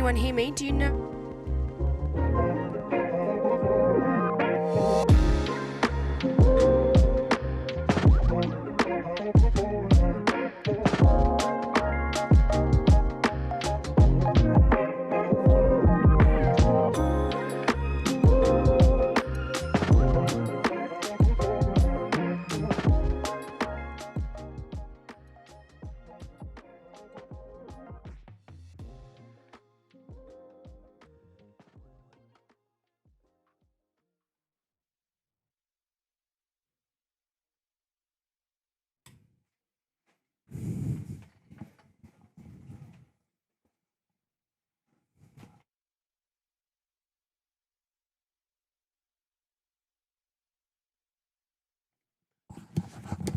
anyone hear me? Do you know?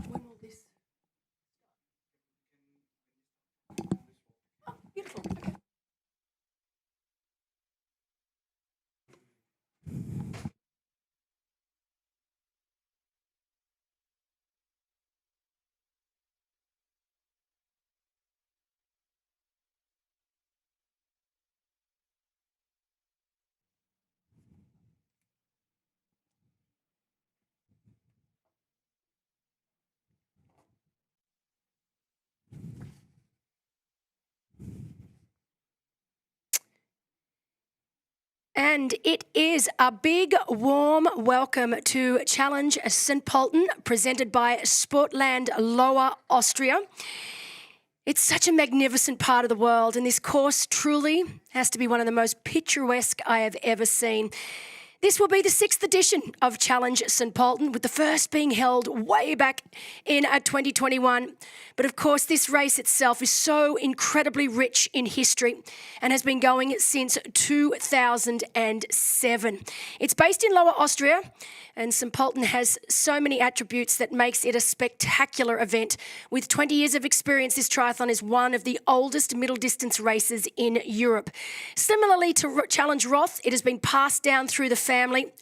When will this? Oh, beautiful. Okay. And it is a big, warm welcome to Challenge St. Pölten, presented by Sportland Lower Austria. It's such a magnificent part of the world, and this course truly has to be one of the most picturesque I have ever seen. This will be the 6th edition of Challenge St. Pölten, with the first being held way back in 2021. But of course, this race itself is so incredibly rich in history and has been going since 2007. It's based in Lower Austria, and St. Pölten has so many attributes that makes it a spectacular event. With 20 years of experience, this triathlon is one of the oldest middle distance races in Europe. Similarly to Challenge Roth, it has been passed down through the family.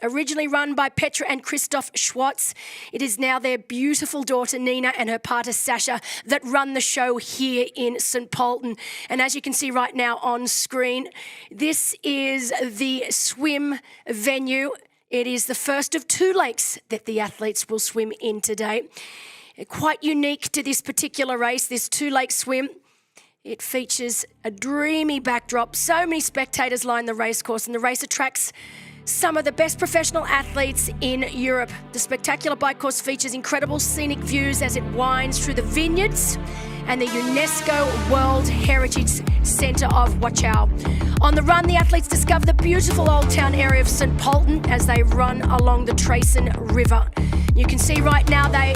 Originally run by Petra and Christoph Schwartz, it is now their beautiful daughter Nina and her partner Sasha that run the show here in St. Pölten. And as you can see right now on screen, this is the swim venue. It is the first of 2 lakes that the athletes will swim in today. Quite unique to this particular race, this 2-lake swim. It features a dreamy backdrop. So many spectators line the race course, and the race attracts some of the best professional athletes in Europe. The spectacular bike course features incredible scenic views as it winds through the vineyards and the UNESCO World Heritage Centre of Wachau. On the run, the athletes discover the beautiful old town area of St. Pölten as they run along the Traisen River. You can see right now they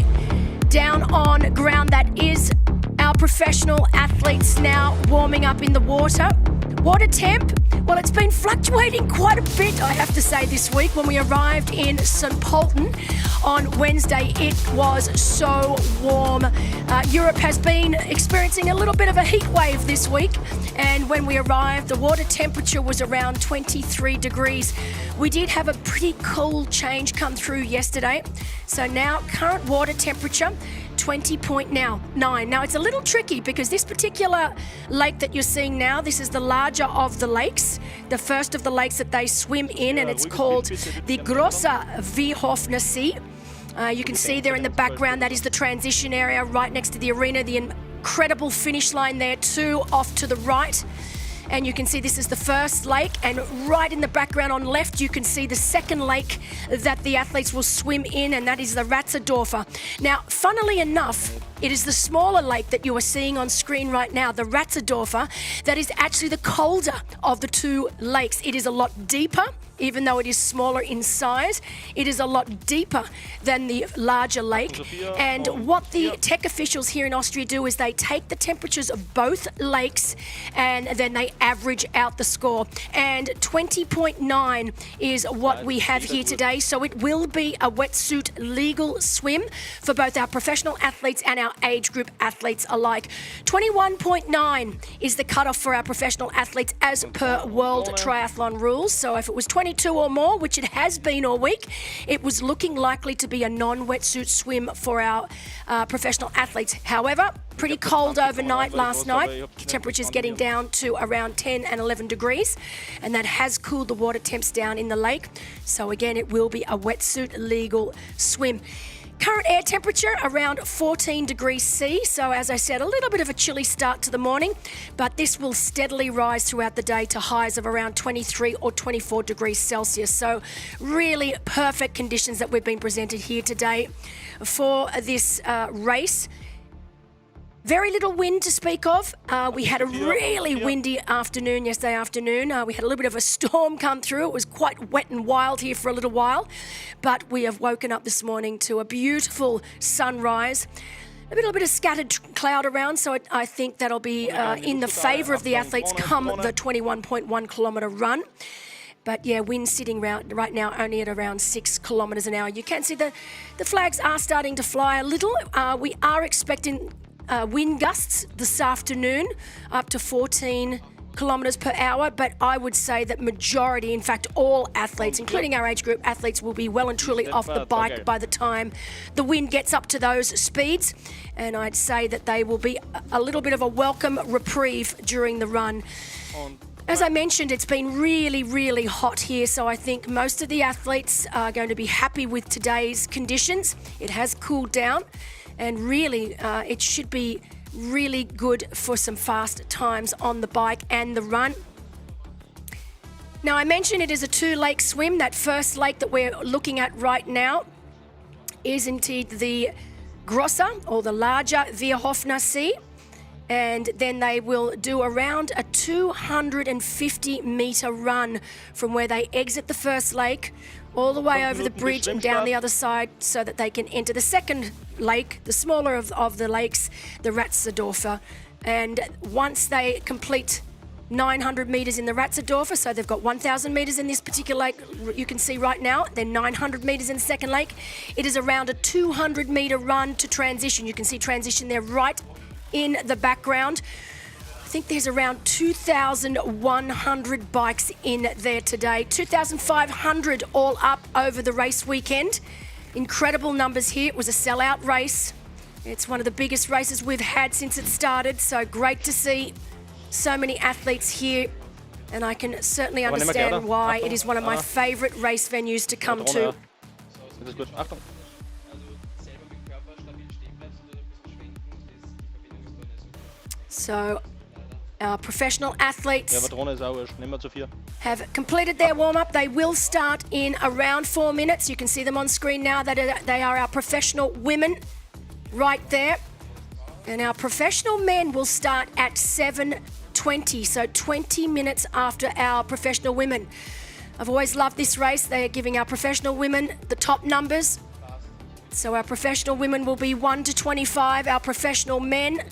down on ground that is our professional athletes now warming up in the water. Water temp, well, it's been fluctuating quite a bit, I have to say, this week. When we arrived in St. Pölten on Wednesday, it was so warm. Europe has been experiencing a little bit of a heat wave this week, and when we arrived, the water temperature was around 23 degrees. We did have a pretty cool change come through yesterday. So now, current water temperature, 20.9. Now, it's a little tricky because this particular lake that you're seeing now, this is the larger of the lakes, the first of the lakes that they swim in, and it's called the Große Viehhofner See. You can see there in the background, that is the transition area right next to the arena, the incredible finish line there too, off to the right. And you can see this is the first lake, and right in the background on left, you can see the second lake that the athletes will swim in, and that is the Ratzerdorfer. Now, funnily enough, it is the smaller lake that you are seeing on screen right now, the Ratzerdorfer, that is actually the colder of the 2 lakes. It is a lot deeper. Even though it is smaller in size, it is a lot deeper than the larger lake. And what the tech officials here in Austria do is they take the temperatures of both lakes and then they average out the score. And 20.9 is what we have here today. So it will be a wetsuit legal swim for both our professional athletes and our age group athletes alike. 21.9 is the cutoff for our professional athletes as per World Triathlon rules. So if it was 20 22 or more, which it has been all week, it was looking likely to be a non-wetsuit swim for our professional athletes. However, pretty cold overnight last night. Temperatures getting down to around 10 and 11 degrees, and that has cooled the water temps down in the lake. So again, it will be a wetsuit legal swim. Current air temperature around 14 degrees C, so as I said, a little bit of a chilly start to the morning, but this will steadily rise throughout the day to highs of around 23 or 24 degrees Celsius. So really perfect conditions that we've been presented here today for this race. Very little wind to speak of. We had a really windy afternoon yesterday afternoon. We had a little bit of a storm come through. It was quite wet and wild here for a little while, but we have woken up this morning to a beautiful sunrise. A little bit of scattered cloud around, so I think that'll be in the favour of the athletes come the 21.1 kilometre run. But yeah, wind sitting right now only at around 6 kilometres an hour. You can see the flags are starting to fly a little. We are expecting wind gusts this afternoon up to 14 kilometres per hour, but I would say that majority, in fact all athletes, including our age group athletes, will be well and truly off the bike by the time the wind gets up to those speeds, and I'd say that they will be a little bit of a welcome reprieve during the run. As I mentioned, it's been really, really hot here, so I think most of the athletes are going to be happy with today's conditions. It has cooled down, and really it should be really good for some fast times on the bike and the run. Now, I mentioned it is a two-lake swim. That first lake that we're looking at right now is indeed the Grosser, or the larger Weerhofner See, and then they will do around a 250-metre run from where they exit the first lake all the way over the bridge and down the other side, so that they can enter the second lake, the smaller of the lakes, the Ratzerdorfer. And once they complete 900 metres in the Ratzerdorfer, so they've got 1,000 metres in this particular lake you can see right now, then 900 metres in the second lake, it is around a 200-metre run to transition. You can see transition there right in the background. I think there's around 2,100 bikes in there today. 2,500 all up over the race weekend. Incredible numbers here. It was a sellout race. It's one of the biggest races we've had since it started, so great to see so many athletes here, and I can certainly understand why it is one of my favourite race venues to come to. So our professional athletes have completed their warm-up. They will start in around 4 minutes. You can see them on screen now. They are our professional women right there. And our professional men will start at 7:20, so 20 minutes after our professional women. I've always loved this race. They are giving our professional women the top numbers. So our professional women will be 1 to 25. Our professional men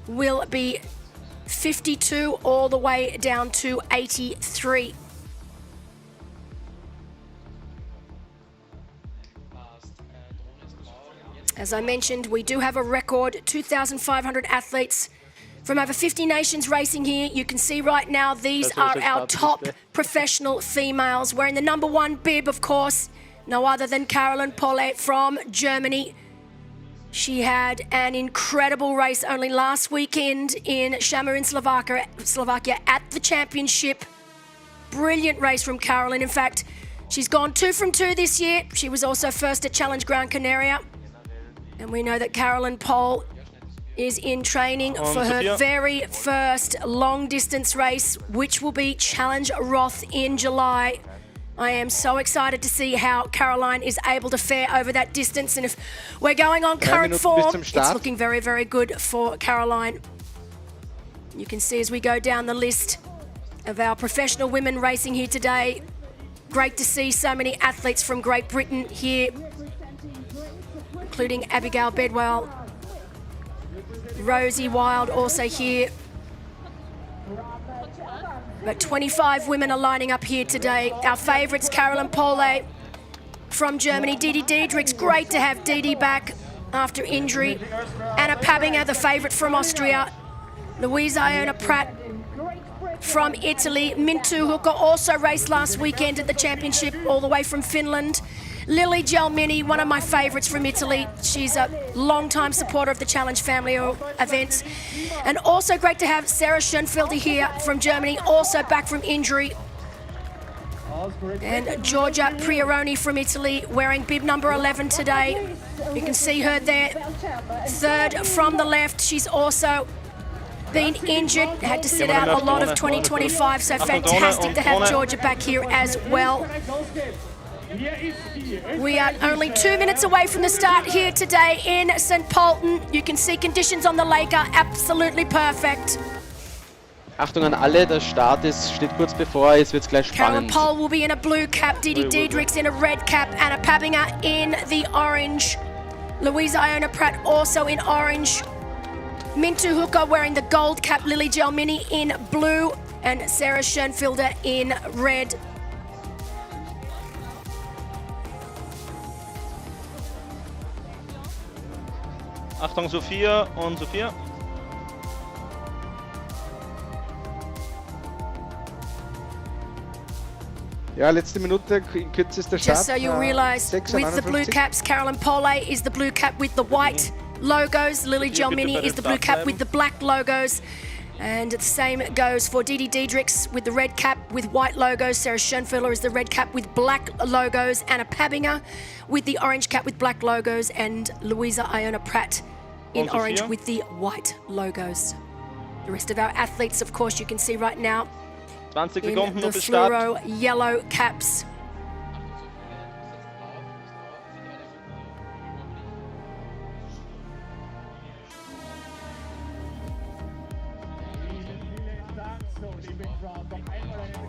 will be 52 all the way down to 83. As I mentioned, we do have a record 2,500 athletes from over 50 nations racing here. You can see right now these are our top professional females. Wearing the number 1 bib, of course, no other than Caroline Polle from Germany. She had an incredible race only last weekend in Shamir in Slovakia at the championship. Brilliant race from Caroline. In fact, she's gone 2 from 2 this year. She was also first at Challenge Gran Canaria. And we know that Caroline Polle is in training for her very first long-distance race, which will be Challenge Roth in July. I am so excited to see how Caroline is able to fare over that distance. And if we're going on current form, it's looking very, very good for Caroline. You can see as we go down the list of our professional women racing here today, great to see so many athletes from Great Britain here, including Abigail Bedwell, Rosie Wild also here. But 25 women are lining up here today. Our favourites, Caroline Polle from Germany, Didi Diedrichs. Great to have Didi back after injury. Anna Pabinger, the favourite from Austria. Louise Iona Pratt from Italy. Mintu Hukka also raced last weekend at the championship all the way from Finland. Lily Gelmini, one of my favourites from Italy. She's a long-time supporter of the Challenge family events. And also great to have Sarah Schoenfelder here from Germany, also back from injury. And Giorgia Prioroni from Italy, wearing bib number 11 today. You can see her there, third from the left. She's also been injured, had to sit out a lot of 2025, so fantastic to have Giorgia back here as well. We are only 2 minutes away from the start here today in St. Pölten. You can see conditions on the lake are absolutely perfect. Achtung an alle, der Start steht kurz bevor, jetzt wird's gleich Caroline spannend. Pohl will be in a blue cap, Didi Diedrichs in a red cap, Anna Pabinger in the orange. Louisa Iona Pratt also in orange. Mintu Hukka wearing the gold cap, Lily Gelmini in blue, and Sarah Schoenfelder in red. Achtung, Sophia und Sophia. Ja, letzte Minute, in kürzester Start. Just so you realize, with the blue caps, Caroline Pohle is the blue cap with the white logos. Lily Gelmini is the blue cap with the black logos. And the same goes for Didi Diedrichs with the red cap with white logos. Sarah Schoenfelder is the red cap with black logos. Anna Pabinger with the orange cap with black logos. And Louisa Iona Pratt in orange with the white logos. The rest of our athletes, of course, you can see right now 20 in Sekunden the noch bis Start. fluoro yellow caps.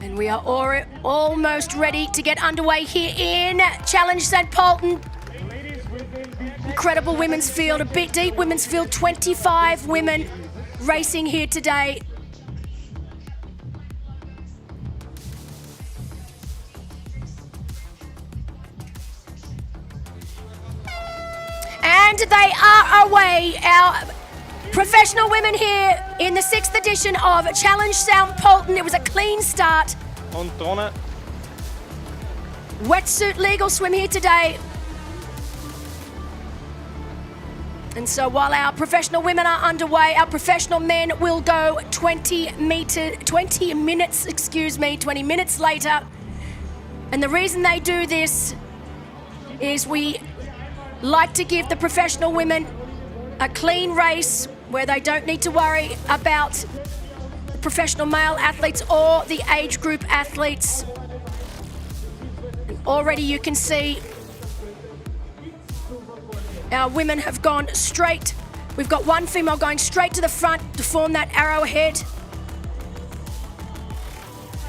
And we are almost ready to get underway here in Challenge St. Pölten. Incredible women's field, a bit deep women's field, 25 women racing here today. And they are away. Our professional women here in the 6th edition of Challenge St. Pölten. It was a clean start. Und Drohne. Wetsuit legal swim here today. And so while our professional women are underway, our professional men will go 20 minutes later. And the reason they do this is we like to give the professional women a clean race where they don't need to worry about the professional male athletes or the age group athletes. And already you can see our women have gone straight. We've got one female going straight to the front to form that arrowhead.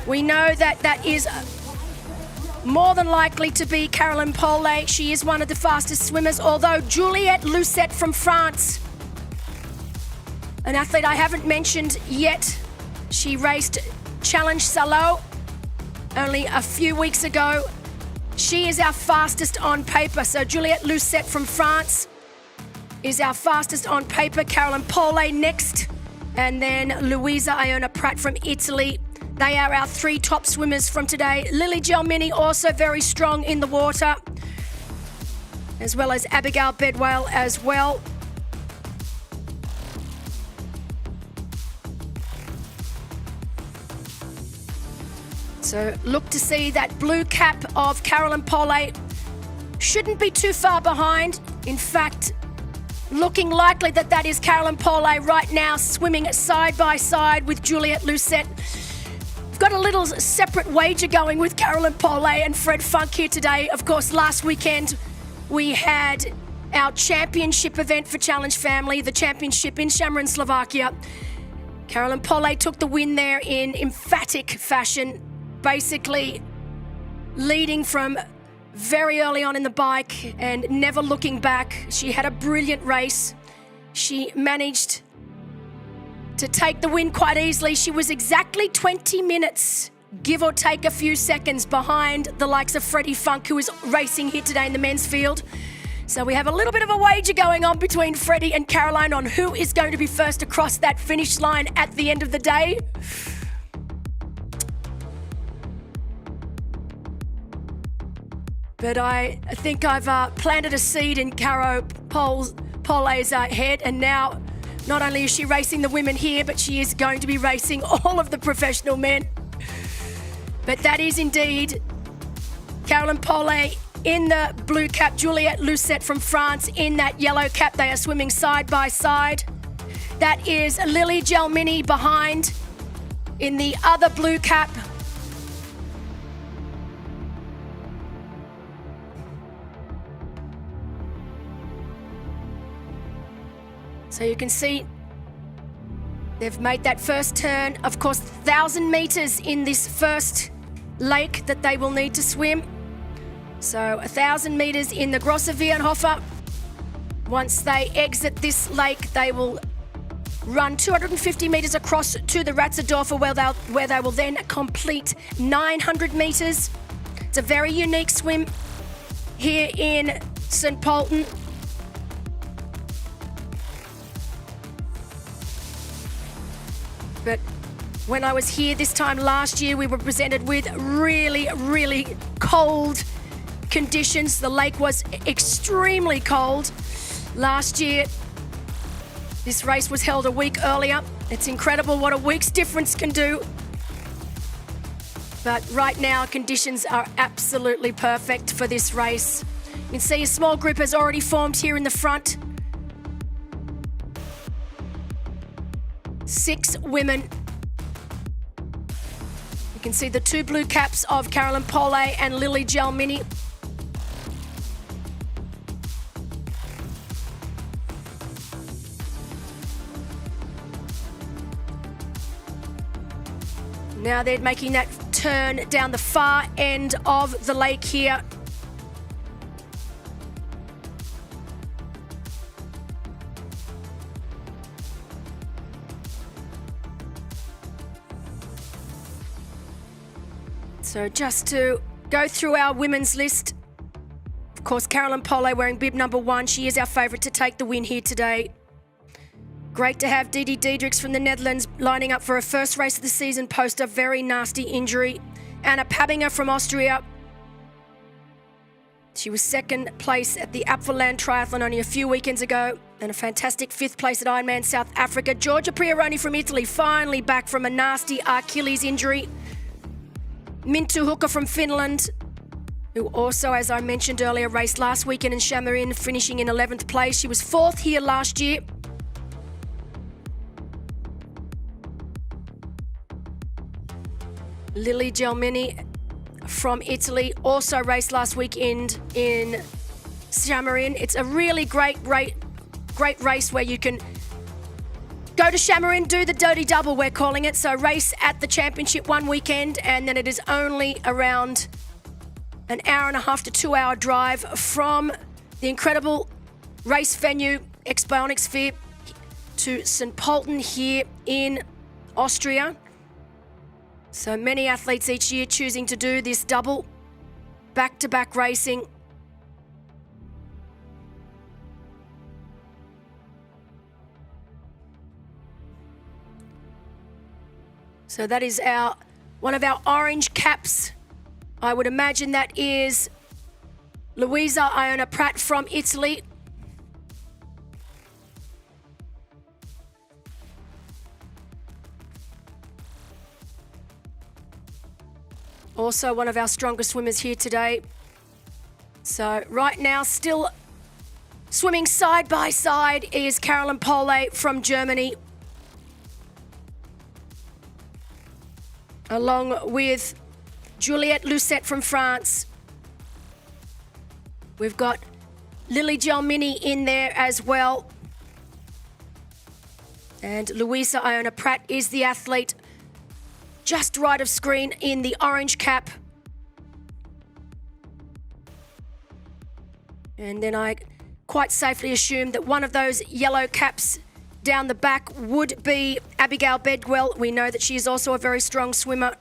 We know that is more than likely to be Caroline Pohle. She is one of the fastest swimmers, although Juliette Lucette from France, an athlete I haven't mentioned yet. She raced Challenge Salou only a few weeks ago. She is our fastest on paper. So Juliette Lucette from France is our fastest on paper. Caroline Pohle next, and then Louisa Iona Pratt from Italy. They are our 3 top swimmers from today. Lily Gelmini also very strong in the water, as well as Abigail Bedwell as well. So look to see that blue cap of Caroline Pohle. Shouldn't be too far behind. In fact, looking likely that is Caroline Pohle right now, swimming side by side with Juliette Lucette. We've got a little separate wager going with Caroline Pohle and Fred Funk here today. Of course, last weekend we had our championship event for Challenge Family, the championship in Shamron, Slovakia. Caroline Pohle took the win there in emphatic fashion, basically leading from very early on in the bike and never looking back. She had a brilliant race. She managed to take the win quite easily. She was exactly 20 minutes, give or take a few seconds, behind the likes of Freddie Funk, who is racing here today in the men's field. So we have a little bit of a wager going on between Freddie and Caroline on who is going to be first across that finish line at the end of the day. But I think I've planted a seed in Caro Pole's head, and now not only is she racing the women here, but she is going to be racing all of the professional men. But that is indeed Caroline Pole in the blue cap, Juliette Lucette from France in that yellow cap. They are swimming side by side. That is Lily Gelmini behind in the other blue cap. So you can see they've made that first turn. Of course, 1,000 meters in this first lake that they will need to swim. So 1,000 meters in the Grosse Viernhofer. Once they exit this lake, they will run 250 meters across to the Ratzerdorfer, where they will then complete 900 meters. It's a very unique swim here in St. Pölten. But when I was here this time last year, we were presented with really, really cold conditions. The lake was extremely cold. Last year, this race was held a week earlier. It's incredible what a week's difference can do. But right now, conditions are absolutely perfect for this race. You can see a small group has already formed here in the front. 6 women. You can see the 2 blue caps of Caroline Pole and Lily Gelmini. Now they're making that turn down the far end of the lake here. So just to go through our women's list, of course, Caroline Pole wearing bib number 1. She is our favourite to take the win here today. Great to have Didi Diedrichs from the Netherlands lining up for her first race of the season post a very nasty injury. Anna Pabinger from Austria. She was 2nd place at the Apfelland Triathlon only a few weekends ago, and a fantastic 5th place at Ironman South Africa. Giorgia Prioroni from Italy, finally back from a nasty Achilles injury. Mintu Hukka from Finland, who also, as I mentioned earlier, raced last weekend in Chamarin, finishing in 11th place. She was 4th here last year. Lily Gelmini from Italy also raced last weekend in Chamarin. It's a really great race where you can go to Chamarin, do the dirty double, we're calling it. So race at the championship one weekend, and then it is only around an hour and a half to 2 hour drive from the incredible race venue, Expo Sphere, to St. Pölten here in Austria. So many athletes each year choosing to do this double, back-to-back racing. So that is one of our orange caps. I would imagine that is Luisa Iona Pratt from Italy. Also one of our strongest swimmers here today. So right now, still swimming side by side is Caroline Pole from Germany, along with Juliette Lucette from France. We've got Lily Gelmini in there as well. And Luisa Iona Pratt is the athlete just right of screen in the orange cap. And then I quite safely assume that one of those yellow caps down the back would be Abigail Bedwell. We know that she is also a very strong swimmer.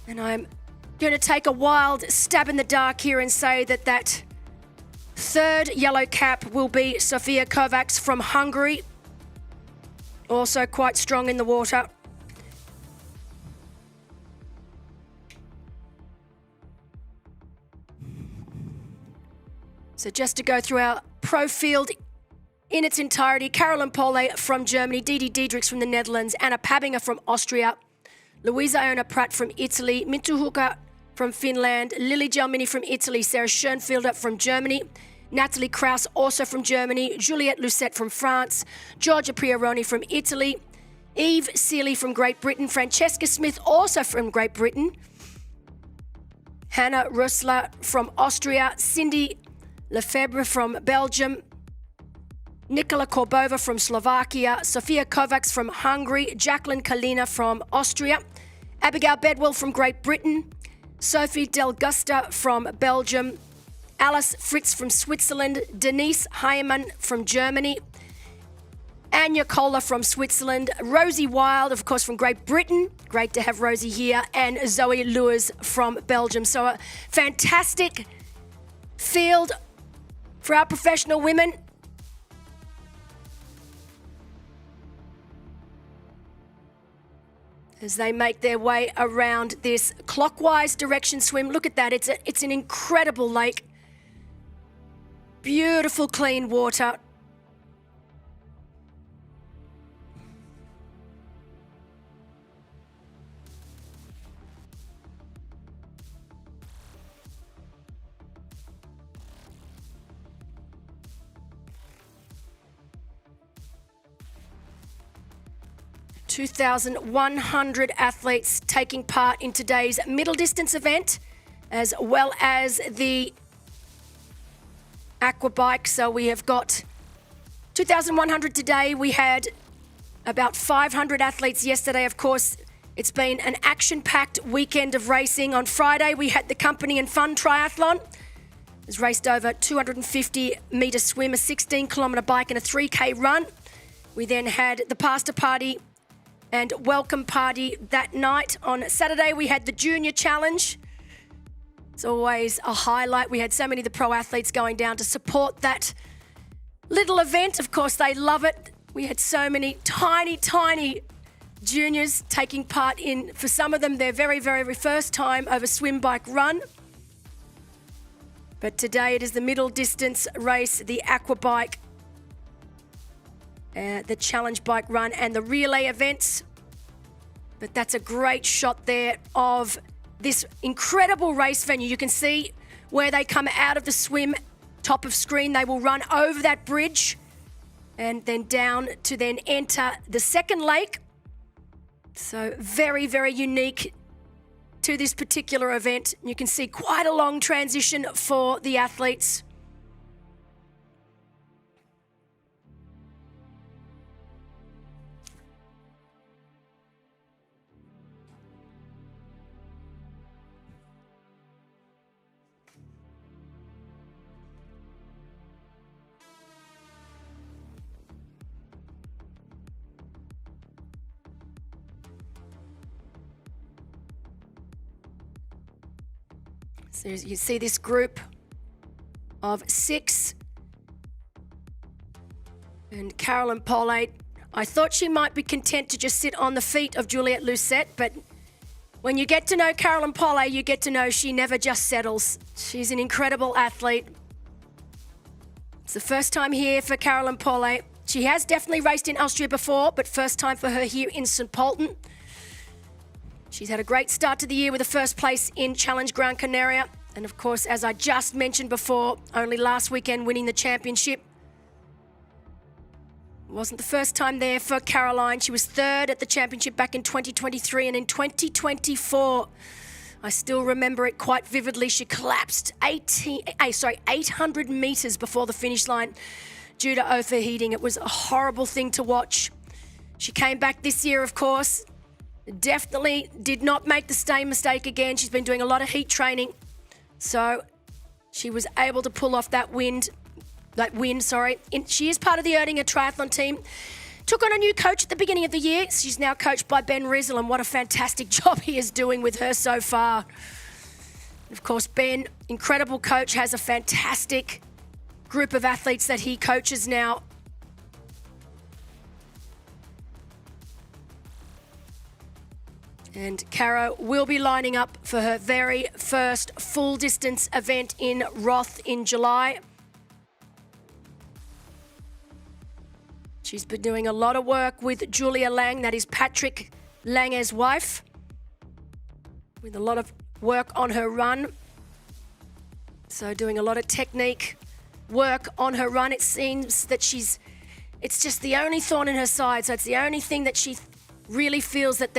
And I'm going to take a wild stab in the dark here and say that third yellow cap will be Sofia Kovacs from Hungary. Also quite strong in the water. So just to go through our pro field in its entirety, Caroline Pole from Germany, Didi Diedrichs from the Netherlands, Anna Pabinger from Austria, Luisa Iona Pratt from Italy, Minttu Hukka from Finland, Lily Gelmini from Italy, Sarah Schoenfelder from Germany, Natalie Kraus also from Germany, Juliette Lucette from France, Giorgia Prioroni from Italy, Eve Seeley from Great Britain, Francesca Smith also from Great Britain, Hannah Rössler from Austria, Cindy Lefebvre from Belgium, Nikola Korbova from Slovakia, Sofia Kovacs from Hungary, Jacqueline Kalina from Austria, Abigail Bedwell from Great Britain, Sophie Del Gusta from Belgium, Alice Fritz from Switzerland, Denise Heimann from Germany, Anya Kohler from Switzerland, Rosie Wild, of course, from Great Britain. Great to have Rosie here. And Zoe Lewis from Belgium. So a fantastic field for our professional women. As they make their way around this clockwise direction swim. Look at that. It's an incredible lake. Beautiful, clean water. (2,100 athletes taking part in today's middle distance event, as well as the aqua bike. So we have got 2,100 today. We had about 500 athletes yesterday. Of course, it's been an action-packed weekend of racing. On Friday, we had the Company and Fun Triathlon. It was raced over 250-metre swim, a 16-kilometre bike and a 3K run. We then had the pasta party and welcome party that night. On Saturday, we had the Junior Challenge. It's always a highlight. We had so many of the pro athletes going down to support that little event. Of course, they love it. We had so many tiny, tiny juniors taking part in, for some of them, their very, very first time over swim, bike, run. But today it is the middle distance race, the aqua bike, the challenge bike run and the relay events. But that's a great shot there of this incredible race venue. You can see where they come out of the swim, top of screen. They will run over that bridge and then down to then enter the second lake. So very, very unique to this particular event. You can see quite a long transition for the athletes. So you see this group of 6. And Caroline Pole, I thought she might be content to just sit on the feet of Juliette Lucette, but when you get to know Caroline Pole, you get to know she never just settles. She's an incredible athlete. It's the first time here for Caroline Pole. She has definitely raced in Austria before, but first time for her here in St. Pölten. She's had a great start to the year with a first place in Challenge Gran Canaria. And of course, as I just mentioned before, only last weekend winning the championship. It wasn't the first time there for Caroline. She was third at the championship back in 2023, and in 2024, I still remember it quite vividly. She collapsed 800 metres before the finish line due to overheating. It was a horrible thing to watch. She came back this year, of course. Definitely did not make the same mistake again. She's been doing a lot of heat training. So she was able to pull off that win. She is part of the Erdinger Triathlon team. Took on a new coach at the beginning of the year. She's now coached by Ben Rizzle, and what a fantastic job he is doing with her so far. Of course, Ben, incredible coach, has a fantastic group of athletes that he coaches now. And Caro will be lining up for her very first full distance event in Roth in July. She's been doing a lot of work with Julia Lang, that is Patrick Lange's wife, with a lot of work on her run. So doing a lot of technique work on her run. It seems that it's just the only thorn in her side. So it's the only thing that she really feels that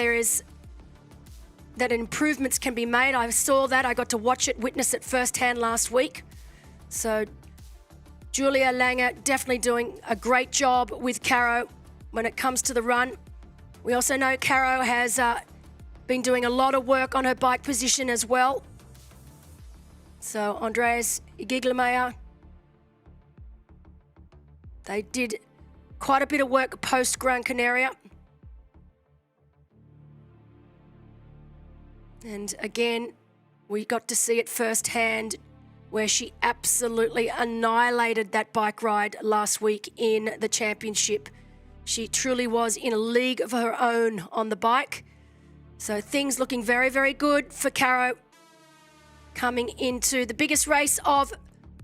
that improvements can be made. I saw that. I got to watch it, witness it firsthand last week. So Julia Lange definitely doing a great job with Caro when it comes to the run. We also know Caro has been doing a lot of work on her bike position as well. So Andreas Giglemeyer, they did quite a bit of work post Gran Canaria. And again, we got to see it firsthand where she absolutely annihilated that bike ride last week in the championship. She truly was in a league of her own on the bike. So things looking very, very good for Caro coming into the biggest race of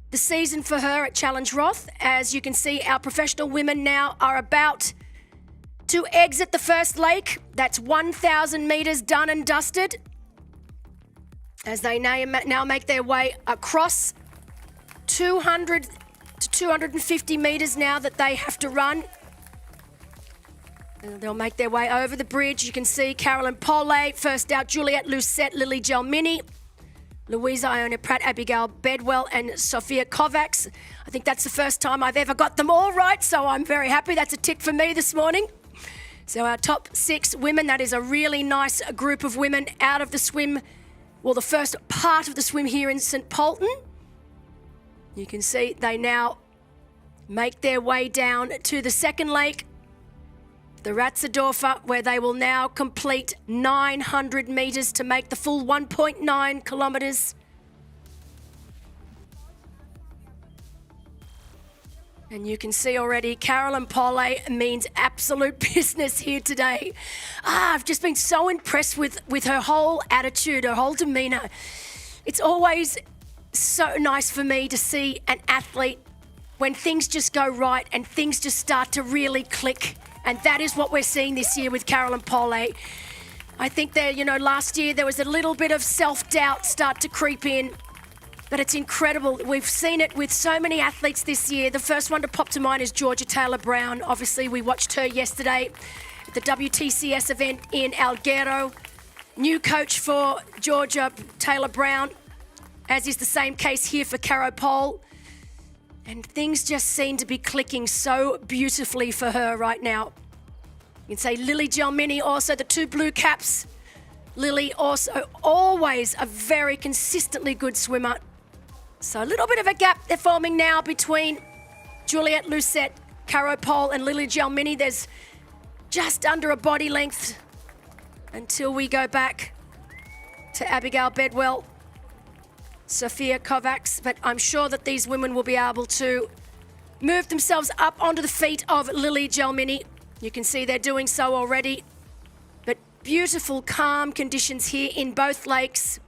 the season for her at Challenge Roth. As you can see, our professional women now are about to exit the first lake. That's 1,000 meters done and dusted, as they now make their way across 200 to 250 meters now that they have to run. And they'll make their way over the bridge. You can see Carolyn Pollet, first out, Juliette Lucette, Lily Gelmini, Louisa Iona Pratt, Abigail Bedwell, and Sophia Kovacs. I think that's the first time I've ever got them all right, so I'm very happy. That's a tick for me this morning. So our top 6 women, that is a really nice group of women out of the swim. Well, the first part of the swim here in St. Pölten. You can see they now make their way down to the second lake, the Ratzerdorfer, where they will now complete 900 meters to make the full 1.9 kilometers. And you can see already Carolyn Pollet means absolute business here today. I've just been so impressed with her whole attitude, her whole demeanor. It's always so nice for me to see an athlete when things just go right and things just start to really click. And that is what we're seeing this year with Carolyn Pollet. I think that, last year there was a little bit of self-doubt start to creep in. But it's incredible. We've seen it with so many athletes this year. The first one to pop to mind is Georgia Taylor-Brown. Obviously, we watched her yesterday at the WTCS event in Alghero. New coach for Georgia Taylor-Brown, as is the same case here for Caro Pole. And things just seem to be clicking so beautifully for her right now. You can say Lily Gelmini, also the 2 blue caps. Lily also always a very consistently good swimmer. So a little bit of a gap they're forming now between Juliette Lucette, Caro Pole and Lily Gelmini. There's just under a body length until we go back to Abigail Bedwell, Sophia Kovacs. But I'm sure that these women will be able to move themselves up onto the feet of Lily Gelmini. You can see they're doing so already. But beautiful, calm conditions here in both lakes.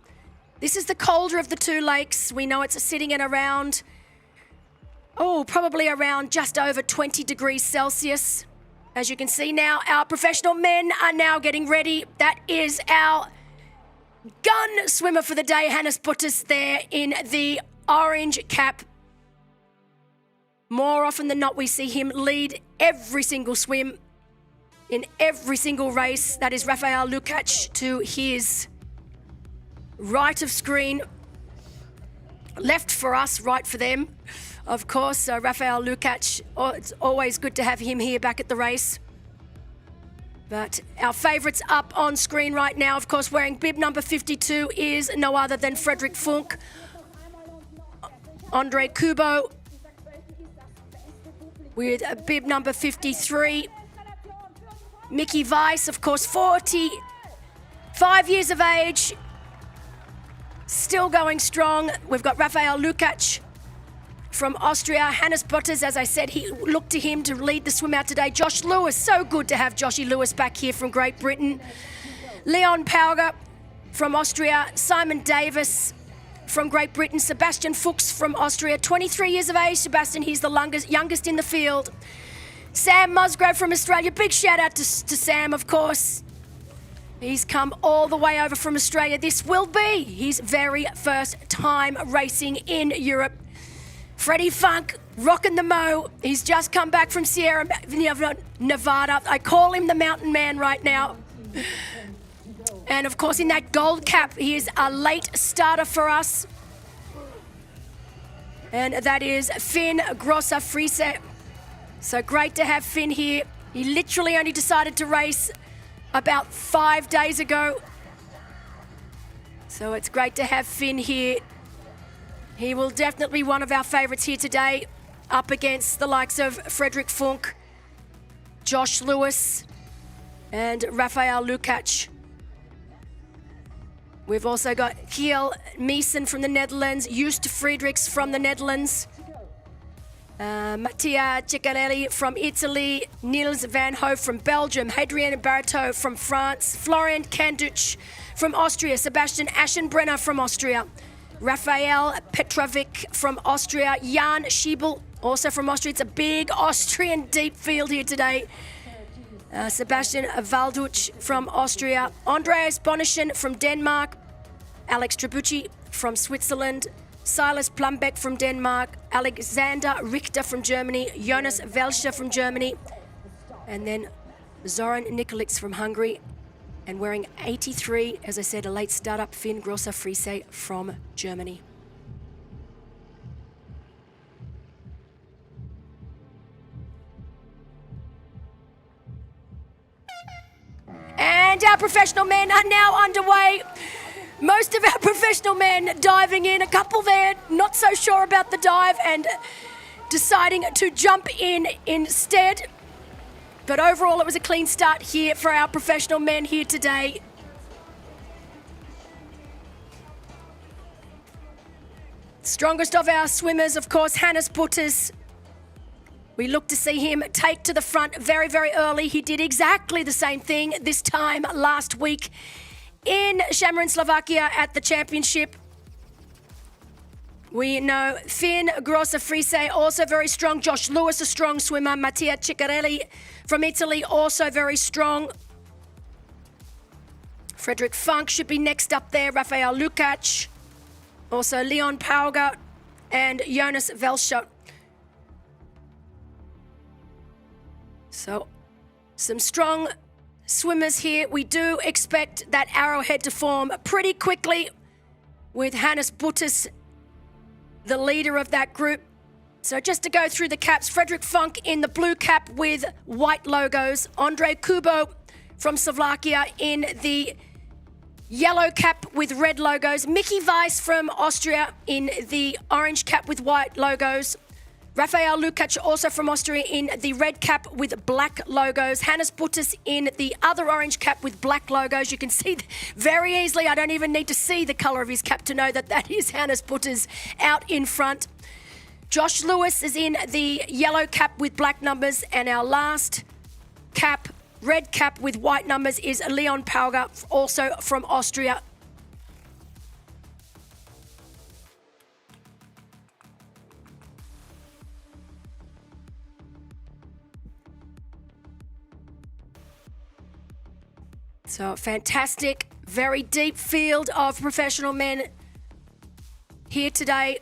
This is the colder of the 2 lakes. We know it's sitting at around, probably around just over 20 degrees Celsius. As you can see now, our professional men are now getting ready. That is our gun swimmer for the day, Hannes Butters, there in the orange cap. More often than not, we see him lead every single swim in every single race. That is Rafael Lukacs to his right of screen, left for us, right for them, of course. So Rafael Lukacs, it's always good to have him here back at the race. But our favourites up on screen right now, of course, wearing bib number 52 is no other than Frederick Funk, Andre Kubo with a bib number 53. Mickey Weiss, of course, 45 years of age, still going strong. We've got Rafael Lukacs from Austria. Hannes Butters, as I said, he looked to him to lead the swim out today. Josh Lewis, so good to have Joshy Lewis back here from Great Britain. Leon Pauger from Austria. Simon Davis from Great Britain. Sebastian Fuchs from Austria. 23 years of age, Sebastian. He's the youngest in the field. Sam Musgrave from Australia. Big shout out to Sam, of course. He's come all the way over from Australia. This will be his very first time racing in Europe. Freddie Funk, rocking the mo. He's just come back from Sierra Nevada. I call him the mountain man right now. And of course, in that gold cap, he is a late starter for us. And that is Finn Grosser Friese. So great to have Finn here. He literally only decided to race about 5 days ago. So it's great to have Finn here. He will definitely be one of our favourites here today, up against the likes of Frederick Funk, Josh Lewis, and Rafael Lukacs. We've also got Kiel Meesen from the Netherlands, Joost Friedrichs from the Netherlands, Mattia Ciccarelli from Italy, Niels van Hoof from Belgium, Hadrien Barreto from France, Florian Kanduc from Austria, Sebastian Aschenbrenner from Austria, Rafael Petrovic from Austria, Jan Schiebel, also from Austria. It's a big Austrian deep field here today. Sebastian Walduch from Austria, Andreas Bonischen from Denmark, Alex Tribucci from Switzerland, Silas Plumbeck from Denmark, Alexander Richter from Germany, Jonas Welscher from Germany, and then Zoran Nikolic from Hungary. And wearing 83, as I said, a late startup, Finn Grosser Friese from Germany. And our professional men are now underway. Most of our professional men diving in. A couple there, not so sure about the dive and deciding to jump in instead. But overall, it was a clean start here for our professional men here today. Strongest of our swimmers, of course, Hannes Butters. We look to see him take to the front very, very early. He did exactly the same thing this time last week in Šamarin, Slovakia at the championship. We know Finn Grosser Friese, also very strong. Josh Lewis, a strong swimmer. Mattia Ciccarelli from Italy, also very strong. Frederick Funk should be next up there. Rafael Lukacs. Also Leon Pauger and Jonas Welscher. So some strong swimmers here. We do expect that arrowhead to form pretty quickly with Hannes Butters, the leader of that group. So just to go through the caps, Frederick Funk in the blue cap with white logos. Andrej Kubo from Slovakia in the yellow cap with red logos. Mickey Weiss from Austria in the orange cap with white logos. Rafael Lukacs, also from Austria, in the red cap with black logos. Hannes Butters in the other orange cap with black logos. You can see very easily, I don't even need to see the colour of his cap to know that that is Hannes Butters out in front. Josh Lewis is in the yellow cap with black numbers, and our last cap, red cap with white numbers, is Leon Pauger, also from Austria. So fantastic, very deep field of professional men here today.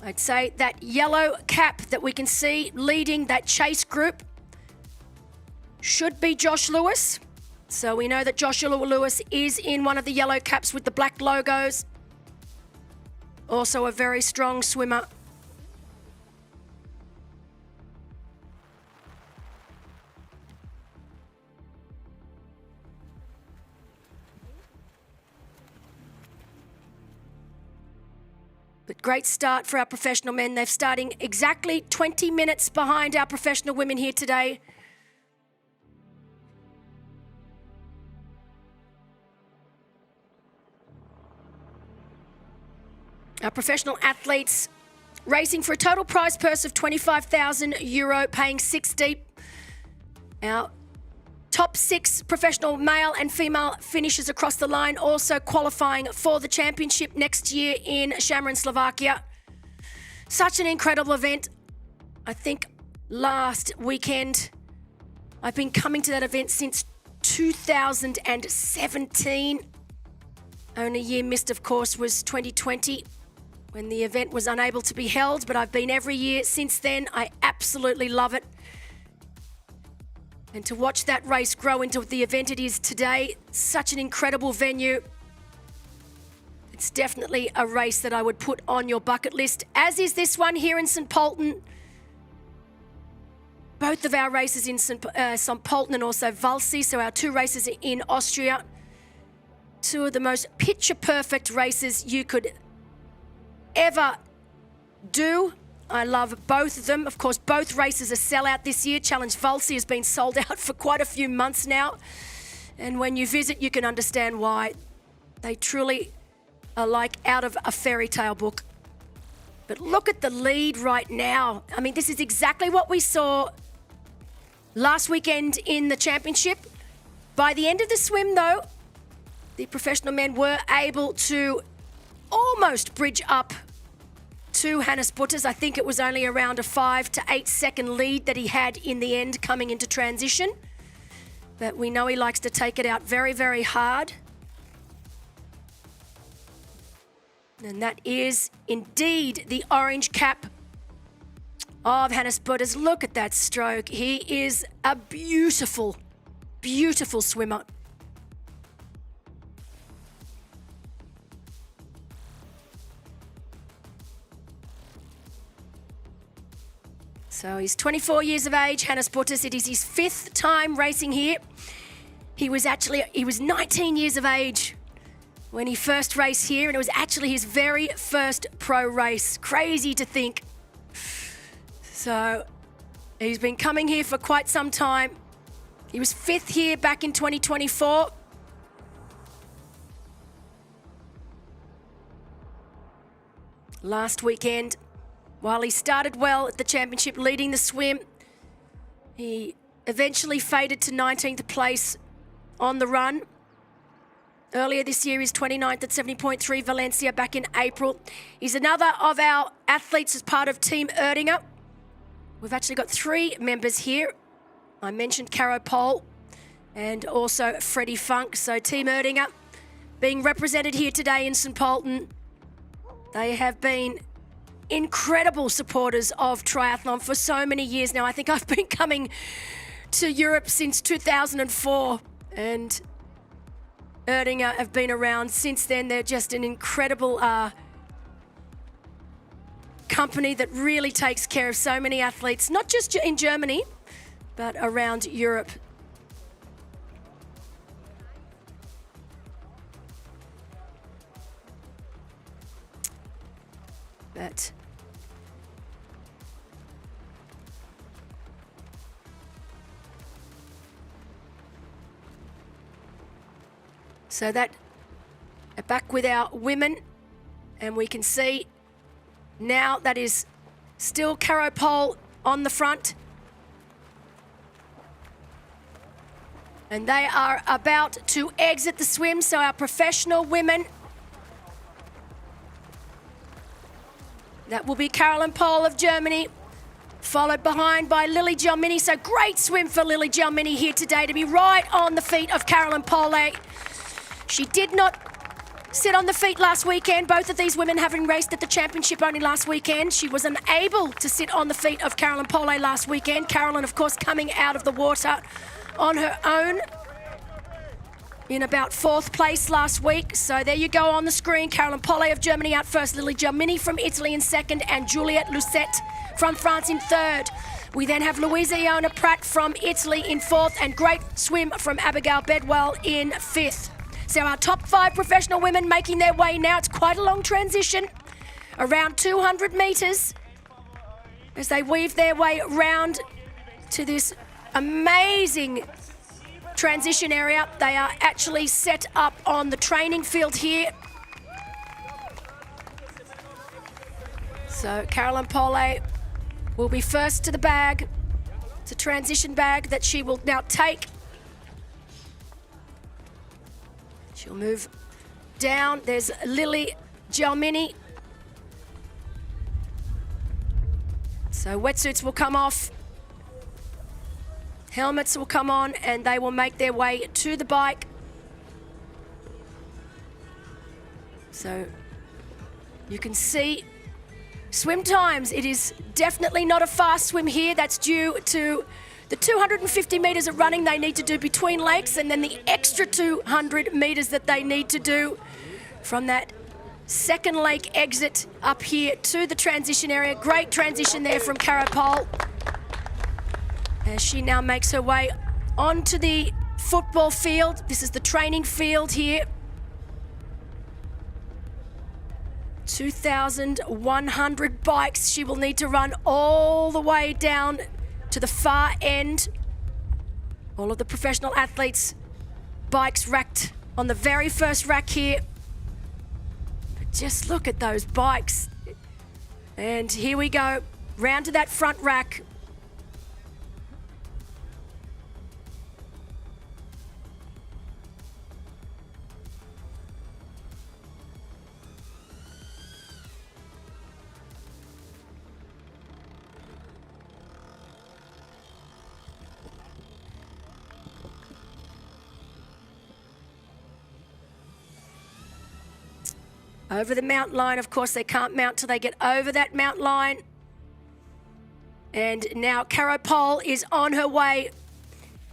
I'd say that yellow cap that we can see leading that chase group should be Josh Lewis. So we know that Joshua Lewis is in one of the yellow caps with the black logos. Also a very strong swimmer. But great start for our professional men. They're starting exactly 20 minutes behind our professional women here today. Our professional athletes racing for a total prize purse of €25,000, paying 6 deep. Our top 6 professional male and female finishers across the line, also qualifying for the championship next year in Shamron, Slovakia. Such an incredible event. I think last weekend, I've been coming to that event since 2017. Only year missed, of course, was 2020 when the event was unable to be held, but I've been every year since then. I absolutely love it. And to watch that race grow into the event it is today, such an incredible venue. It's definitely a race that I would put on your bucket list, as is this one here in St. Pölten. Both of our races in St. Pölten and also Waldsee, so our 2 races in Austria. 2 of the most picture-perfect races you could ever do. I love both of them. Of course, both races are sellout this year. Challenge Waldsee has been sold out for quite a few months now. And when you visit, you can understand why. They truly are like out of a fairy tale book. But look at the lead right now. I mean, this is exactly what we saw last weekend in the championship. By the end of the swim, though, the professional men were able to almost bridge up to Hannes Butters. I think it was only around a 5 to 8 second lead that he had in the end coming into transition. But we know he likes to take it out very, very hard. And that is indeed the orange cap of Hannes Butters. Look at that stroke. He is a beautiful, beautiful swimmer. So he's 24 years of age, Hannes Butters. It is his 5th time racing here. He was 19 years of age when he first raced here, and it was actually his very first pro race. Crazy to think. So he's been coming here for quite some time. He was 5th here back in 2024. Last weekend, while he started well at the championship, leading the swim, he eventually faded to 19th place on the run. Earlier this year, he's 29th at 70.3 Valencia back in April. He's another of our athletes as part of Team Erdinger. We've actually got 3 members here. I mentioned Caro Pol and also Freddie Funk. So Team Erdinger being represented here today in St. Pölten. They have been incredible supporters of triathlon for so many years now. I think I've been coming to Europe since 2004, and Erdinger have been around since then. They're just an incredible company that really takes care of so many athletes, not just in Germany, but around Europe. But so that back with our women, and we can see now that is still Caro Pol on the front. And they are about to exit the swim, so our professional women, that will be Caroline Pol of Germany, followed behind by Lily Gelmini. So great swim for Lily Gelmini here today to be right on the feet of Caroline Pol. She did not sit on the feet last weekend. Both of these women having raced at the championship only last weekend. She was unable to sit on the feet of Caroline Pol last weekend. Caroline, of course, coming out of the water on her own in about 4th place last week. So there you go on the screen. Caroline Pol of Germany out first, Lily Gelmini from Italy in 2nd, and Juliette Lucette from France in 3rd. We then have Louisa Iona Pratt from Italy in 4th, and great swim from Abigail Bedwell in 5th. So our top 5 professional women making their way now. It's quite a long transition, around 200 metres, as they weave their way round to this amazing transition area. They are actually set up on the training field here. So Caroline Pole will be first to the bag. It's a transition bag that she will now take. She'll move down. There's Lily Gelmini. So wetsuits will come off. Helmets will come on and they will make their way to the bike. So you can see swim times. It is definitely not a fast swim here. That's due to the 250 metres of running they need to do between lakes and then the extra 200 metres that they need to do from that second lake exit up here to the transition area. Great transition there from Cara Pole as she now makes her way onto the football field. This is the training field here. 2,100 bikes she will need to run all the way down to the far end. All of the professional athletes' bikes racked on the very first rack here. But just look at those bikes. And here we go, round to that front rack. Over the mount line, of course, they can't mount till they get over that mount line. And now Cara Pole is on her way.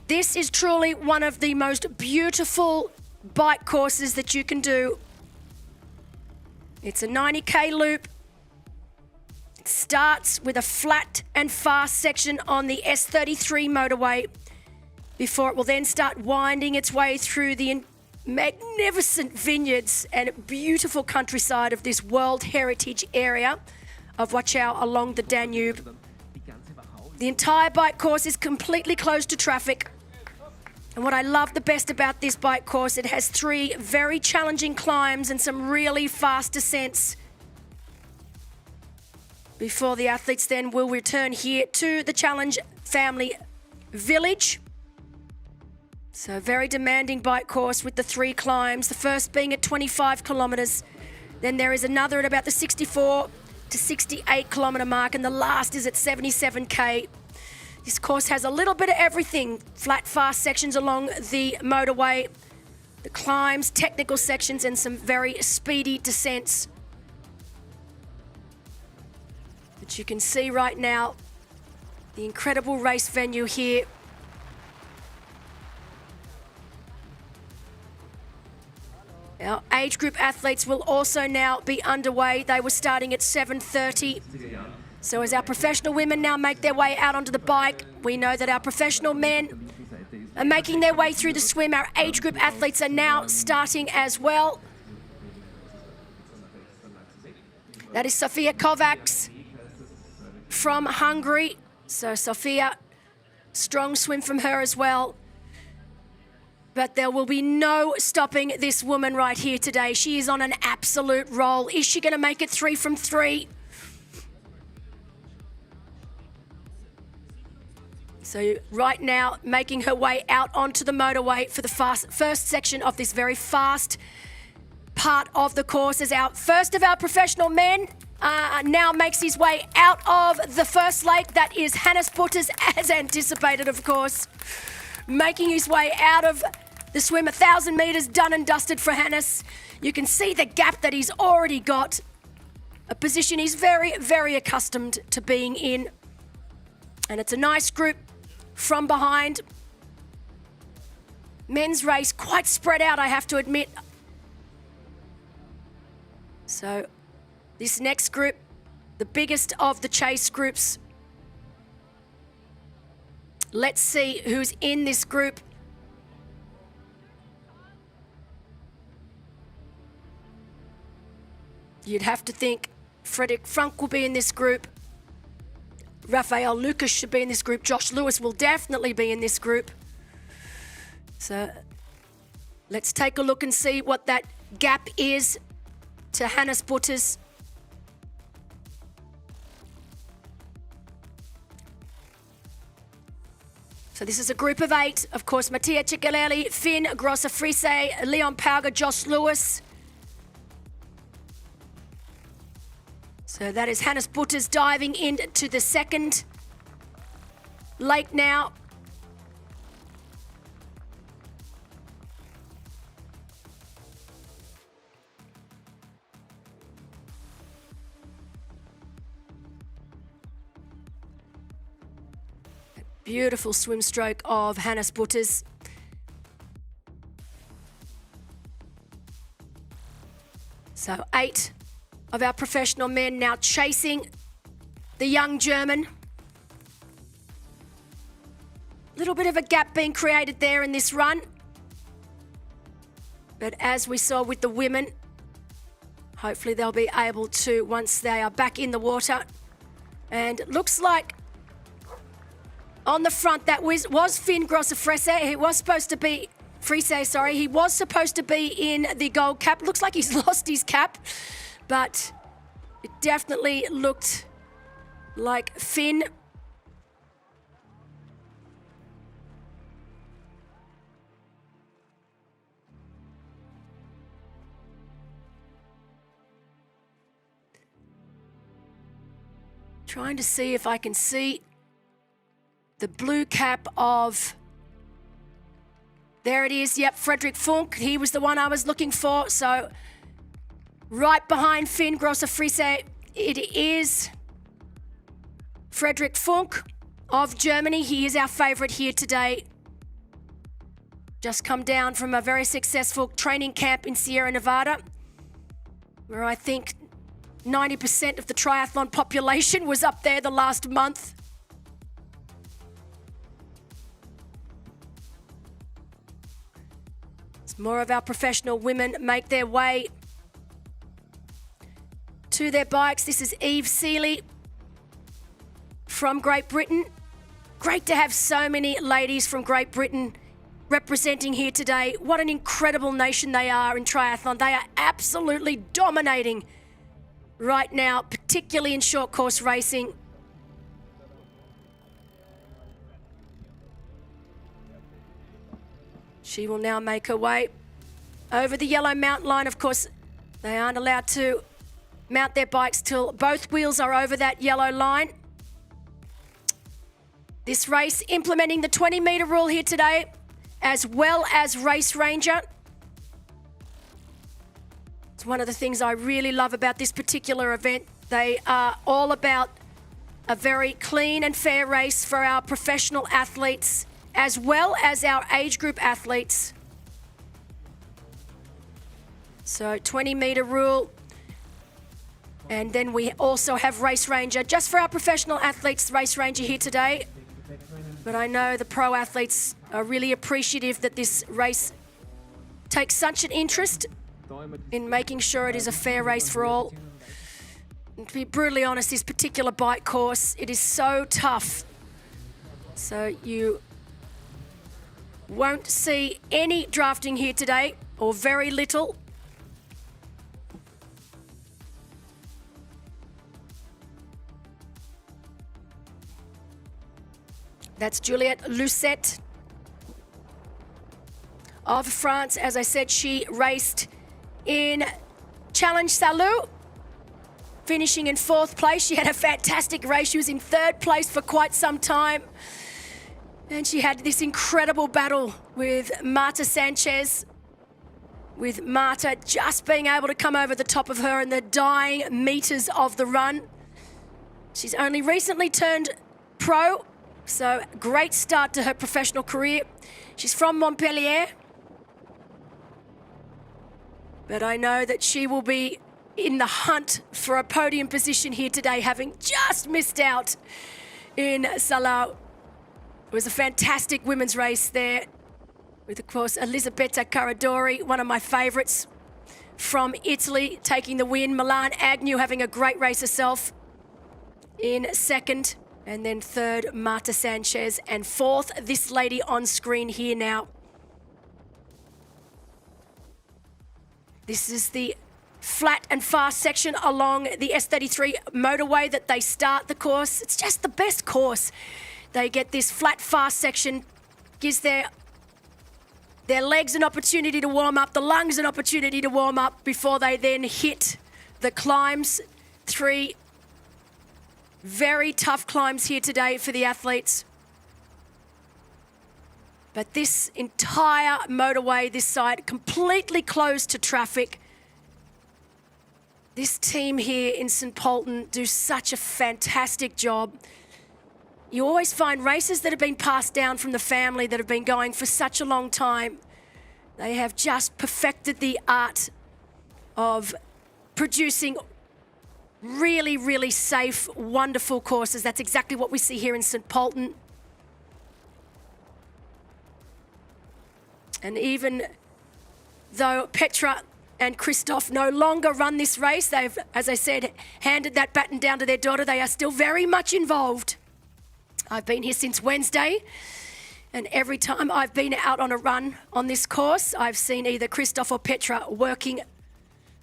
This is truly one of the most beautiful bike courses that you can do. It's a 90K loop. It starts with a flat and fast section on the S33 motorway before it will then start winding its way through the magnificent vineyards and beautiful countryside of this World Heritage area of Wachau along the Danube. The entire bike course is completely closed to traffic. And what I love the best about this bike course, it has 3 very challenging climbs and some really fast descents before the athletes then will return here to the Challenge Family Village. So very demanding bike course with the 3 climbs, the first being at 25 kilometres. Then there is another at about the 64 to 68 kilometre mark, and the last is at 77K. This course has a little bit of everything. Flat, fast sections along the motorway, the climbs, technical sections, and some very speedy descents. But you can see right now the incredible race venue here. Our age group athletes will also now be underway. They were starting at 7:30. So as our professional women now make their way out onto the bike, we know that our professional men are making their way through the swim. Our age group athletes are now starting as well. That is Sofia Kovacs from Hungary. So Sofia, strong swim from her as well. But there will be no stopping this woman right here today. She is on an absolute roll. Is she going to make it 3 from 3? So right now, making her way out onto the motorway for the first section of this very fast part of the course as our first of our professional men now makes his way out of the first lake. That is Hannes Butters, as anticipated, of course. Making his way out of the swim, 1,000 metres done and dusted for Hannes. You can see the gap that he's already got, a position he's very, very accustomed to being in. And it's a nice group from behind. Men's race quite spread out, I have to admit. So this next group, the biggest of the chase groups. Let's see who's in this group. You'd have to think Frederick Frank will be in this group. Raphael Lucas should be in this group. Josh Lewis will definitely be in this group. So let's take a look and see what that gap is to Hannes Butters. So this is a group of 8. Of course, Mattia Ciccarelli, Finn Grossa-Frise, Leon Pauger, Josh Lewis. So that is Hannes Butters diving into the second lake now. Beautiful swim stroke of Hannes Butters. So 8 of our professional men now chasing the young German. Little bit of a gap being created there in this run. But as we saw with the women, hopefully they'll be able to, once they are back in the water. And it looks like on the front, that was Finn Grossa-Frise. He was supposed to be, he was supposed to be in the gold cap. Looks like he's lost his cap, but it definitely looked like Finn. Trying to see if I can see the blue cap of, there it is, yep, Frederick Funk. He was the one I was looking for. So right behind Finn Grossa-Frise, it is Frederick Funk of Germany. He is our favourite here today. Just come down from a very successful training camp in Sierra Nevada, where I think 90% of the triathlon population was up there the last month. More of our professional women make their way to their bikes. This is Eve Seeley from Great Britain. Great to have so many ladies from Great Britain representing here today. What an incredible nation they are in triathlon. They are absolutely dominating right now, particularly in short course racing. She will now make her way over the yellow mountain line. Of course, they aren't allowed to mount their bikes till both wheels are over that yellow line. This race implementing the 20-meter rule here today, as well as Race Ranger. It's one of the things I really love about this particular event. They are all about a very clean and fair race for our professional athletes, as well as our age group athletes. So 20-meter rule. And then we also have Race Ranger, just for our professional athletes, Race Ranger here today. But I know the pro athletes are really appreciative that this race takes such an interest in making sure it is a fair race for all. And to be brutally honest, this particular bike course, it is so tough. So you won't see any drafting here today, or very little. That's Juliette Lucette of France. As I said, she raced in Challenge Salou, finishing in 4th place. She had a fantastic race. She was in 3rd place for quite some time. And she had this incredible battle with Marta Sanchez, with Marta just being able to come over the top of her in the dying meters of the run. She's only recently turned pro, so great start to her professional career. She's from Montpellier, but I know that she will be in the hunt for a podium position here today, having just missed out in Salou. It was a fantastic women's race there with, of course, Elisabetta Caradori, one of my favourites from Italy, taking the win. Milan Agnew having a great race herself in 2nd. And then 3rd, Marta Sanchez. And 4th, this lady on screen here now. This is the flat and fast section along the S33 motorway that they start the course. It's just the best course. They get this flat, fast section, gives their legs an opportunity to warm up, the lungs an opportunity to warm up before they then hit the climbs. 3 very tough climbs here today for the athletes. But this entire motorway, this side, completely closed to traffic. This team here in St. Pölten do such a fantastic job. You always find races that have been passed down from the family that have been going for such a long time. They have just perfected the art of producing really, really safe, wonderful courses. That's exactly what we see here in St. Pölten. And even though Petra and Christoph no longer run this race, they've, as I said, handed that baton down to their daughter, they are still very much involved. I've been here since Wednesday, and every time I've been out on a run on this course, I've seen either Christoph or Petra working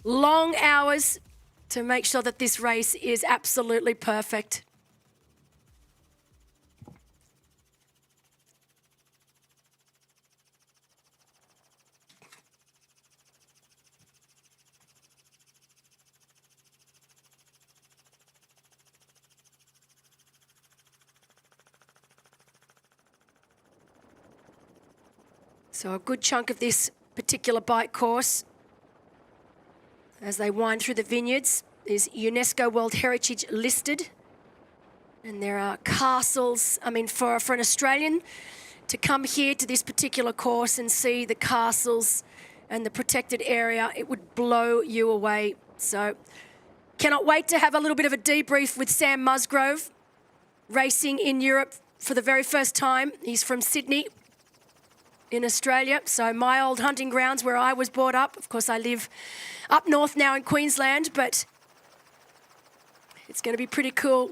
long hours to make sure that this race is absolutely perfect. So a good chunk of this particular bike course, as they wind through the vineyards, is UNESCO World Heritage listed. And there are castles. I mean, for an Australian to come here to this particular course and see the castles and the protected area, it would blow you away. So cannot wait to have a little bit of a debrief with Sam Musgrove, racing in Europe for the very first time. He's from Sydney in Australia, so my old hunting grounds where I was brought up. Of course, I live up north now in Queensland, but it's going to be pretty cool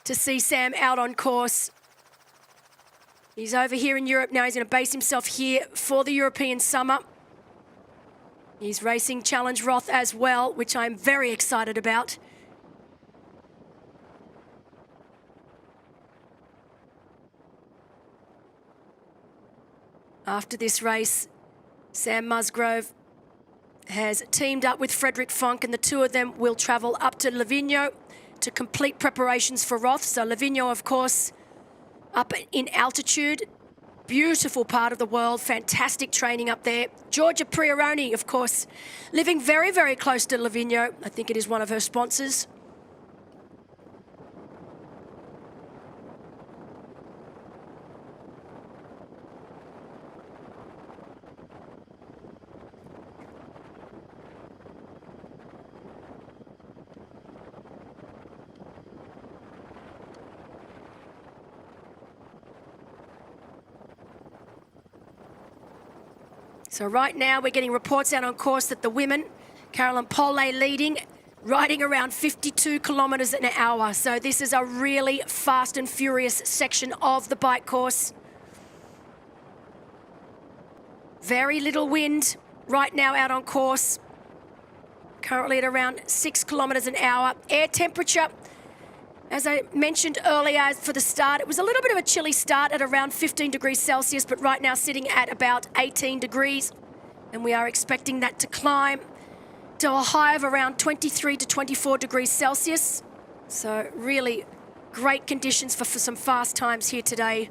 to see Sam out on course. He's over here in Europe now. He's going to base himself here for the European summer. He's racing Challenge Roth as well, which I'm very excited about. After this race, Sam Musgrove has teamed up with Frederick Funk, and the two of them will travel up to Livigno to complete preparations for Roth. So Livigno, of course, up in altitude. Beautiful part of the world, fantastic training up there. Georgia Prioroni, of course, living very, very close to Livigno. I think it is one of her sponsors. So right now we're getting reports out on course that the women, Carolyn Pole leading, riding around 52 kilometres an hour. So this is a really fast and furious section of the bike course. Very little wind right now out on course. Currently at around 6 kilometres an hour. Air temperature, as I mentioned earlier for the start, it was a little bit of a chilly start at around 15 degrees Celsius, but right now sitting at about 18 degrees. And we are expecting that to climb to a high of around 23 to 24 degrees Celsius. So really great conditions for some fast times here today.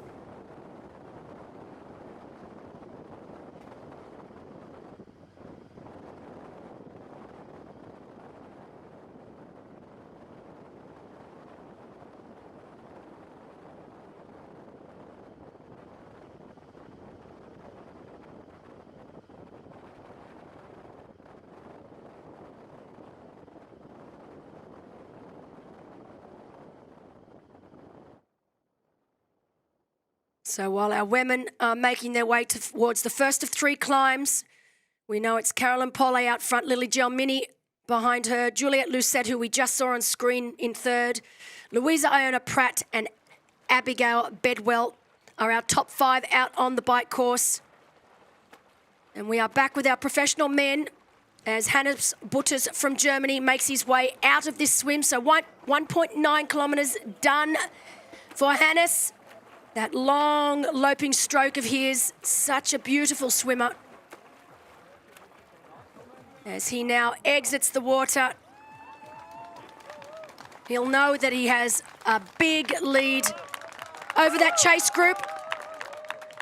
So while our women are making their way towards the first of 3 climbs, we know it's Carolyn Pole out front, Lily Gelmini behind her, Juliette Lucette, who we just saw on screen, in third. Louisa Iona Pratt and Abigail Bedwell are our top 5 out on the bike course. And we are back with our professional men as Hannes Butters from Germany makes his way out of this swim. So 1.9 kilometres done for Hannes. That long loping stroke of his, such a beautiful swimmer. As he now exits the water, he'll know that he has a big lead over that chase group.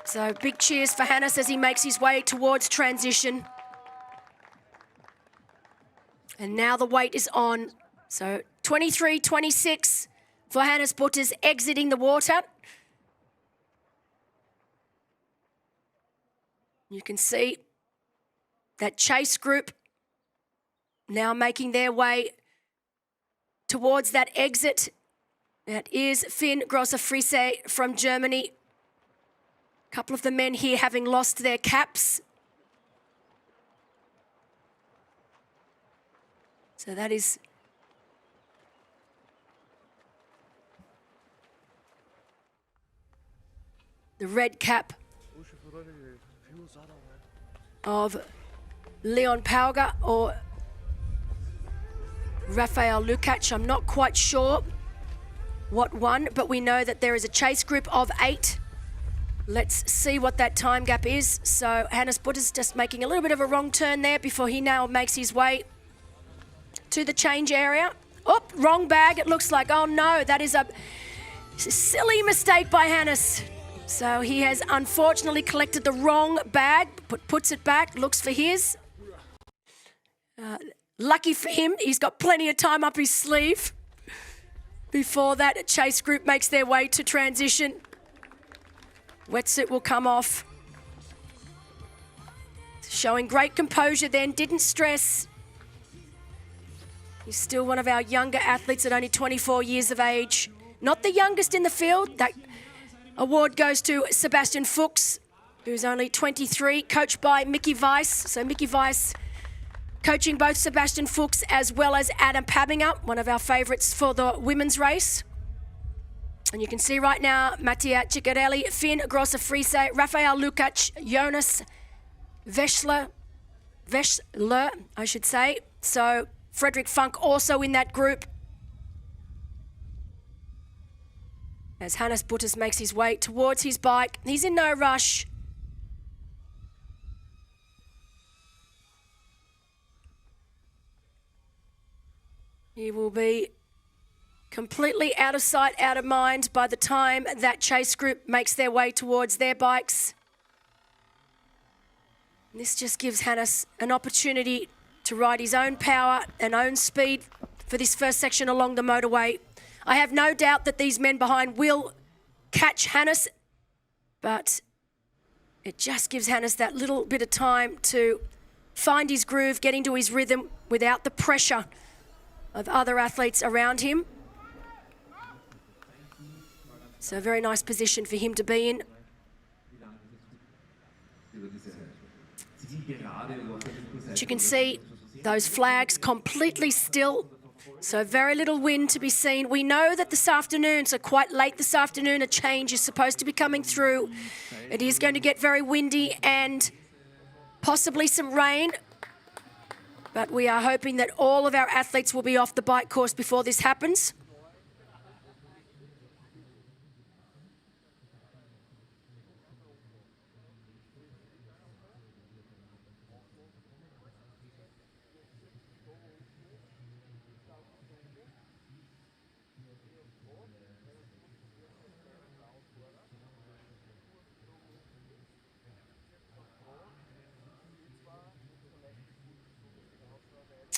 So big cheers for Hannes as he makes his way towards transition. And now the weight is on. So 23-26 for Hannes Butters exiting the water. You can see that chase group now making their way towards that exit. That is Finn Grosser-Friese from Germany. A couple of the men here having lost their caps. So that is the red cap of Leon Pauger or Rafael Lukacs. I'm not quite sure what won, but we know that there is a chase group of 8. Let's see what that time gap is. So Hannes Butters just making a little bit of a wrong turn there before he now makes his way to the change area. Oh, wrong bag, it looks like. Oh no, that is a silly mistake by Hannes. So he has unfortunately collected the wrong bag, but puts it back, looks for his. Lucky for him, he's got plenty of time up his sleeve before that chase group makes their way to transition. Wetsuit will come off. Showing great composure then, didn't stress. He's still one of our younger athletes at only 24 years of age. Not the youngest in the field. That award goes to Sebastian Fuchs, who's only 23, coached by Mickey Weiss. So Mickey Weiss coaching both Sebastian Fuchs as well as Adam Pabinger, one of our favourites for the women's race. And you can see right now, Mattia Ciccarelli, Finn Grosser-Friese, Rafael Lukacs, Jonas Veschler, I should say. So Frederick Funk also in that group. As Hannes Butters makes his way towards his bike. He's in no rush. He will be completely out of sight, out of mind by the time that chase group makes their way towards their bikes. And this just gives Hannes an opportunity to ride his own power and own speed for this first section along the motorway. I have no doubt that these men behind will catch Hannes, but it just gives Hannes that little bit of time to find his groove, get into his rhythm without the pressure of other athletes around him. So a very nice position for him to be in. As you can see, those flags completely still, so very little wind to be seen. We know that this afternoon, so quite late this afternoon, a change is supposed to be coming through. It is going to get very windy and possibly some rain, but we are hoping that all of our athletes will be off the bike course before this happens.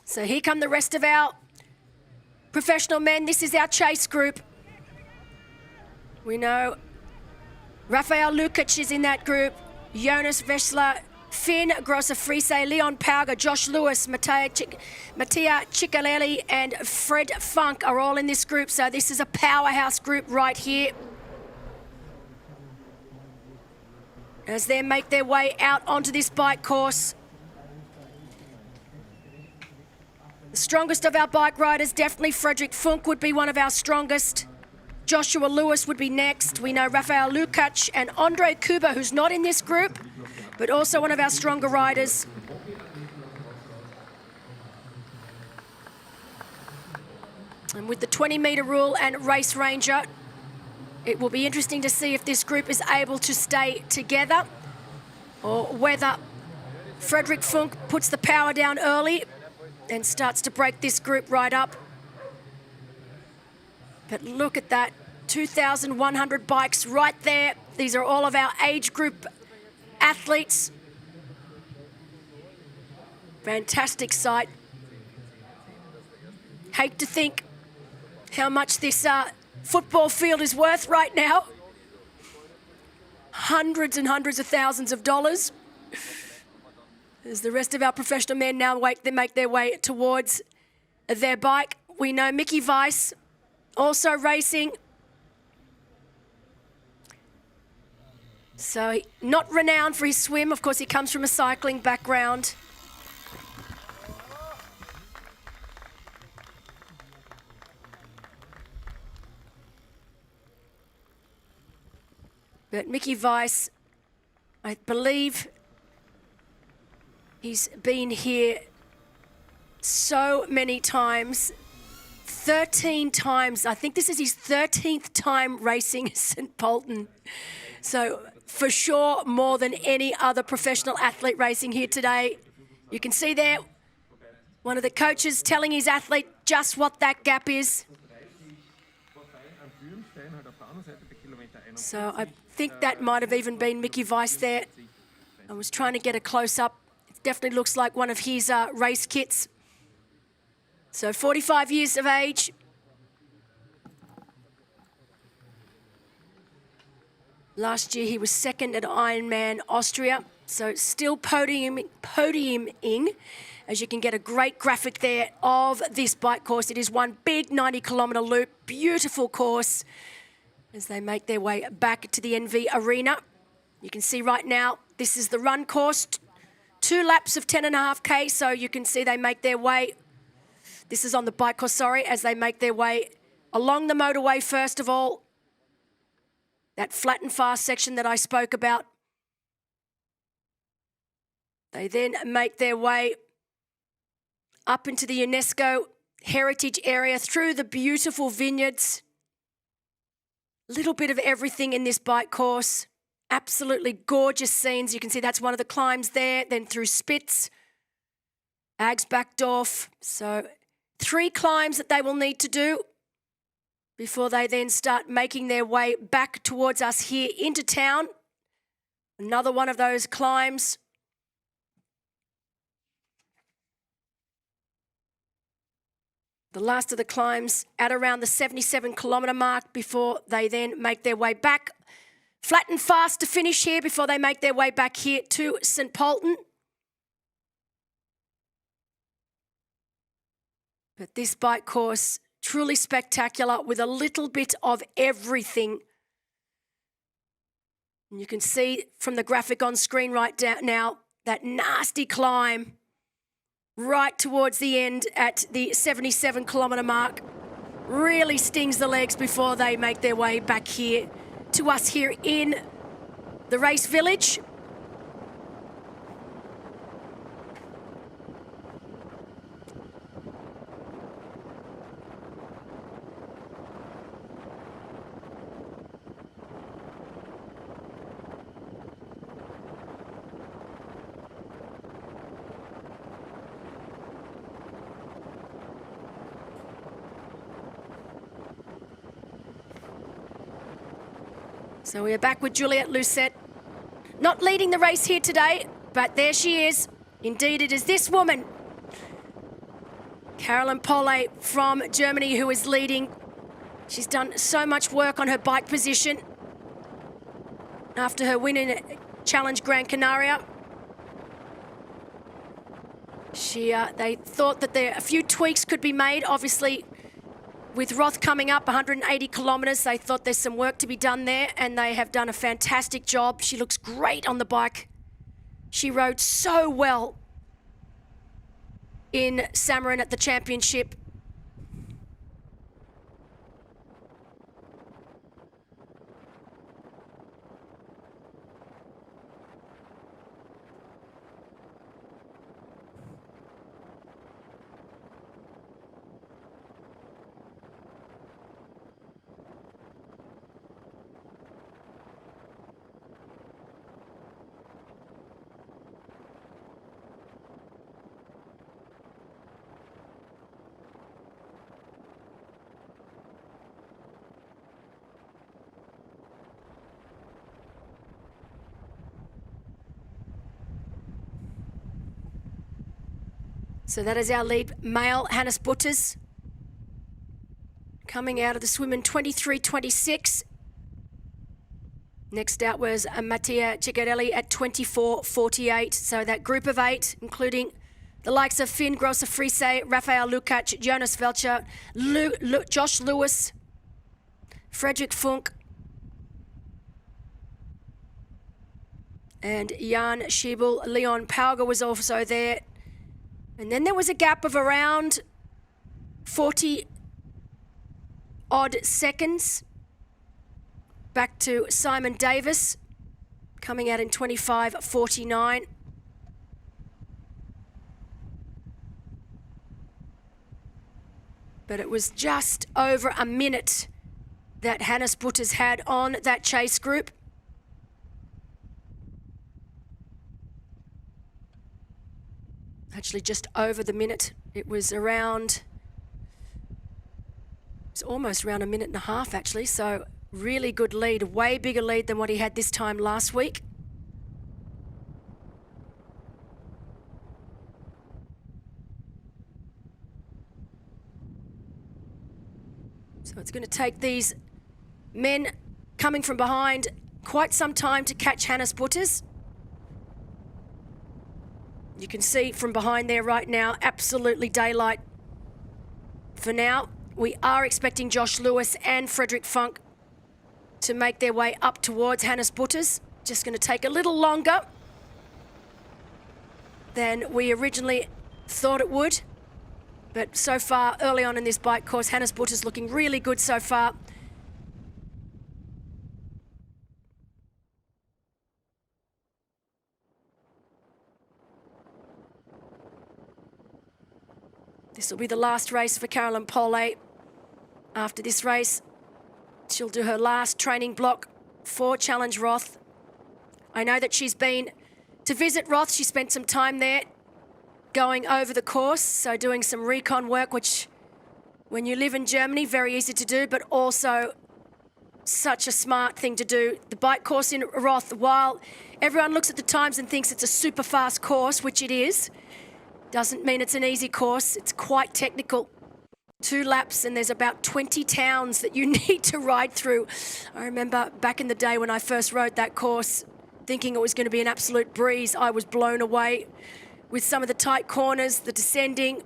So here come the rest of our professional men. This is our chase group. We know Rafael Lukacs is in that group, Jonas Veschler, Finn Grosser-Friese, Leon Pauger, Josh Lewis, Mattia Ciccarelli and Fred Funk are all in this group. So this is a powerhouse group right here. As they make their way out onto this bike course. The strongest of our bike riders, definitely Frederick Funk would be one of our strongest. Joshua Lewis would be next. We know Rafael Lukacs and Andre Kuba, who's not in this group, but also one of our stronger riders. And with the 20-metre rule and race ranger, it will be interesting to see if this group is able to stay together or whether Frederick Funk puts the power down early and starts to break this group right up. But look at that, 2,100 bikes right there. These are all of our age group athletes. Fantastic sight. Hate to think how much this football field is worth right now. Hundreds and hundreds of thousands of dollars. As the rest of our professional men now make their way towards their bike. We know Mickey Weiss also racing. So not renowned for his swim. Of course, he comes from a cycling background. But Mickey Weiss, I believe he's been here so many times, 13 times. I think this is his 13th time racing St. Pölten. So for sure, more than any other professional athlete racing here today. You can see there, one of the coaches telling his athlete just what that gap is. So I think that might have even been Mickey Weiss there. I was trying to get a close-up. It definitely looks like one of his race kits. So 45 years of age. Last year he was second at Ironman Austria. So still podiuming, as you can get a great graphic there of this bike course. It is one big 90-kilometre loop, beautiful course. As they make their way back to the NV Arena. You can see right now, this is the run course, 2 laps of 10.5K, so you can see they make their way, this is on the bike course, sorry, as they make their way along the motorway first of all. That flat and fast section that I spoke about. They then make their way up into the UNESCO heritage area through the beautiful vineyards. Little bit of everything in this bike course. Absolutely gorgeous scenes. You can see that's one of the climbs there. Then through Spitz, Agsbackdorf. So 3 climbs that they will need to do before they then start making their way back towards us here into town. Another one of those climbs. The last of the climbs at around the 77-kilometre mark before they then make their way back. Flat and fast to finish here before they make their way back here to St. Pölten. But this bike course, truly spectacular with a little bit of everything. And you can see from the graphic on screen right now, that nasty climb right towards the end at the 77-kilometre mark. Really stings the legs before they make their way back here to us here in the race village. So we are back with Juliette Lucet. Not leading the race here today, but there she is. Indeed, it is this woman, Caroline Polle from Germany, who is leading. She's done so much work on her bike position after her win in Challenge Gran Canaria. They thought that a few tweaks could be made, obviously. With Roth coming up, 180 kilometres, they thought there's some work to be done there, and they have done a fantastic job. She looks great on the bike. She rode so well in Samarin at the championship. So that is our lead male, Hannes Butters, coming out of the swim in 23.26. Next out was Mattia Ciccarelli at 24.48. So that group of 8, including the likes of Finn Grosser-Friese, Rafael Lukac, Jonas Velcher, Josh Lewis, Frederick Funk, and Jan Schiebel. Leon Pauger was also there. And then there was a gap of around 40 odd seconds back to Simon Davis, coming out in 25.49. But it was just over a minute that Hannes Butters had on that chase group. Actually, just over the minute. It was around, it's almost around a minute and a half, actually. So really good lead, way bigger lead than what he had this time last week. So it's going to take these men coming from behind quite some time to catch Hannes Butters. You can see from behind there right now, absolutely daylight. For now, we are expecting Josh Lewis and Frederick Funk to make their way up towards Hannes Butters. Just going to take a little longer than we originally thought it would. But so far, early on in this bike course, Hannes Butters looking really good so far. This will be the last race for Caroline Pole. After this race, she'll do her last training block for Challenge Roth. I know that she's been to visit Roth. She spent some time there going over the course, so doing some recon work, which when you live in Germany, very easy to do, but also such a smart thing to do. The bike course in Roth, while everyone looks at the times and thinks it's a super fast course, which it is, doesn't mean it's an easy course. It's quite technical. 2 laps and there's about 20 towns that you need to ride through. I remember back in the day when I first rode that course, thinking it was going to be an absolute breeze. I was blown away with some of the tight corners, the descending,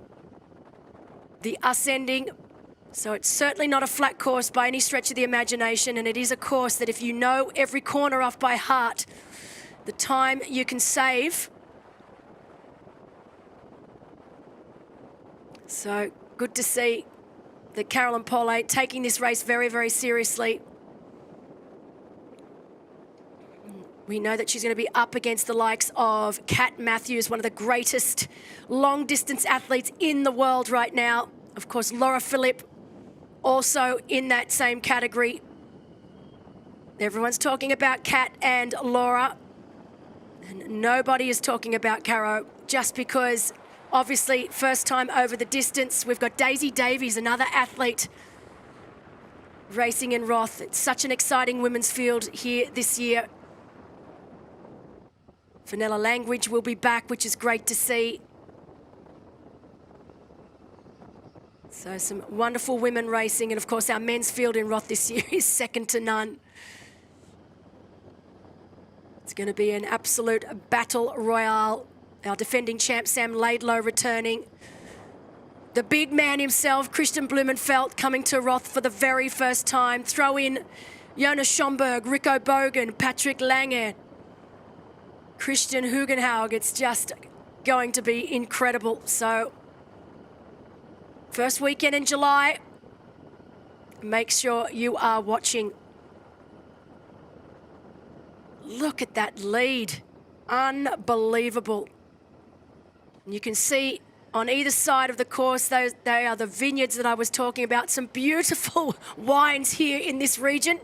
the ascending. So it's certainly not a flat course by any stretch of the imagination, and it is a course that if you know every corner off by heart, the time you can save. So good to see that Caroline Pole taking this race very, very seriously. We know that she's going to be up against the likes of Kat Matthews, one of the greatest long-distance athletes in the world right now. Of course, Laura Philippe, also in that same category. Everyone's talking about Kat and Laura, and nobody is talking about Caro, just because, obviously, first time over the distance. We've got Daisy Davies, another athlete, racing in Roth. It's such an exciting women's field here this year. Fenella Langridge will be back, which is great to see. So some wonderful women racing, and of course our men's field in Roth this year is second to none. It's going to be an absolute battle royale. Our defending champ Sam Laidlow returning. The big man himself, Christian Blumenfeld, coming to Roth for the very first time. Throw in Jonas Schomburg, Rico Bogan, Patrick Lange, Christian Hugenhaug. It's just going to be incredible. So, first weekend in July, make sure you are watching. Look at that lead. Unbelievable. And you can see on either side of the course, they are the vineyards that I was talking about. Some beautiful wines here in this region.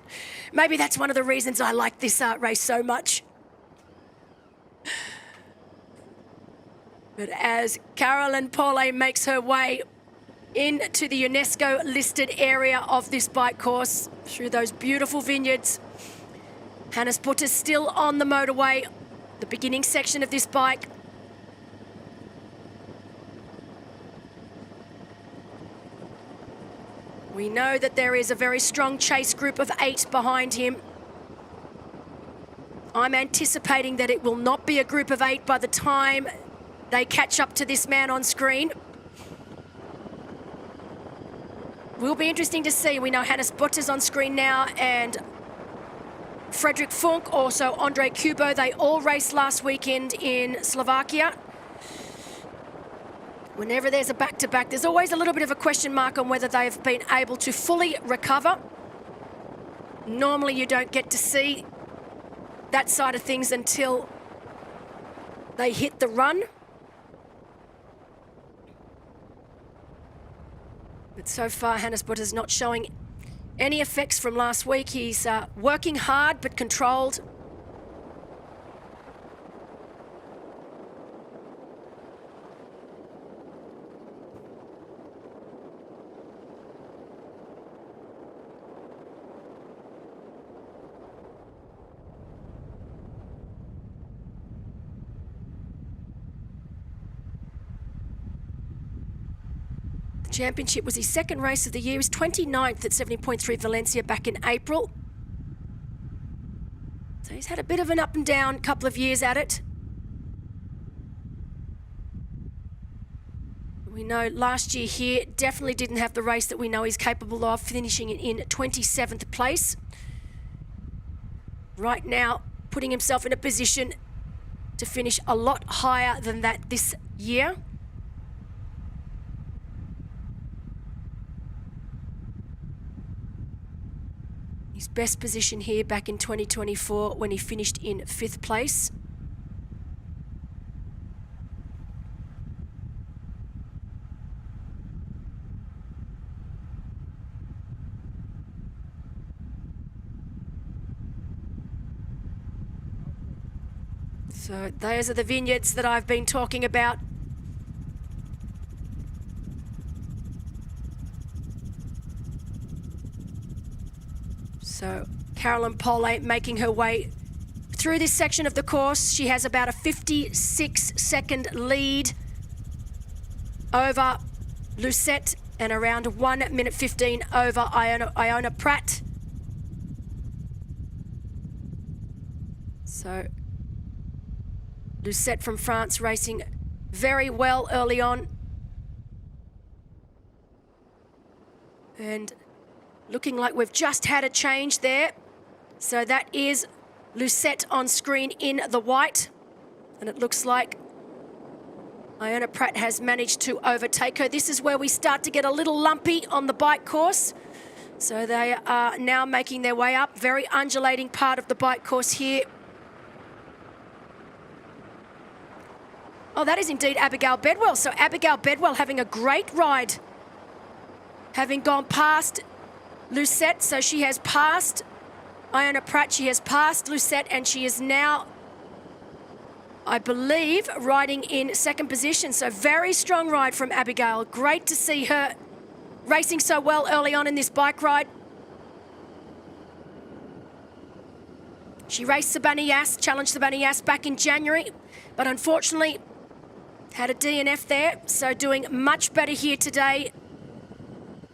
Maybe that's one of the reasons I like this race so much. But as Caroline Pole makes her way into the UNESCO-listed area of this bike course, through those beautiful vineyards, Hannes Butters still on the motorway, the beginning section of this bike. We know that there is a very strong chase group of 8 behind him. I'm anticipating that it will not be a group of 8 by the time they catch up to this man on screen. Will be interesting to see. We know Hannes Butter's on screen now, and Frederick Funk, also Andre Kubo. They all raced last weekend in Slovakia. Whenever there's a back-to-back, there's always a little bit of a question mark on whether they've been able to fully recover. Normally you don't get to see that side of things until they hit the run. But so far, Hannes Butter's not showing any effects from last week. He's working hard but controlled. Championship was his second race of the year. He was 29th at 70.3 Valencia back in April. So he's had a bit of an up and down couple of years at it. We know last year here definitely didn't have the race that we know he's capable of, finishing in 27th place. Right now, putting himself in a position to finish a lot higher than that this year. His best position here back in 2024 when he finished in 5th place. So those are the vineyards that I've been talking about. So Carolyn Pole making her way through this section of the course. She has about a 56-second lead over Lucette and around 1 minute 15 over Iona Pratt. So Lucette from France racing very well early on. And looking like we've just had a change there. So that is Lucette on screen in the white. And it looks like Iona Pratt has managed to overtake her. This is where we start to get a little lumpy on the bike course. So they are now making their way up. Very undulating part of the bike course here. Oh, that is indeed Abigail Bedwell. So Abigail Bedwell having a great ride. Having gone past Lucette, so she has passed Iona Pratt, she has passed Lucette, and she is now, I believe, riding in 2nd position. So very strong ride from Abigail. Great to see her racing so well early on in this bike ride. She raced Sabani Yass, challenged Sabani Yass back in January, but unfortunately had a DNF there, so doing much better here today.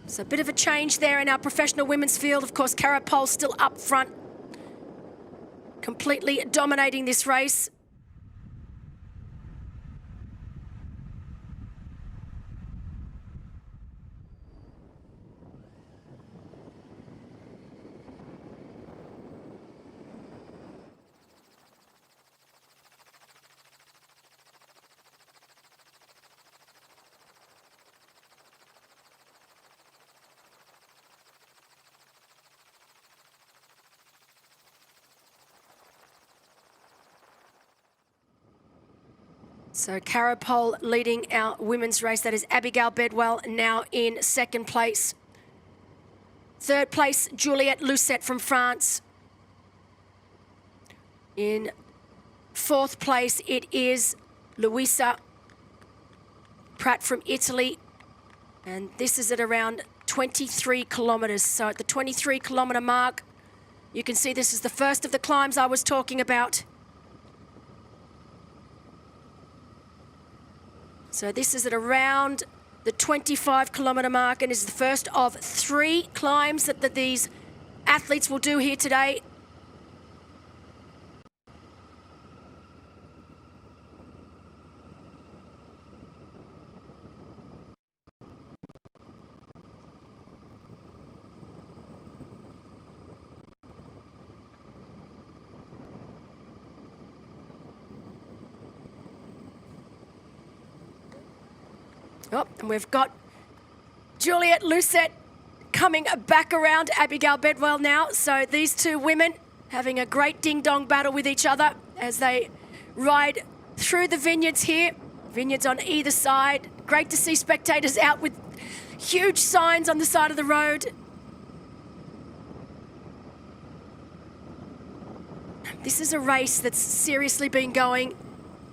So a bit of a change there in our professional women's field. Of course, Cara Pole still up front, completely dominating this race. So Cara Pole leading our women's race. That is Abigail Bedwell now in 2nd place. 3rd place, Juliette Lucette from France. In 4th place, it is Luisa Pratt from Italy. And this is at around 23 kilometres. So at the 23 kilometre mark, you can see this is the first of the climbs I was talking about. So this is at around the 25-kilometre mark and is the first of 3 climbs that these athletes will do here today. Oh, and we've got Juliet Lucet coming back around Abigail Bedwell now. So these two women having a great ding-dong battle with each other as they ride through the vineyards here. Vineyards on either side. Great to see spectators out with huge signs on the side of the road. This is a race that's seriously been going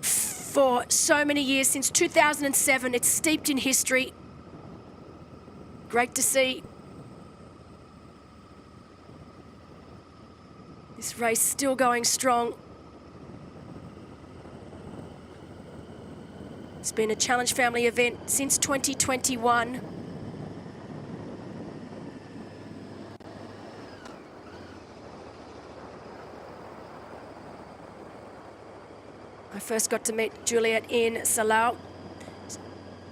for so many years, since 2007. It's steeped in history. Great to see this race still going strong. It's been a Challenge Family event since 2021. I first got to meet Juliet in Salau,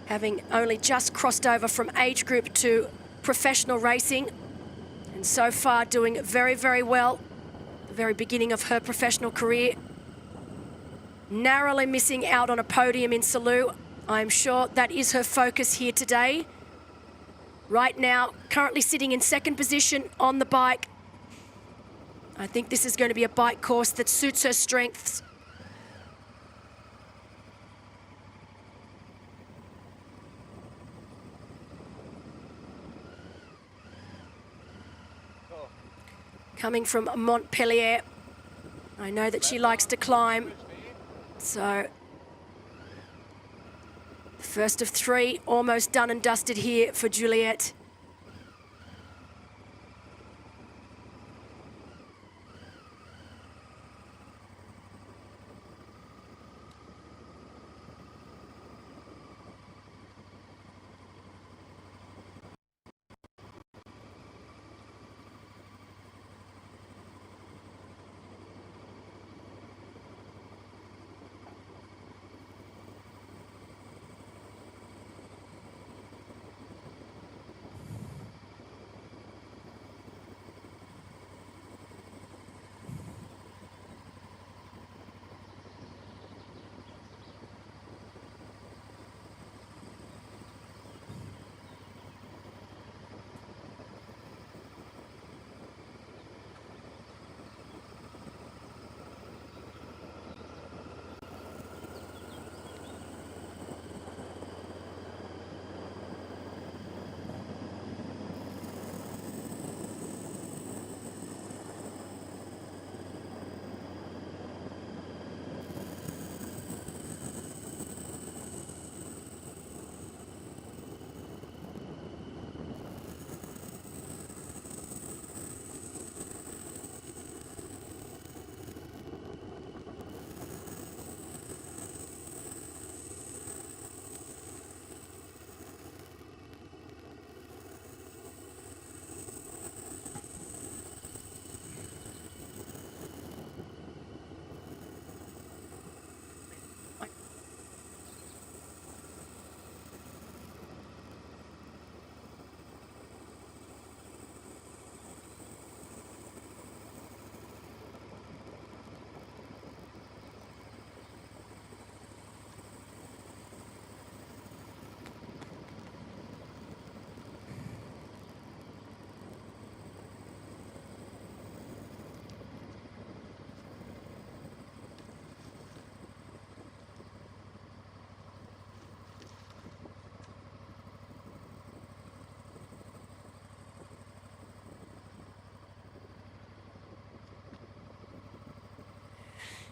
having only just crossed over from age group to professional racing, and so far doing very, very well. The very beginning of her professional career. Narrowly missing out on a podium in Salau. I'm sure that is her focus here today. Right now, currently sitting in second position on the bike. I think this is going to be a bike course that suits her strengths. Coming from Montpellier, I know that she likes to climb. So, the first of 3, almost done and dusted here for Juliet.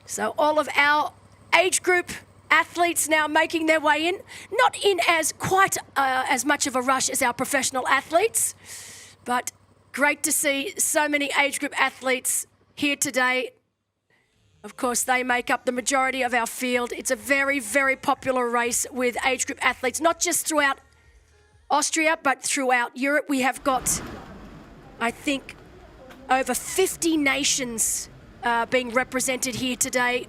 So all of our age group athletes now making their way in, not in as quite as much of a rush as our professional athletes, but great to see so many age group athletes here today. Of course, they make up the majority of our field. It's a very, very popular race with age group athletes, not just throughout Austria, but throughout Europe. We have got, I think, over 50 nations being represented here today.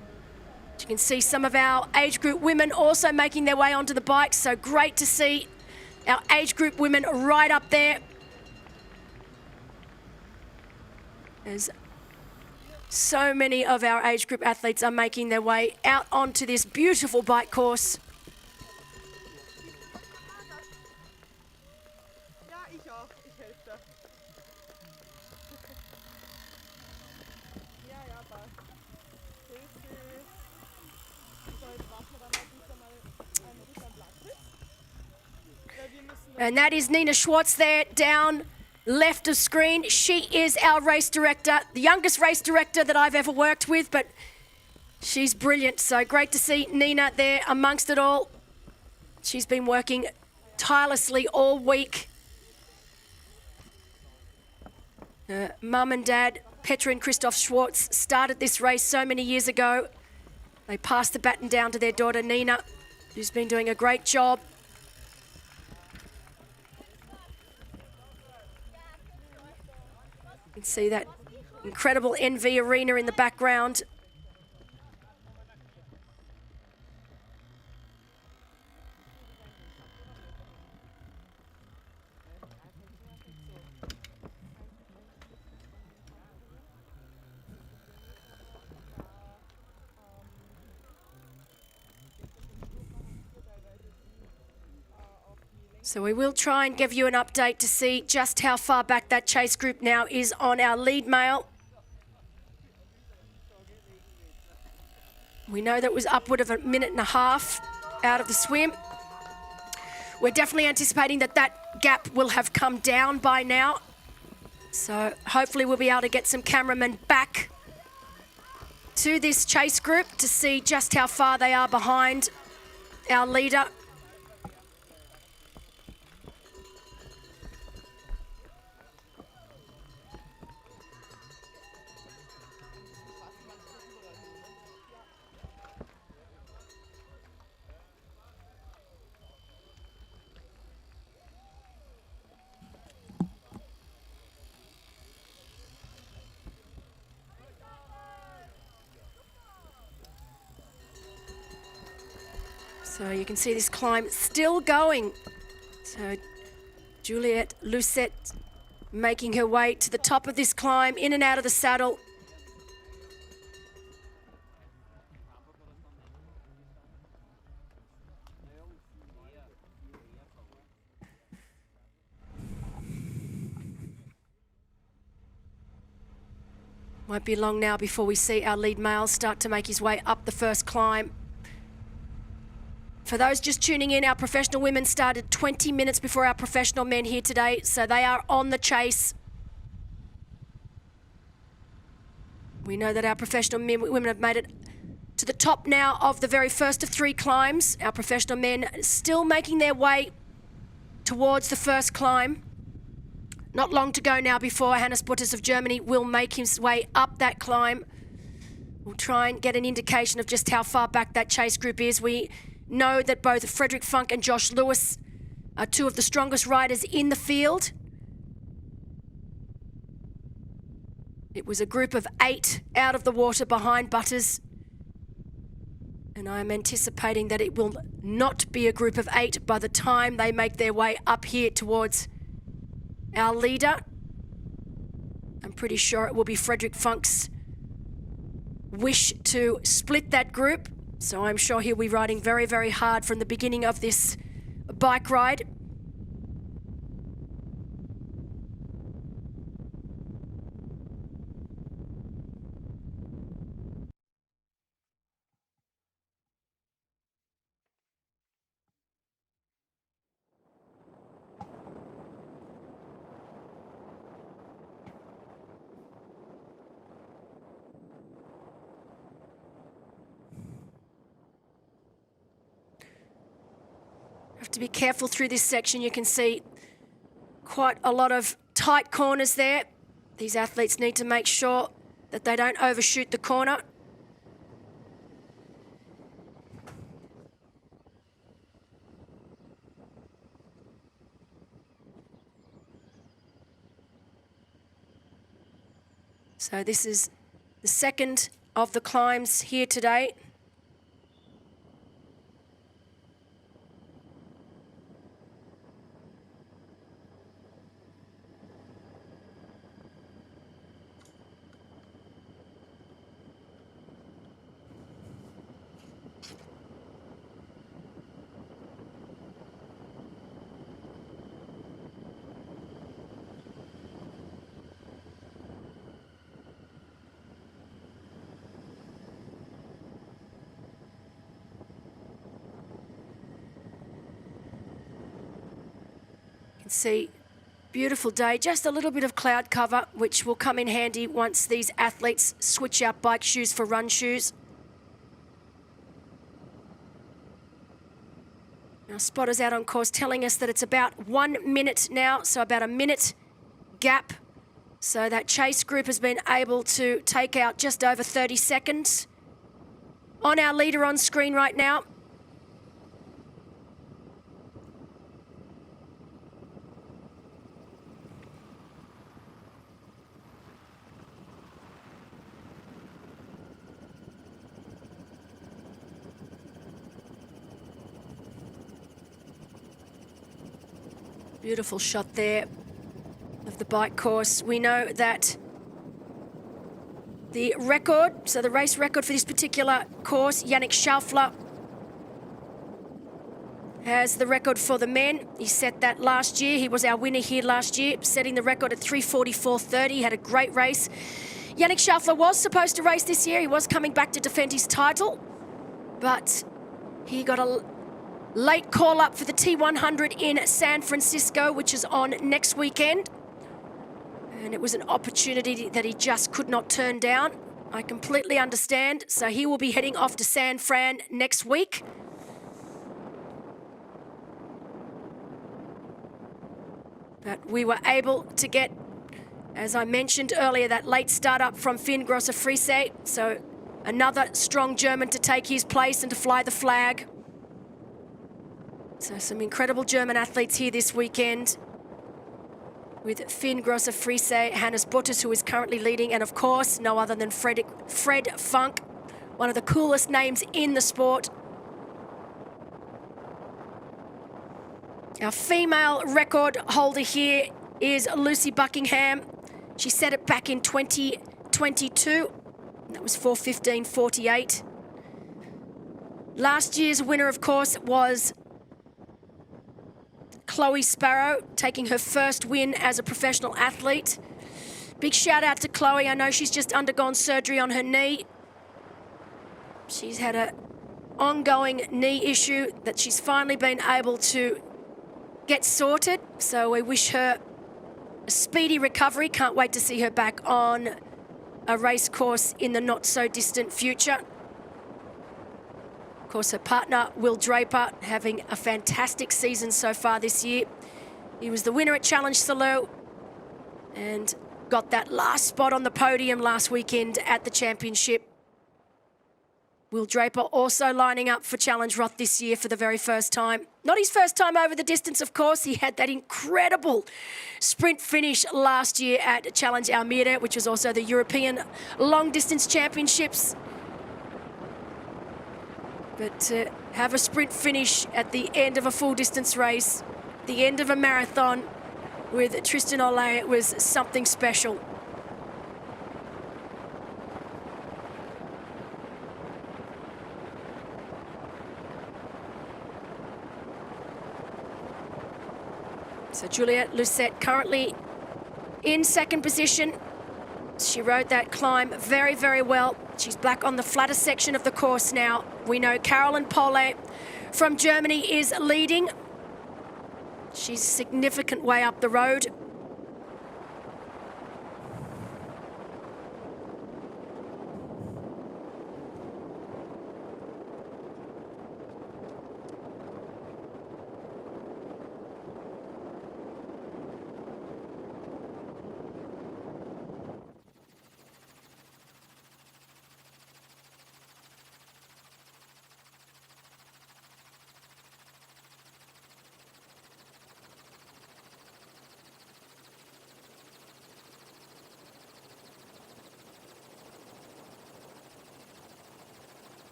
You can see some of our age group women also making their way onto the bikes, so great to see our age group women right up there. As so many of our age group athletes are making their way out onto this beautiful bike course. And that is Nina Schwartz there, down left of screen. She is our race director, the youngest race director that I've ever worked with, but she's brilliant. So great to see Nina there amongst it all. She's been working tirelessly all week. Mum and Dad, Petra and Christoph Schwartz, started this race so many years ago. They passed the baton down to their daughter Nina, who's been doing a great job. You can see that incredible NV arena in the background. So we will try and give you an update to see just how far back that chase group now is on our lead male. We know that it was upward of 1.5 minutes out of the swim. We're definitely anticipating that that gap will have come down by now. So hopefully we'll be able to get some cameramen back to this chase group to see just how far they are behind our leader. So you can see this climb still going. So Juliette Lucette making her way to the top of this climb, in and out of the saddle. Won't be long now before we see our lead male start to make his way up the first climb. For those just tuning in, our professional women started 20 minutes before our professional men here today, so they are on the chase. We know that our professional women have made it to the top now of the very first of 3 climbs. Our professional men still making their way towards the first climb. Not long to go now before Hannes Butters of Germany will make his way up that climb. We'll try and get an indication of just how far back that chase group is. We know that both Frederick Funk and Josh Lewis are 2 of the strongest riders in the field. It was a group of 8 out of the water behind Butters. And I'm anticipating that it will not be a group of 8 by the time they make their way up here towards our leader. I'm pretty sure it will be Frederick Funk's wish to split that group. So I'm sure he'll be riding very, very hard from the beginning of this bike ride. Have to be careful through this section. You can see quite a lot of tight corners there. These athletes need to make sure that they don't overshoot the corner. So this is the second of the climbs here today. You can see, beautiful day, just a little bit of cloud cover, which will come in handy once these athletes switch out bike shoes for run shoes. Our spotters out on course telling us that it's about 1 minute now, so about a minute gap. So that chase group has been able to take out just over 30 seconds. On our leader on screen right now, beautiful shot there of the bike course. We know that the record, so the race record for this particular course, Yannick Schaufler has the record for the men. He set that last year. He was our winner here last year, setting the record at 3:44.30. He had a great race. Yannick Schaufler was supposed to race this year. He was coming back to defend his title, but he got a late call up for the T100 in San Francisco, which is on next weekend. And it was an opportunity that he just could not turn down. I completely understand. So he will be heading off to San Fran next week. But we were able to get, as I mentioned earlier, that late start up from Finn Grosser-Friese. So another strong German to take his place and to fly the flag. So some incredible German athletes here this weekend with Finn Grosser-Friese, Hannes Butters, who is currently leading, and of course, no other than Fred Funk, one of the coolest names in the sport. Our female record holder here is Lucy Buckingham. She set it back in 2022. That was 4:15.48. Last year's winner, of course, was Chloe Sparrow, taking her first win as a professional athlete. Big shout out to Chloe. I know she's just undergone surgery on her knee. She's had an ongoing knee issue that she's finally been able to get sorted. So we wish her a speedy recovery. Can't wait to see her back on a race course in the not so distant future. Of course, her partner, Will Draper, having a fantastic season so far this year. He was the winner at Challenge Salou and got that last spot on the podium last weekend at the championship. Will Draper also lining up for Challenge Roth this year for the very first time. Not his first time over the distance, of course. He had that incredible sprint finish last year at Challenge Almere, which was also the European Long Distance Championships. But to have a sprint finish at the end of a full distance race, the end of a marathon with Tristan Olay, it was something special. So Juliette Lucette currently in second position. She rode that climb very, very well. She's back on the flatter section of the course now. We know Caroline Pohle from Germany is leading. She's a significant way up the road.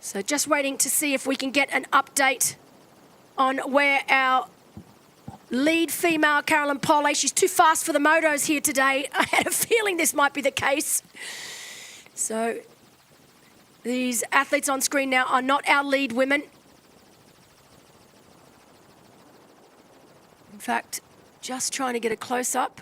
So just waiting to see if we can get an update on where our lead female, Carolyn Pole, she's too fast for the motos here today. I had a feeling this might be the case. So these athletes on screen now are not our lead women. In fact, just trying to get a close-up.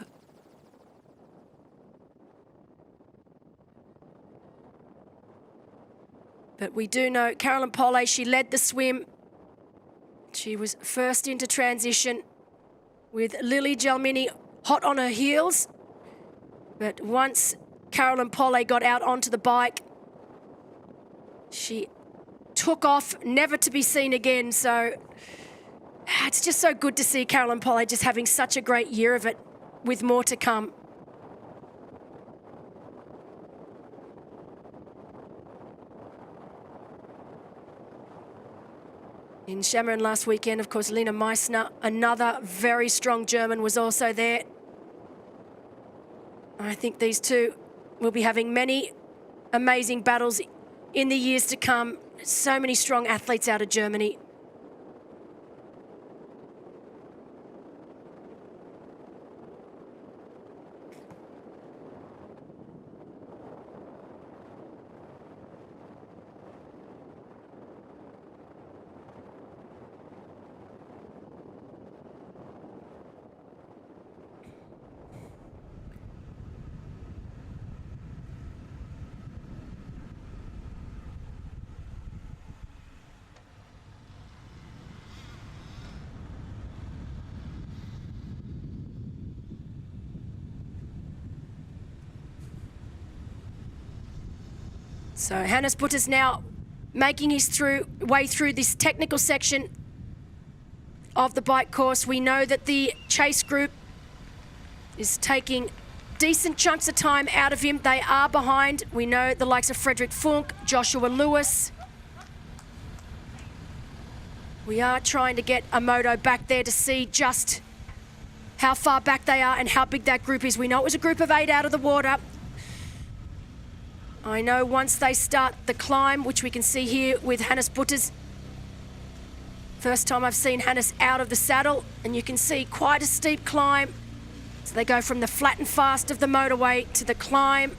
But we do know Carolyn Pole, she led the swim. She was first into transition with Lily Gelmini hot on her heels. But once Carolyn Pole got out onto the bike, she took off, never to be seen again. So it's just so good to see Carolyn Pole just having such a great year of it, with more to come. In Schemmeren last weekend, of course, Lena Meissner, another very strong German, was also there. I think these two will be having many amazing battles in the years to come. So many strong athletes out of Germany. So Hannes Butter's now making his way through this technical section of the bike course. We know that the chase group is taking decent chunks of time out of him. They are behind. We know the likes of Frederick Funk, Joshua Lewis. We are trying to get a moto back there to see just how far back they are and how big that group is. We know it was a group of 8 out of the water. I know once they start the climb, which we can see here with Hannes Butters. First time I've seen Hannes out of the saddle, and you can see quite a steep climb. So they go from the flat and fast of the motorway to the climb.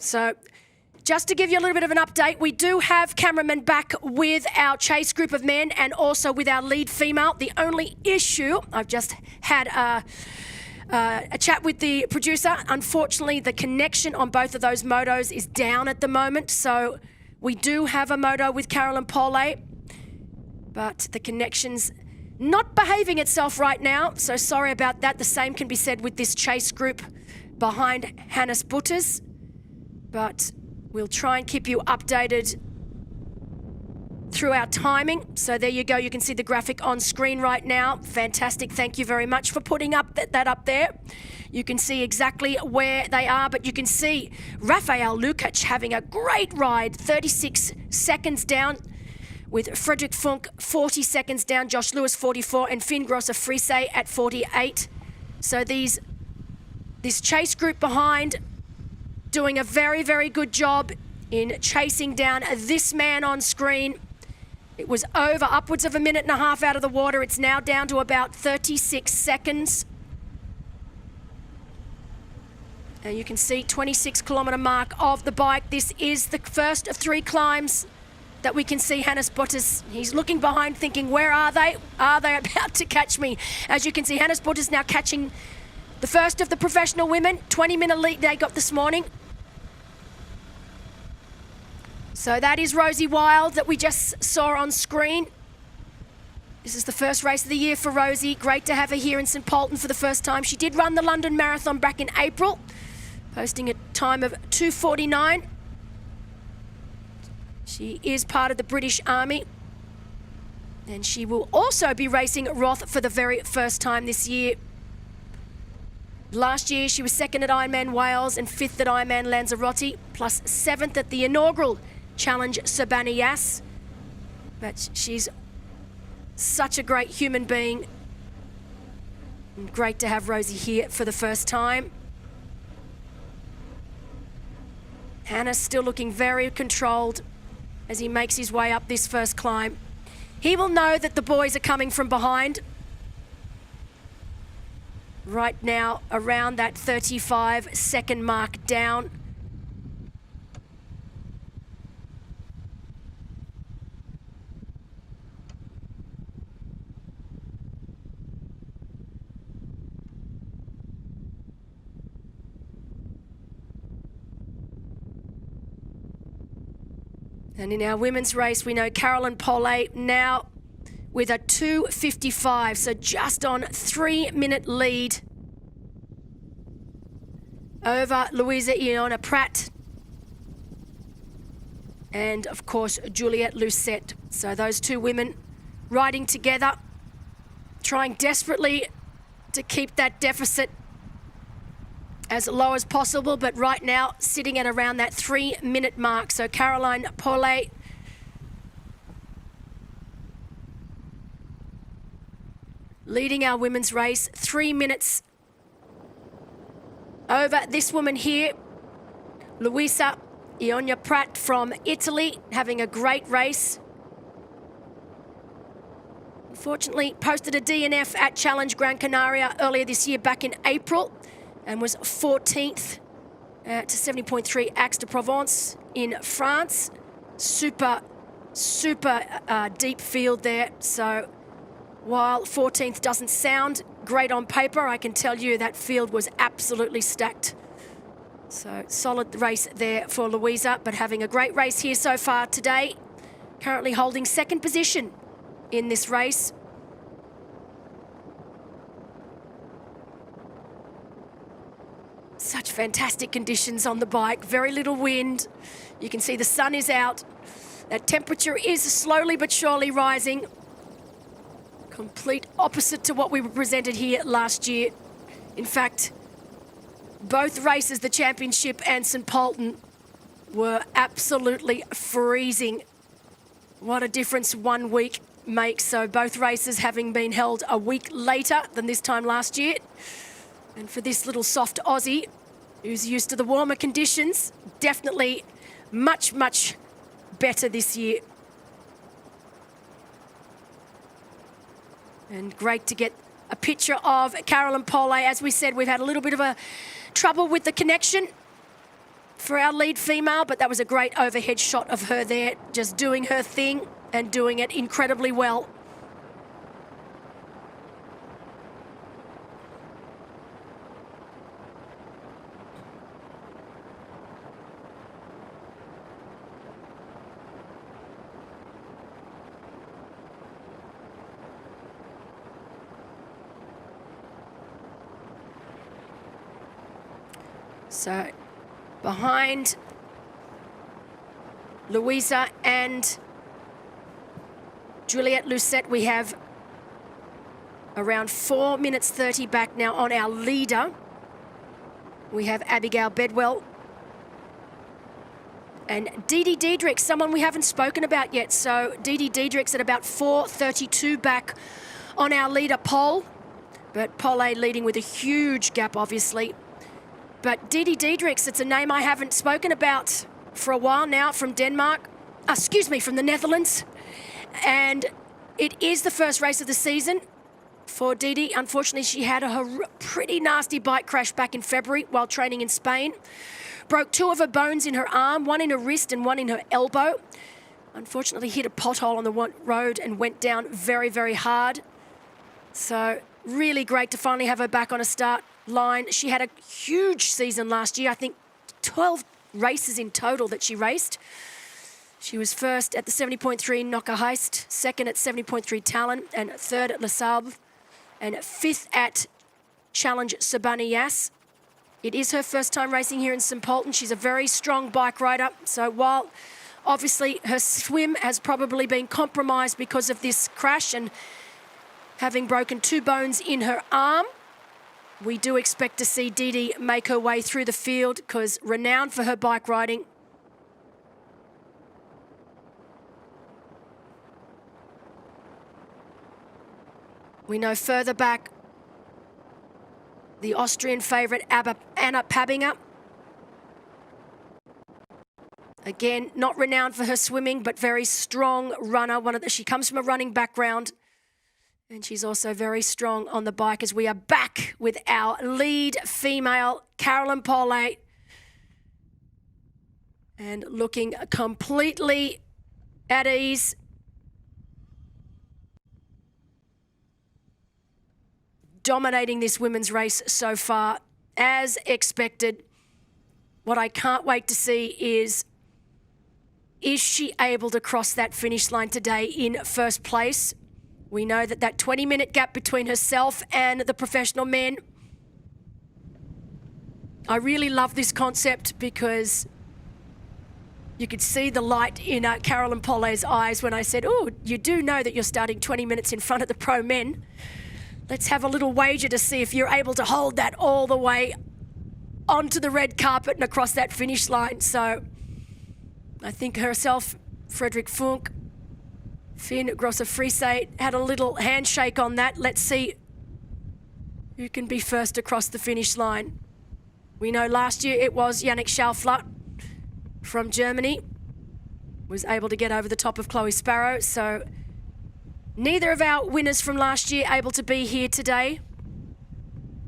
So just to give you a little bit of an update, we do have cameramen back with our chase group of men and also with our lead female. The only issue, I've just had a chat with the producer. Unfortunately, the connection on both of those motos is down at the moment. So we do have a moto with Carolyn Pole, but the connection's not behaving itself right now. So sorry about that. The same can be said with this chase group behind Hannes Butters. But we'll try and keep you updated through our timing. So there you go. You can see the graphic on screen right now. Fantastic. Thank you very much for putting up that up there. You can see exactly where they are, but you can see Rafael Lukac having a great ride, 36 seconds down, with Frederick Funk 40 seconds down, Josh Lewis 44, and Finn Grosser Friese at 48. So this chase group behind doing a very, very good job in chasing down this man on screen. It was over upwards of 1.5 minutes out of the water. It's now down to about 36 seconds. And you can see 26-kilometre mark of the bike. This is the first of 3 climbs that we can see Hannes Butters. He's looking behind thinking, where are they? Are they about to catch me? As you can see, Hannes Butters now catching the first of the professional women. 20-minute lead they got this morning. So that is Rosie Wild that we just saw on screen. This is the first race of the year for Rosie. Great to have her here in St. Pölten for the first time. She did run the London Marathon back in April, posting a time of 2:49. She is part of the British Army. And she will also be racing Roth for the very first time this year. Last year, she was 2nd at Ironman Wales and 5th at Ironman Lanzarote, plus 7th at the inaugural Challenge Sabana Yas. But she's such a great human being. And great to have Rosie here for the first time. Hannes still looking very controlled as he makes his way up this first climb. He will know that the boys are coming from behind. Right now, around that 35-second mark down. And in our women's race, we know Caroline Pollet now with a 2:55, so just on 3-minute lead over Louisa Iona Pratt. And of course, Juliette Lucette. So those 2 women riding together, trying desperately to keep that deficit as low as possible, but right now sitting at around that 3-minute mark. So Caroline Pollet leading our women's race, 3 minutes over this woman here, Luisa Ionia Pratt from Italy, having a great race. Unfortunately, posted a DNF at Challenge Gran Canaria earlier this year back in April, and was 14th to 70.3 Aix de Provence in France. Super deep field there. So while 14th doesn't sound great on paper, I can tell you that field was absolutely stacked. So solid race there for Louisa, but having a great race here so far today. Currently holding 2nd position in this race. Such fantastic conditions on the bike, very little wind. You can see the sun is out. That temperature is slowly but surely rising. Complete opposite to what we were presented here last year. In fact, both races, the championship and St. Pölten, were absolutely freezing. What a difference 1 week makes. So both races having been held a week later than this time last year. And for this little soft Aussie, who's used to the warmer conditions, definitely much better this year. And great to get a picture of Caroline Pollet. As we said, we've had a little bit of a trouble with the connection for our lead female, but that was a great overhead shot of her there, just doing her thing and doing it incredibly well. So behind Louisa and Juliette Lucette, we have around 4 minutes 30 back now on our leader. We have Abigail Bedwell and Didi Diedrichs, someone we haven't spoken about yet. So Didi Diedrichs at about 4:32 back on our leader Pole, but Pollet leading with a huge gap, obviously. But Didi Diedrichs, it's a name I haven't spoken about for a while now, from Denmark. From the Netherlands. And it is the first race of the season for Didi. Unfortunately, she had a pretty nasty bike crash back in February while training in Spain. Broke 2 of her bones in her arm, 1 in her wrist and 1 in her elbow. Unfortunately, hit a pothole on the road and went down very, very hard. So really great to finally have her back on a start line. She had a huge season last year. I think 12 races in total that she raced. She was first at the 70.3 Nocker Heist, second at 70.3 Talon, and third at Les Sables, and 5th at Challenge Sabani Yas. It is her first time racing here in St. Pölten. She's a very strong bike rider. So while obviously her swim has probably been compromised because of this crash and having broken 2 bones in her arm, we do expect to see Didi make her way through the field because renowned for her bike riding. We know further back, the Austrian favourite Anna Pabinger. Again, not renowned for her swimming, but very strong runner. She comes from a running background, and she's also very strong on the bike as we are back with our lead female, Caroline Paulet, and looking completely at ease. Dominating this women's race so far, as expected. What I can't wait to see is she able to cross that finish line today in first place? We know that 20-minute gap between herself and the professional men. I really love this concept because you could see the light in Caroline Paulet's eyes when I said, oh, you do know that you're starting 20 minutes in front of the pro men. Let's have a little wager to see if you're able to hold that all the way onto the red carpet and across that finish line. So I think herself, Frederik Funk, Finn Grosser-Friese had a little handshake on that. Let's see who can be first across the finish line. We know last year it was Yannick Schaufler from Germany, was able to get over the top of Chloe Sparrow. So neither of our winners from last year able to be here today.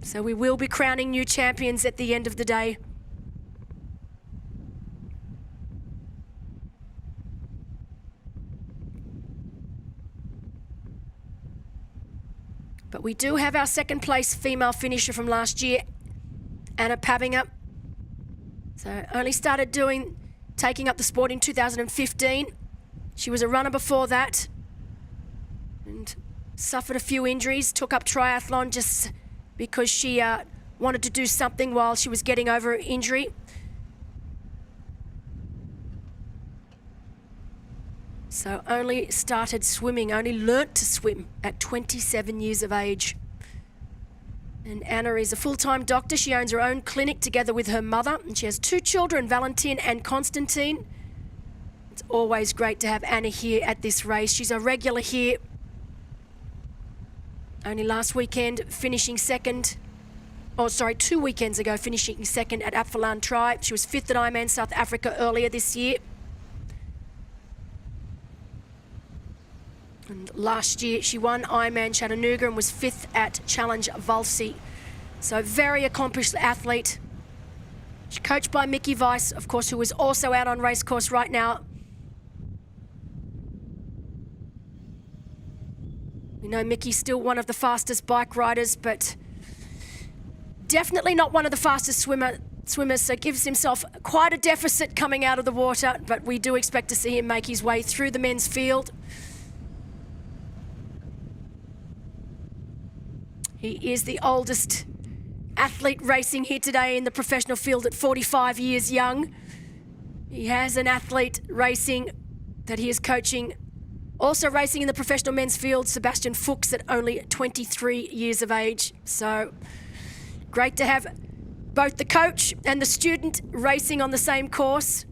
So we will be crowning new champions at the end of the day. But we do have our second place female finisher from last year, Anna Pabinger. So only started taking up the sport in 2015. She was a runner before that and suffered a few injuries, took up triathlon just because she wanted to do something while she was getting over her injury. So only started swimming, only learnt to swim at 27 years of age. And Anna is a full-time doctor. She owns her own clinic together with her mother, and she has 2 children, Valentin and Constantine. It's always great to have Anna here at this race. She's a regular here. Only last weekend finishing second, 2 weekends ago finishing second at Apfelaan Tri. She was 5th at Ironman South Africa earlier this year. And last year she won Ironman Chattanooga and was 5th at Challenge Valsy. So very accomplished athlete. She's coached by Mickey Weiss, of course, who is also out on race course right now. We know Mickey's still one of the fastest bike riders, but definitely not one of the fastest swimmers, so gives himself quite a deficit coming out of the water, but we do expect to see him make his way through the men's field. He is the oldest athlete racing here today in the professional field at 45 years young. He has an athlete racing that he is coaching, also racing in the professional men's field, Sebastian Fuchs, at only 23 years of age. So great to have both the coach and the student racing on the same course.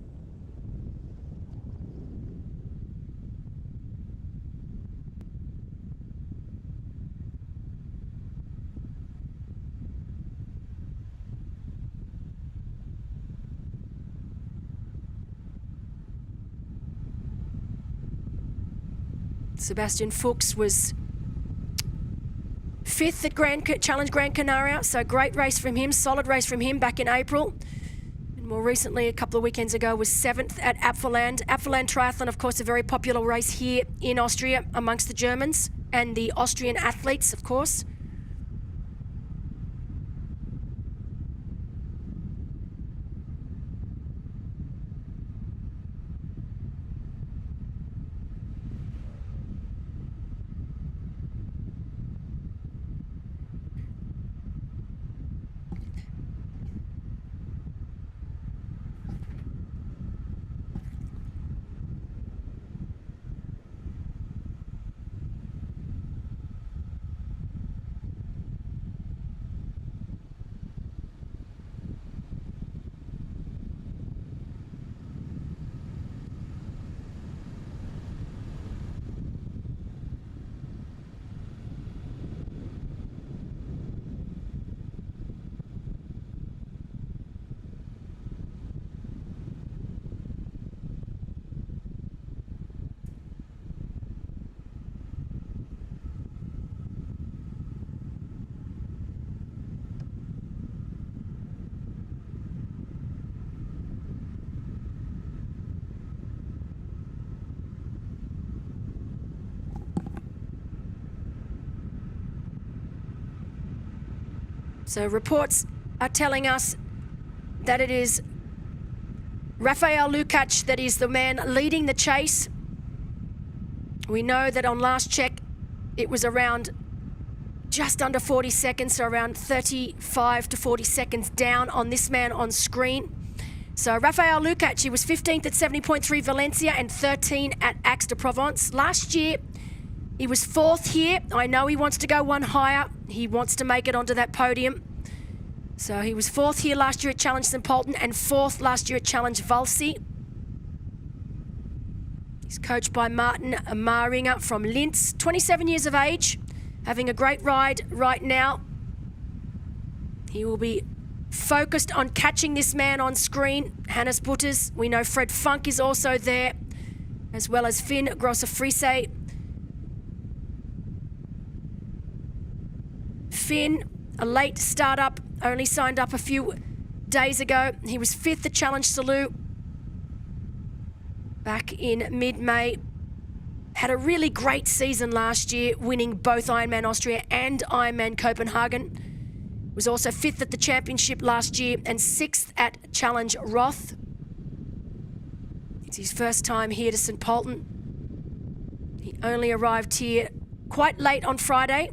Sebastian Fuchs was 5th at Challenge Gran Canaria, so great race from him, solid race from him back in April. And more recently, a couple of weekends ago, was 7th at Apfelland. Apfelland Triathlon, of course, a very popular race here in Austria amongst the Germans and the Austrian athletes, of course. So reports are telling us that it is Rafael Lukacs that is the man leading the chase. We know that on last check, it was around just under 40 seconds, so around 35 to 40 seconds down on this man on screen. So Rafael Lukacs, he was 15th at 70.3 Valencia and 13 at Aix de Provence. Last year, he was 4th here. I know he wants to go one higher. He wants to make it onto that podium. So he was 4th here last year at Challenge St. Pölten and 4th last year at Challenge Valsy. He's coached by Martin Maringer from Linz, 27 years of age, having a great ride right now. He will be focused on catching this man on screen, Hannes Butters. We know Fred Funk is also there, as well as Finn Grosser-Friese. Finn, a late startup, only signed up a few days ago. He was 5th at Challenge Salou back in mid-May. Had a really great season last year, winning both Ironman Austria and Ironman Copenhagen. Was also 5th at the championship last year and 6th at Challenge Roth. It's his first time here to St. Pölten. He only arrived here quite late on Friday.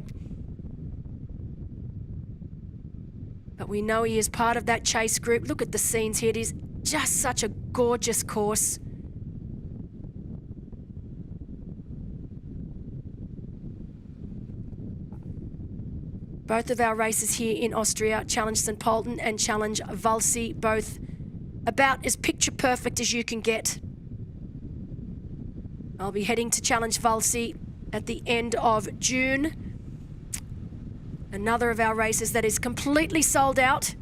But we know he is part of that chase group. Look at the scenes here. It is just such a gorgeous course. Both of our races here in Austria, Challenge St. Pölten and Challenge Valsy, both about as picture perfect as you can get. I'll be heading to Challenge Valsy at the end of June. Another of our races that is completely sold out.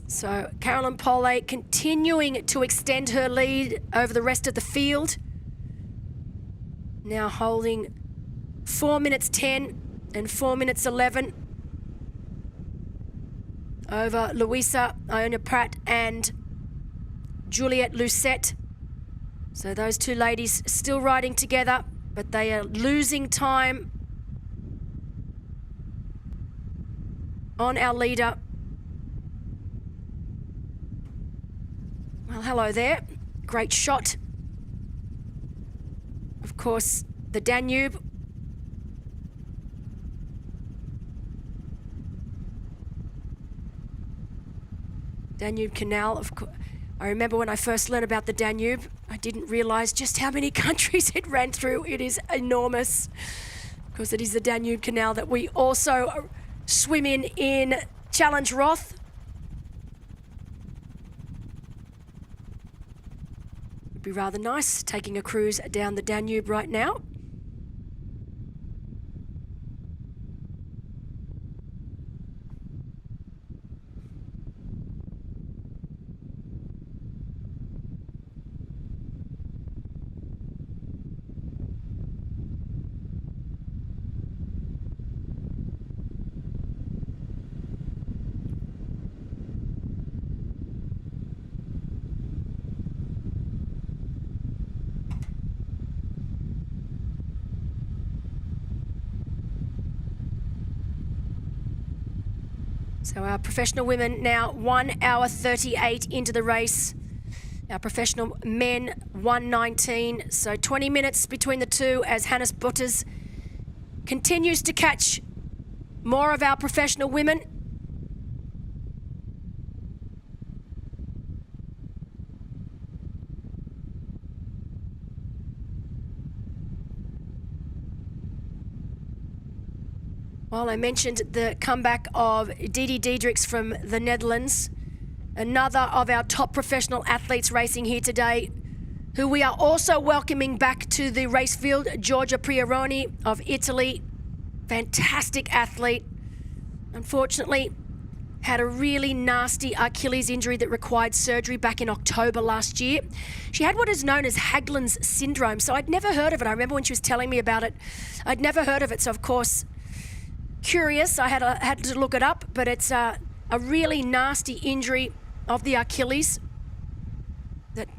So Caroline Pole continuing to extend her lead over the rest of the field. Now holding 4 minutes 10 and 4 minutes 11 over Louisa Iona Pratt and Juliette Lucette. So those two ladies still riding together, but they are losing time on our leader. Well, hello there. Great shot. Of course, the Danube. Danube Canal, of course. I remember when I first learned about the Danube, I didn't realize just how many countries it ran through. It is enormous. Of course, it is the Danube Canal that we also swim in Challenge Roth. Be rather nice taking a cruise down the Danube right now. So our professional women now 1 hour 38 into the race. Our professional men 1:19. So 20 minutes between the two as Hannes Butters continues to catch more of our professional women. Well, I mentioned the comeback of Didi Diedrichs from the Netherlands, another of our top professional athletes racing here today, who we are also welcoming back to the race field, Giorgia Prioroni of Italy. Fantastic athlete. Unfortunately, had a really nasty Achilles injury that required surgery back in October last year. She had what is known as Haglund's syndrome, so I'd never heard of it. I remember when she was telling me about it, I'd never heard of it, so of course, curious, I had to look it up, but it's a really nasty injury of the Achilles that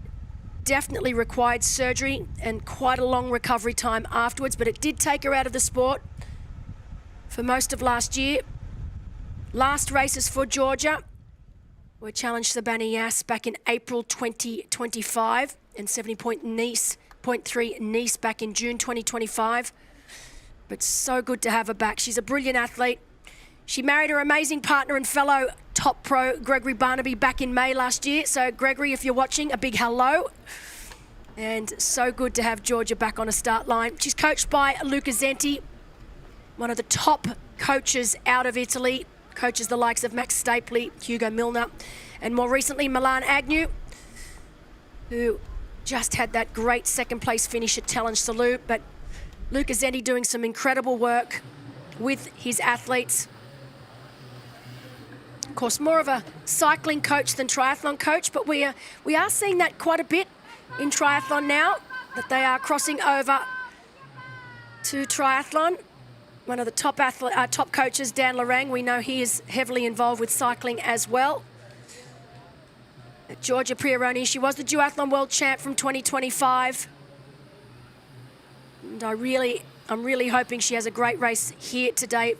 definitely required surgery and quite a long recovery time afterwards, but it did take her out of the sport for most of last year. Last races for Giorgia were Challenge Sabani Yas back in April 2025 and 70.3 Nice back in June 2025. But so good to have her back. She's a brilliant athlete. She married her amazing partner and fellow top pro, Gregory Barnaby, back in May last year. So, Gregory, if you're watching, a big hello. And so good to have Giorgia back on a start line. She's coached by Luca Zenti, one of the top coaches out of Italy, coaches the likes of Max Stapley, Hugo Milner, and more recently, Milan Agnew, who just had that great second place finish at Challenge Salute. But Luca Zenti doing some incredible work with his athletes. Of course, more of a cycling coach than triathlon coach, but we are seeing that quite a bit in triathlon now, that they are crossing over to triathlon. One of the top coaches, Dan Lorang, we know he is heavily involved with cycling as well. Giorgia Prioroni, she was the duathlon world champ from 2025. And I'm really hoping she has a great race here today.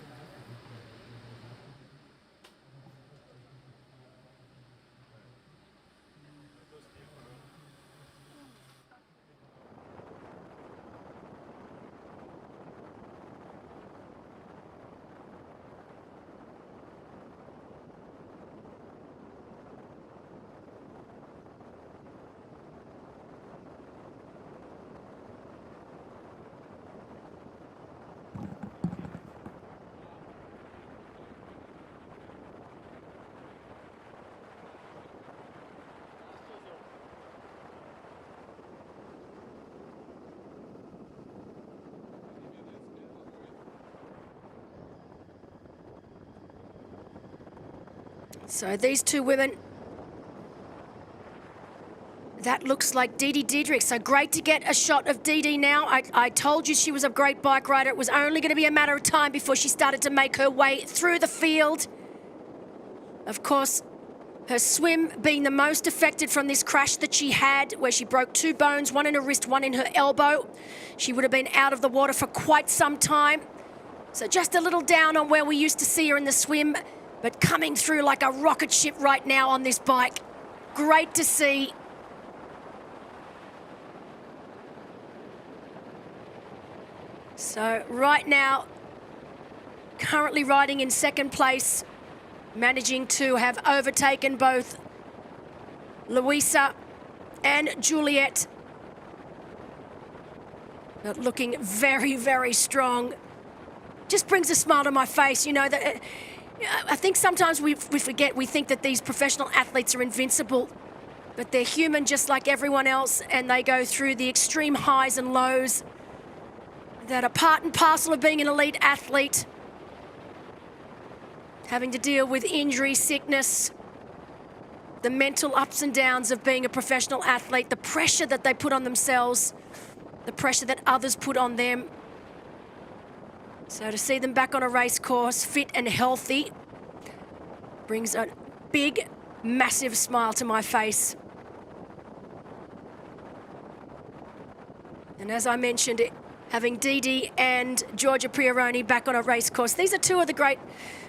So these two women, that looks like Didi Diedrich. So great to get a shot of Didi now. I told you she was a great bike rider. It was only going to be a matter of time before she started to make her way through the field. Of course, her swim being the most affected from this crash that she had, where she broke 2 bones, one in her wrist, one in her elbow. She would have been out of the water for quite some time. So just a little down on where we used to see her in the swim, but coming through like a rocket ship right now on this bike. Great to see. So right now, currently riding in second place, managing to have overtaken both Louisa and Juliet. But looking very, very strong. Just brings a smile to my face, you know, that I think sometimes we forget, we think that these professional athletes are invincible. but they're human just like everyone else, and they go through the extreme highs and lows that are part and parcel of being an elite athlete. Having to deal with injury, sickness, the mental ups and downs of being a professional athlete, the pressure that they put on themselves, the pressure that others put on them. So to see them back on a race course, fit and healthy, brings a big, massive smile to my face. And as I mentioned, having Didi and Georgia Prioroni back on a race course, these are two of the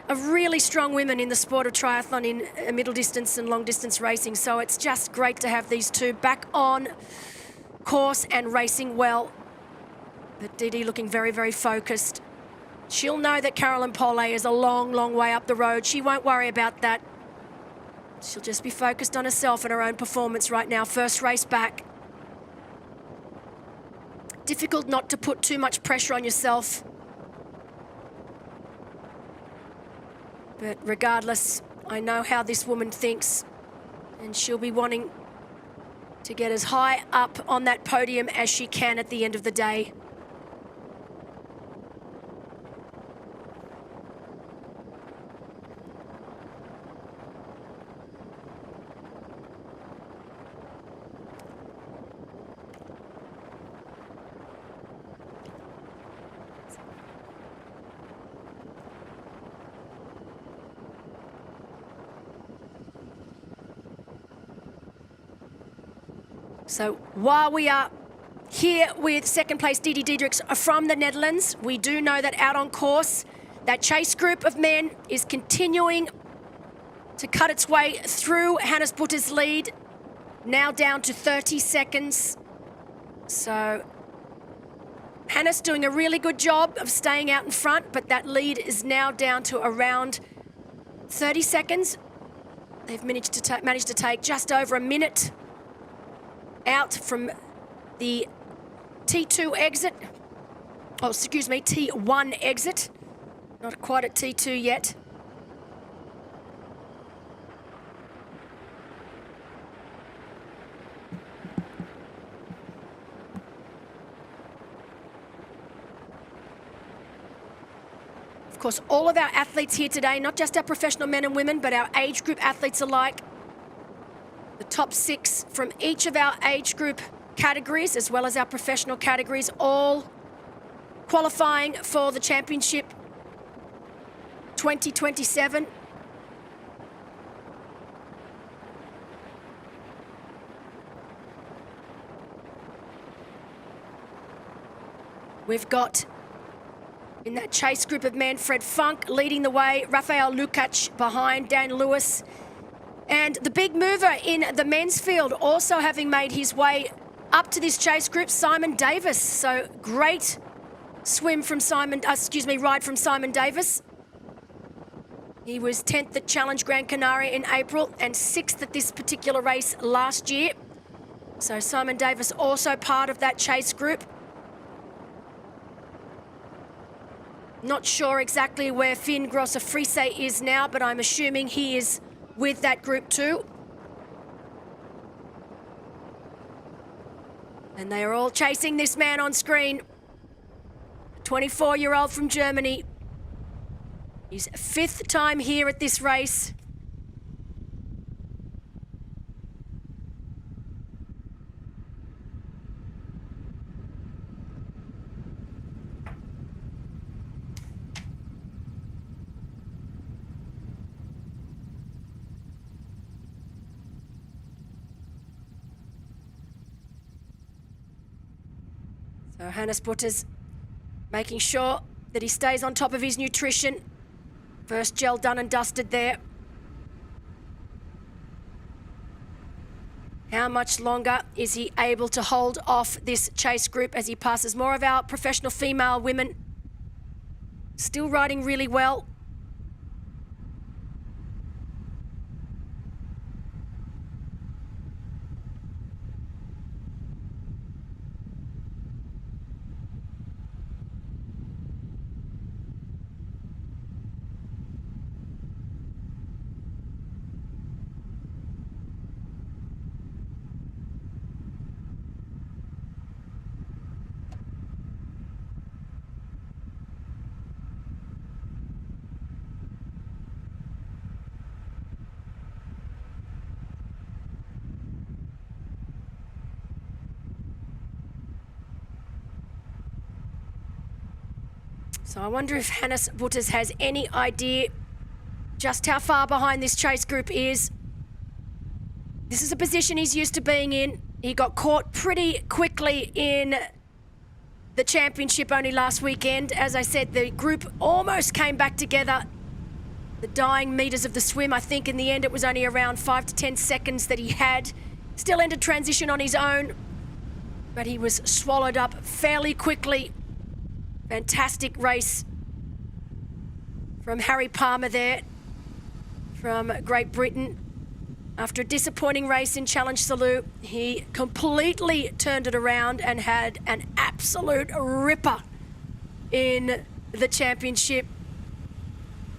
really strong women in the sport of triathlon in middle distance and long distance racing. So it's just great to have these two back on course and racing well. But Didi looking very, very focused. She'll know that Caroline Pollet is a long, long way up the road. She won't worry about that. She'll just be focused on herself and her own performance right now. First race back. Difficult not to put too much pressure on yourself. But regardless, I know how this woman thinks, and she'll be wanting to get as high up on that podium as she can at the end of the day. So while we are here with second place Didi Diedrichs from the Netherlands, we do know that out on course, that chase group of men is continuing to cut its way through Hannes Butter's lead, now down to 30 seconds. So Hannes doing a really good job of staying out in front, but that lead is now down to around 30 seconds. They've managed to take just over a minute out from the T2 exit. Oh, excuse me, T1 exit. Not quite at T2 yet. Of course, all of our athletes here today, not just our professional men and women, but our age group athletes alike. The top 6 from each of our age group categories, as well as our professional categories, all qualifying for the championship 2027. We've got in that chase group of men, Fred Funk leading the way, Rafael Lukacs behind, Dan Lewis. And the big mover in the men's field also having made his way up to this chase group, Simon Davis. So great ride from Simon Davis. He was 10th at Challenge Gran Canaria in April and 6th at this particular race last year. So Simon Davis also part of that chase group. Not sure exactly where Finn Grosser Friese is now, but I'm assuming he is with that group too. And they are all chasing this man on screen. 24-year-old from Germany. His 5th time here at this race. So Hannes Butters making sure that he stays on top of his nutrition. First gel done and dusted there. How much longer is he able to hold off this chase group as he passes more of our professional female women? Still riding really well. So I wonder if Hannes Butters has any idea just how far behind this chase group is. This is a position he's used to being in. He got caught pretty quickly in the championship only last weekend. As I said, the group almost came back together. The dying meters of the swim, I think in the end it was only around 5 to 10 seconds that he had. Still entered transition on his own, but he was swallowed up fairly quickly. Fantastic race from Harry Palmer there from Great Britain. After a disappointing race in Challenge Salou, he completely turned it around and had an absolute ripper in the championship.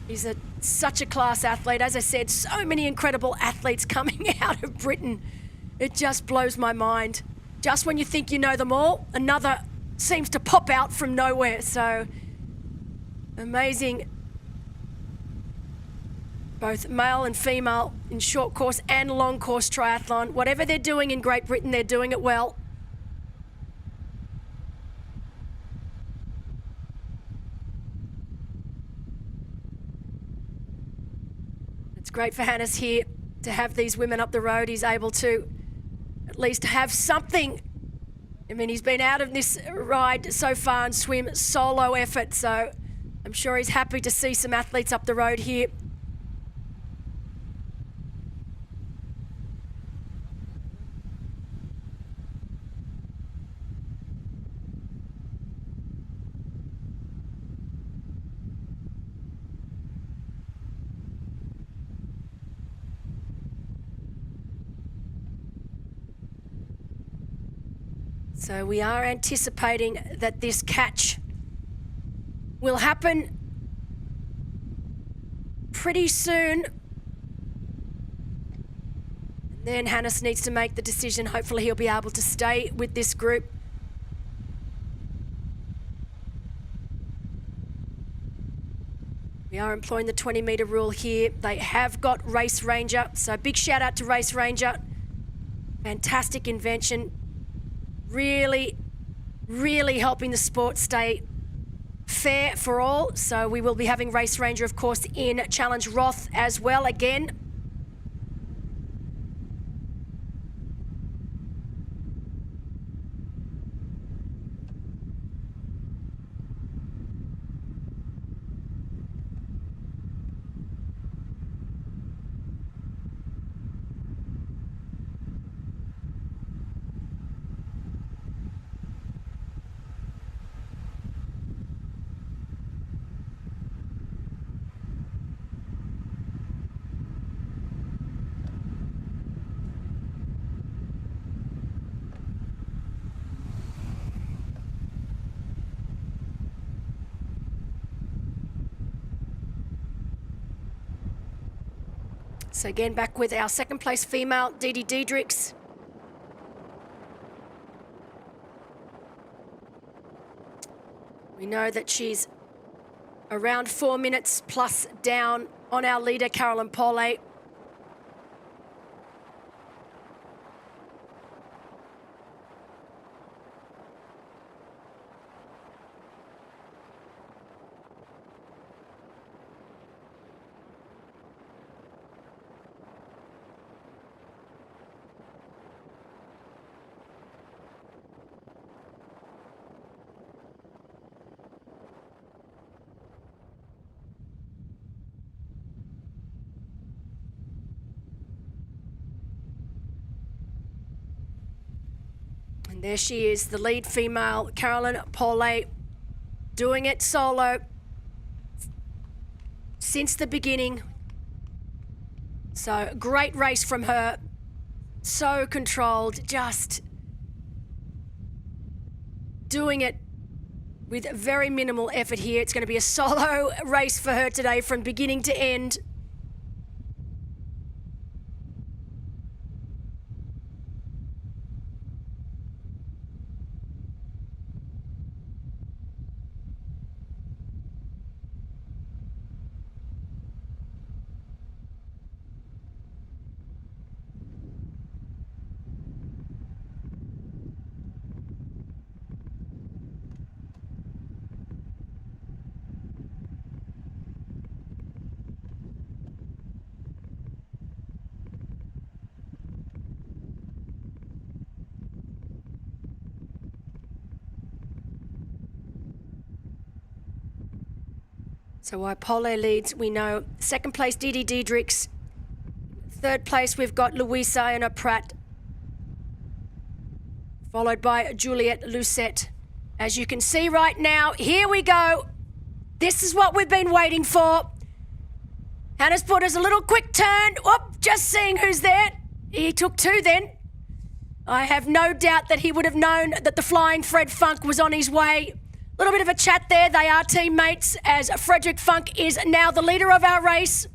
He's such a class athlete. As I said, so many incredible athletes coming out of Britain. It just blows my mind. Just when you think you know them all, another seems to pop out from nowhere. So amazing. Both male and female in short course and long course triathlon. Whatever they're doing in Great Britain, they're doing it well. It's great for Hannes here to have these women up the road. He's able to at least have something. I mean, he's been out of this ride so far and swim solo effort, so I'm sure he's happy to see some athletes up the road here. So we are anticipating that this catch will happen pretty soon. And then Hannes needs to make the decision. Hopefully he'll be able to stay with this group. We are employing the 20-meter rule here. They have got Race Ranger, so big shout out to Race Ranger. Fantastic invention. Really, really helping the sport stay fair for all. So we will be having Race Ranger, of course, in Challenge Roth as well again. So again, back with our second place female, Didi Diedrichs. We know that she's around 4 minutes plus down on our leader, Carolyn Paulet. And there she is, the lead female, Carolyn Paulet, doing it solo since the beginning. So great race from her, so controlled, just doing it with very minimal effort here. It's going to be a solo race for her today from beginning to end. So while Pole leads, we know second place Didi Diedrichs. Third place, we've got Louisa Iona Pratt, followed by Juliette Lucette. As you can see right now, here we go. This is what we've been waiting for. Hannes put us a little quick turn. Whoop, just seeing who's there. He took two then. I have no doubt that he would have known that the flying Fred Funk was on his way. A little bit of a chat there. They are teammates as Frederick Funk is now the leader of our race.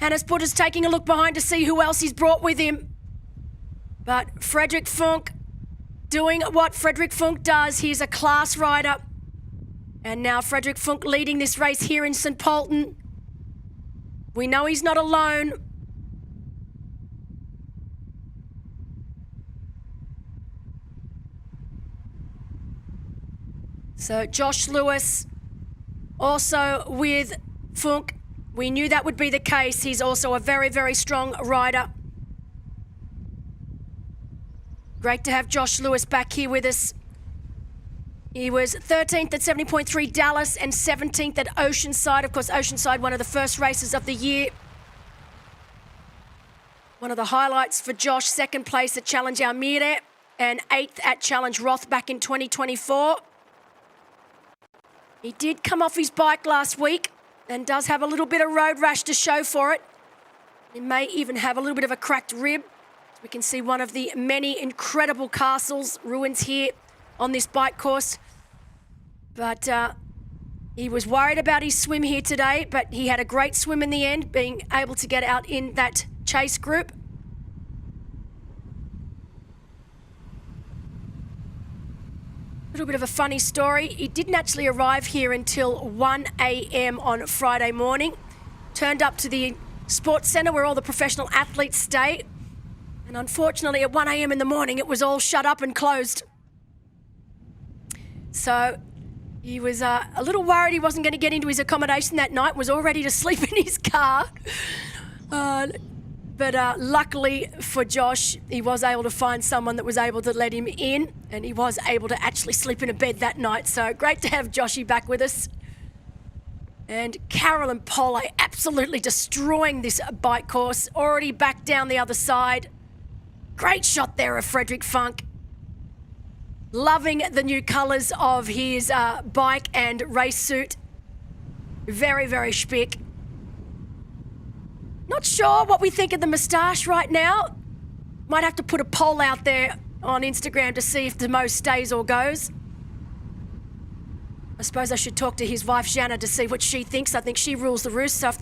Hannes put us taking a look behind to see who else he's brought with him. But Frederick Funk doing what Frederick Funk does. He's a class rider. And now Frederick Funk leading this race here in St. Pölten. We know he's not alone. So Josh Lewis also with Funk. We knew that would be the case. He's also a very, very strong rider. Great to have Josh Lewis back here with us. He was 13th at 70.3 Dallas and 17th at Oceanside. Of course, Oceanside, one of the first races of the year. One of the highlights for Josh, second place at Challenge Almere and 8th at Challenge Roth back in 2024. He did come off his bike last week and does have a little bit of road rash to show for it. He may even have a little bit of a cracked rib. We can see one of the many incredible castles, ruins here on this bike course. But he was worried about his swim here today, but he had a great swim in the end, being able to get out in that chase group. A little bit of a funny story. He didn't actually arrive here until 1 a.m. on Friday morning. Turned up to the sports centre where all the professional athletes stay. And unfortunately, at 1 a.m. in the morning, it was all shut up and closed. So he was a little worried he wasn't going to get into his accommodation that night, was all ready to sleep in his car. But luckily for Josh, he was able to find someone that was able to let him in, and he was able to actually sleep in a bed that night. So great to have Joshy back with us. And Carolyn Pole absolutely destroying this bike course, already back down the other side. Great shot there of Frederick Funk. Loving the new colours of his bike and race suit. Very, very spick. Not sure what we think of the moustache right now. Might have to put a poll out there on Instagram to see if the Mo stays or goes. I suppose I should talk to his wife, Jana, to see what she thinks. I think she rules the roost. So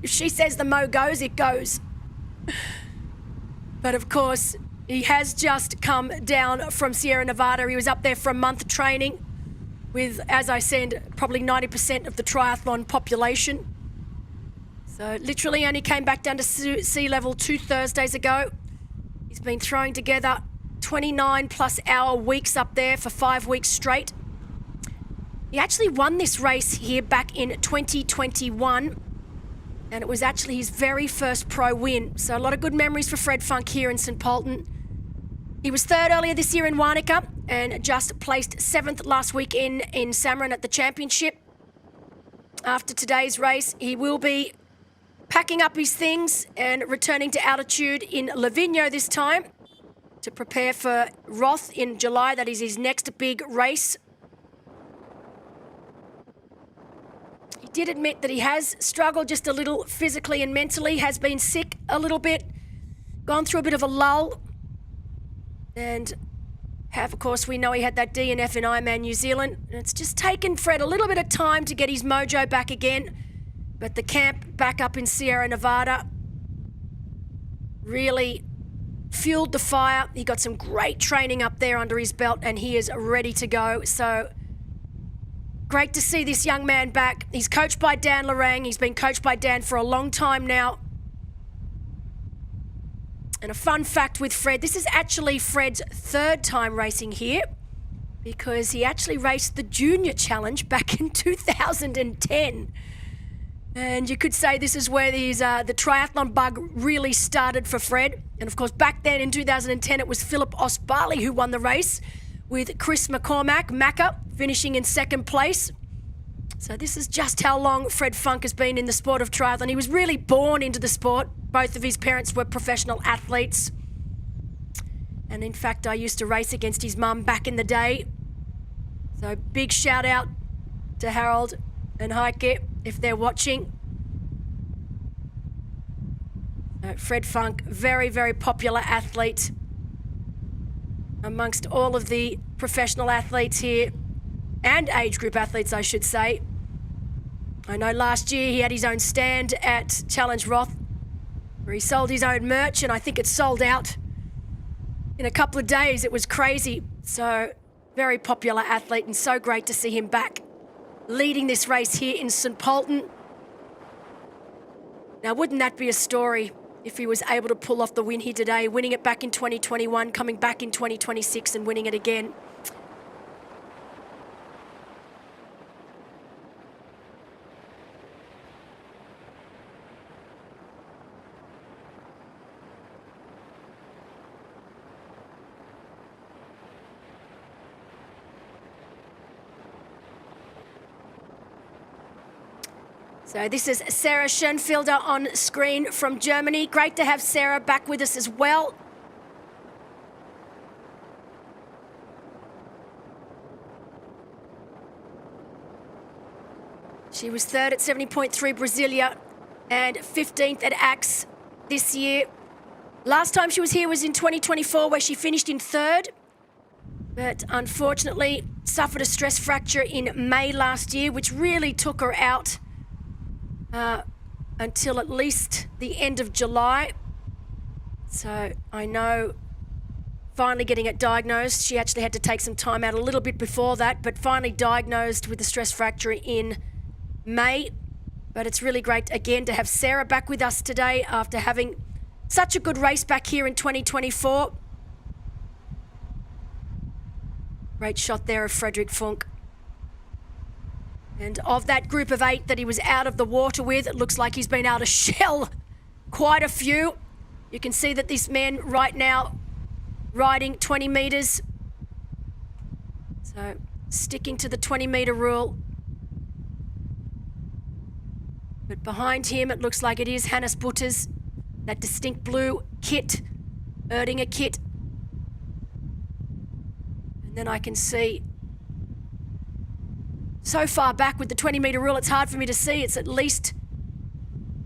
if she says the Mo goes, it goes. But of course, he has just come down from Sierra Nevada. He was up there for a month training with, as I said, probably 90% of the triathlon population. So literally only came back down to sea level 2 Thursdays ago. He's been throwing together 29 plus hour weeks up there for 5 weeks straight. He actually won this race here back in 2021. And it was actually his very first pro win. So a lot of good memories for Fred Funk here in St. Pölten. He was third earlier this year in Wanaka and just placed 7th last week in Samarin at the championship. After today's race, he will be packing up his things and returning to altitude in Livigno this time to prepare for Roth in July. That is his next big race. He did admit that he has struggled just a little physically and mentally, has been sick a little bit, gone through a bit of a lull. And of course, we know he had that DNF in Ironman New Zealand. And it's just taken Fred a little bit of time to get his mojo back again. But the camp back up in Sierra Nevada really fueled the fire. He got some great training up there under his belt and he is ready to go. So great to see this young man back. He's coached by Dan Lorang. He's been coached by Dan for a long time now. And a fun fact with Fred, this is actually Fred's third time racing here because he actually raced the Junior Challenge back in 2010. And you could say this is where the triathlon bug really started for Fred. And of course, back then in 2010, it was Philip Osbali who won the race with Chris McCormack, Macca, finishing in second place. So this is just how long Fred Funk has been in the sport of triathlon. He was really born into the sport. Both of his parents were professional athletes. And in fact, I used to race against his mum back in the day. So big shout out to Harold and Heike if they're watching. Fred Funk, very, very popular athlete amongst all of the professional athletes here, and age group athletes, I should say. I know last year he had his own stand at Challenge Roth where he sold his own merch, and I think it sold out in a couple of days. It was crazy. So very popular athlete, and so great to see him back leading this race here in St. Pölten. Now, wouldn't that be a story if he was able to pull off the win here today, winning it back in 2021, coming back in 2026 and winning it again? So this is Sarah Schoenfelder on screen from Germany. Great to have Sarah back with us as well. She was third at 70.3 Brasilia and 15th at Axe this year. Last time she was here was in 2024, where she finished in third, but unfortunately suffered a stress fracture in May last year, which really took her out until at least the end of July. So I know finally getting it diagnosed, she actually had to take some time out a little bit before that, but finally diagnosed with the stress fracture in May. But it's really great again to have Sarah back with us today after having such a good race back here in 2024. Great shot there of Frederick Funk. And of that group of 8 that he was out of the water with, it looks like he's been able to shell quite a few. You can see that this man right now riding 20 metres. So sticking to the 20-metre rule. But behind him, it looks like it is Hannes Butters, that distinct blue kit, Erdinger kit. And then I can see so far back with the 20-metre rule, it's hard for me to see. It's at least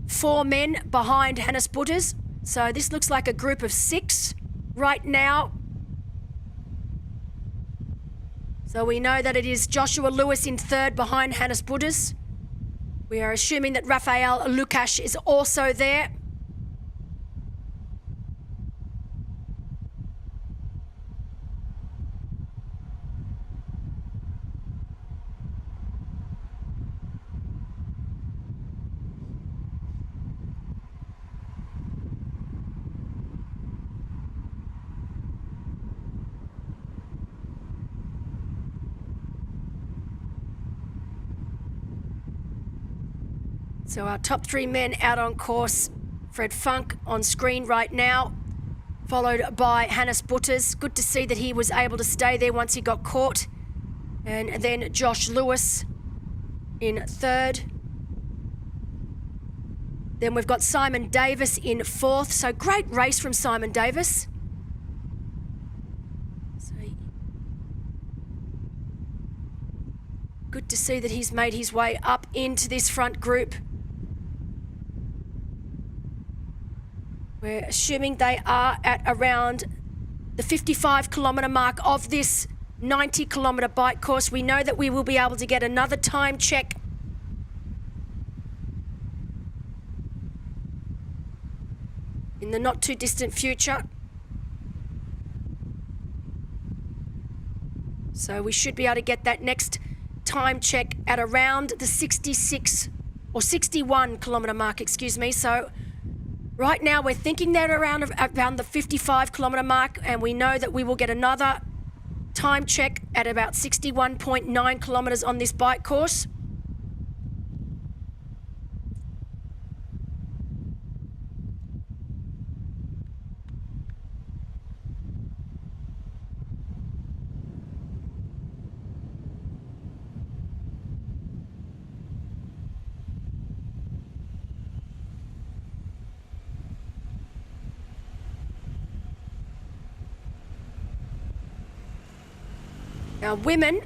4 men behind Hannes Butters. So this looks like a group of 6 right now. So we know that it is Joshua Lewis in third behind Hannes Butters. We are assuming that Rafael Lukash is also there. So our top 3 men out on course. Fred Funk on screen right now, followed by Hannes Butters. Good to see that he was able to stay there once he got caught. And then Josh Lewis in third. Then we've got Simon Davis in fourth. So great race from Simon Davis. So good to see that he's made his way up into this front group. We're assuming they are at around the 55-kilometre mark of this 90-kilometre bike course. We know that we will be able to get another time check in the not too distant future. So we should be able to get that next time check at around the 66 or 61-kilometre mark, excuse me. So right now, we're thinking that around the 55-kilometre mark, and we know that we will get another time check at about 61.9 kilometres on this bike course. Our women,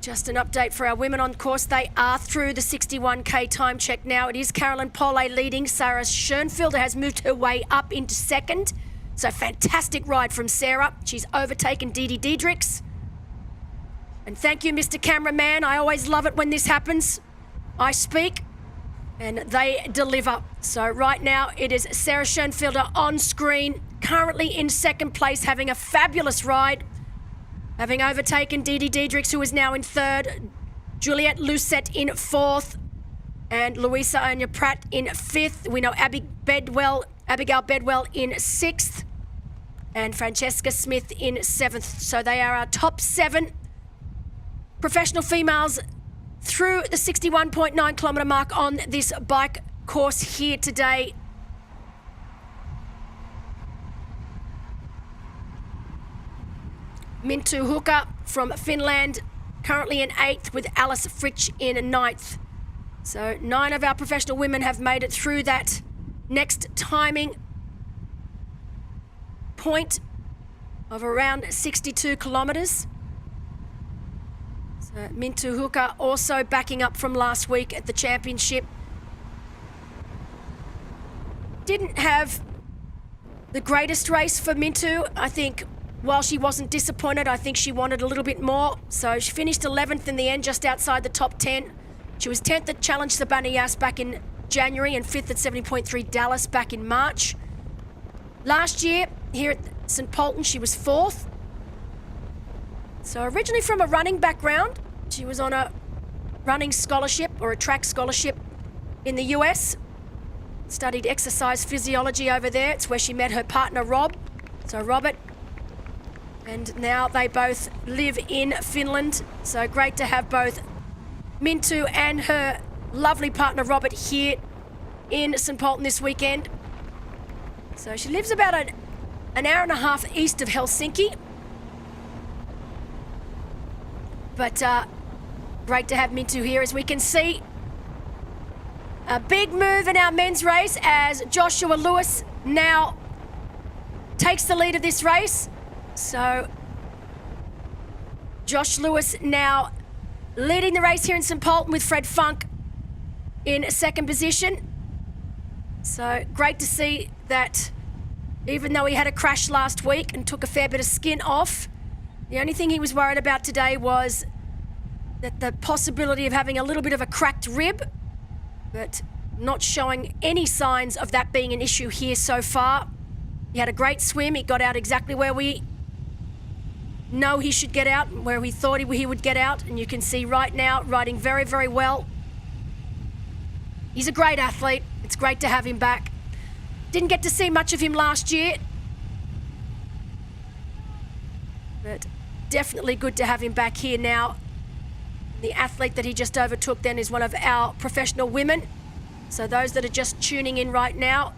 just an update for our women on course. They are through the 61K time check now. It is Carolyn Pole leading. Sarah Schoenfelder has moved her way up into second. So fantastic ride from Sarah. She's overtaken Dee Diedrichs. And thank you, Mr. Cameraman. I always love it when this happens. I speak and they deliver. So right now it is Sarah Schoenfelder on screen, currently in second place, having a fabulous ride, having overtaken Dee Diedrichs, who is now in third, Juliette Lucette in fourth, and Louisa Anya Pratt in fifth. We know Abigail Bedwell in sixth, and Francesca Smith in seventh. So they are our top 7 professional females through the 61.9 kilometre mark on this bike course here today. Mintu Hukka from Finland, currently in 8th, with Alice Fritsch in 9th. So 9 of our professional women have made it through that next timing point of around 62 kilometres. So Mintu Hukka also backing up from last week at the championship. Didn't have the greatest race for Mintu. I think while she wasn't disappointed, I think she wanted a little bit more. So she finished 11th in the end, just outside the top 10. She was 10th at Challenge Sabanias back in January and 5th at 70.3 Dallas back in March. Last year, here at St. Pölten, she was 4th. So originally from a running background, she was on a running scholarship or a track scholarship in the US. Studied exercise physiology over there. It's where she met her partner, Rob. So Robert. And now they both live in Finland. So great to have both Mintu and her lovely partner, Robert, here in St. Pölten this weekend. So she lives about an hour and a half east of Helsinki. But great to have Mintu here. As we can see, a big move in our men's race as Joshua Lewis now takes the lead of this race. So Josh Lewis now leading the race here in St. Pölten with Fred Funk in second position. So great to see that even though he had a crash last week and took a fair bit of skin off, the only thing he was worried about today was that the possibility of having a little bit of a cracked rib, but not showing any signs of that being an issue here so far. He had a great swim. He got out exactly where we know he should get out, where we thought he would get out. And you can see right now, riding very, very well. He's a great athlete. It's great to have him back. Didn't get to see much of him last year, but definitely good to have him back here now. The athlete that he just overtook then is one of our professional women. So those that are just tuning in right now,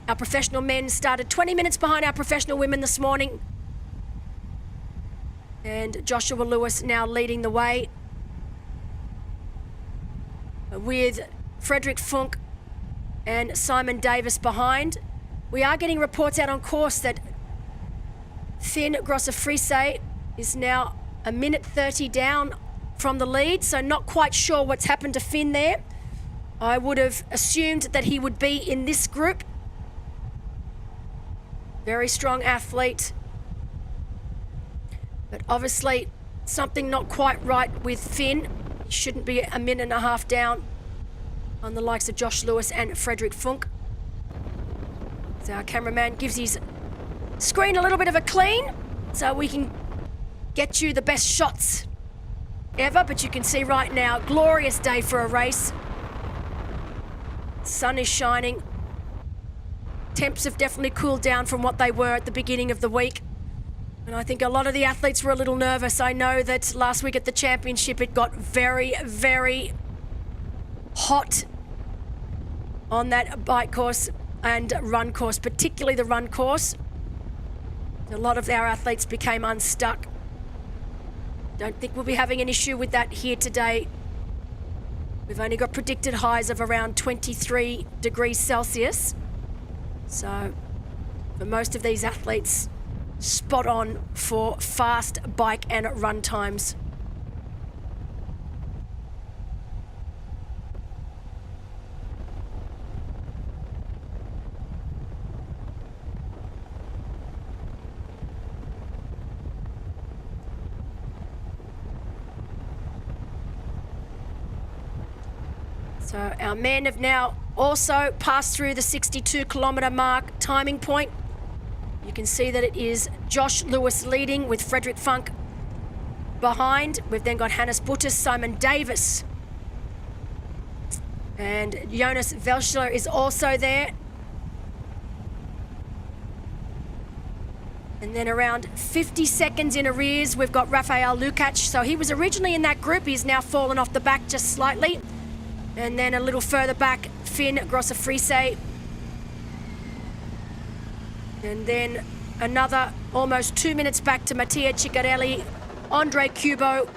our professional men started 20 minutes behind our professional women this morning. And Joshua Lewis now leading the way with Frederick Funk and Simon Davis behind. We are getting reports out on course that Finn Grosser-Friese is now a minute 30 down from the lead, so not quite sure what's happened to Finn there. I would have assumed that he would be in this group. Very strong athlete. But obviously something not quite right with Finn. He shouldn't be a minute and a half down on the likes of Josh Lewis and Frederick Funk. So our cameraman gives his screen a little bit of a clean so we can get you the best shots ever. But you can see right now, glorious day for a race. Sun is shining. Temps have definitely cooled down from what they were at the beginning of the week. And I think a lot of the athletes were a little nervous. I know that last week at the championship, it got very, very hot on that bike course and run course, particularly the run course. A lot of our athletes became unstuck. Don't think we'll be having an issue with that here today. We've only got predicted highs of around 23 degrees Celsius. So for most of these athletes, spot on for fast bike and run times. So our men have now also passed through the 62-kilometre mark timing point. You can see that it is Josh Lewis leading with Frederick Funk behind. We've then got Hannes Butters, Simon Davis. And Jonas Velschler is also there. And then around 50 seconds in arrears, we've got Rafael Lukac. So he was originally in that group. He's now fallen off the back just slightly. And then a little further back, Finn Grosser-Friese. And then another almost 2 minutes back to Mattia Ciccarelli, Andre Kubo,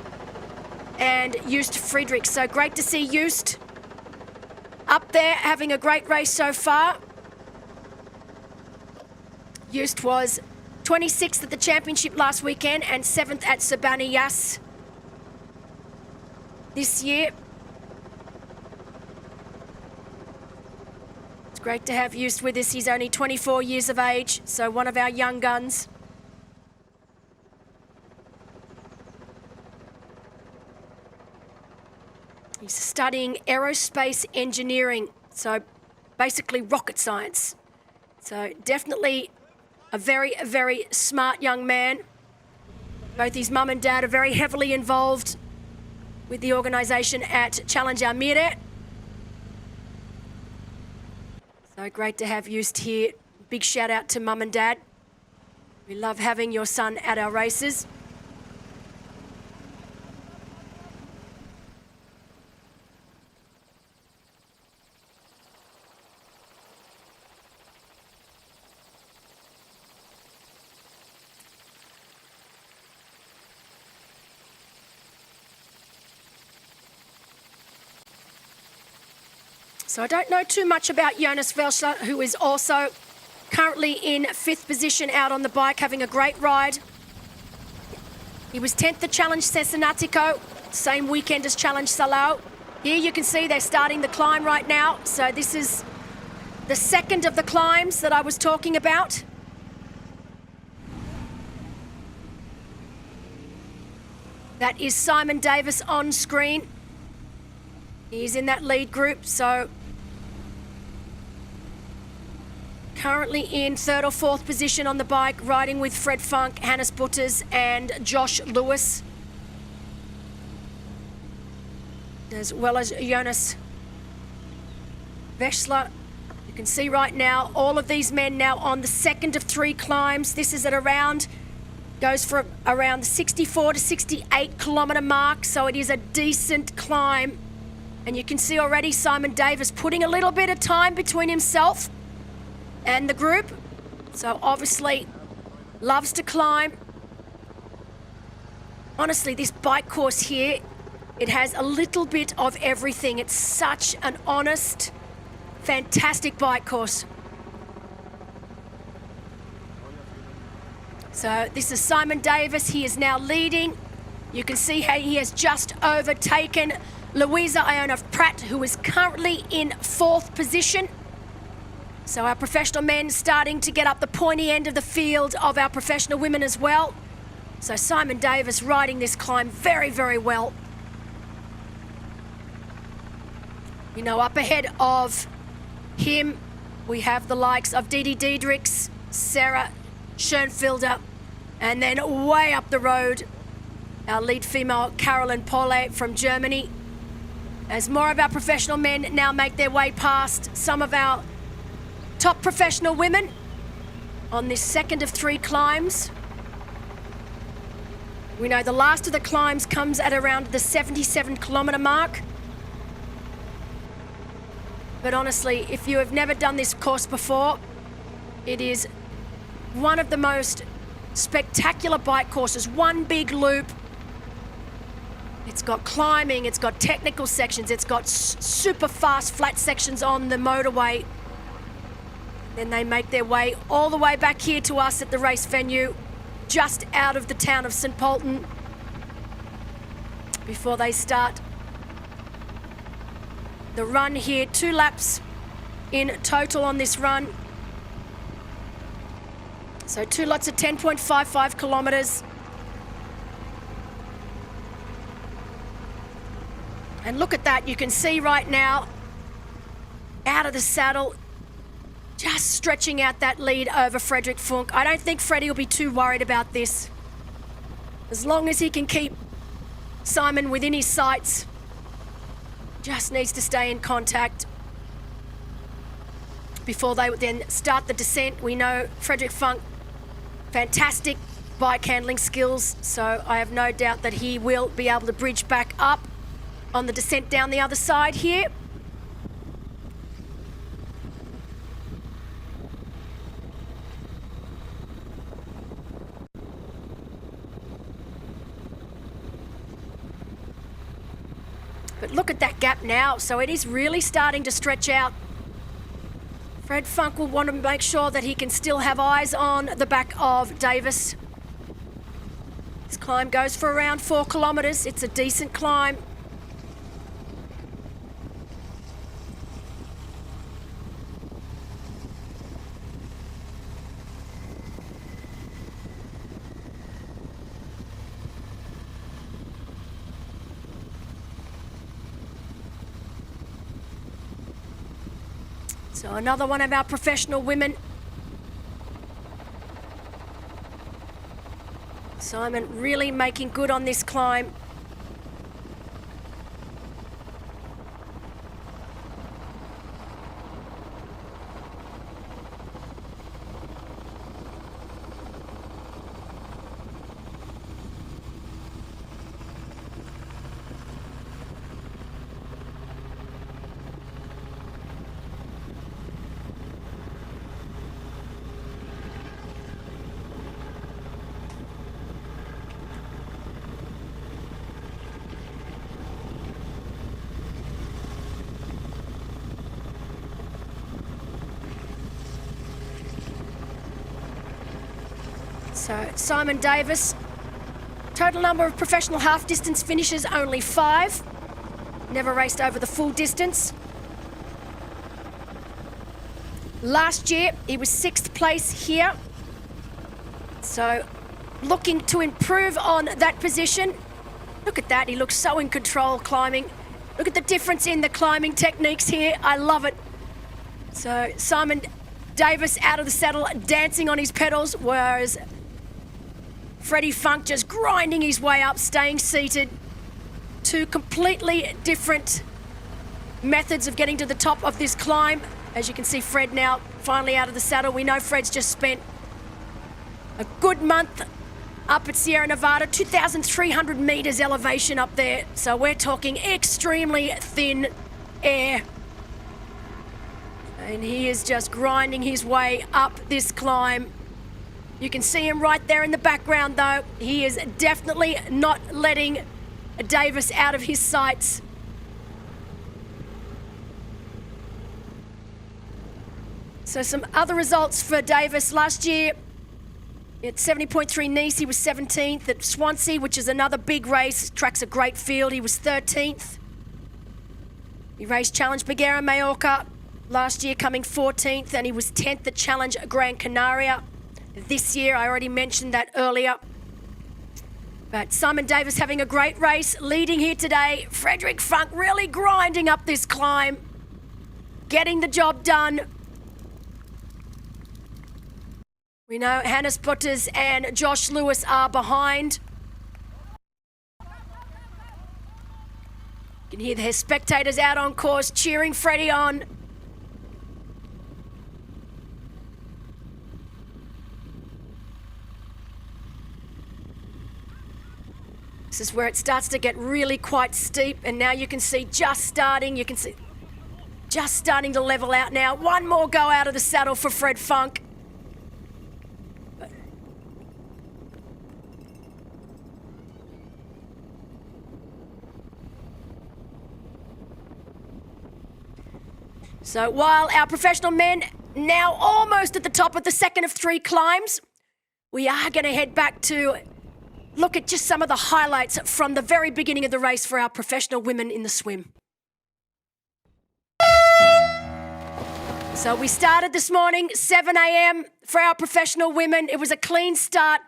and Joost Friedrich. So great to see Joost up there having a great race so far. Joost was 26th at the championship last weekend and 7th at Sibani Yas this year. It's great to have Joost with us. He's only 24 years of age, so one of our young guns. He's studying aerospace engineering, so basically rocket science. So definitely a very, very smart young man. Both his mum and dad are very heavily involved with the organisation at Challenge Almere. So great to have Joost here. Big shout out to mum and dad. We love having your son at our races. So I don't know too much about Jonas Velschler, who is also currently in 5th position out on the bike, having a great ride. He was 10th at Challenge Cesenatico, same weekend as Challenge Salau. Here you can see they're starting the climb right now. So this is the second of the climbs that I was talking about. That is Simon Davis on screen. He's in that lead group, so currently in 3rd or 4th position on the bike, riding with Fred Funk, Hannes Butters and Josh Lewis, as well as Jonas Velschler. You can see right now all of these men now on the second of 3 climbs. This is at around, goes for around the 64 to 68 kilometre mark, so it is a decent climb. And you can see already Simon Davis putting a little bit of time between himself and the group. So obviously loves to climb. Honestly, this bike course here, it has a little bit of everything. It's such an honest, fantastic bike course. So this is Simon Davis. He is now leading. You can see how he has just overtaken Louisa Iona Pratt, who is currently in 4th position. So our professional men starting to get up the pointy end of the field of our professional women as well. So Simon Davis riding this climb very, very well. You know, up ahead of him, we have the likes of Didi Diedrichs, Sarah Schoenfelder, and then way up the road, our lead female, Carolyn Polle from Germany. As more of our professional men now make their way past some of our top professional women on this second of 3 climbs. We know the last of the climbs comes at around the 77 kilometre mark. But honestly, if you have never done this course before, it is one of the most spectacular bike courses. One big loop. It's got climbing, it's got technical sections, it's got super fast flat sections on the motorway. Then they make their way all the way back here to us at the race venue, just out of the town of St. Pölten, before they start the run here. 2 laps in total on this run. So 2 lots of 10.55 kilometres. And look at that, you can see right now out of the saddle, just stretching out that lead over Frederik Funk. I don't think Freddie will be too worried about this. As long as he can keep Simon within his sights, just needs to stay in contact before they would then start the descent. We know Frederik Funk, fantastic bike handling skills, so I have no doubt that he will be able to bridge back up on the descent down the other side here. But look at that gap now, so it is really starting to stretch out. Fred Funk will want to make sure that he can still have eyes on the back of Davis. This climb goes for around 4 kilometres. It's a decent climb. So another one of our professional women. Simon really making good on this climb. So Simon Davis, total number of professional half distance finishes only 5. Never raced over the full distance. Last year he was 6th place here. So looking to improve on that position. Look at that, he looks so in control climbing. Look at the difference in the climbing techniques here, I love it. So Simon Davis out of the saddle, dancing on his pedals, whereas Freddie Funk just grinding his way up, staying seated. 2 completely different methods of getting to the top of this climb. As you can see, Fred now finally out of the saddle. We know Fred's just spent a good month up at Sierra Nevada, 2,300 meters elevation up there. So we're talking extremely thin air. And he is just grinding his way up this climb. You can see him right there in the background though. He is definitely not letting Davis out of his sights. So some other results for Davis. Last year at 70.3 Nice, he was 17th. At Swansea, which is another big race, tracks a great field, he was 13th. He raced Challenge Bagheera Majorca last year, coming 14th, and he was 10th at Challenge Gran Canaria. This year, I already mentioned that earlier. But Simon Davis having a great race, leading here today. Frederik Funk really grinding up this climb, getting the job done. We know Hannes Butters and Josh Lewis are behind. You can hear the spectators out on course cheering Freddie on. This is where it starts to get really quite steep, and now you can see just starting to level out now. One more go out of the saddle for Fred Funk. So while our professional men now almost at the top of the second of 3 climbs, we are going to head back to look at just some of the highlights from the very beginning of the race for our professional women in the swim. So we started this morning, 7 a.m. for our professional women. It was a clean start.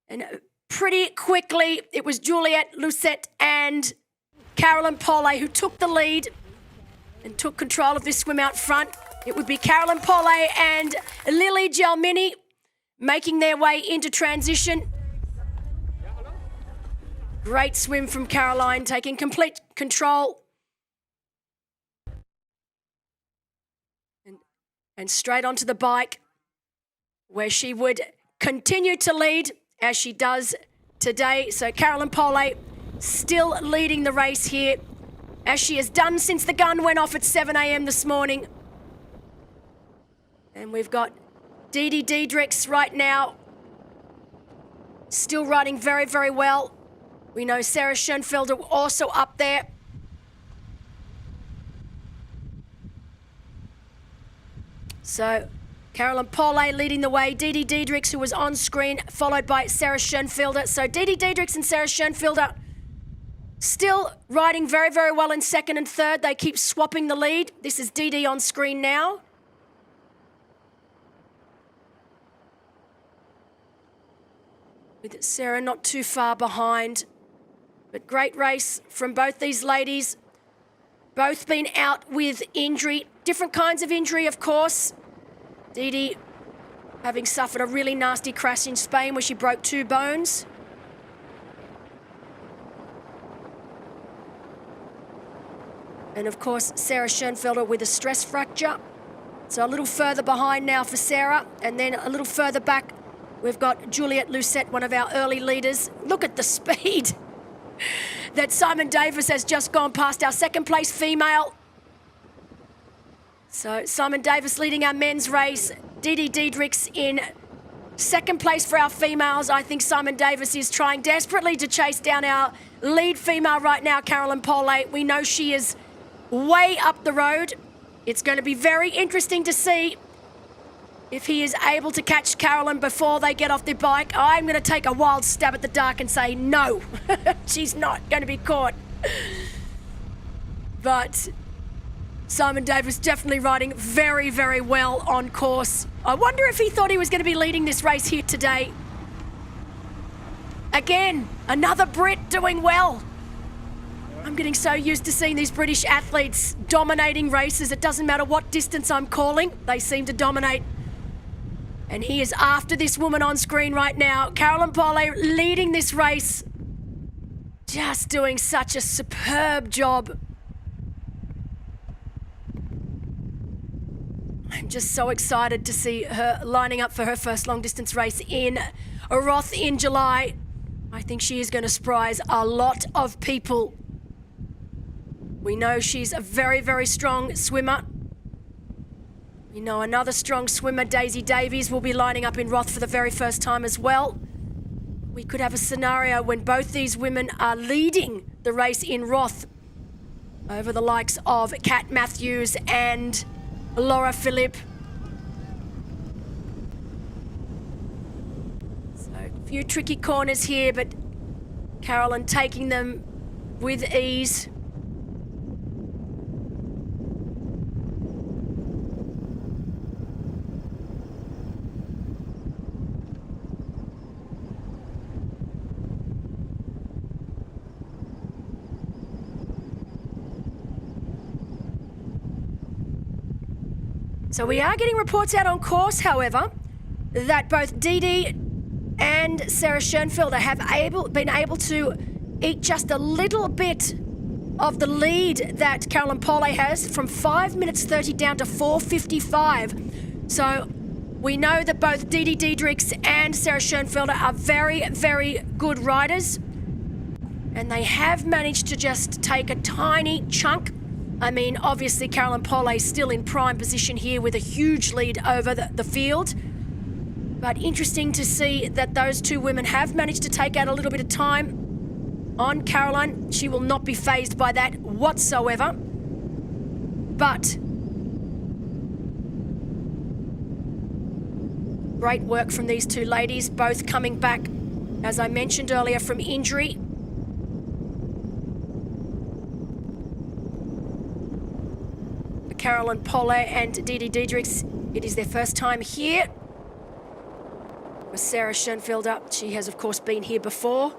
And pretty quickly, it was Juliette Lucette and Carolyn Paulet who took the lead. and took control of this swim out front. It would be Caroline Paulet and Lily Gelmini making their way into transition. Great swim from Caroline, taking complete control. And straight onto the bike, where she would continue to lead as she does today. So Caroline Paulet still leading the race here, as she has done since the gun went off at 7 a.m. this morning. And we've got Didi Diedrichs right now, still riding very, very well. We know Sarah Schoenfelder also up there. So Caroline Paulet leading the way. Didi Diedrichs, who was on screen, followed by Sarah Schoenfelder. So Didi Diedrichs and Sarah Schoenfelder still riding very, very well in second and third. They keep swapping the lead. This is Didi on screen now. With Sarah not too far behind. But great race from both these ladies. Both been out with injury. Different kinds of injury, of course. Didi having suffered a really nasty crash in Spain where she broke 2 bones. And of course, Sarah Schoenfelder with a stress fracture. So a little further behind now for Sarah. And then a little further back, we've got Juliette Lucette, one of our early leaders. Look at the speed that Simon Davis has just gone past, our second place female. So Simon Davis leading our men's race. Didi Diedrichs in second place for our females. I think Simon Davis is trying desperately to chase down our lead female right now, Caroline Paulet. We know she is way up the road. It's going to be very interesting to see if he is able to catch Caroline before they get off their bike. I'm going to take a wild stab at the dark and say no, she's not going to be caught. But Simon Davis definitely riding very, very well on course. I wonder if he thought he was going to be leading this race here today. Again, another Brit doing well. I'm getting so used to seeing these British athletes dominating races. It doesn't matter what distance I'm calling, they seem to dominate. And he is after this woman on screen right now. Caroline Paulet leading this race. Just doing such a superb job. I'm just so excited to see her lining up for her first long distance race in Roth in July. I think she is going to surprise a lot of people. We know she's a very, very strong swimmer. We know another strong swimmer, Daisy Davies, will be lining up in Roth for the very first time as well. We could have a scenario when both these women are leading the race in Roth over the likes of Kat Matthews and Laura Philippe. So a few tricky corners here, but Caroline taking them with ease. So we are getting reports out on course, however, that both Didi and Sarah Schoenfelder have been able to eat just a little bit of the lead that Caroline Paulet has, from 5 minutes 30 down to 4:55. So we know that both Didi Diedrichs and Sarah Schoenfelder are very, very good riders. And they have managed to just take a tiny chunk. I mean, obviously, Caroline Paulet is still in prime position here with a huge lead over the field. But interesting to see that those two women have managed to take out a little bit of time on Caroline. She will not be fazed by that whatsoever. But great work from these two ladies, both coming back, as I mentioned earlier, from injury. Caroline Paulet and Didi Diedrichs, it is their first time here. With Sarah Schoenfelder, she has of course been here before.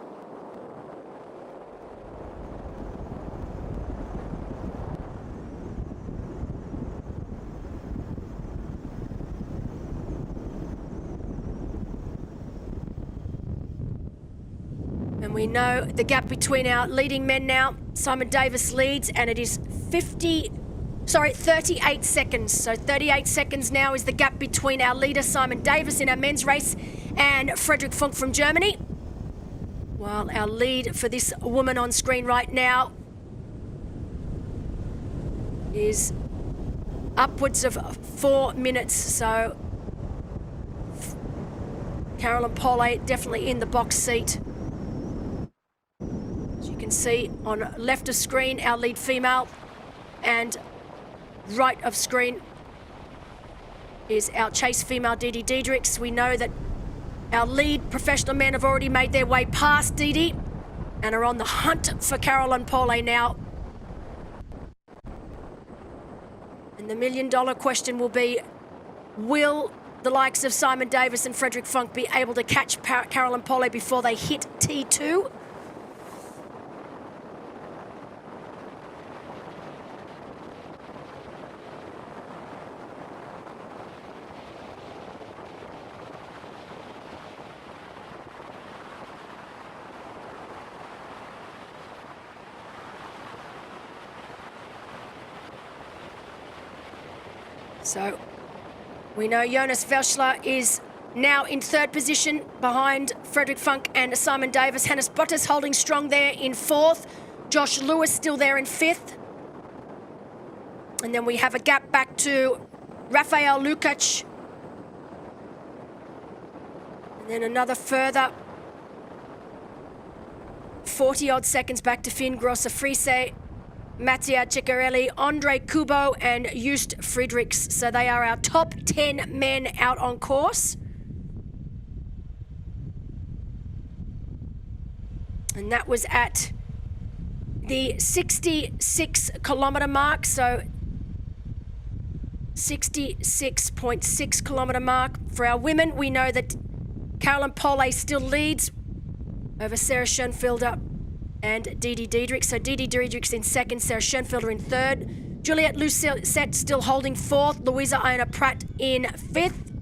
And we know the gap between our leading men now. Simon Davis leads, and it is 38 seconds. So 38 seconds now is the gap between our leader, Simon Davis, in our men's race, and Frederick Funk from Germany. While our lead for this woman on screen right now is upwards of 4 minutes. So Caroline Pole definitely in the box seat. As you can see on left of screen, our lead female, and right of screen is our chase female, Didi Diedrichs. We know that our lead professional men have already made their way past Didi and are on the hunt for Caroline Pole now. And the million-dollar question will be, will the likes of Simon Davis and Frederick Funk be able to catch Caroline Pole before they hit T2? So we know Jonas Veschler is now in third position behind Frederick Funk and Simon Davis. Hannes Bottas holding strong there in fourth. Josh Lewis still there in fifth. And then we have a gap back to Rafael Lukac. And then another further 40-odd seconds back to Finn Grosser-Friese, Mattia Ceccarelli, Andre Kubo, and Just Friedrichs. So they are our top 10 men out on course. And that was at the 66-kilometre mark, so 66.6-kilometre mark. For our women, we know that Caroline Pole still leads over Sarah Schoenfelder and Didi Diedrich. So Didi Diedrich's in second, Sarah Schoenfelder in third. Juliette Lucette still holding fourth. Louisa Iona Pratt in fifth.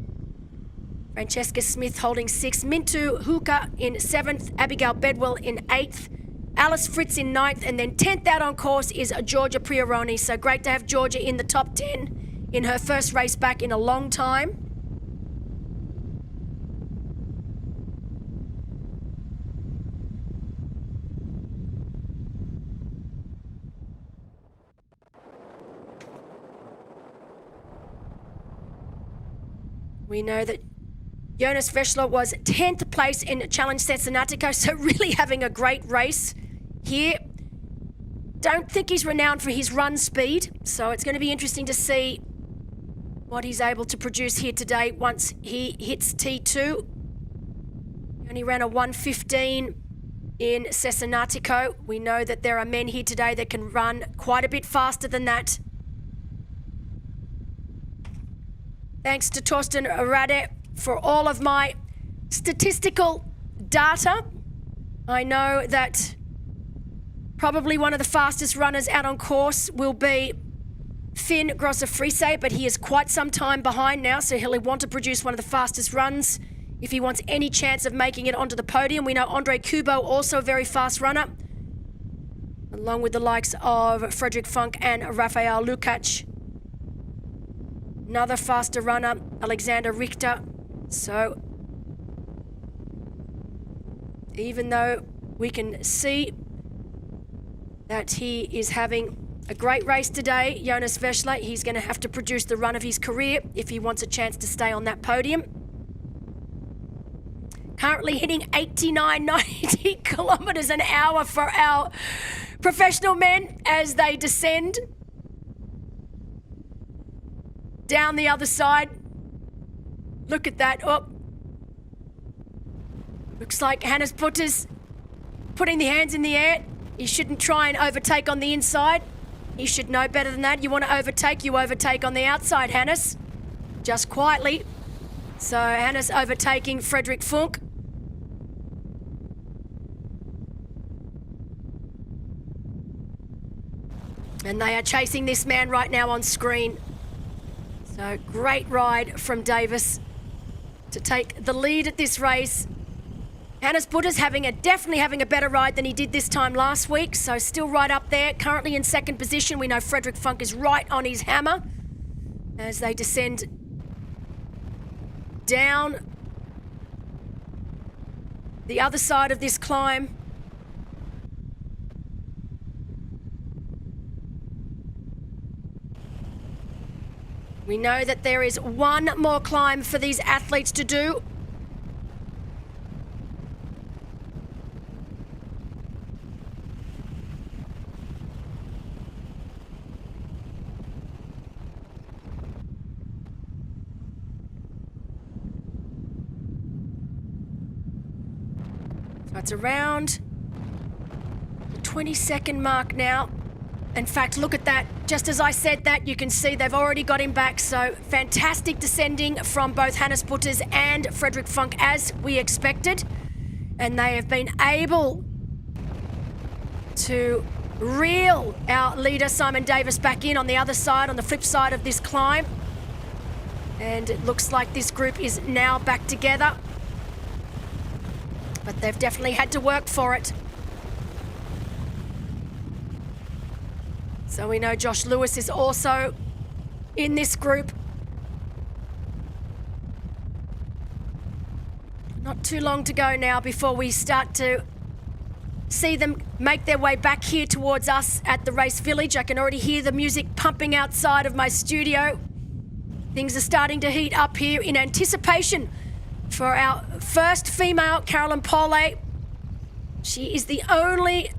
Francesca Smith holding sixth. Mintu Huka in seventh. Abigail Bedwell in eighth. Alice Fritz in ninth. And then 10th out on course is Georgia Prioroni. So great to have Georgia in the top 10 in her first race back in a long time. We know that Jonas Veschler was 10th place in Challenge Cesenatico, so really having a great race here. Don't think he's renowned for his run speed, so it's going to be interesting to see what he's able to produce here today once he hits T2. He only ran a 1:15 in Cesenatico. We know that there are men here today that can run quite a bit faster than that. Thanks to Torsten Rade for all of my statistical data. I know that probably one of the fastest runners out on course will be Finn Grosser-Friese, but he is quite some time behind now, so he'll want to produce one of the fastest runs if he wants any chance of making it onto the podium. We know Andre Kubo, also a very fast runner, along with the likes of Frederick Funk and Rafael Lukac. Another faster runner, Alexander Richter. So even though we can see that he is having a great race today, Jonas Veschler, he's going to have to produce the run of his career if he wants a chance to stay on that podium. Currently hitting 89, 90 kilometres an hour for our professional men as they descend down the other side. Look at that. Oh. Looks like Hannes Butter's putting the hands in the air. You shouldn't try and overtake on the inside. You should know better than that. You want to overtake, you overtake on the outside, Hannes. Just quietly. So Hannes overtaking Frederick Funk. And they are chasing this man right now on screen. So great ride from Davis to take the lead at this race. Hannes Butter's definitely having a better ride than he did this time last week, so still right up there. Currently in second position. We know Frederick Funk is right on his hammer as they descend down the other side of this climb. We know that there is one more climb for these athletes to do. So it's around the 20-second mark now. In fact, look at that. Just as I said that, you can see they've already got him back. So fantastic descending from both Hannes Butters and Frederick Funk, as we expected. And they have been able to reel our leader, Simon Davis, back in on the other side, on the flip side of this climb. And it looks like this group is now back together. But they've definitely had to work for it. So we know Josh Lewis is also in this group. Not too long to go now before we start to see them make their way back here towards us at the race village. I can already hear the music pumping outside of my studio. Things are starting to heat up here in anticipation for our first female, Carolyn Pole. She is the only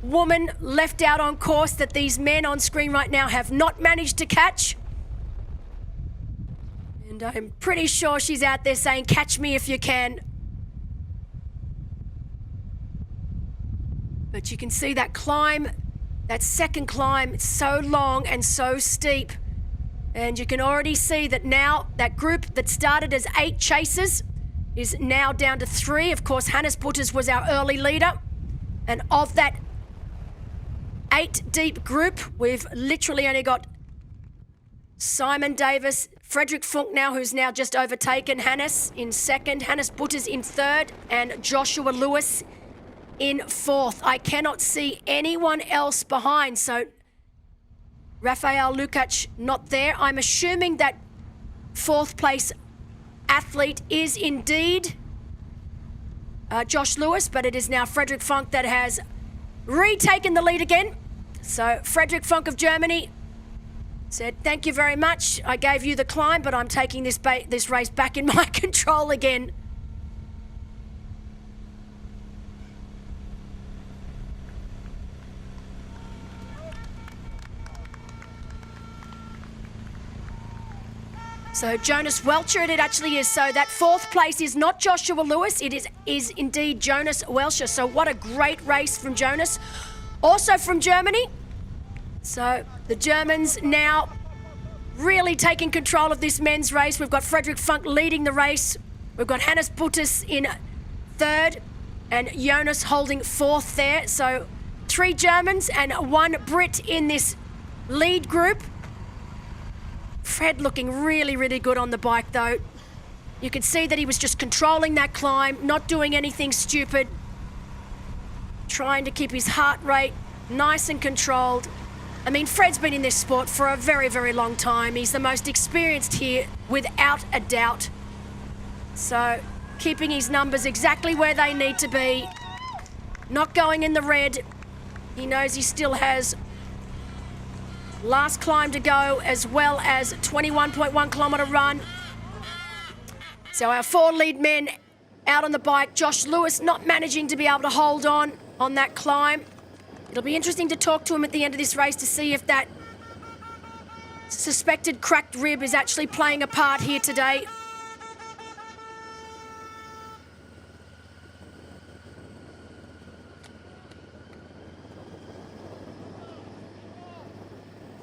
woman left out on course that these men on screen right now have not managed to catch. And I'm pretty sure she's out there saying, "Catch me if you can." But you can see that climb, that second climb, it's so long and so steep. And you can already see that now that group that started as 8 chasers is now down to 3. Of course, Hannes Butters was our early leader. And of that 8-deep group, we've literally only got Simon Davis, Frederick Funk now, who's now just overtaken Hannes in second, Hannes Butters in third, and Joshua Lewis in fourth. I cannot see anyone else behind, so Rafael Lukac not there. I'm assuming that fourth place athlete is indeed Josh Lewis, but it is now Frederick Funk that has retaken the lead again. So Frederick Funk of Germany said, "Thank you very much. I gave you the climb, but I'm taking this race back in my control again." So Jonas Welcher, it actually is. So that fourth place is not Joshua Lewis, it is indeed Jonas Welcher. So what a great race from Jonas. Also from Germany. So the Germans now really taking control of this men's race. We've got Frederick Funk leading the race. We've got Hannes Butters in third and Jonas holding fourth there. So 3 Germans and 1 Brit in this lead group. Fred looking really, really good on the bike though. You could see that he was just controlling that climb, not doing anything stupid, trying to keep his heart rate nice and controlled. I mean, Fred's been in this sport for a very, very long time. He's the most experienced here, without a doubt. So, keeping his numbers exactly where they need to be, not going in the red. He knows he still has last climb to go, as well as 21.1 kilometre run. So our 4 lead men out on the bike. Josh Lewis not managing to be able to hold on that climb. It'll be interesting to talk to him at the end of this race to see if that suspected cracked rib is actually playing a part here today.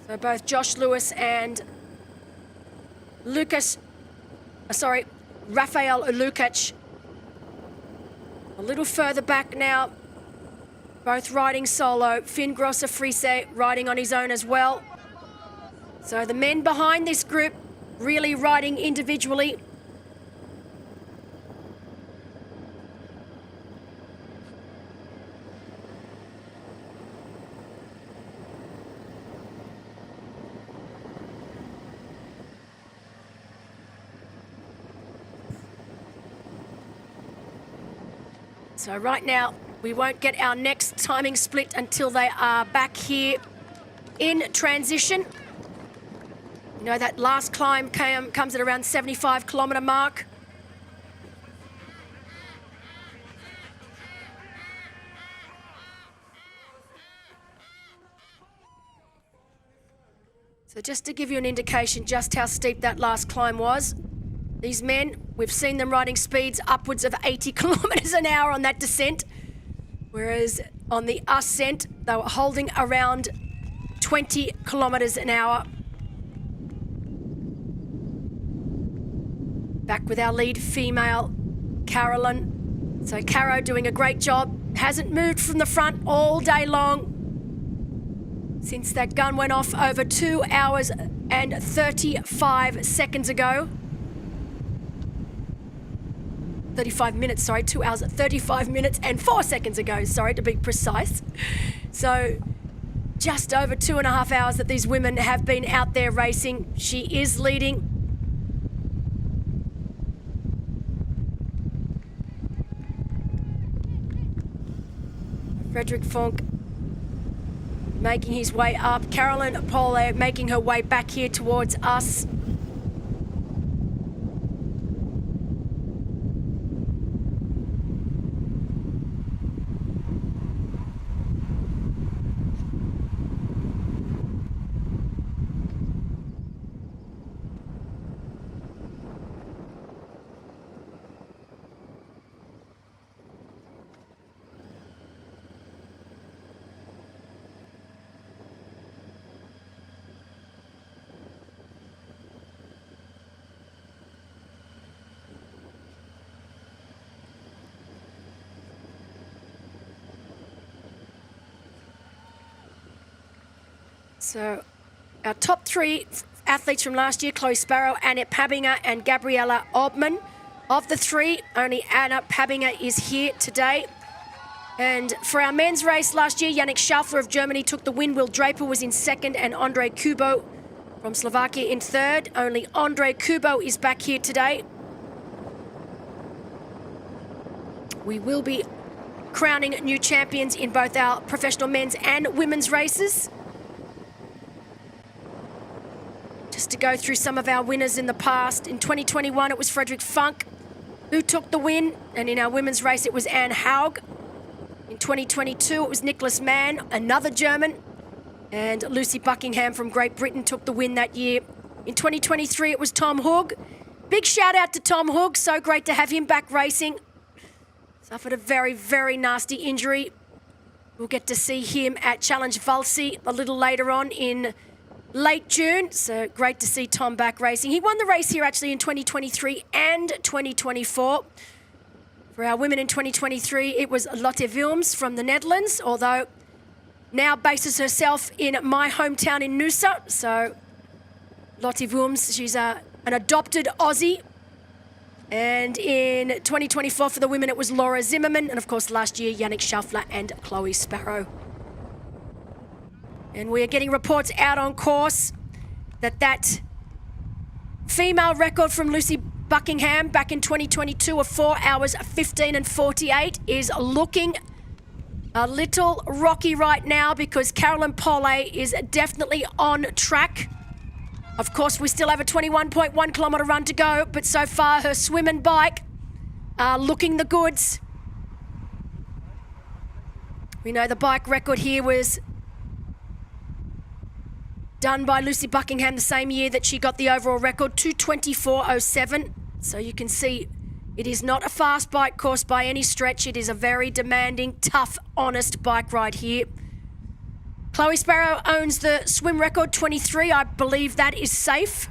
So both Josh Lewis and Rafael Lukac a little further back now, both riding solo. Finn Grosser Friese riding on his own as well. So the men behind this group really riding individually. So right now, we won't get our next timing split until they are back here in transition. You know, that last climb comes at around 75 kilometre mark. So just to give you an indication just how steep that last climb was, these men, we've seen them riding speeds upwards of 80 kilometres an hour on that descent, whereas on the ascent, they were holding around 20 kilometres an hour. Back with our lead female, Carolyn. So Caro doing a great job, hasn't moved from the front all day long since that gun went off over 2 hours and 35 seconds ago. 35 minutes, sorry, 2 hours, 35 minutes and 4 seconds ago, sorry, to be precise. So just over 2.5 hours that these women have been out there racing. She is leading. Frederick Funk making his way up. Carolyn Pole making her way back here towards us. So our top three athletes from last year, Chloe Sparrow, Annette Pabinger and Gabriella Obman. Of the three, only Anna Pabinger is here today. And for our men's race last year, Yannick Schaufler of Germany took the win. Will Draper was in second and Andrej Kubo from Slovakia in third. Only Andrej Kubo is back here today. We will be crowning new champions in both our professional men's and women's races. Just to go through some of our winners in the past. In 2021, it was Frederick Funk who took the win. And in our women's race, it was Anne Haug. In 2022, it was Nicholas Mann, another German. And Lucy Buckingham from Great Britain took the win that year. In 2023, it was Tom Hoog. Big shout out to Tom Hoog. So great to have him back racing. Suffered a very, very nasty injury. We'll get to see him at Challenge Valsy a little later on in late June, so great to see Tom back racing. He won the race here actually in 2023 and 2024. For our women in 2023, it was Lotte Wilms from the Netherlands, although now bases herself in my hometown in Noosa. So Lotte Wilms, she's an adopted Aussie. And in 2024 for the women, it was Laura Zimmerman. And of course, last year, Yannick Schaufler and Chloe Sparrow. And we are getting reports out on course that female record from Lucy Buckingham back in 2022 of 4 hours 15 and 48 is looking a little rocky right now because Carolyn Pole is definitely on track. Of course, we still have a 21.1 kilometre run to go, but so far her swim and bike are looking the goods. We know the bike record here was done by Lucy Buckingham the same year that she got the overall record, 2:24.07. So you can see it is not a fast bike course by any stretch. It is a very demanding, tough, honest bike ride here. Chloe Sparrow owns the swim record, 23. I believe that is safe.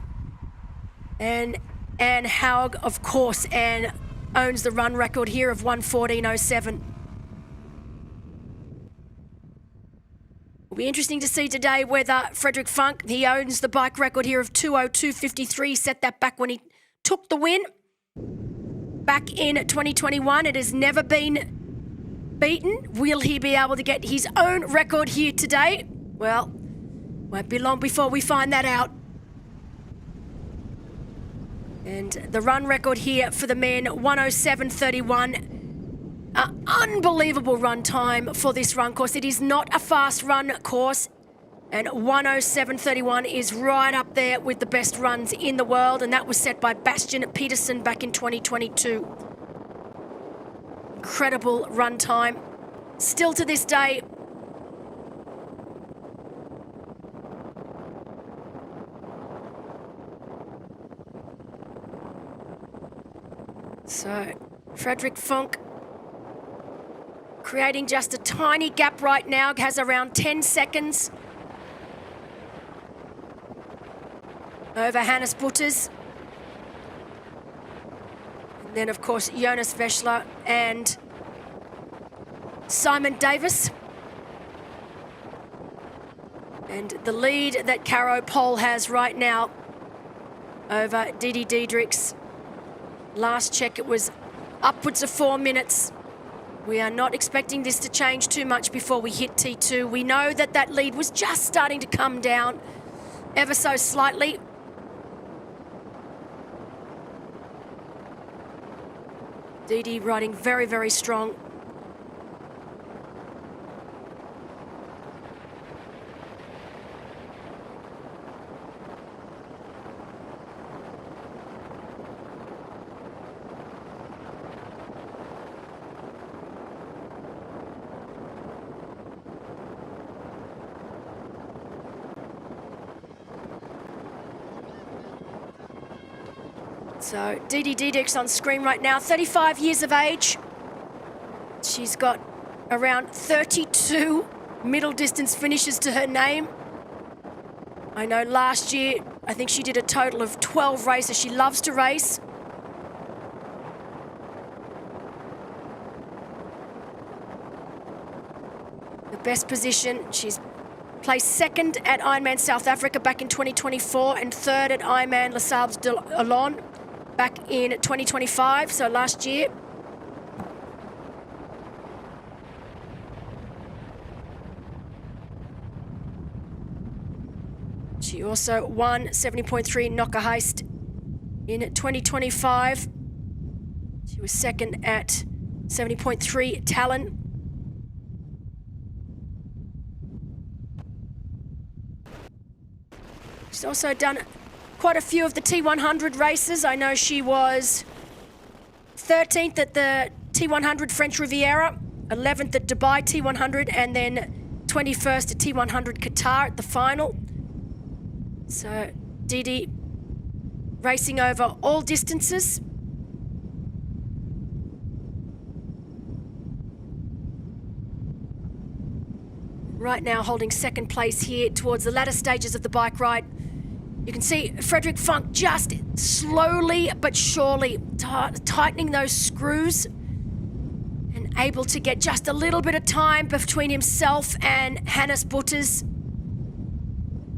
And Anne Haug, of course, Anne owns the run record here of 1:14.07. It'll be interesting to see today whether Frederick Funk, he owns the bike record here of 2:02.53, set that back when he took the win. Back in 2021, it has never been beaten. Will he be able to get his own record here today? Well, won't be long before we find that out. And the run record here for the men, 1:07.31. an unbelievable run time for this run course. It is not a fast run course, and 1:07:31 is right up there with the best runs in the world, and that was set by Bastian Peterson back in 2022. Incredible run time. Still to this day, so Frederik Funk creating just a tiny gap right now, has around 10 seconds over Hannes Butters. And then, of course, Jonas Veschler and Simon Davis. And the lead that Caro Pol has right now over Didi Diedrichs. Last check, it was upwards of 4 minutes. We are not expecting this to change too much before we hit T2. We know that that lead was just starting to come down ever so slightly. Didi riding very, very strong. So Didi Diedrichs on screen right now, 35 years of age. She's got around 32 middle distance finishes to her name. I know last year, I think she did a total of 12 races. She loves to race. The best position, she's placed second at Ironman South Africa back in 2024 and third at Ironman Les Sables d'Olonne back in 2025, so last year. She also won 70.3 Nocker Heist in 2025. She was second at 70.3 Talon. She's also done quite a few of the T100 races. I know she was 13th at the T100 French Riviera, 11th at Dubai T100, and then 21st at T100 Qatar at the final. So Didi racing over all distances. Right now holding second place here towards the latter stages of the bike ride. You can see Frederik Funk just slowly but surely tightening those screws and able to get just a little bit of time between himself and Hannes Butters.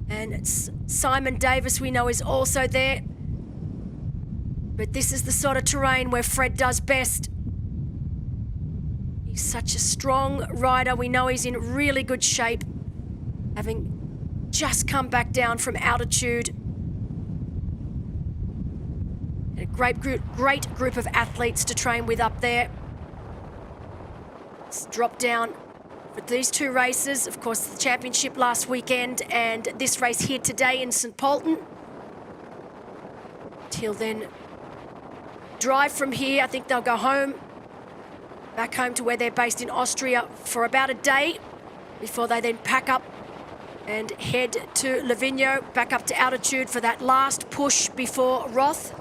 And it's Simon Davis, we know, is also there. But this is the sort of terrain where Fred does best. He's such a strong rider. We know he's in really good shape, having just come back down from altitude. And a great group of athletes to train with up there. Let's drop down for these two races. Of course, the championship last weekend and this race here today in St. Pölten. Till then, drive from here. I think they'll go home, back home to where they're based in Austria for about a day before they then pack up and head to Livigno, back up to altitude for that last push before Roth.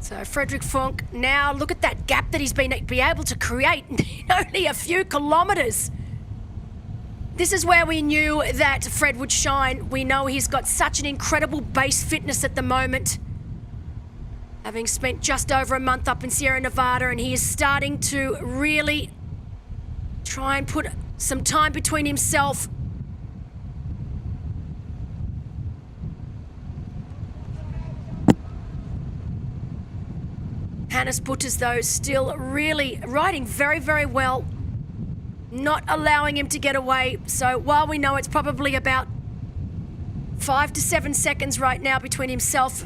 So Frederick Funk, now look at that gap that he's been able to create in only a few kilometres. This is where we knew that Fred would shine. We know he's got such an incredible base fitness at the moment, having spent just over a month up in Sierra Nevada, and he is starting to really try and put some time between himself Hannes Butters, though, still really riding very, very well, not allowing him to get away. So while we know it's probably about 5 to 7 seconds right now between himself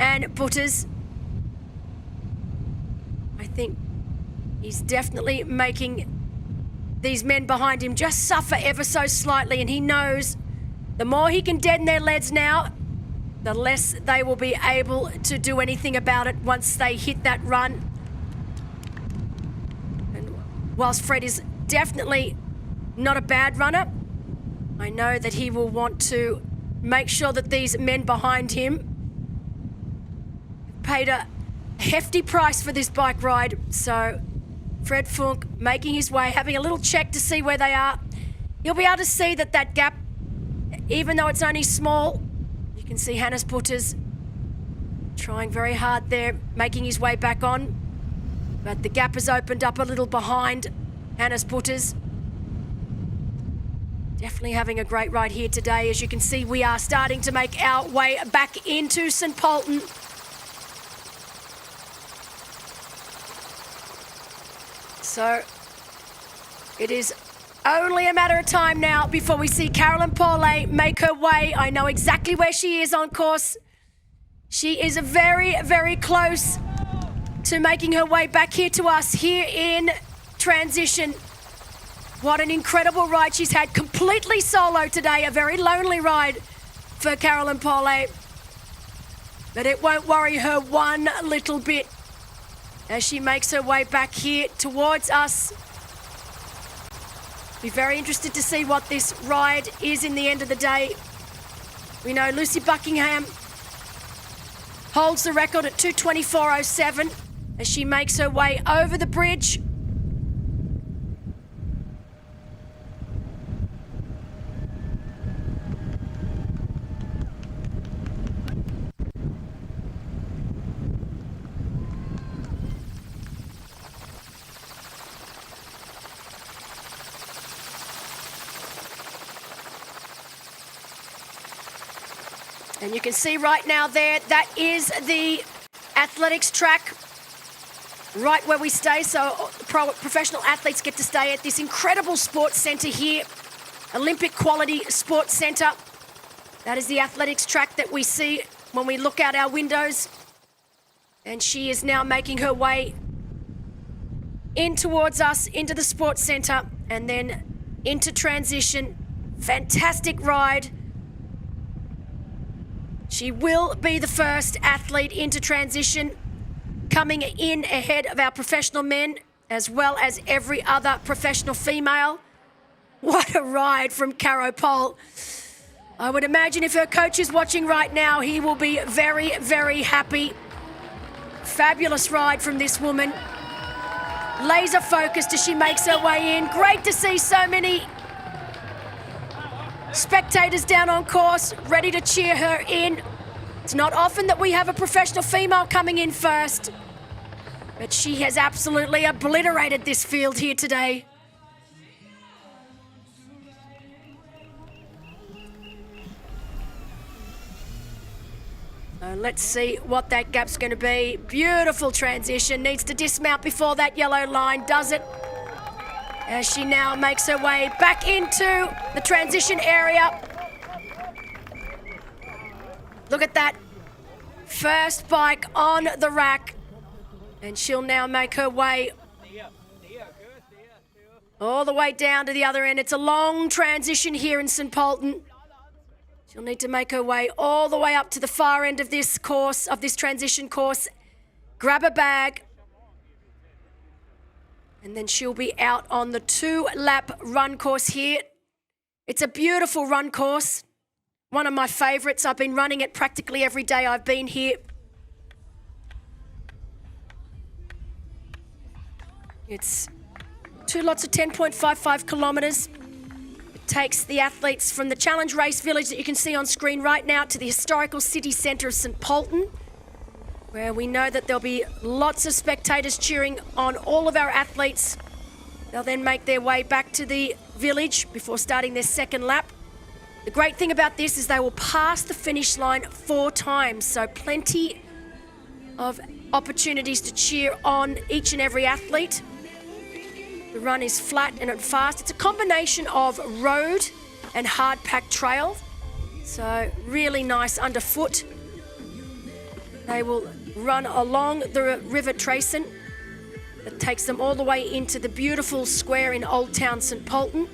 and Butters, I think he's definitely making these men behind him just suffer ever so slightly, and he knows the more he can deaden their leads now, the less they will be able to do anything about it once they hit that run. And whilst Fred is definitely not a bad runner, I know that he will want to make sure that these men behind him paid a hefty price for this bike ride. So Fred Funk making his way, having a little check to see where they are. You'll be able to see that gap, even though it's only small, you can see Hannes Butters trying very hard there, making his way back on. But the gap has opened up a little behind Hannes Butters. Definitely having a great ride here today. As you can see, we are starting to make our way back into St. Pölten. So it is only a matter of time now before we see Caroline Paulet make her way. I know exactly where she is on course. She is very, very close to making her way back here to us here in transition. What an incredible ride she's had, completely solo today. A very lonely ride for Caroline Paulet. But it won't worry her one little bit as she makes her way back here towards us. Be very interested to see what this ride is in the end of the day. We know Lucy Buckingham holds the record at 2:24.07 as she makes her way over the bridge. And you can see right now there, that is the athletics track right where we stay. So professional athletes get to stay at this incredible sports centre here, Olympic quality sports centre. That is the athletics track that we see when we look out our windows. And she is now making her way in towards us, into the sports centre, and then into transition. Fantastic ride. She will be the first athlete into transition, coming in ahead of our professional men, as well as every other professional female. What a ride from Caro Pol. I would imagine if her coach is watching right now, he will be very, very happy. Fabulous ride from this woman. Laser focused as she makes her way in. Great to see so many spectators down on course, ready to cheer her in. It's not often that we have a professional female coming in first, but she has absolutely obliterated this field here today. Let's see what that gap's going to be. Beautiful transition. Needs to dismount before that yellow line. Does it? As she now makes her way back into the transition area. Look at that. First bike on the rack. And she'll now make her way all the way down to the other end. It's a long transition here in St. Pölten. She'll need to make her way all the way up to the far end of this course, of this transition course. Grab a bag. And then she'll be out on the 2-lap run course here. It's a beautiful run course. One of my favourites. I've been running it practically every day I've been here. It's 2 lots of 10.55 kilometres. It takes the athletes from the Challenge Race Village that you can see on screen right now to the historical city centre of St Pölten, where we know that there'll be lots of spectators cheering on all of our athletes. They'll then make their way back to the village before starting their second lap. The great thing about this is they will pass the finish line 4 times, so plenty of opportunities to cheer on each and every athlete. The run is flat and fast. It's a combination of road and hard-packed trail, so really nice underfoot. They will run along the River Tracen that takes them all the way into the beautiful square in Old Town St Pölten.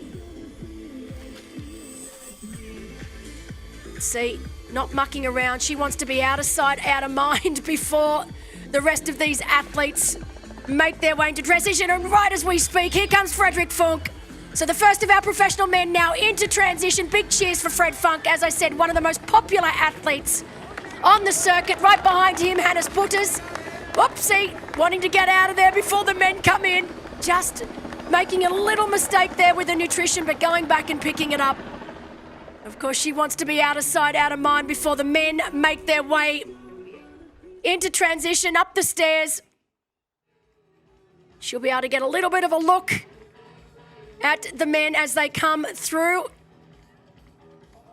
See, not mucking around. She wants to be out of sight, out of mind before the rest of these athletes make their way into transition. And right as we speak, here comes Frederik Funk. So the first of our professional men now into transition. Big cheers for Fred Funk. As I said, one of the most popular athletes on the circuit. Right behind him, Hannes Butters. Whoopsie, wanting to get out of there before the men come in. Just making a little mistake there with the nutrition, but going back and picking it up. Of course, she wants to be out of sight, out of mind before the men make their way into transition, up the stairs. She'll be able to get a little bit of a look at the men as they come through.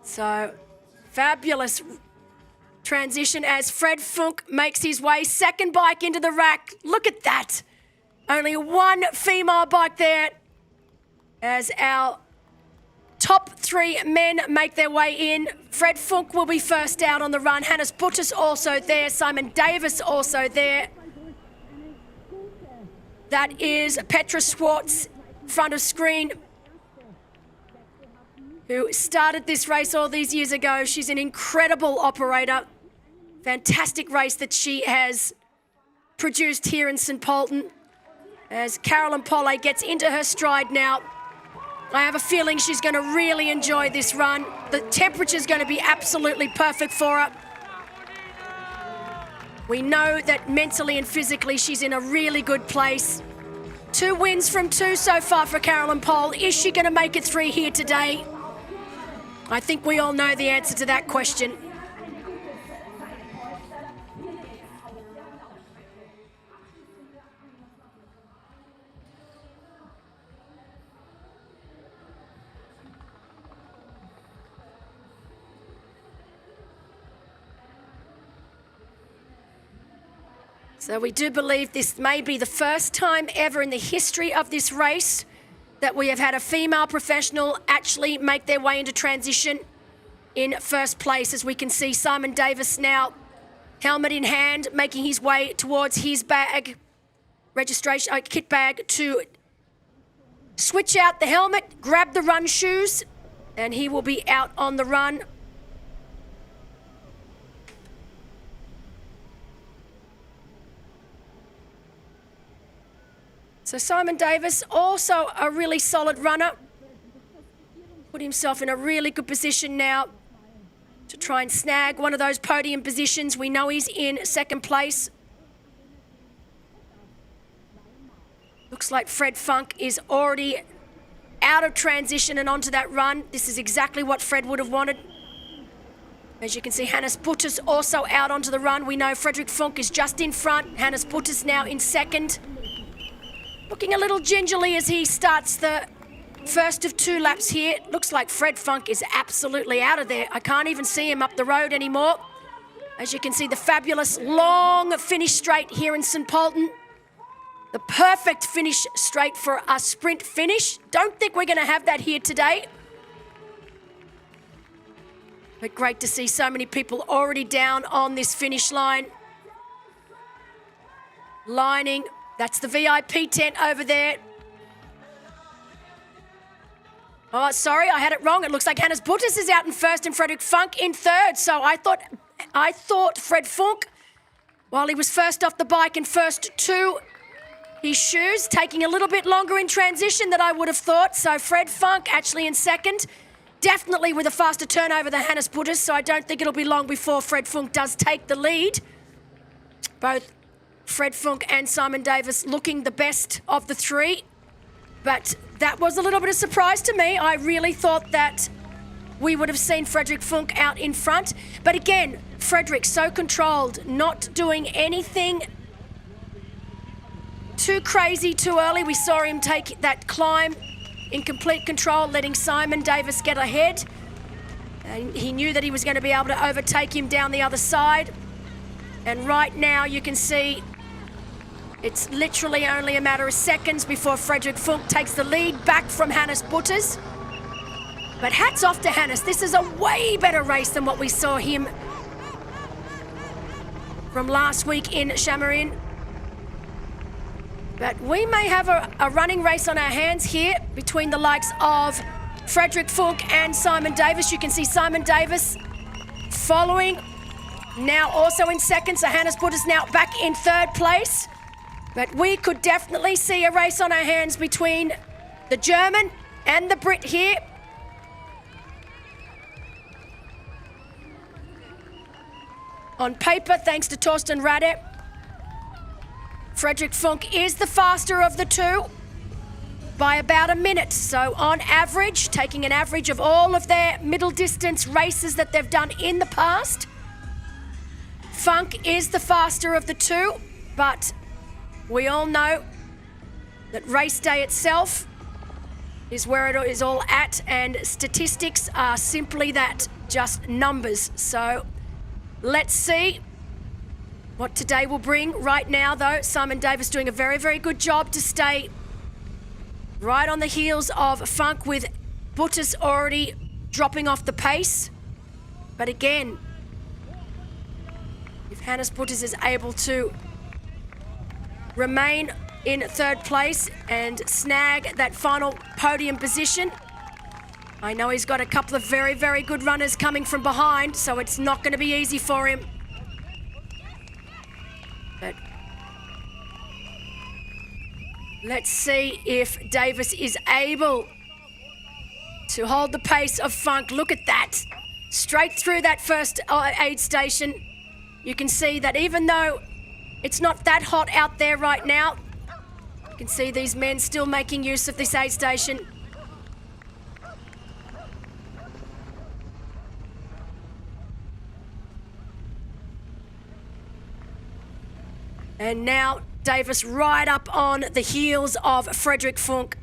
So, fabulous transition as Fred Funk makes his way, second bike into the rack. Look at that. Only one female bike there as our top 3 men make their way in. Fred Funk will be first out on the run. Hannes Butters also there. Simon Davis also there. That is Petra Schwartz, front of screen, who started this race all these years ago. She's an incredible operator. Fantastic race that she has produced here in St Pölten. As Carolyn Polle gets into her stride now, I have a feeling she's going to really enjoy this run. The temperature's going to be absolutely perfect for her. We know that mentally and physically she's in a really good place. 2 wins from 2 so far for Carolyn Polle. Is she going to make it 3 here today? I think we all know the answer to that question. So we do believe this may be the first time ever in the history of this race that we have had a female professional actually make their way into transition in first place. As we can see Simon Davis now, helmet in hand, making his way towards his bag, kit bag, to switch out the helmet, grab the run shoes, and he will be out on the run. So Simon Davis, also a really solid runner, put himself in a really good position now to try and snag one of those podium positions. We know he's in second place. Looks like Fred Funk is already out of transition and onto that run. This is exactly what Fred would have wanted. As you can see, Hannes Butters also out onto the run. We know Frederik Funk is just in front. Hannes Butters now in second. Looking a little gingerly as he starts the first of 2 laps here. Looks like Fred Funk is absolutely out of there. I can't even see him up the road anymore. As you can see, the fabulous long finish straight here in St Pölten. The perfect finish straight for a sprint finish. Don't think we're going to have that here today. But great to see so many people already down on this finish line. Lining. That's the VIP tent over there. Oh, sorry, I had it wrong. It looks like Hannes Butters is out in first and Frederik Funk in third. So I thought Fred Funk, while he was first off the bike and first to his shoes, taking a little bit longer in transition than I would have thought. So Fred Funk actually in second, definitely with a faster turnover than Hannes Butters. So I don't think it'll be long before Fred Funk does take the lead. Both Fred Funk and Simon Davis looking the best of the three. But that was a little bit of surprise to me. I really thought that we would have seen Frederick Funk out in front. But again, Frederick so controlled, not doing anything too crazy too early. We saw him take that climb in complete control, letting Simon Davis get ahead. And he knew that he was going to be able to overtake him down the other side. And right now you can see it's literally only a matter of seconds before Frederick Funk takes the lead back from Hannes Butters. But hats off to Hannes. This is a way better race than what we saw him from last week in Chamarin. But we may have a running race on our hands here between the likes of Frederick Funk and Simon Davis. You can see Simon Davis following, now also in second. So Hannes Butters now back in third place. But we could definitely see a race on our hands between the German and the Brit here. On paper, thanks to Torsten Rade, Frederick Funk is the faster of the two by about a minute. So on average, taking an average of all of their middle distance races that they've done in the past, Funk is the faster of the two, but we all know that race day itself is where it is all at, and statistics are simply that, just numbers. So let's see what today will bring. Right now, though, Simon Davis doing a very, very good job to stay right on the heels of Funk, with Butters already dropping off the pace. But again, if Hannes Butters is able to remain in third place and snag that final podium position, I know he's got a couple of very, very good runners coming from behind, so it's not going to be easy for him. But let's see if Davis is able to hold the pace of Funk. Look at that. Straight through that first aid station. You can see that even though it's not that hot out there right now, you can see these men still making use of this aid station. And now Davis right up on the heels of Frederick Funk.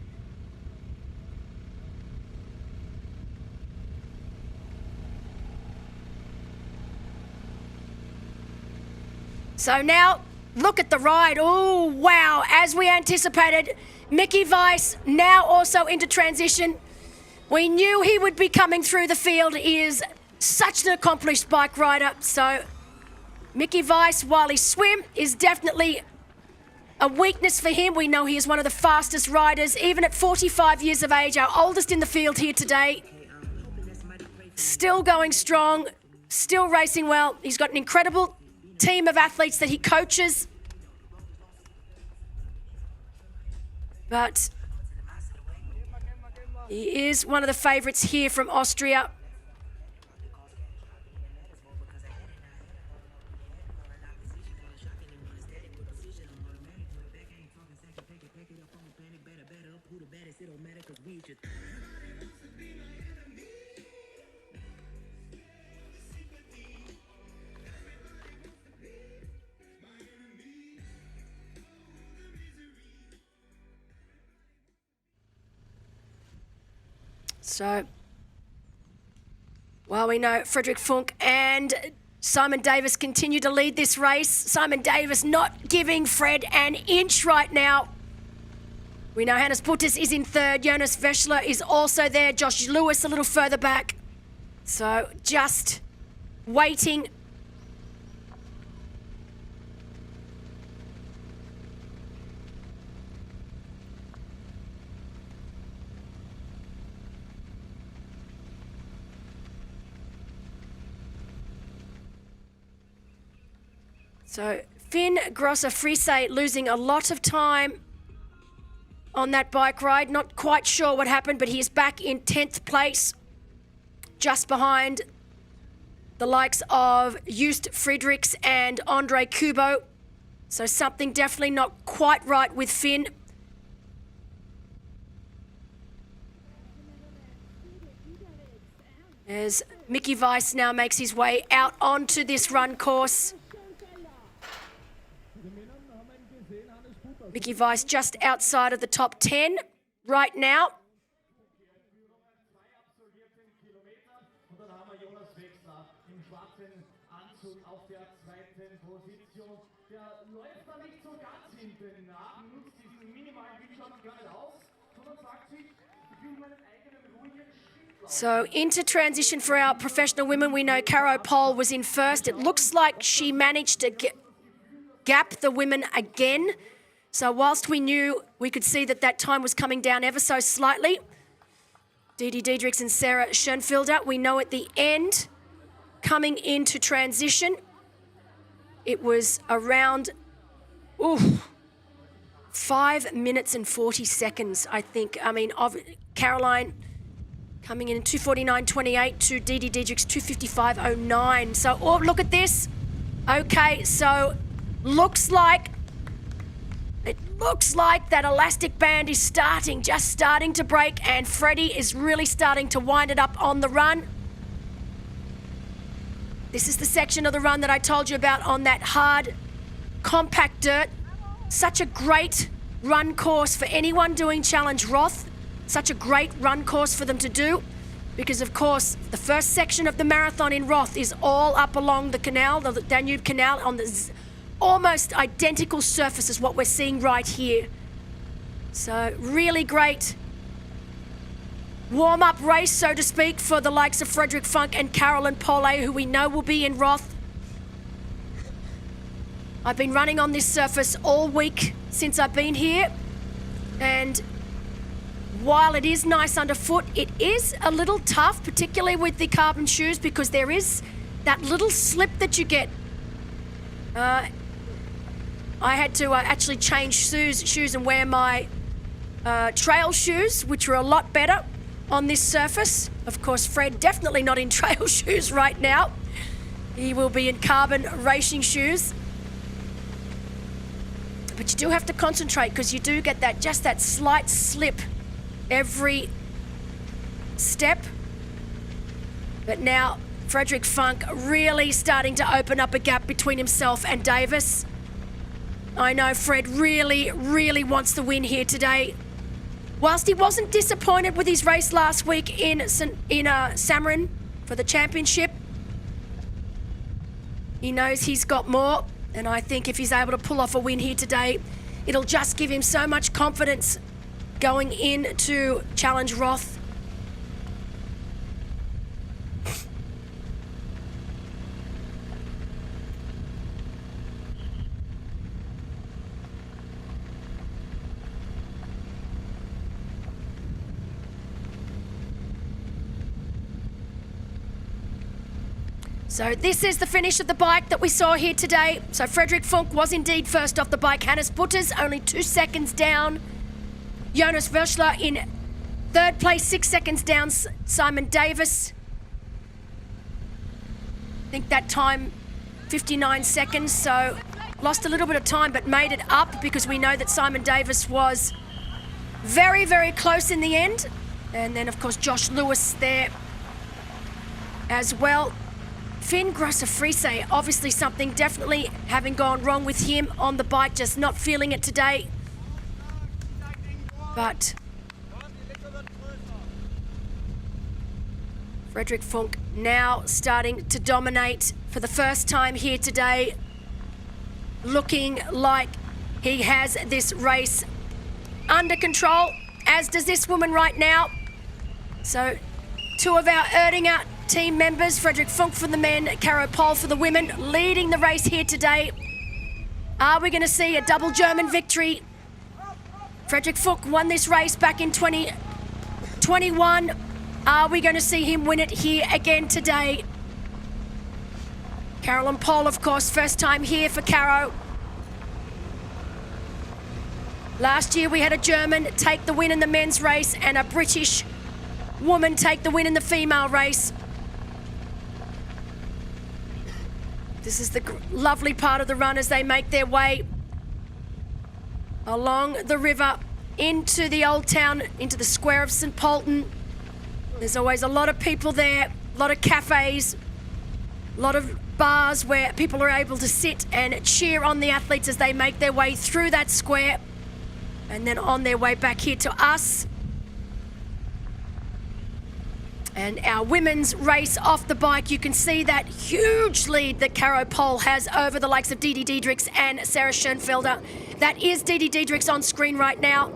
So now, look at the ride. Oh, wow. As we anticipated, Mickey Weiss now also into transition. We knew he would be coming through the field. He is such an accomplished bike rider. So Mickey Weiss, while he swim, is definitely a weakness for him. We know he is one of the fastest riders, even at 45 years of age, our oldest in the field here today. Still going strong, still racing well. He's got an incredible team of athletes that he coaches. But he is one of the favourites here from Austria. So, while we know Frederick Funk and Simon Davis continue to lead this race, Simon Davis not giving Fred an inch right now. We know Hannes Butters is in third, Jonas Veschler is also there, Josh Lewis a little further back. So, just waiting. So Finn Grosser Friese losing a lot of time on that bike ride. Not quite sure what happened, but he is back in 10th place, just behind the likes of Just Friedrichs and Andre Kubo. So something definitely not quite right with Finn. As Mickey Weiss now makes his way out onto this run course. Mickey Weiss just outside of the top 10 right now. So into transition for our professional women. We know Caro Pol was in first. It looks like she managed to gap the women again. So whilst we knew, we could see that time was coming down ever so slightly. Didi Diedrichs and Sarah Schoenfelder, we know at the end, coming into transition, it was around 5 minutes and 40 seconds, I think. I mean, of Caroline coming in 2:49.28 to Didi Diedrichs 2:55.09. So, oh, look at this. Okay, so it looks like that elastic band is just starting to break, and Freddie is really starting to wind it up on the run. This is the section of the run that I told you about on that hard, compact dirt. Such a great run course for anyone doing Challenge Roth. Such a great run course for them to do, because of course the first section of the marathon in Roth is all up along the canal, the Danube Canal, on the almost identical surface as what we're seeing right here. So really great warm-up race, so to speak, for the likes of Frederick Funk and Carolyn Pole, who we know will be in Roth. I've been running on this surface all week since I've been here, and while it is nice underfoot, it is a little tough, particularly with the carbon shoes, because there is that little slip that you get. I had to actually change shoes and wear my trail shoes, which are a lot better on this surface. Of course, Fred definitely not in trail shoes right now. He will be in carbon racing shoes. But you do have to concentrate, because you do get that slight slip every step. But now Frederick Funk really starting to open up a gap between himself and Davis. I know Fred really, really wants the win here today. Whilst he wasn't disappointed with his race last week in Samarin for the championship, he knows he's got more. And I think if he's able to pull off a win here today, it'll just give him so much confidence going into Challenge Roth. So this is the finish of the bike that we saw here today. So Frederick Funk was indeed first off the bike. Hannes Butters only 2 seconds down. Jonas Wörschler in third place, 6 seconds down. Simon Davis, I think that time 59 seconds, so lost a little bit of time but made it up, because we know that Simon Davis was very, very close in the end. And then of course Josh Lewis there as well. Finn Grosser-Friese, obviously something definitely having gone wrong with him on the bike, just not feeling it today. But Frederick Funk now starting to dominate for the first time here today, looking like he has this race under control, as does this woman right now. So 2 of our Erdinger team members, Frederick Funk for the men, Caro Pol for the women, leading the race here today. Are we going to see a double German victory? Frederick Funk won this race back in 2021. Are we going to see him win it here again today? Carolyn Pol, of course, first time here for Caro. Last year we had a German take the win in the men's race and a British woman take the win in the female race. This is the lovely part of the run as they make their way along the river into the old town, into the square of St. Pölten. There's always a lot of people there, a lot of cafes, a lot of bars where people are able to sit and cheer on the athletes as they make their way through that square and then on their way back here to us. And our women's race off the bike, you can see that huge lead that Caro Pol has over the likes of Didi Diedrichs and Sarah Schoenfelder. That is Didi Diedrichs on screen right now.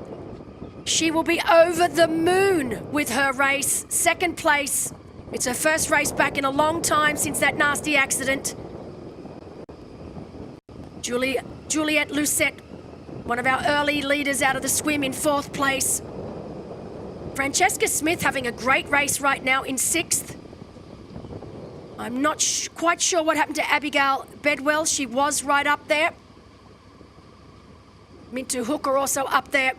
She will be over the moon with her race. Second place. It's her first race back in a long time since that nasty accident. Juliette Lucette, one of our early leaders out of the swim, in fourth place. Francesca Smith having a great race right now in sixth. I'm not quite sure what happened to Abigail Bedwell. She was right up there. Mintu Hooker also up there.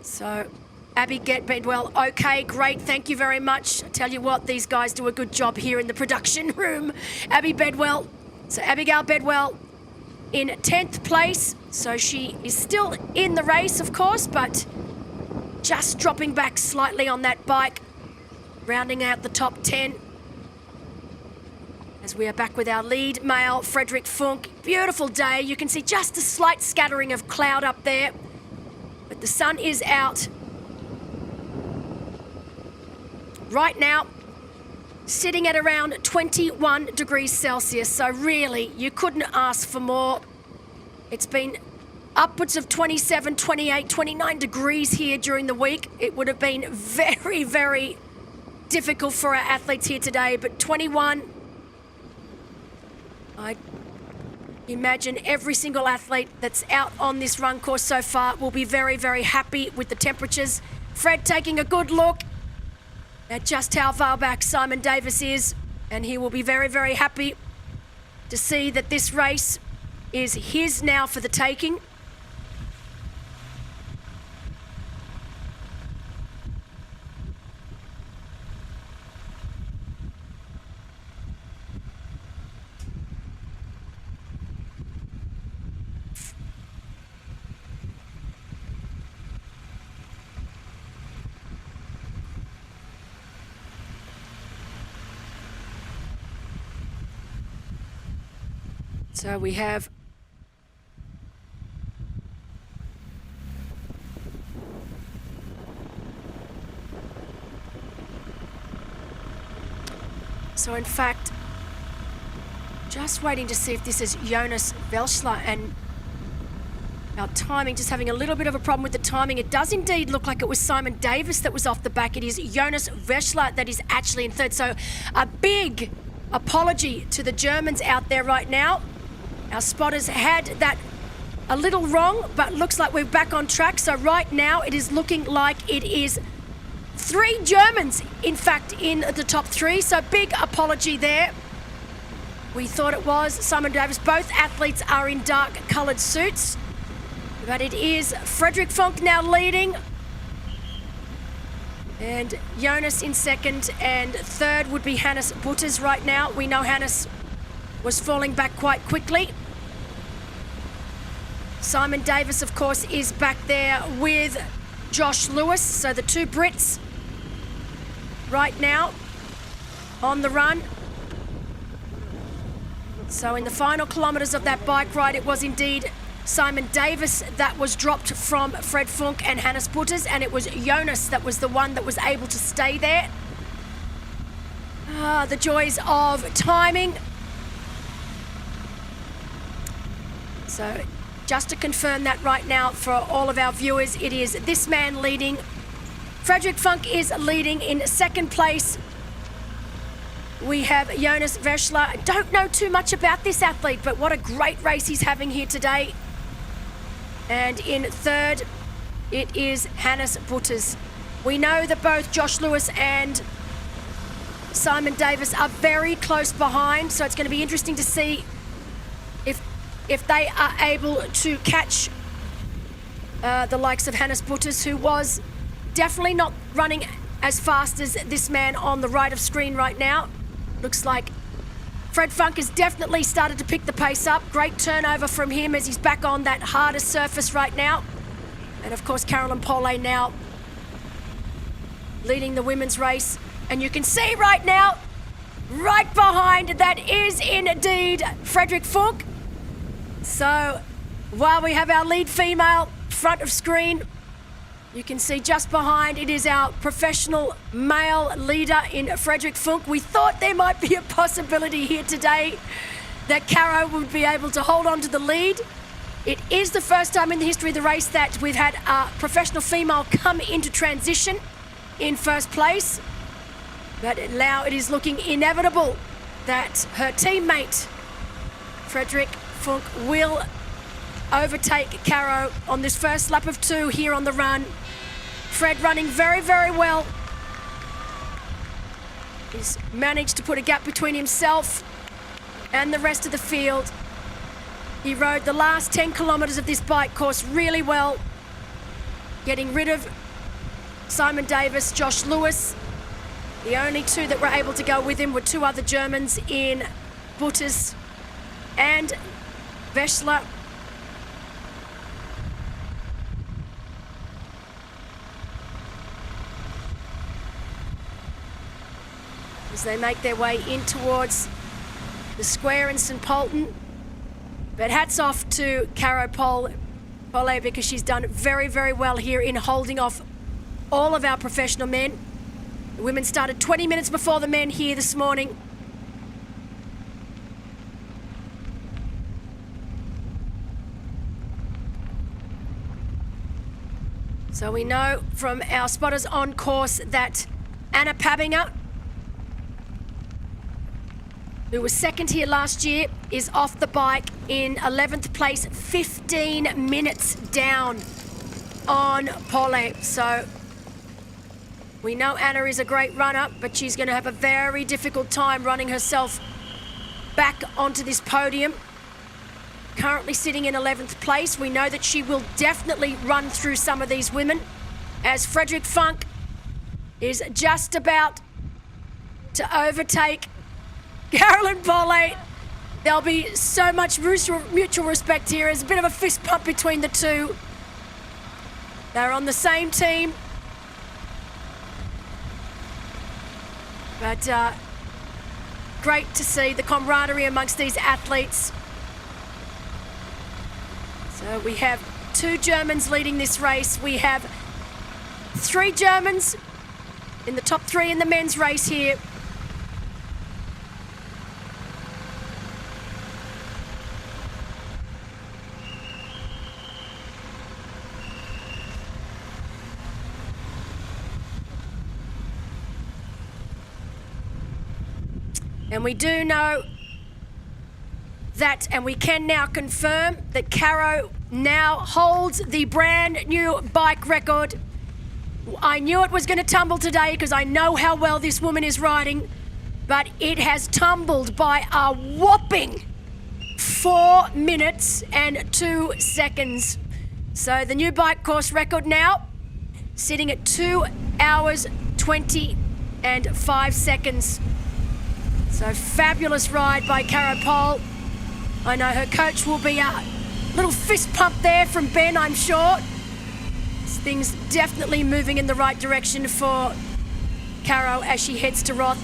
So Abby Bedwell, okay, great, thank you very much. I tell you what, these guys do a good job here in the production room. Abby Bedwell, so Abigail Bedwell in 10th place. So she is still in the race, of course, but just dropping back slightly on that bike, rounding out the top 10. As we are back with our lead male, Frederick Funk. Beautiful day. You can see just a slight scattering of cloud up there, but the sun is out. Right now, sitting at around 21 degrees Celsius. So really, you couldn't ask for more. It's been upwards of 27, 28, 29 degrees here during the week. It would have been very, very difficult for our athletes here today, but 21, I imagine every single athlete that's out on this run course so far will be very, very happy with the temperatures. Fred taking a good look at just how far back Simon Davis is, and he will be very, very happy to see that this race is his now for the taking. So we have in fact, just waiting to see if this is Jonas Velschler, and our timing, just having a little bit of a problem with the timing. It does indeed look like it was Simon Davis that was off the back. It is Jonas Velschler that is actually in third. So a big apology to the Germans out there right now. Our spotters had that a little wrong, but looks like we're back on track. So right now it is looking like it is 3 Germans, in fact, in the top 3. So big apology there. We thought it was Simon Davis. Both athletes are in dark coloured suits, but it is Frederick Funk now leading, and Jonas in second, and third would be Hannes Butters right now. We know Hannes was falling back quite quickly. Simon Davis, of course, is back there with Josh Lewis. So the 2 Brits right now on the run. So in the final kilometres of that bike ride, it was indeed Simon Davis that was dropped from Fred Funk and Hannes Butters, and it was Jonas that was the one that was able to stay there. The joys of timing. So just to confirm that right now for all of our viewers, it is this man leading. Frederick Funk is leading in second place. We have Jonas Velschler. I don't know too much about this athlete, but what a great race he's having here today. And in third, it is Hannes Butters. We know that both Josh Lewis and Simon Davis are very close behind, so it's going to be interesting to see if they are able to catch the likes of Hannes Butters, who was definitely not running as fast as this man on the right of screen right now. Looks like Fred Funk has definitely started to pick the pace up. Great turnover from him as he's back on that harder surface right now. And of course, Caroline Paulet now leading the women's race. And you can see right now, right behind, that is indeed Frederick Funk. So while we have our lead female front of screen, you can see just behind, it is our professional male leader in Frederick Funk. We thought there might be a possibility here today that Caro would be able to hold on to the lead. It is the first time in the history of the race that we've had a professional female come into transition in first place. But now it is looking inevitable that her teammate, Frederick Funk, will overtake Caro on this first lap of 2 here on the run. Fred running very, very well. He's managed to put a gap between himself and the rest of the field. He rode the last 10 kilometres of this bike course really well, getting rid of Simon Davis, Josh Lewis. The only two that were able to go with him were 2 other Germans in Butters and Veschler. As they make their way in towards the square in St. Pölten. But hats off to Caro Paulet because she's done very, very well here in holding off all of our professional men. The women started 20 minutes before the men here this morning. So we know from our spotters on course that Anna Pabinger, who was second here last year, is off the bike in 11th place, 15 minutes down on Paulet. So we know Anna is a great runner, but she's going to have a very difficult time running herself back onto this podium. Currently sitting in 11th place. We know that she will definitely run through some of these women, as Frederick Funk is just about to overtake Caroline Paulet. There'll be so much mutual respect here. There's a bit of a fist pump between the two. They're on the same team. But great to see the camaraderie amongst these athletes. So we have 2 Germans leading this race. We have 3 Germans in the top 3 in the men's race here. And we do know that, and we can now confirm that Caro now holds the brand new bike record. I knew it was going to tumble today because I know how well this woman is riding, but it has tumbled by a whopping 4 minutes and 2 seconds. So the new bike course record now sitting at 2 hours 20 and 5 seconds. So fabulous ride by Caro Paul. I know her coach will be a little fist pump there from Ben, I'm sure. Things definitely moving in the right direction for Caro as she heads to Roth.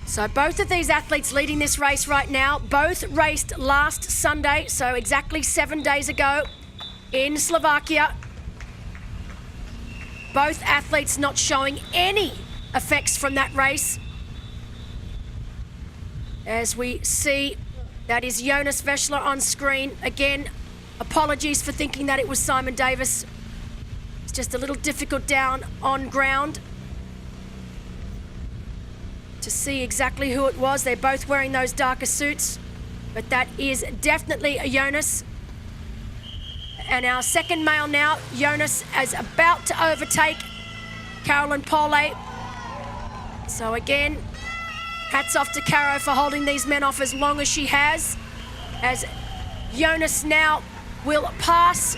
So both of these athletes leading this race right now, both raced last Sunday, so exactly 7 days ago in Slovakia. Both athletes not showing any effects from that race. As we see, that is Jonas Veschler on screen. Again, apologies for thinking that it was Simon Davis. It's just a little difficult down on ground to see exactly who it was. They're both wearing those darker suits, but that is definitely a Jonas. And our second male now, Jonas, is about to overtake Carolyn Pole. So again, hats off to Caro for holding these men off as long as she has, as Jonas now will pass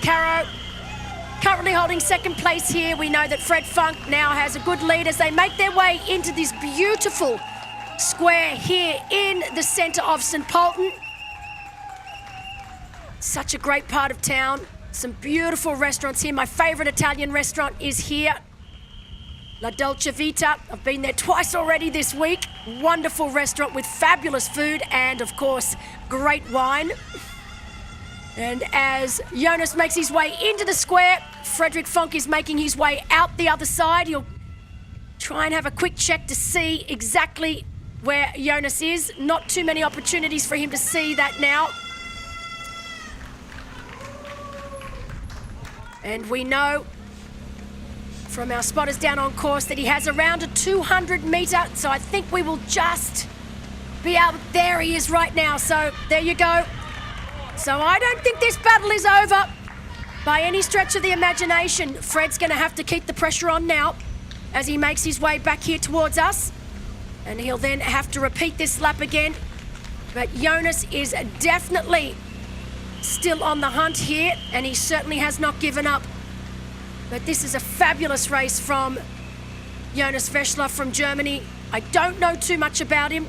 Caro. Currently holding second place here. We know that Fred Funk now has a good lead as they make their way into this beautiful square here in the centre of St. Pölten. Such a great part of town. Some beautiful restaurants here. My favourite Italian restaurant is here, La Dolce Vita. I've been there twice already this week. Wonderful restaurant with fabulous food and, of course, great wine. And as Jonas makes his way into the square, Frederick Funk is making his way out the other side. He'll try and have a quick check to see exactly where Jonas is. Not too many opportunities for him to see that now. And we know from our spotters down on course that he has around a 200 metre, so I think we will just be out. There he is right now, so there you go. So I don't think this battle is over by any stretch of the imagination. Fred's going to have to keep the pressure on now as he makes his way back here towards us. And he'll then have to repeat this lap again. But Jonas is definitely still on the hunt here, and he certainly has not given up. But this is a fabulous race from Jonas Veschler from Germany. I don't know too much about him.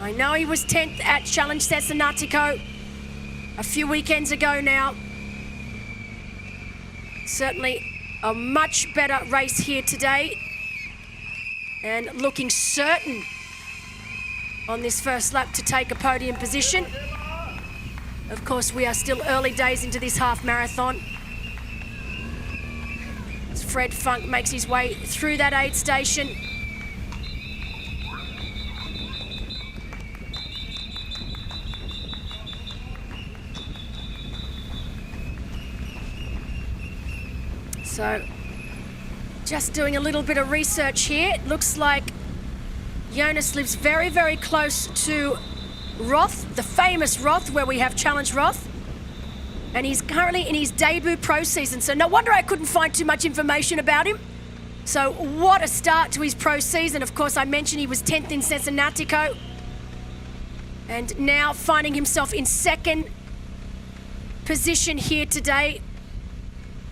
I know he was 10th at Challenge Cesenatico a few weekends ago now. Certainly a much better race here today. And looking certain on this first lap to take a podium position. Of course, we are still early days into this half marathon. As Fred Funk makes his way through that aid station. So, just doing a little bit of research here. It looks like Jonas lives very, very close to Roth, the famous Roth, where we have Challenge Roth. And he's currently in his debut pro season, so no wonder I couldn't find too much information about him. So what a start to his pro season. Of course, I mentioned he was 10th in Cesenatico. And now finding himself in second position here today.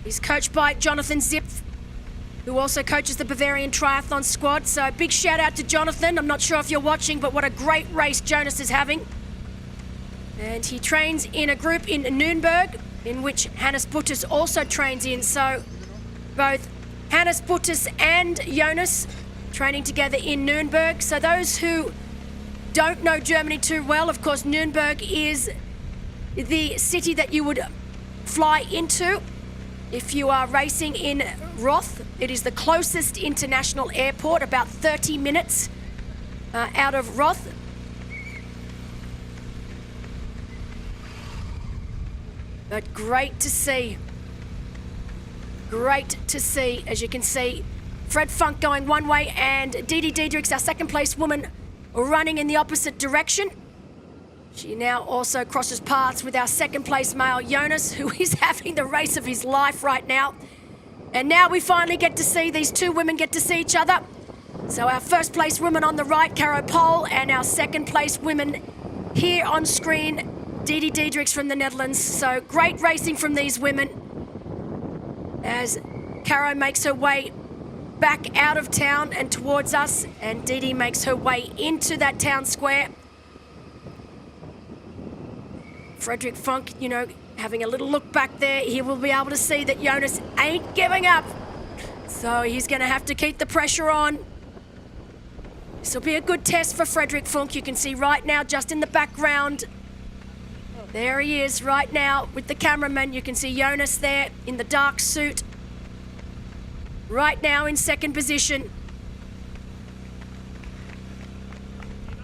He's coached by Jonathan Zipf, who also coaches the Bavarian Triathlon squad. So big shout out to Jonathan. I'm not sure if you're watching, but what a great race Jonas is having. And he trains in a group in Nuremberg, in which Hannes Butters also trains in. So both Hannes Butters and Jonas training together in Nuremberg. So those who don't know Germany too well, of course, Nuremberg is the city that you would fly into if you are racing in Roth. It is the closest international airport, about 30 minutes out of Roth. But great to see. Great to see, as you can see, Fred Funk going one way and Didi Diedrichs, our second place woman, running in the opposite direction. She now also crosses paths with our second place male, Jonas, who is having the race of his life right now. And now we finally get to see, these two women get to see each other. So our first place woman on the right, Caro Pole, and our second place women here on screen, Didi Diedrichs from the Netherlands. So great racing from these women as Caro makes her way back out of town and towards us, and Didi makes her way into that town square. Frederick Funk, you know, having a little look back there, he will be able to see that Jonas ain't giving up. So he's going to have to keep the pressure on. This will be a good test for Frederick Funk. You can see right now, just in the background, there he is right now with the cameraman. You can see Jonas there in the dark suit, right now in second position.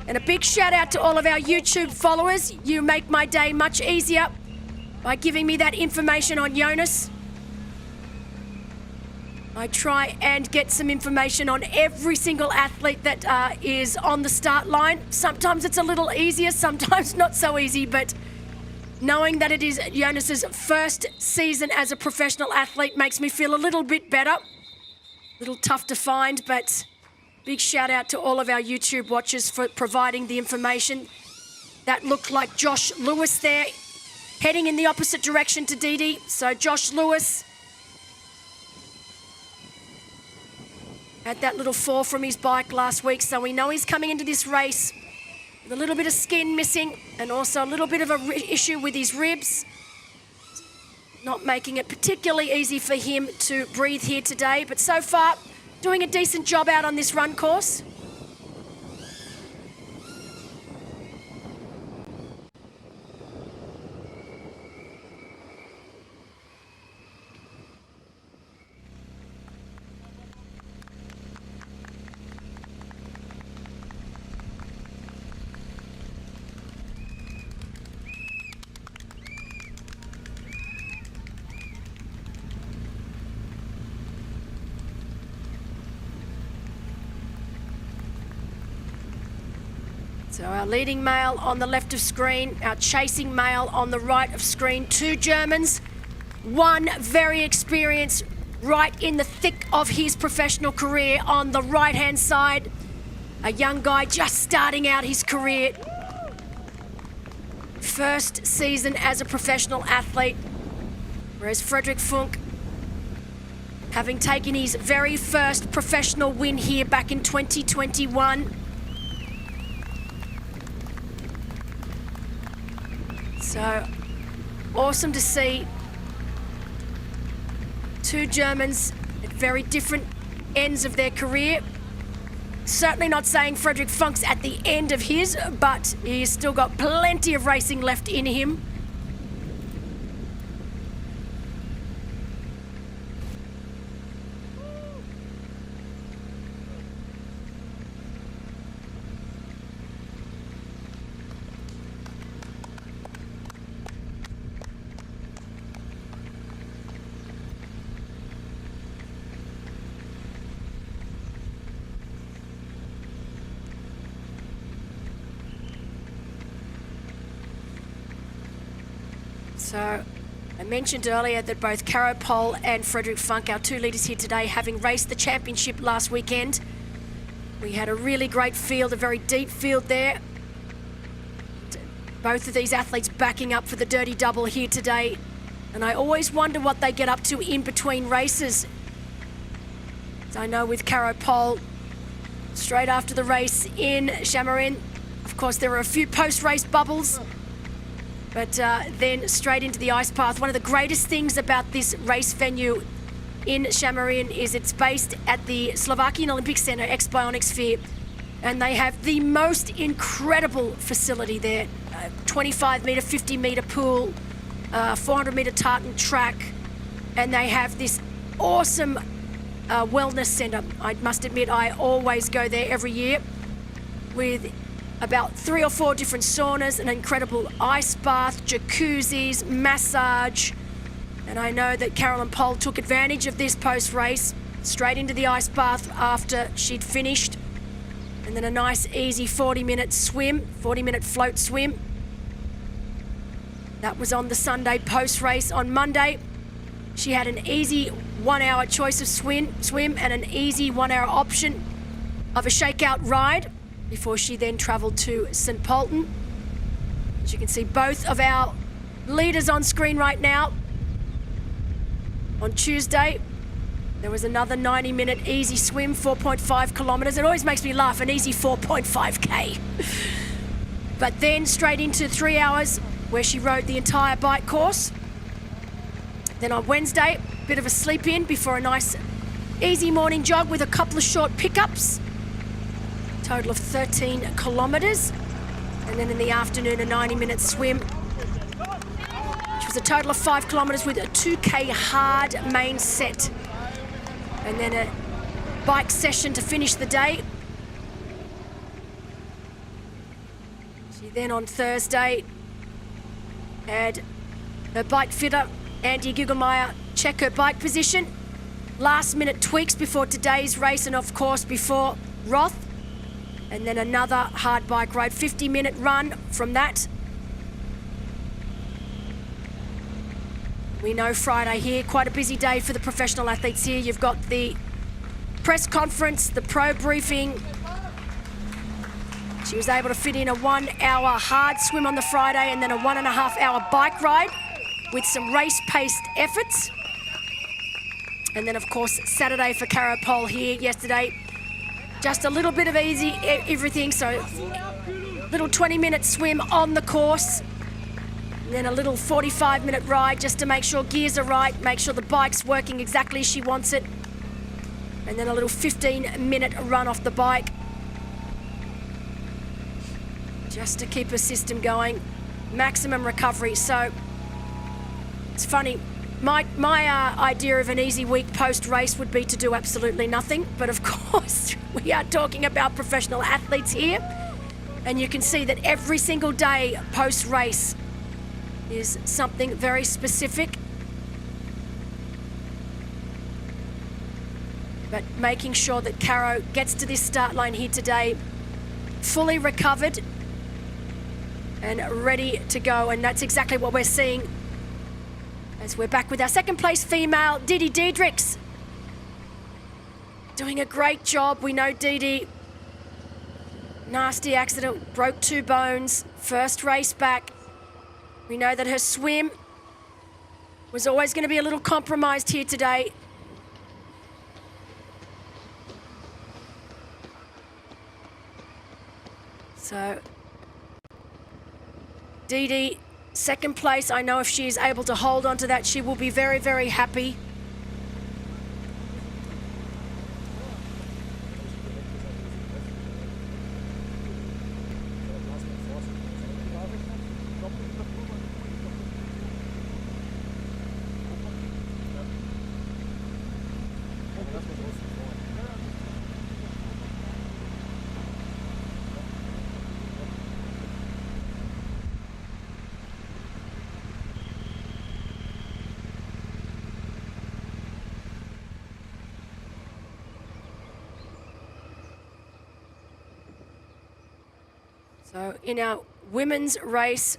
And a big shout out to all of our YouTube followers. You make my day much easier by giving me that information on Jonas. I try and get some information on every single athlete that is on the start line. Sometimes it's a little easier, sometimes not so easy, but knowing that it is Jonas's first season as a professional athlete makes me feel a little bit better. A little tough to find, but big shout out to all of our YouTube watchers for providing the information. That looked like Josh Lewis there, heading in the opposite direction to Didi. So Josh Lewis had that little fall from his bike last week, so we know he's coming into this race with a little bit of skin missing and also a little bit of an issue with his ribs. Not making it particularly easy for him to breathe here today, but so far doing a decent job out on this run course. So our leading male on the left of screen, our chasing male on the right of screen, 2 Germans, 1 very experienced right in the thick of his professional career on the right-hand side. A young guy just starting out his career. First season as a professional athlete, whereas Frederik Funk, having taken his very first professional win here back in 2021. So awesome to see 2 Germans at very different ends of their career. Certainly not saying Frederik Funk's at the end of his, but he's still got plenty of racing left in him. So I mentioned earlier that both Caro Pol and Frederik Funk, our 2 leaders here today, having raced the championship last weekend. We had a really great field, a very deep field there. Both of these athletes backing up for the dirty double here today. And I always wonder what they get up to in between races. As I know with Caro Pol, straight after the race in Chamarin, of course there were a few post-race bubbles. But then straight into the ice path. One of the greatest things about this race venue in Chamarin is it's based at the Slovakian Olympic Center, ex-Bionic Sphere. And they have the most incredible facility there. 25 meter, 50 meter pool, 400 meter tartan track. And they have this awesome wellness center. I must admit, I always go there every year with about 3 or 4 different saunas, an incredible ice bath, jacuzzis, massage. And I know that Carolyn Pol took advantage of this post-race, straight into the ice bath after she'd finished. And then a nice easy 40-minute swim, 40-minute float swim. That was on the Sunday post-race. On Monday, she had an easy 1-hour choice of swim and an easy 1-hour option of a shakeout ride, before she then travelled to St. Pölten. As you can see, both of our leaders on screen right now. On Tuesday, there was another 90-minute easy swim, 4.5 kilometres. It always makes me laugh, an easy 4.5k. But then straight into 3 hours, where she rode the entire bike course. Then on Wednesday, a bit of a sleep in before a nice easy morning jog with a couple of short pickups. Total of 13 kilometres. And then in the afternoon, a 90-minute swim, which was a total of 5 kilometres with a 2k hard main set. And then a bike session to finish the day. She then on Thursday had her bike fitter, Andy Gigelmeyer, check her bike position. last-minute tweaks before today's race and, of course, before Roth. And then another hard bike ride, 50-minute run from that. We know Friday here, quite a busy day for the professional athletes here. You've got the press conference, the pro briefing. She was able to fit in a 1 hour hard swim on the Friday and then a 1.5 hour bike ride with some race-paced efforts. And then, of course, Saturday for Caro Pol here yesterday. Just a little bit of easy everything, so little 20-minute swim on the course. And then a little 45-minute ride just to make sure gears are right, make sure the bike's working exactly as she wants it. And then a little 15-minute run off the bike, just to keep her system going, maximum recovery. So it's funny, my idea of an easy week post-race would be to do absolutely nothing, but of course we are talking about professional athletes here, and you can see that every single day post-race is something very specific. But making sure that Caro gets to this start line here today fully recovered and ready to go. And that's exactly what we're seeing as we're back with our second place female, Didi Diedrichs. Doing a great job. We know Didi, nasty accident, broke 2 bones, first race back. We know that her swim was always going to be a little compromised here today. So, Didi, second place. I know if she is able to hold on to that, she will be very, very happy. So in our women's race,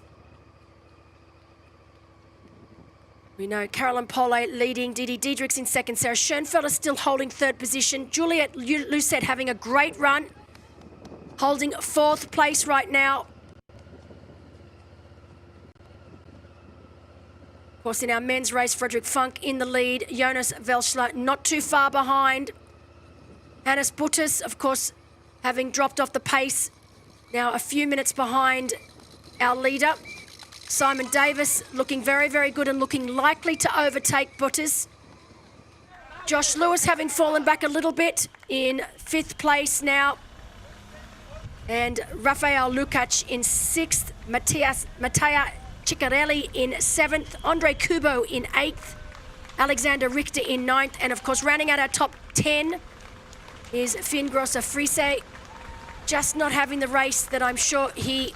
we know Caroline Pole leading, Didi Diedrichs in second, Sarah Schoenfelder still holding third position, Juliette Lucet having a great run, holding fourth place right now. Of course, in our men's race, Frederick Funk in the lead, Jonas Velschler not too far behind. Hannes Butters, of course, having dropped off the pace, now a few minutes behind our leader. Simon Davis looking very, very good and looking likely to overtake Butters. Josh Lewis having fallen back a little bit in 5th place now. And Rafael Lukacs in 6th. Mattia Ciccarelli in 7th. Andre Kubo in 8th. Alexander Richter in 9th. And of course, rounding out our top 10 is Finn Grosser Friese. Just not having the race that I'm sure he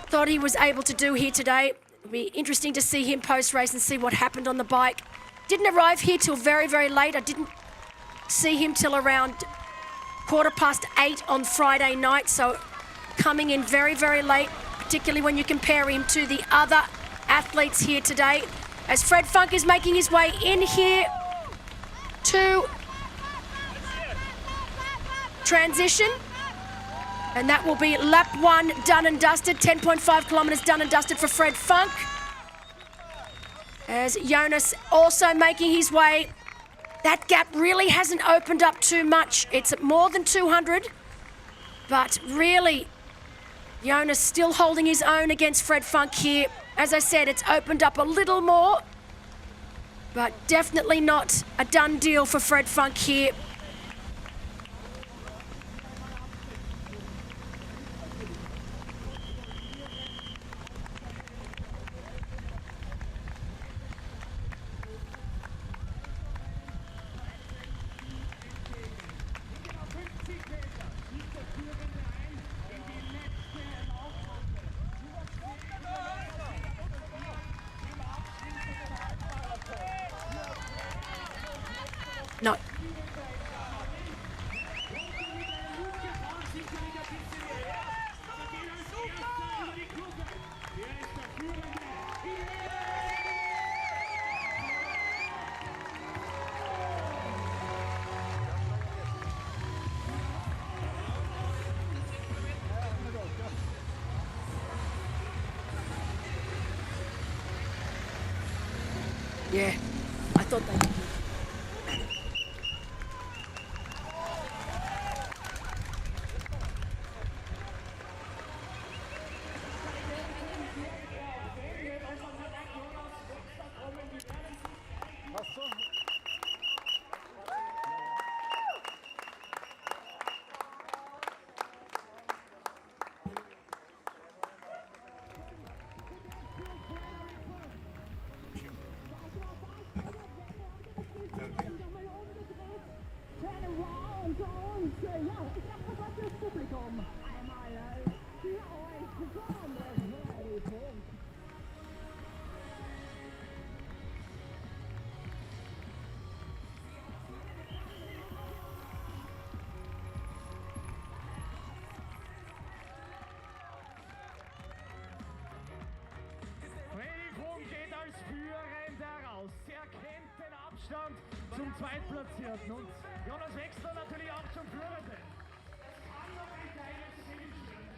thought he was able to do here today. It'll be interesting to see him post-race and see what happened on the bike. Didn't arrive here till very, very late. I didn't see him till around 8:15 on Friday night, so coming in very, very late, particularly when you compare him to the other athletes here today. As Fred Funk is making his way in here to transition. And that will be lap 1 done and dusted, 10.5 kilometres done and dusted for Fred Funk. As Jonas also making his way. That gap really hasn't opened up too much. It's at more than 200, but really, Jonas still holding his own against Fred Funk here. As I said, it's opened up a little more, but definitely not a done deal for Fred Funk here. No. Yeah, I thought they. Geht als Führender raus. Er kennt den Abstand zum Zweitplatzierten und Jonas Wechsler natürlich auch zum Führenden. Kann noch ein kleines Ziel stehen.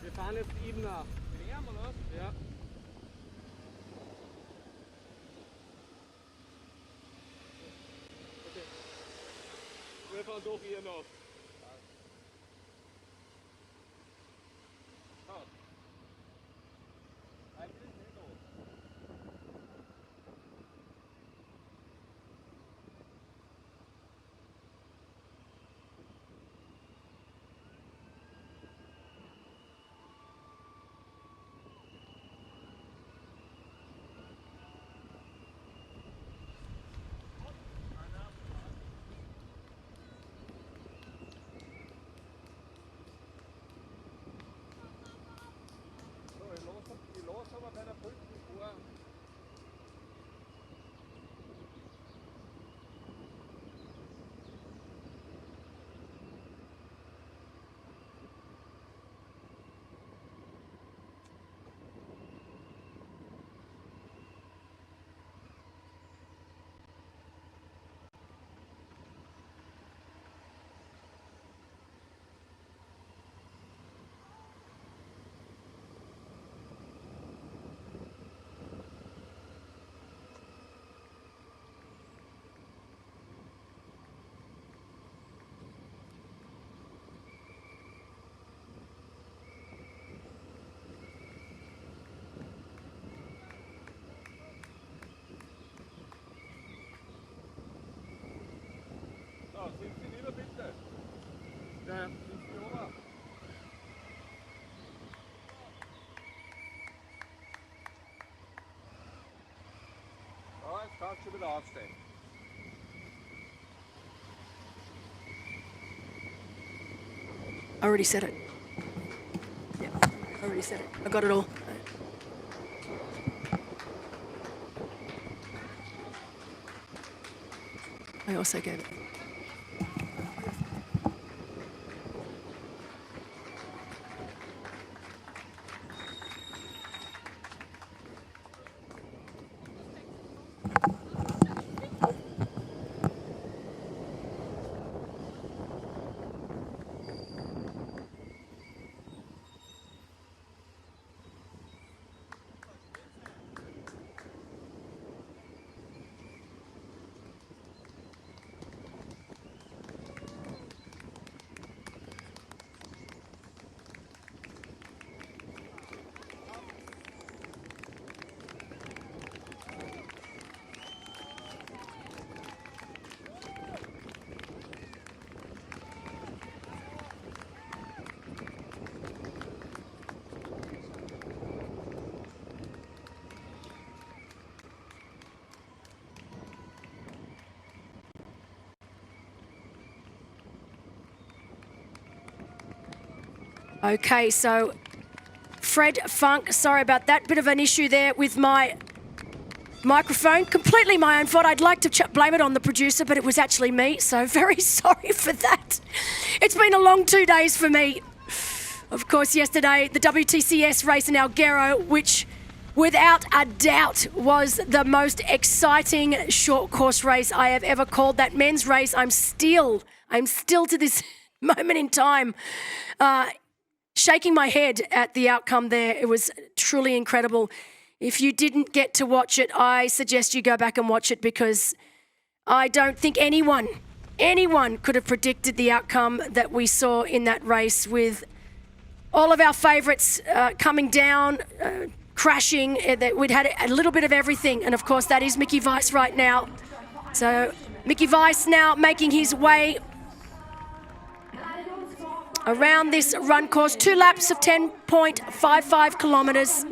Wir fahren jetzt eben nach. Lärm oder was? Ja. Okay. Wir fahren doch hier noch. So, jetzt kannst du wieder aufstehen. I already said it. Yeah, I already said it. I got it all. I also gave it. Okay, so Fred Funk, sorry about that. Bit of an issue there with my microphone. Completely my own fault. I'd like to blame it on the producer, but it was actually me, so very sorry for that. It's been a long 2 days for me. Of course, yesterday, the WTCS race in Alghero, which without a doubt was the most exciting short course race I have ever called. That men's race, I'm still to this moment in time, shaking my head at the outcome there. It was truly incredible. If you didn't get to watch it, I suggest you go back and watch it, because I don't think anyone could have predicted the outcome that we saw in that race, with all of our favourites coming down, crashing. We'd had a little bit of everything. And of course, that is Mickey Weiss right now. So Mickey Weiss now making his way around this run course. 2 laps of 10.55 kilometres.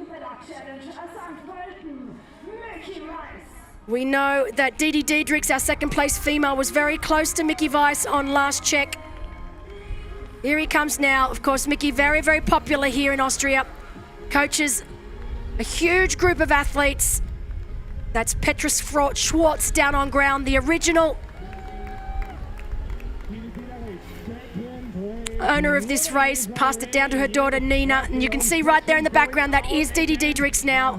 We know that Didi Diedrichs, our second place female, was very close to Mickey Weiss on last check. Here he comes now. Of course, Mickey, very, very popular here in Austria. Coaches a huge group of athletes. That's Petrus Schwartz down on ground, the original owner of this race, passed it down to her daughter Nina, and you can see right there in the background that is Didi Diedrichs now.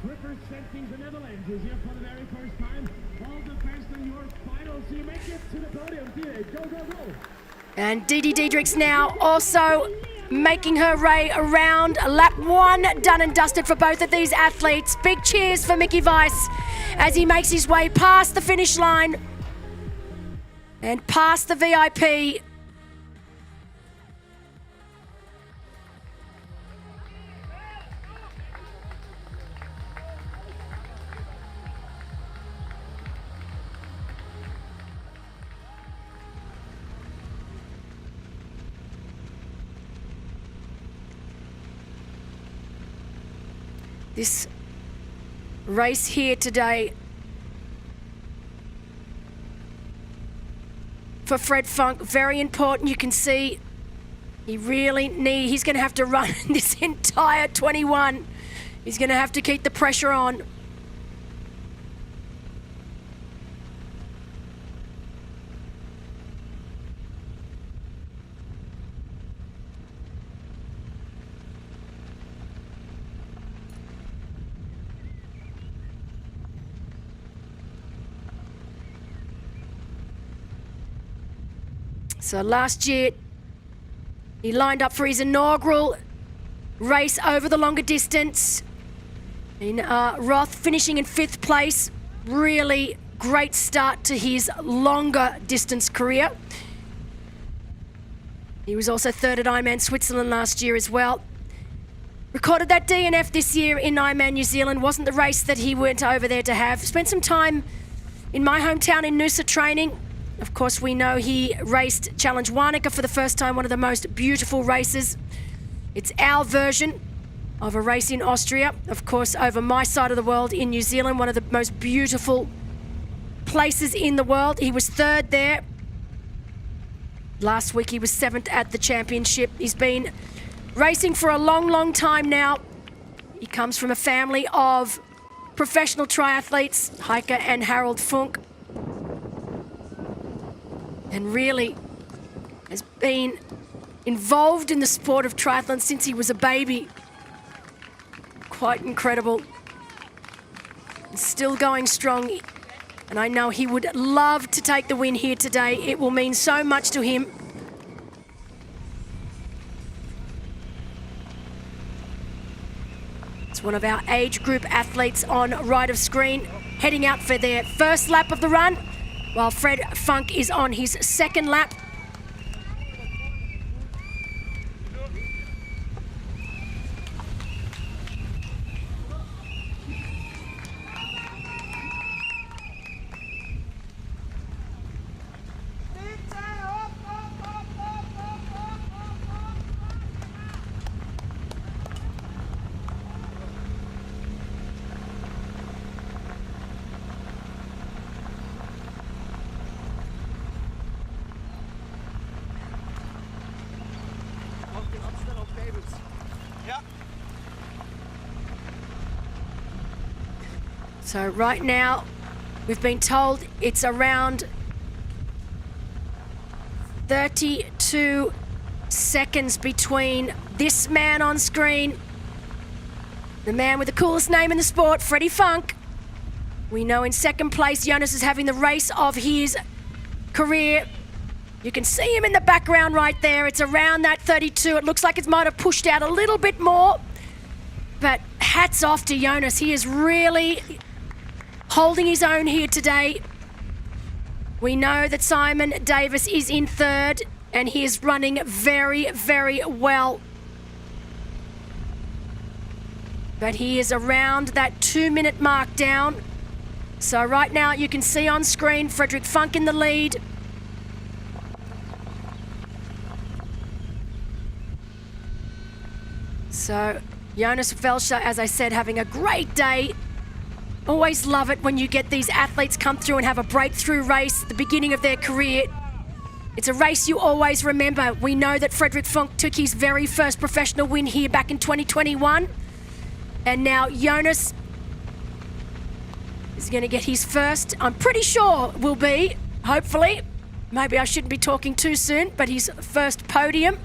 Representing the Netherlands is here for the very first time. All the best in your finals. You make it to the podium. Go, go, go. And Didi Diedrichs now also making her way around. Lap 1 done and dusted for both of these athletes. Big cheers for Mickey Weiss as he makes his way past the finish line and past the VIP. This race here today for Fred Funk, very important. You can see he's going to have to run this entire 21. He's going to have to keep the pressure on. So last year, he lined up for his inaugural race over the longer distance. In Roth finishing in 5th place. Really great start to his longer distance career. He was also 3rd at Ironman Switzerland last year as well. Recorded that DNF this year in Ironman New Zealand. Wasn't the race that he went over there to have. Spent some time in my hometown in Noosa training. Of course, we know he raced Challenge Wanaka for the first time, one of the most beautiful races. It's our version of a race in Austria. Of course, over my side of the world in New Zealand, one of the most beautiful places in the world. He was third there. Last week, he was seventh at the championship. He's been racing for a long, long time now. He comes from a family of professional triathletes, Heike and Harold Funk, and really has been involved in the sport of triathlon since he was a baby. Quite incredible. He's still going strong, and I know he would love to take the win here today. It will mean so much to him. It's one of our age group athletes on right of screen, heading out for their first lap of the run, while Fred Funk is on his second lap. So right now, we've been told it's around 32 seconds between this man on screen, the man with the coolest name in the sport, Freddie Funk. We know in second place, Jonas is having the race of his career. You can see him in the background right there. It's around that 32. It looks like it might have pushed out a little bit more, but hats off to Jonas. He is really holding his own here today. We know that Simon Davis is in third, and he is running very, very well. But he is around that 2-minute mark down. So right now you can see on screen Frederick Funk in the lead. So Jonas Velscher, as I said, having a great day. Always love it when you get these athletes come through and have a breakthrough race at the beginning of their career. It's a race you always remember. We know that Frederick Funk took his very first professional win here back in 2021. And now Jonas is going to get his first, I'm pretty sure will be, hopefully, maybe I shouldn't be talking too soon, but his first podium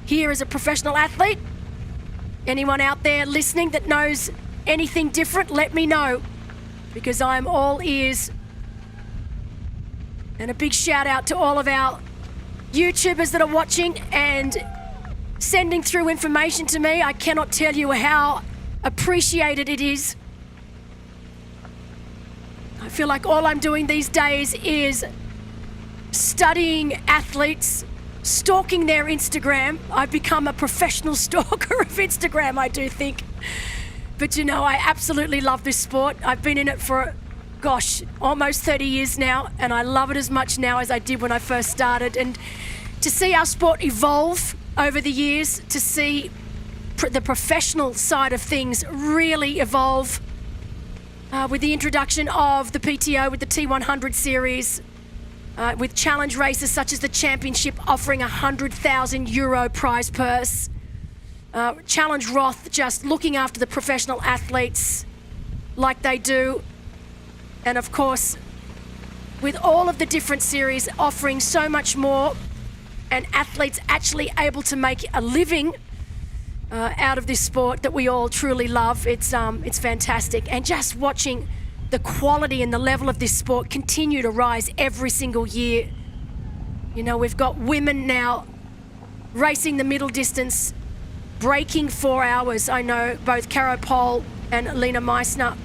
here as a professional athlete. Anyone out there listening that knows anything different, let me know, because I'm all ears. And a big shout out to all of our YouTubers that are watching and sending through information to me. I cannot tell you how appreciated it is. I feel like all I'm doing these days is studying athletes, stalking their Instagram. I've become a professional stalker of Instagram, I do think. But you know, I absolutely love this sport. I've been in it for, gosh, almost 30 years now, and I love it as much now as I did when I first started. And to see our sport evolve over the years, to see the professional side of things really evolve with the introduction of the PTO, with the T100 series, with challenge races such as the championship offering €100,000 prize purse. Challenge Roth just looking after the professional athletes like they do. And of course, with all of the different series offering so much more and athletes actually able to make a living out of this sport that we all truly love, it's fantastic. And just watching the quality and the level of this sport continue to rise every single year. You know, we've got women now racing the middle distance, breaking 4 hours. I know both Caro Pol and Lena Meissner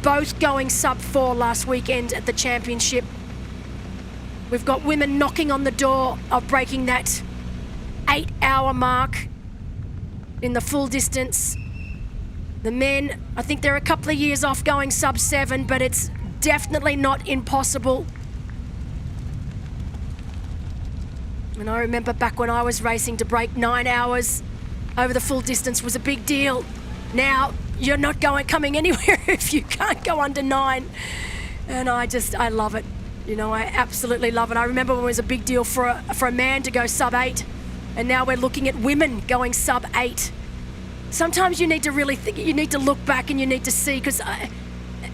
both going sub 4 last weekend at the championship. We've got women knocking on the door of breaking that 8-hour mark in the full distance. The men, I think they're a couple of years off going sub 7, but it's definitely not impossible. And I remember back when I was racing, to break 9 hours over the full distance was a big deal. Now you're not coming anywhere if you can't go under 9. And I love it. You know, I absolutely love it. I remember when it was a big deal for a man to go sub 8, and now we're looking at women going sub 8. Sometimes you need to really think, you need to look back and you need to see, because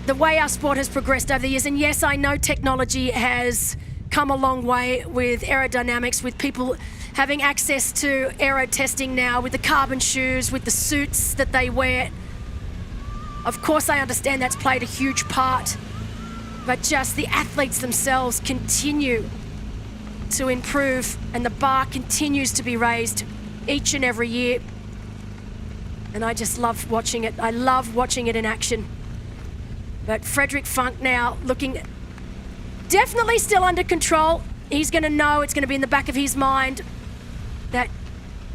the way our sport has progressed over the years, and yes, I know technology has come a long way with aerodynamics, with people having access to aero testing now, with the carbon shoes, with the suits that they wear. Of course, I understand that's played a huge part, but just the athletes themselves continue to improve, and the bar continues to be raised each and every year. And I just love watching it. I love watching it in action. But Frederick Funk now looking definitely still under control. He's going to know, it's going to be in the back of his mind, that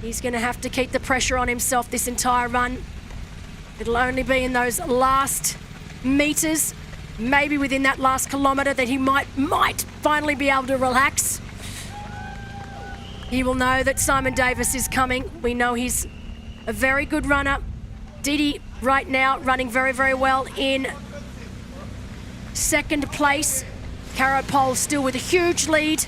he's going to have to keep the pressure on himself this entire run. It'll only be in those last meters, maybe within that last kilometre, that he might finally be able to relax. He will know that Simon Davis is coming. We know he's a very good runner. Didi right now running very, very well in second place. Caro Pol still with a huge lead.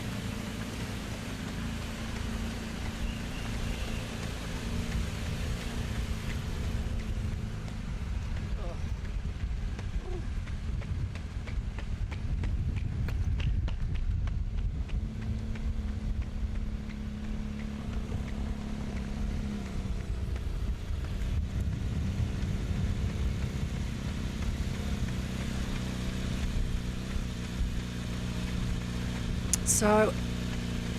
So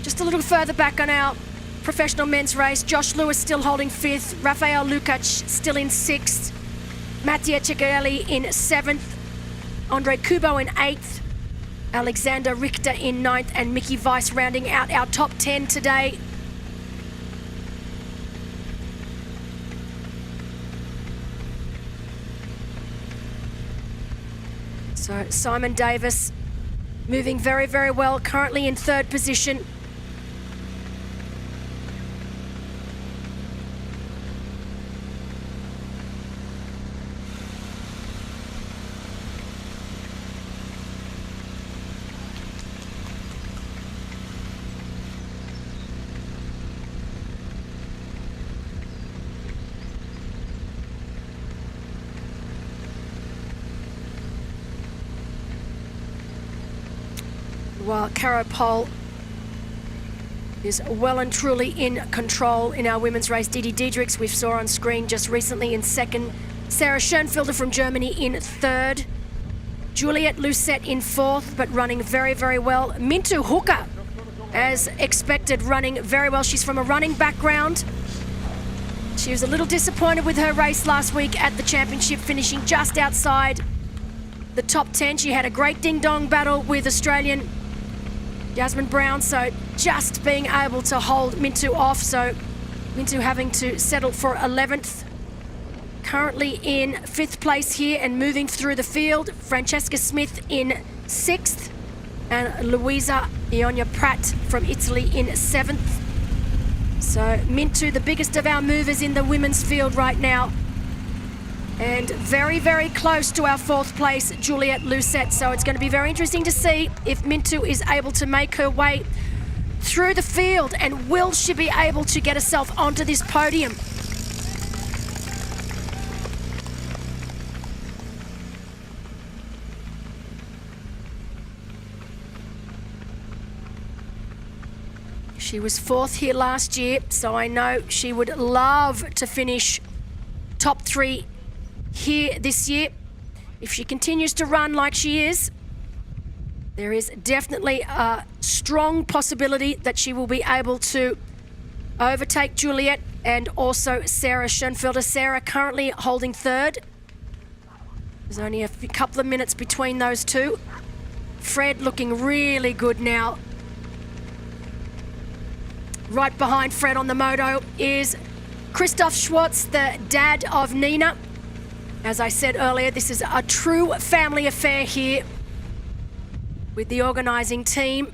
just a little further back on our professional men's race, Josh Lewis still holding 5th, Rafael Lukac still in 6th, Mattia Ciccarelli in 7th, Andre Kubo in 8th, Alexander Richter in 9th, and Mickey Weiss rounding out our top 10 today. So Simon Davis moving very, very well, currently in 3rd position. While Caro Pol is well and truly in control in our women's race. Didi Diedrichs, we saw on screen just recently, in 2nd. Sarah Schoenfelder from Germany in 3rd. Juliette Lucette in 4th, but running very, very well. Mintu Hooker, as expected, running very well. She's from a running background. She was a little disappointed with her race last week at the championship, finishing just outside the top 10. She had a great ding-dong battle with Australian Jasmine Brown, so just being able to hold Mintu off. So Mintu having to settle for 11th. Currently in 5th place here and moving through the field. Francesca Smith in 6th, and Luisa Ionia Pratt from Italy in 7th. So Mintu, the biggest of our movers in the women's field right now. And very, very close to our 4th place, Juliette Lucette. So it's going to be very interesting to see if Mintu is able to make her way through the field, and will she be able to get herself onto this podium. She was 4th here last year, so I know she would love to finish top 3 here this year. If she continues to run like she is, there is definitely a strong possibility that she will be able to overtake Juliette and also Sarah Schoenfelder. Sarah currently holding 3rd. There's only a couple of minutes between those two. Fred looking really good now. Right behind Fred on the moto is Christoph Schwartz, the dad of Nina. As I said earlier, this is a true family affair here with the organising team.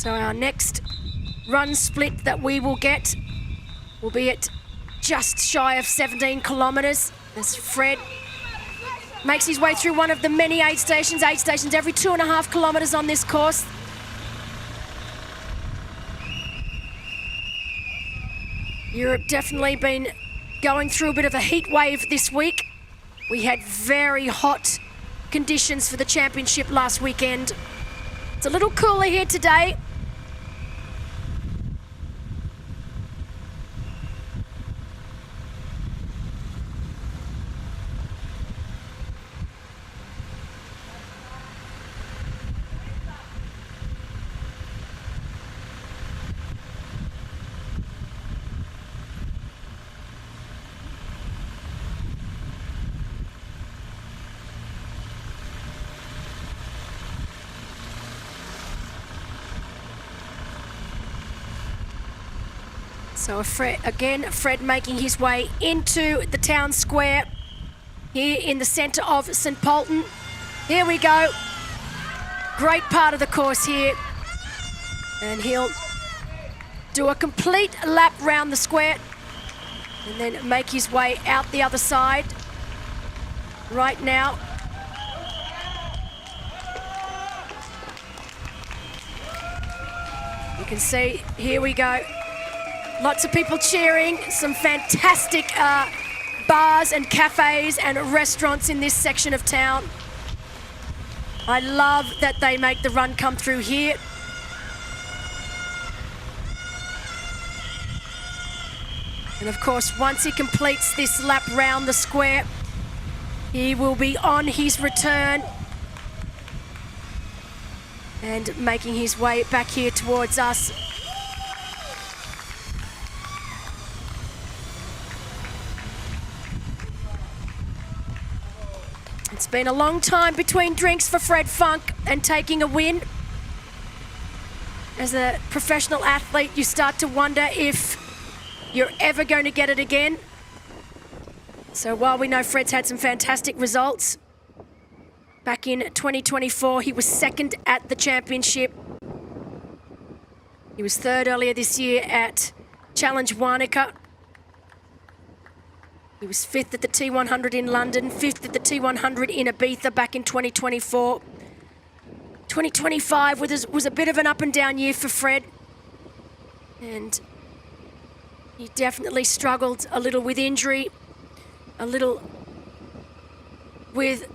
So our next run split that we will get will be at just shy of 17 kilometres as Fred makes his way through one of the many aid stations every 2.5 kilometres on this course. Europe definitely been going through a bit of a heat wave this week. We had very hot conditions for the championship last weekend. It's a little cooler here today. So Fred making his way into the town square here in the centre of St. Pölten. Here we go. Great part of the course here. And he'll do a complete lap round the square and then make his way out the other side right now. You can see, here we go. Lots of people cheering, some fantastic bars and cafes and restaurants in this section of town. I love that they make the run come through here. And of course, once he completes this lap round the square, he will be on his return and making his way back here towards us. It's been a long time between drinks for Fred Funk and taking a win. As a professional athlete, you start to wonder if you're ever going to get it again. So while we know Fred's had some fantastic results, back in 2024, he was second at the championship. He was third earlier this year at Challenge Wanaka. He was fifth at the T100 in London, fifth at the T100 in Ibiza back in 2024. 2025 was a bit of an up and down year for Fred. And he definitely struggled a little with injury, a little with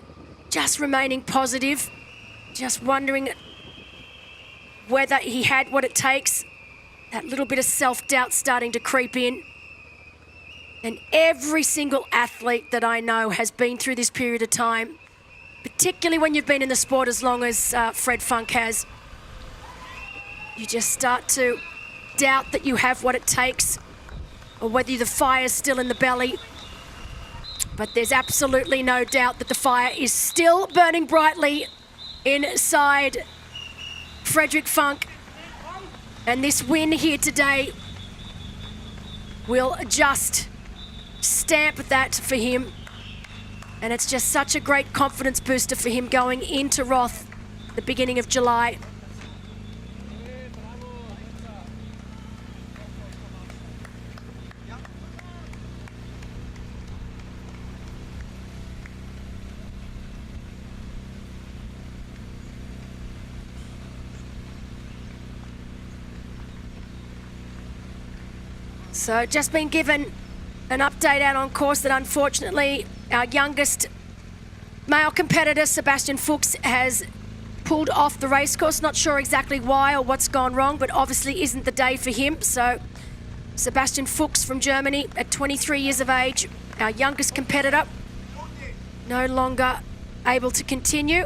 just remaining positive, just wondering whether he had what it takes. That little bit of self-doubt starting to creep in. And every single athlete that I know has been through this period of time, particularly when you've been in the sport as long as Fred Funk has. You just start to doubt that you have what it takes, or whether the fire's still in the belly. But there's absolutely no doubt that the fire is still burning brightly inside Frederick Funk. And this win here today will just stamp that for him. And it's just such a great confidence booster for him going into Roth the beginning of July. So just been given an update out on course that unfortunately our youngest male competitor, Sebastian Fuchs, has pulled off the race course. Not sure exactly why or what's gone wrong, but obviously isn't the day for him. So Sebastian Fuchs from Germany at 23 years of age, our youngest competitor, no longer able to continue.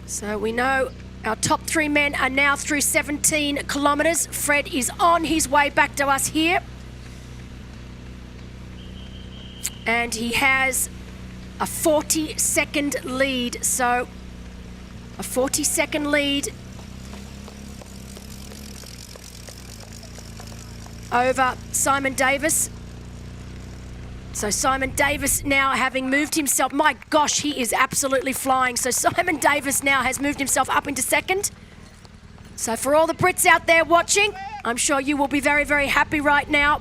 So we know our top three men are now through 17 kilometres. Fred is on his way back to us here. And he has a 40-second lead. So a 40-second lead over Simon Davis. So Simon Davis now having moved himself, my gosh, he is absolutely flying. So Simon Davis now has moved himself up into second. So for all the Brits out there watching, I'm sure you will be very, very happy right now.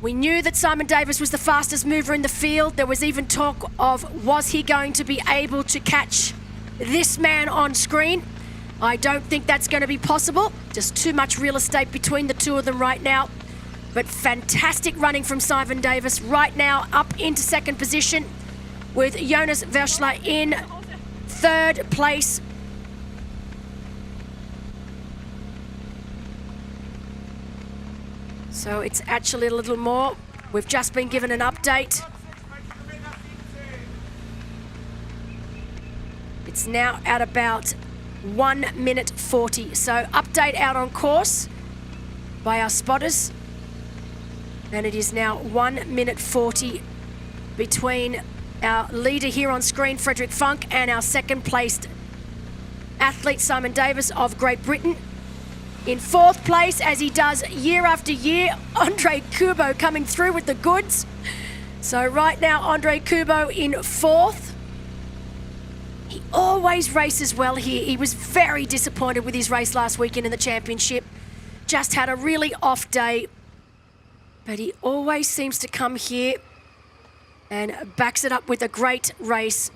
We knew that Simon Davis was the fastest mover in the field. There was even talk of, was he going to be able to catch this man on screen? I don't think that's going to be possible. Just too much real estate between the two of them right now. But fantastic running from Simon Davis right now up into second position with Jonas Verschler in third place. So it's actually a little more. We've just been given an update. It's now at about 1 minute 40. So update out on course by our spotters. And it is now 1 minute 40 between our leader here on screen, Frederick Funk, and our second placed athlete, Simon Davis of Great Britain. In fourth place, as he does year after year, Andre Kubo coming through with the goods. So right now, Andre Kubo in fourth. He always races well here. He was very disappointed with his race last weekend in the championship. Just had a really off day. But he always seems to come here and backs it up with a great race.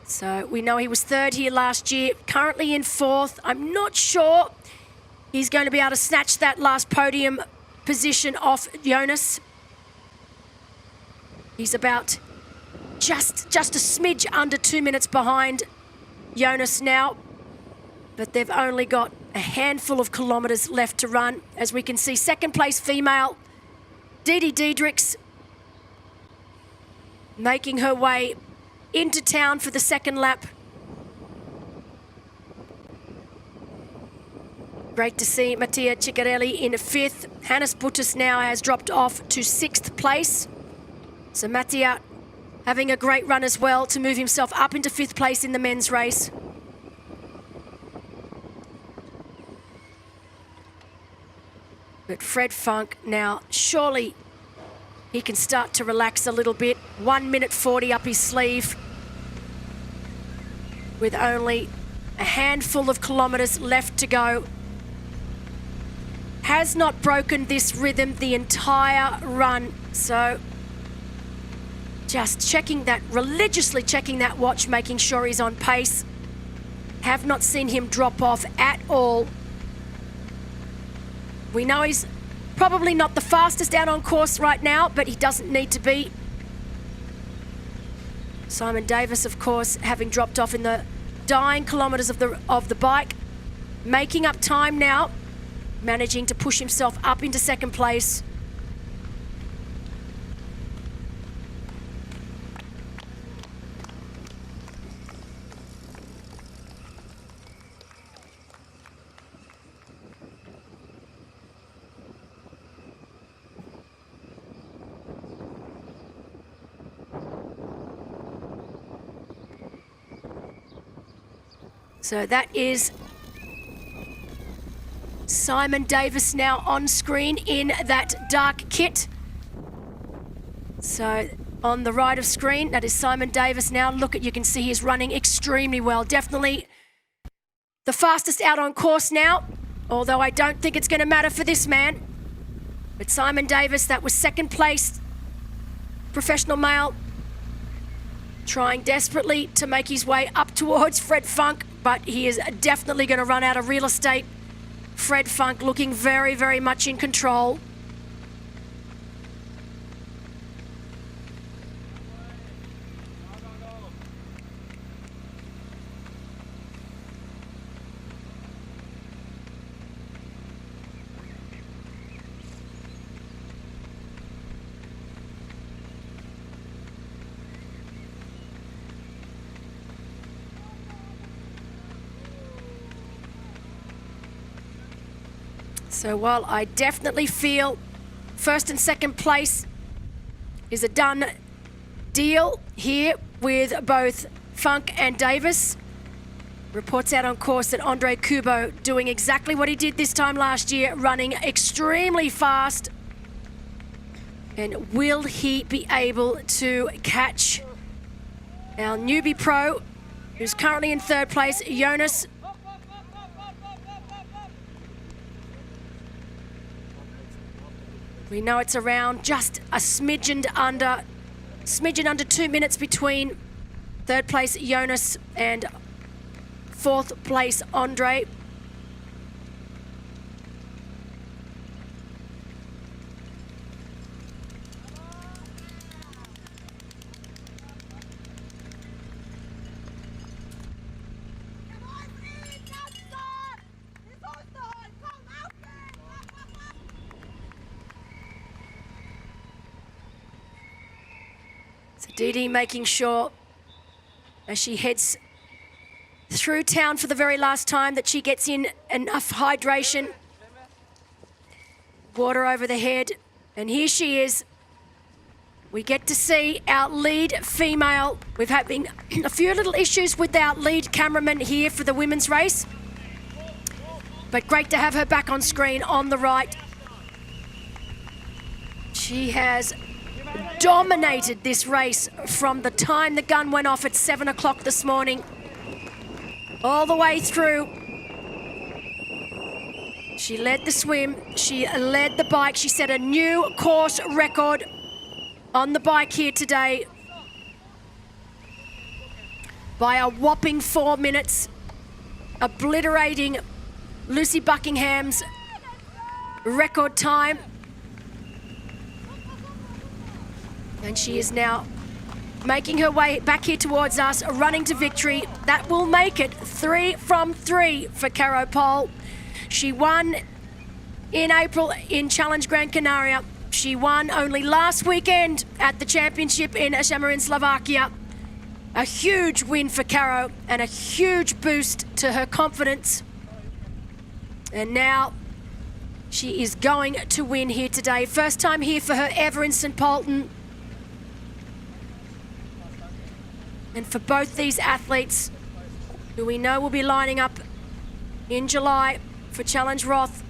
So we know he was third here last year, currently in fourth. I'm not sure he's going to be able to snatch that last podium position off Jonas. He's about just a smidge under 2 minutes behind Jonas now. But they've only got a handful of kilometres left to run. As we can see, second place female, Didi Diedrichs, making her way into town for the second lap. Great to see Mattia Ciccarelli in fifth. Hannes Buttus now has dropped off to sixth place. So Mattia having a great run as well to move himself up into fifth place in the men's race. But Fred Funk now, surely he can start to relax a little bit. 1 minute 40 up his sleeve with only a handful of kilometres left to go. Has not broken this rhythm the entire run. So just checking that, religiously checking that watch, making sure he's on pace. Have not seen him drop off at all. We know he's probably not the fastest out on course right now, but he doesn't need to be. Simon Davis, of course, having dropped off in the dying kilometres of the bike, making up time now, managing to push himself up into second place. So that is Simon Davis now on screen in that dark kit. So on the right of screen, that is Simon Davis now. Look, you can see he's running extremely well. Definitely the fastest out on course now, although I don't think it's going to matter for this man. But Simon Davis, that was second place professional male, trying desperately to make his way up towards Fred Funk, but he is definitely going to run out of real estate. Fred Funk looking very, very much in control. So while I definitely feel first and second place is a done deal here with both Funk and Davis. Reports out on course that Andre Kubo doing exactly what he did this time last year, running extremely fast. And will he be able to catch our newbie pro, who's currently in third place, Jonas? We know it's around just a smidgen under 2 minutes between third place Jonas and fourth place Andre. So Dee making sure as she heads through town for the very last time that she gets in enough hydration. Water over the head. And here she is. We get to see our lead female. We've had a few little issues with our lead cameraman here for the women's race. But great to have her back on screen on the right. She has dominated this race from the time the gun went off at 7 o'clock this morning all the way through. She led the swim, she led the bike, she set a new course record on the bike here today by a whopping 4 minutes, obliterating Lucy Buckingham's record time. And she is now making her way back here towards us, running to victory. That will make it 3 from 3 for Caro Pol. She won in April in Challenge Gran Canaria. She won only last weekend at the championship in Šamarin, Slovakia. A huge win for Caro and a huge boost to her confidence. And now she is going to win here today. First time here for her ever in St. Pölten. And for both these athletes, who we know will be lining up in July for Challenge Roth,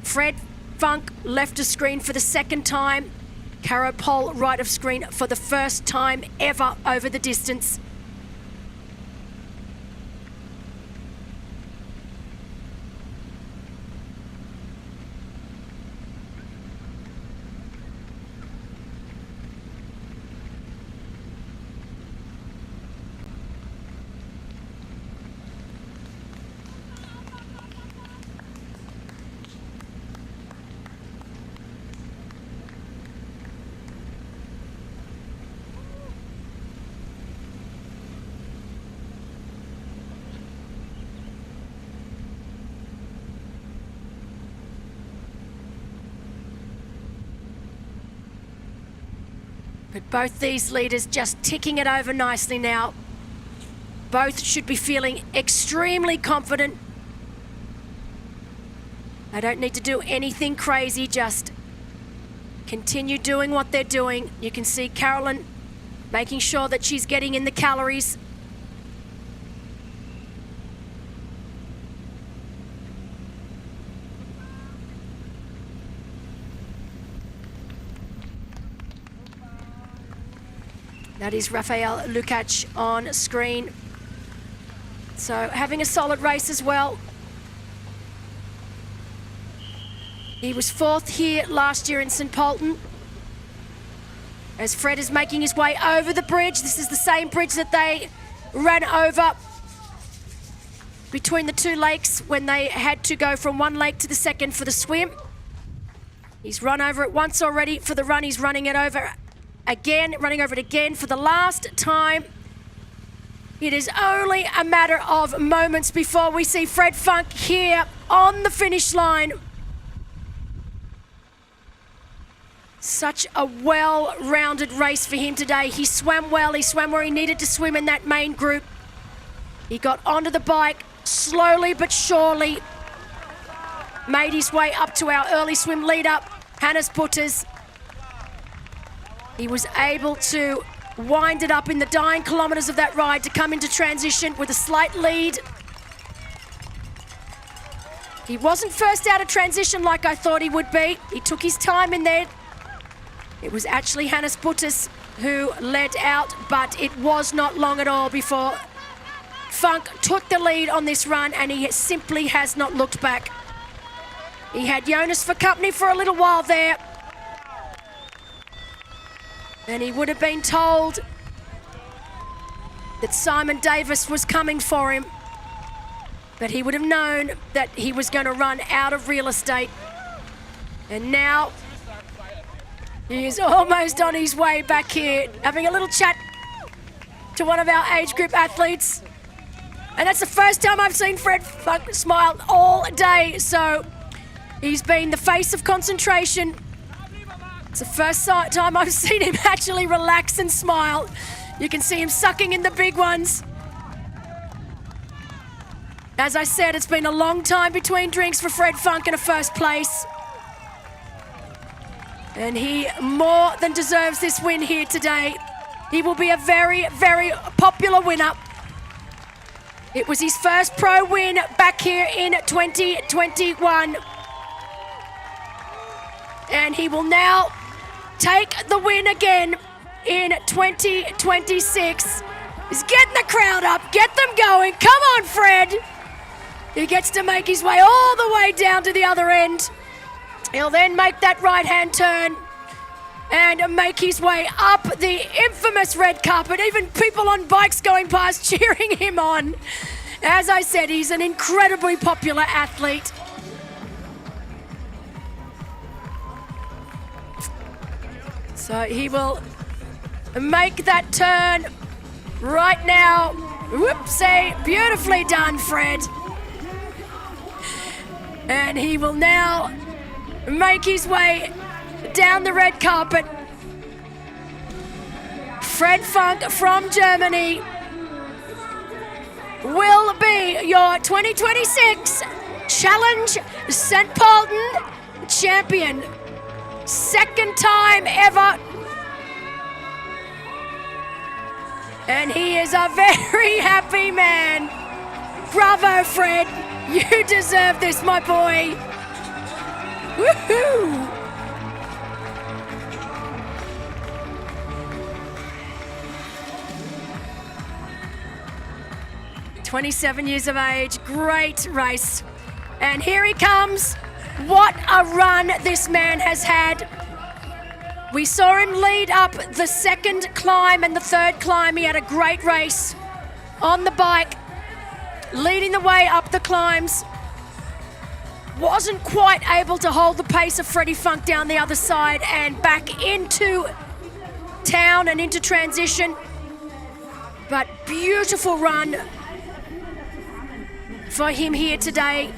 Fred Funk left of screen for the second time. Caro Pol right of screen for the first time ever over the distance. But both these leaders just ticking it over nicely now. Both should be feeling extremely confident. They don't need to do anything crazy, just continue doing what they're doing. You can see Carolyn making sure that she's getting in the calories. That is Rafael Lukac on screen. So having a solid race as well. He was fourth here last year in St. Pölten. As Fred is making his way over the bridge. This is the same bridge that they ran over between the two lakes when they had to go from one lake to the second for the swim. He's run over it once already. For the run, he's running it over again, running over it again for the last time. It is only a matter of moments before we see Fred Funk here on the finish line. Such a well-rounded race for him today. He swam well, he swam where he needed to swim in that main group. He got onto the bike slowly but surely. Made his way up to our early swim leader, Hannes Butters. He was able to wind it up in the dying kilometres of that ride to come into transition with a slight lead. He wasn't first out of transition like I thought he would be. He took his time in there. It was actually Hannes Buttus who led out, but it was not long at all before Funk took the lead on this run, and he simply has not looked back. He had Jonas for company for a little while there, and he would have been told that Simon Davis was coming for him, but he would have known that he was going to run out of real estate. And now he is almost on his way back here, having a little chat to one of our age group athletes. And that's the first time I've seen Fred Funk smile all day, so he's been the face of concentration. It's the first time I've seen him actually relax and smile. You can see him sucking in the big ones. As I said, it's been a long time between drinks for Fred Funk in a first place. And he more than deserves this win here today. He will be a very, very popular winner. It was his first pro win back here in 2021. And he will now take the win again in 2026. He's getting the crowd up, get them going. Come on, Fred. He gets to make his way all the way down to the other end. He'll then make that right-hand turn and make his way up the infamous red carpet. Even people on bikes going past cheering him on. As I said, he's an incredibly popular athlete. So he will make that turn right now. Whoopsie, beautifully done, Fred. And he will now make his way down the red carpet. Fred Funk from Germany will be your 2026 Challenge St. Pölten champion. Second time ever. And he is a very happy man. Bravo, Fred. You deserve this, my boy. Woohoo! "27 years of age, great race. And here he comes. What a run this man has had. We saw him lead up the second climb and the third climb. He had a great race on the bike, leading the way up the climbs. Wasn't quite able to hold the pace of Freddie Funk down the other side and back into town and into transition. But beautiful run for him here today.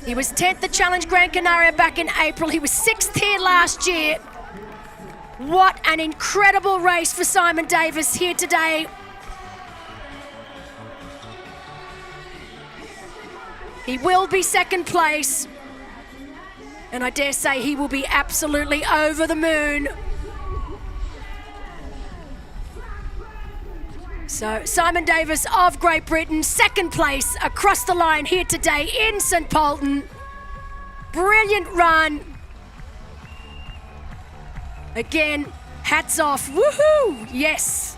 He was 10th at Challenge Gran Canaria back in April. He was 6th here last year. What an incredible race for Simon Davis here today. He will be second place. And I dare say he will be absolutely over the moon. So Simon Davis of Great Britain, second place across the line here today in St. Pölten. Brilliant run. Again, hats off. Woohoo! Yes.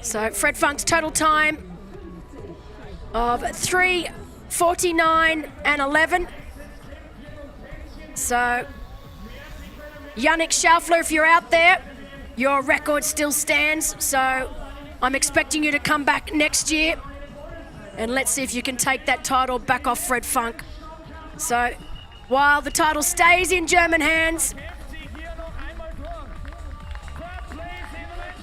So Fred Funk's total time of 3:49 and 11. So Yannick Schaufler, if you're out there, your record still stands. So I'm expecting you to come back next year, and let's see if you can take that title back off Fred Funk. So while the title stays in German hands,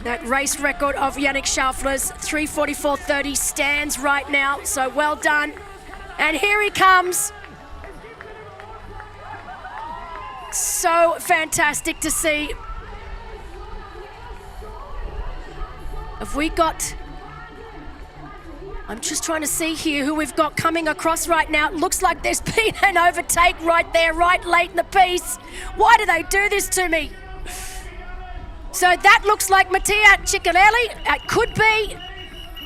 that race record of Yannick Schaufler's 3:44.30 stands right now, so well done. And here he comes. so fantastic to see. Have we got... I'm just trying to see here who we've got coming across right now. It looks like there's been an overtake right there, right late in the piece. Why do they do this to me? So that looks like Mattia Ciccarelli. It could be.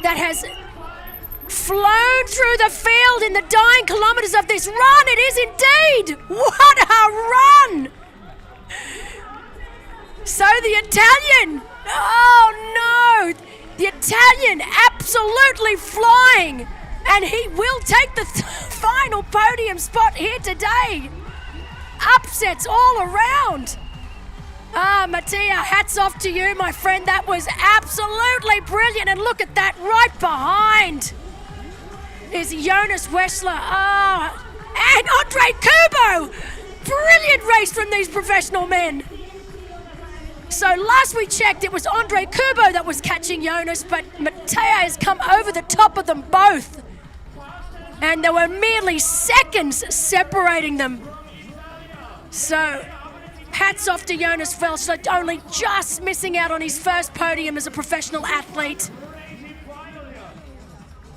That has flown through the field in the dying kilometres of this run. It is indeed. What a run! So the Italian. Oh no! The Italian absolutely flying, and he will take the final podium spot here today. Upsets all around. Mattia, hats off to you, my friend. That was absolutely brilliant, and look at that right behind is Jonas Wessler. And Andre Kubo. Brilliant race from these professional men. So last we checked, it was Andre Kubo that was catching Jonas, but Mattia has come over the top of them both. And there were merely seconds separating them. So hats off to Jonas Wessler, only just missing out on his first podium as a professional athlete.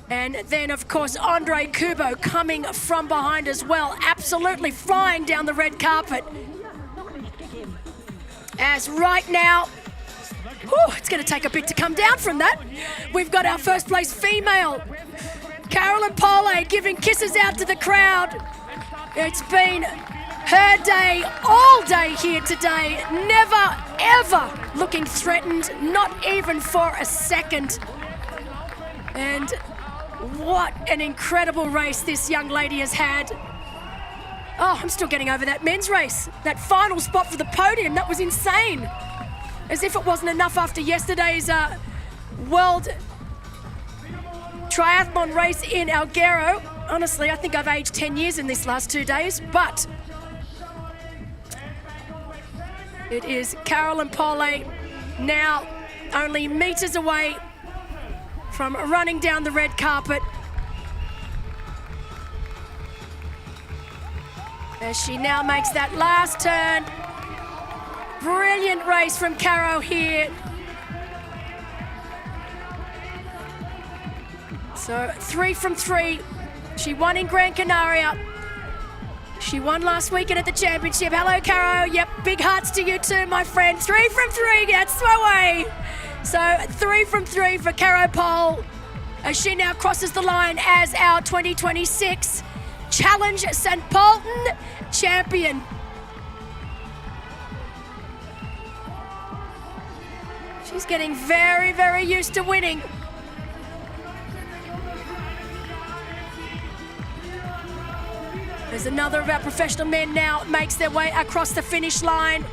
And then, of course, Andre Kubo coming from behind as well, absolutely flying down the red carpet. As right now, it's going to take a bit to come down from that. We've got our first place female, Carolyn Pole, giving kisses out to the crowd. It's been her day, all day here today. Never, ever looking threatened, not even for a second. And what an incredible race this young lady has had. Oh, I'm still getting over that men's race. That final spot for the podium, that was insane. As if it wasn't enough after yesterday's World Triathlon race in Alghero. Honestly, I think I've aged 10 years in these last 2 days, but it is Carolyn Pole now only meters away from running down the red carpet. As she now makes that last turn. Brilliant race from Caro here. So 3 from 3. She won in Gran Canaria. She won last weekend at the championship. Hello, Caro. Yep, big hearts to you too, my friend. 3 from 3, that's my way. So 3 from 3 for Caro Pole, as she now crosses the line as our 2026 Challenge St. Pölten champion. She's getting very, very used to winning. There's another of our professional men now makes their way across the finish line.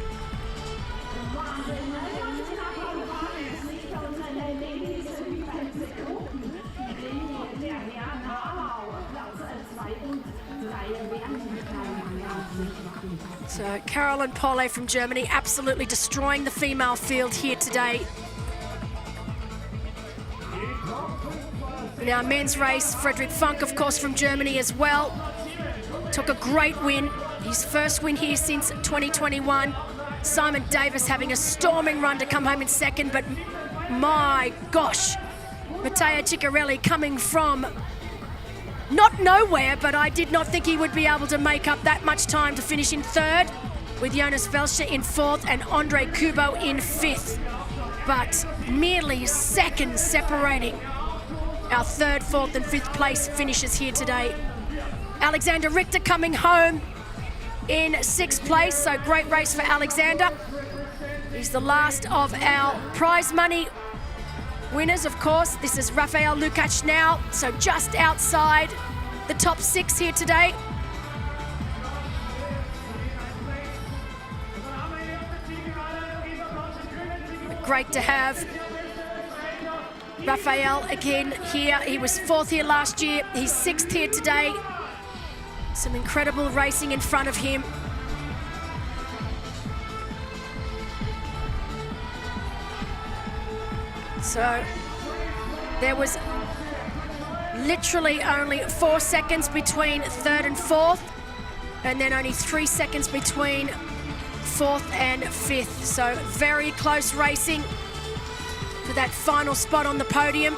So Carolyn Pole from Germany absolutely destroying the female field here today. In our men's race, Frederick Funk, of course, from Germany as well. Took a great win, his first win here since 2021. Simon Davis having a storming run to come home in second, but my gosh, Mattia Ciccarelli coming from not nowhere, but I did not think he would be able to make up that much time to finish in third, with Jonas Wessler in fourth and Andre Kubo in fifth. But merely seconds separating our third, fourth and fifth place finishes here today. Alexander Richter coming home in sixth place, so great race for Alexander. He's the last of our prize money winners, of course. This is Rafael Lukacs now, so just outside the top 6 here today. Great to have Rafael again here. He was 4th here last year. He's 6th here today. Some incredible racing in front of him. So there was literally only 4 seconds between third and fourth, and then only 3 seconds between 4th and 5th. So very close racing for that final spot on the podium.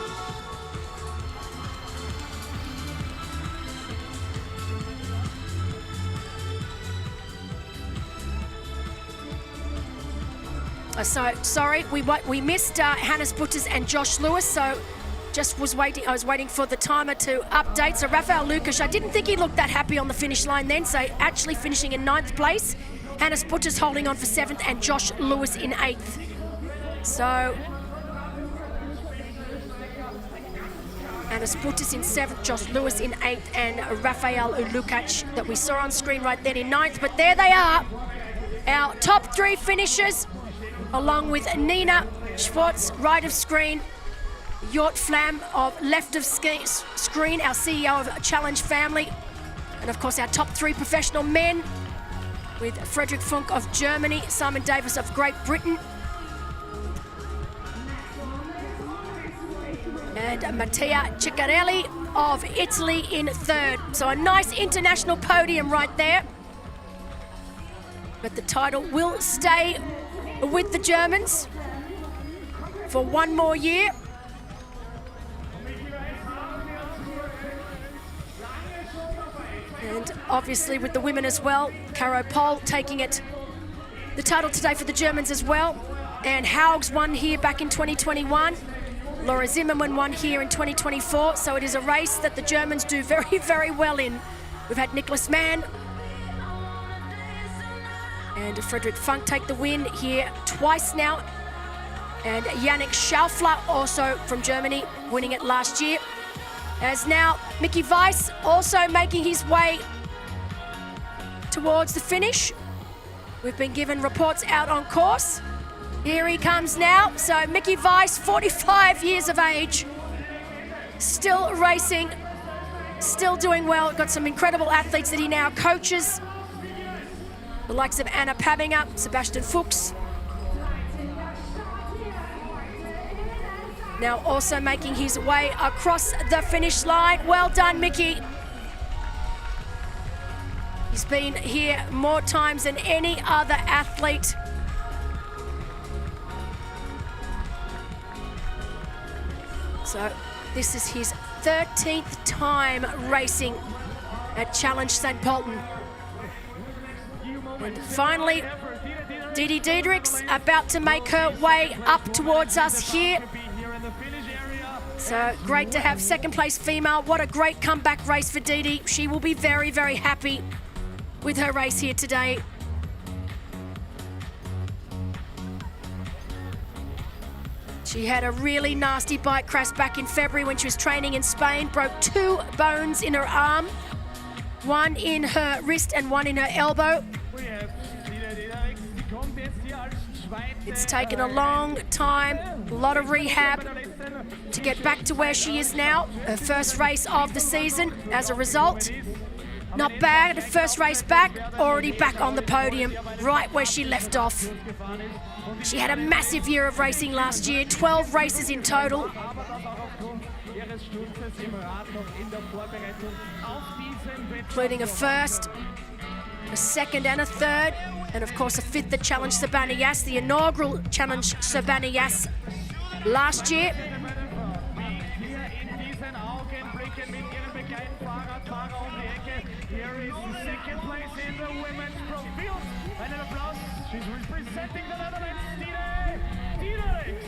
So sorry, we missed Hannes Butters and Josh Lewis, so just was waiting. I was waiting for the timer to update. So Rafael Lukas, I didn't think he looked that happy on the finish line then, so actually finishing in 9th place. Hannes Butters holding on for 7th and Josh Lewis in 8th. So Hannes Butters in 7th, Josh Lewis in 8th, and Rafael Lukac that we saw on screen right then in 9th. But there they are, our top 3 finishers, along with Nina Schwartz, right of screen, Jort Flam of left of screen, our CEO of Challenge Family, and of course our top 3 professional men with Frederick Funk of Germany, Simon Davis of Great Britain, and Mattia Ciccarelli of Italy in 3rd. So a nice international podium right there. But the title will stay with the Germans for 1 more year. And obviously with the women as well, Caro Pol taking the title today for the Germans as well. And Haugs won here back in 2021. Laura Zimmermann won here in 2024. So it is a race that the Germans do very, very well in. We've had Nicholas Mann and Frederick Funk take the win here twice now. And Yannick Schaufler, also from Germany, winning it last year. As now Mickey Weiss also making his way towards the finish. We've been given reports out on course. Here he comes now. So Mickey Weiss, 45 years of age, still racing, still doing well. Got some incredible athletes that he now coaches. The likes of Anna Pabinger, Sebastian Fuchs. Now also making his way across the finish line. Well done, Mickey. He's been here more times than any other athlete. So this is his 13th time racing at Challenge St. Pölten. And finally, Didi Diedrichs about to make her way up towards us here. So great to have 2nd place female. What a great comeback race for Didi. She will be very, very happy with her race here today. She had a really nasty bike crash back in February when she was training in Spain. Broke 2 bones in her arm, 1 in her wrist and 1 in her elbow. It's taken a long time, a lot of rehab to get back to where she is now. Her first race of the season as a result. Not bad, first race back, already back on the podium, right where she left off. She had a massive year of racing last year, 12 races in total. Including a first, a second and a third, and of course a 5th at Challenge Sabana Yas, the inaugural Challenge Sabana Yas last year. Here is 2nd place in the women's profile. And an applause. She's representing the Netherlands, Didi Diedrichs.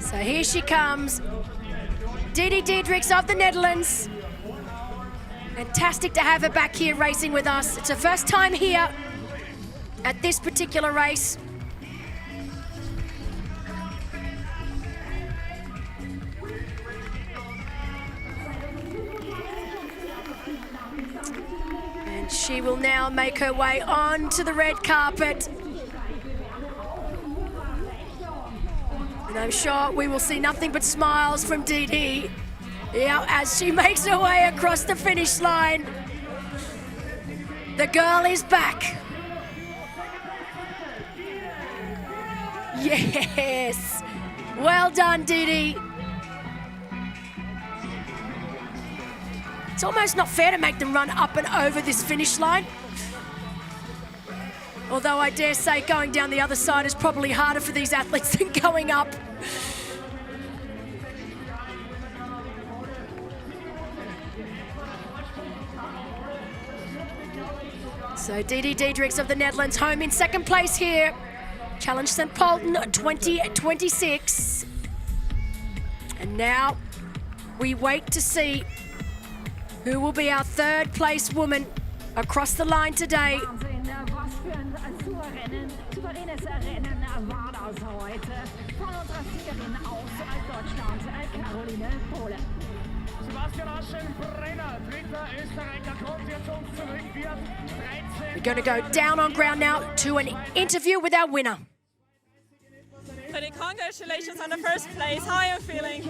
So here she comes, Didi Diedrichs of the Netherlands. Fantastic to have her back here racing with us. It's her first time here at this particular race. And she will now make her way onto the red carpet. And I'm sure we will see nothing but smiles from Didi, yeah, as she makes her way across the finish line. The girl is back. Yes. Well done, Didi. It's almost not fair to make them run up and over this finish line. Although I dare say going down the other side is probably harder for these athletes than going up. So Didi Diedrichs of the Netherlands home in second place here. Challenge St. Pölten 2026. And now we wait to see who will be our third place woman across the line today. Wahnsinn, was für ein Souveränen, souveränes Rennen war das heute von unserer Siegerin aus Deutschland, Caroline Pohle. Sebastian Aschenbrenner, dritter Österreicher, kommt jetzt uns zurück, wird 13. We're going to go down on ground now to an interview with our winner. Tony, congratulations on the first place. How are you feeling?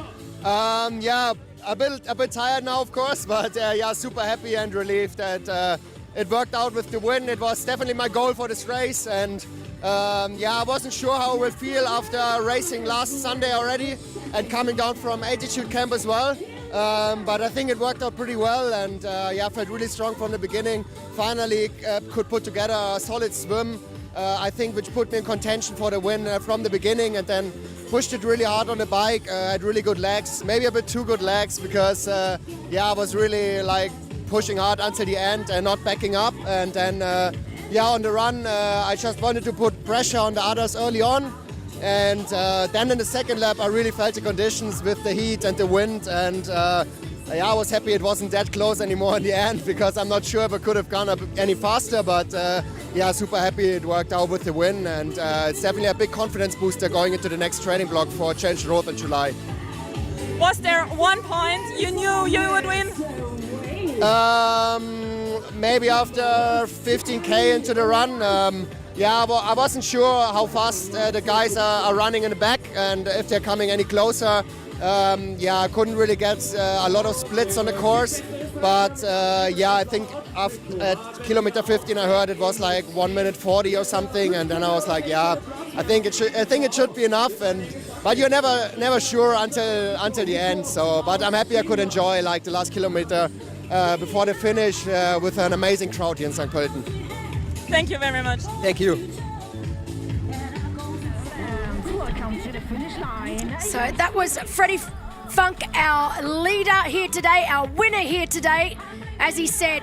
Yeah, a bit tired now, of course, but yeah, super happy and relieved that it worked out with the win. It was definitely my goal for this race, and yeah, I wasn't sure how I would feel after racing last Sunday already and coming down from altitude camp as well. But I think it worked out pretty well, and yeah, I felt really strong from the beginning. Finally could put together a solid swim, I think, which put me in contention for the win from the beginning, and then pushed it really hard on the bike. Had really good legs, maybe a bit too good legs, because yeah, I was really like pushing hard until the end and not backing up. And then yeah, on the run, I just wanted to put pressure on the others early on. And then in the second lap, I really felt the conditions with the heat and the wind, and yeah, I was happy it wasn't that close anymore in the end, because I'm not sure if I could have gone up any faster, but yeah, super happy it worked out with the win, and it's definitely a big confidence booster going into the next training block for Challenge Roth in July. Was there one point you knew you would win? Maybe after 15k into the run. Yeah, I wasn't sure how fast the guys are running in the back, and if they're coming any closer. Yeah, I couldn't really get a lot of splits on the course, but yeah, I think at kilometer 15 I heard it was like 1 minute 40 or something, and then I was like, yeah, I think it should be enough. But you're never sure until the end. So, but I'm happy I could enjoy like the last kilometer before the finish with an amazing crowd here in St. Pölten. Thank you very much. Thank you. Welcome to the finish line. So that was Freddie Funk, our leader here today, our winner here today. As he said,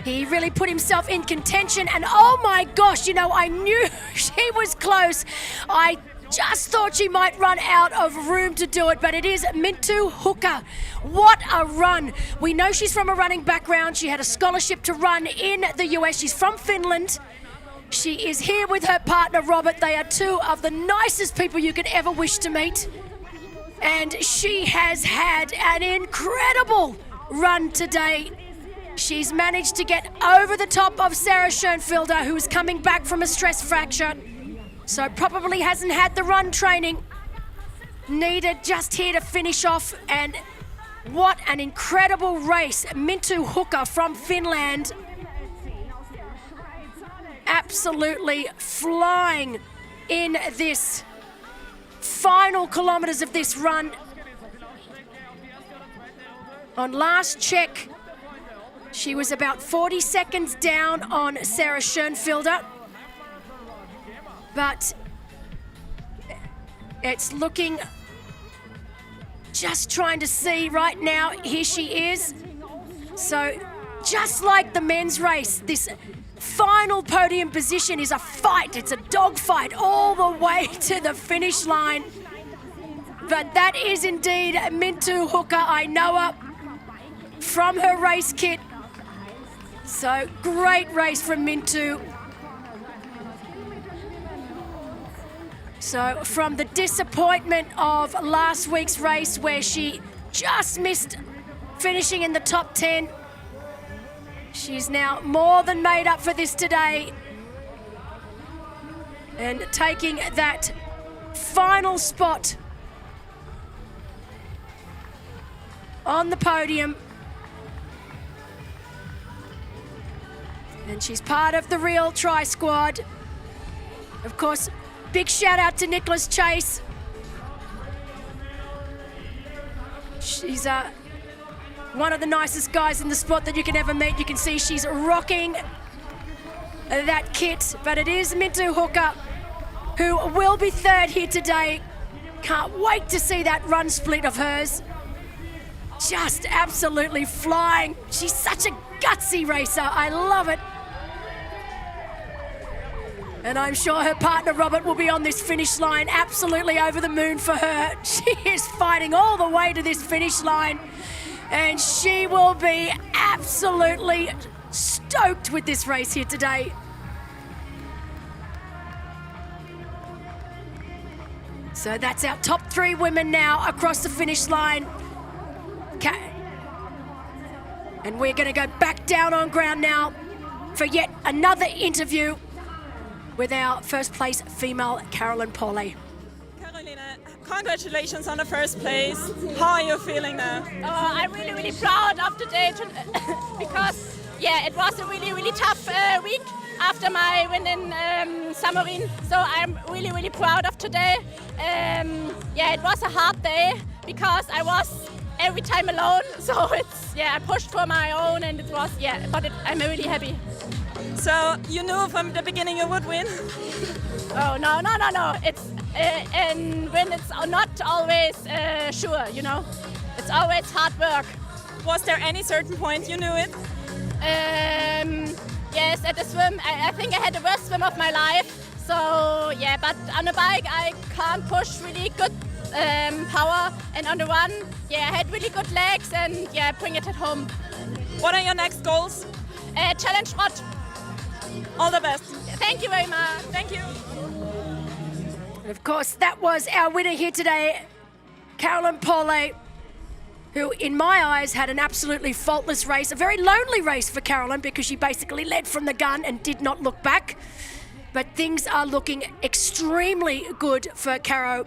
he really put himself in contention, and oh my gosh, you know, I knew she was close. I just thought she might run out of room to do it, but it is Minttu Hukka. What a run. We know she's from a running background. She had a scholarship to run in the US. She's from Finland. She is here with her partner, Robert. They are two of the nicest people you could ever wish to meet. And she has had an incredible run today. She's managed to get over the top of Sarah Schoenfelder, who is coming back from a stress fracture. So probably hasn't had the run training needed, just here to finish off. And what an incredible race. Minttu Hukka from Finland. Absolutely flying in this final kilometers of this run. On last check, she was about 40 seconds down on Sarah Schoenfelder. But it's looking, just trying to see right now, here she is. So just like the men's race, this final podium position is a fight. It's a dogfight all the way to the finish line. But that is indeed Minttu Hukka. I know her from her race kit. So great race from Minttu. So from the disappointment of last week's race where she just missed finishing in the top 10, she's now more than made up for this today. And taking that final spot on the podium. And she's part of the real Tri Squad. Of course, big shout out to Nicholas Chase. She's one of the nicest guys in the sport that you can ever meet. You can see she's rocking that kit, but it is Mintu Hooker who will be third here today. Can't wait to see that run split of hers. Just absolutely flying. She's such a gutsy racer. I love it. And I'm sure her partner Robert will be on this finish line absolutely over the moon for her. She is fighting all the way to this finish line, and she will be absolutely stoked with this race here today. So that's our top 3 women now across the finish line. And we're going to go back down on ground now for yet another interview with our first place female, Carolyn Paulet. Carolina, congratulations on the first place. How are you feeling now? I'm really, really proud of today because, yeah, it was a really, really tough week after my win in Samorin. So I'm really, really proud of today. Yeah, it was a hard day because I was every time alone. So it's, yeah, I pushed for my own and it was, yeah, but I'm really happy. So you knew from the beginning you would win? Oh, no. It's, and when it's not always sure, you know. It's always hard work. Was there any certain point you knew it? Yes, at the swim, I think I had the worst swim of my life. So yeah, but on the bike I can't push really good power, and on the run, yeah, I had really good legs and yeah, bring it at home. What are your next goals? Challenge Rot. All the best. Thank you very much. Thank you. Of course, that was our winner here today, Carolyn Paulet, who in my eyes had an absolutely faultless race, a very lonely race for Carolyn because she basically led from the gun and did not look back. But things are looking extremely good for Caro,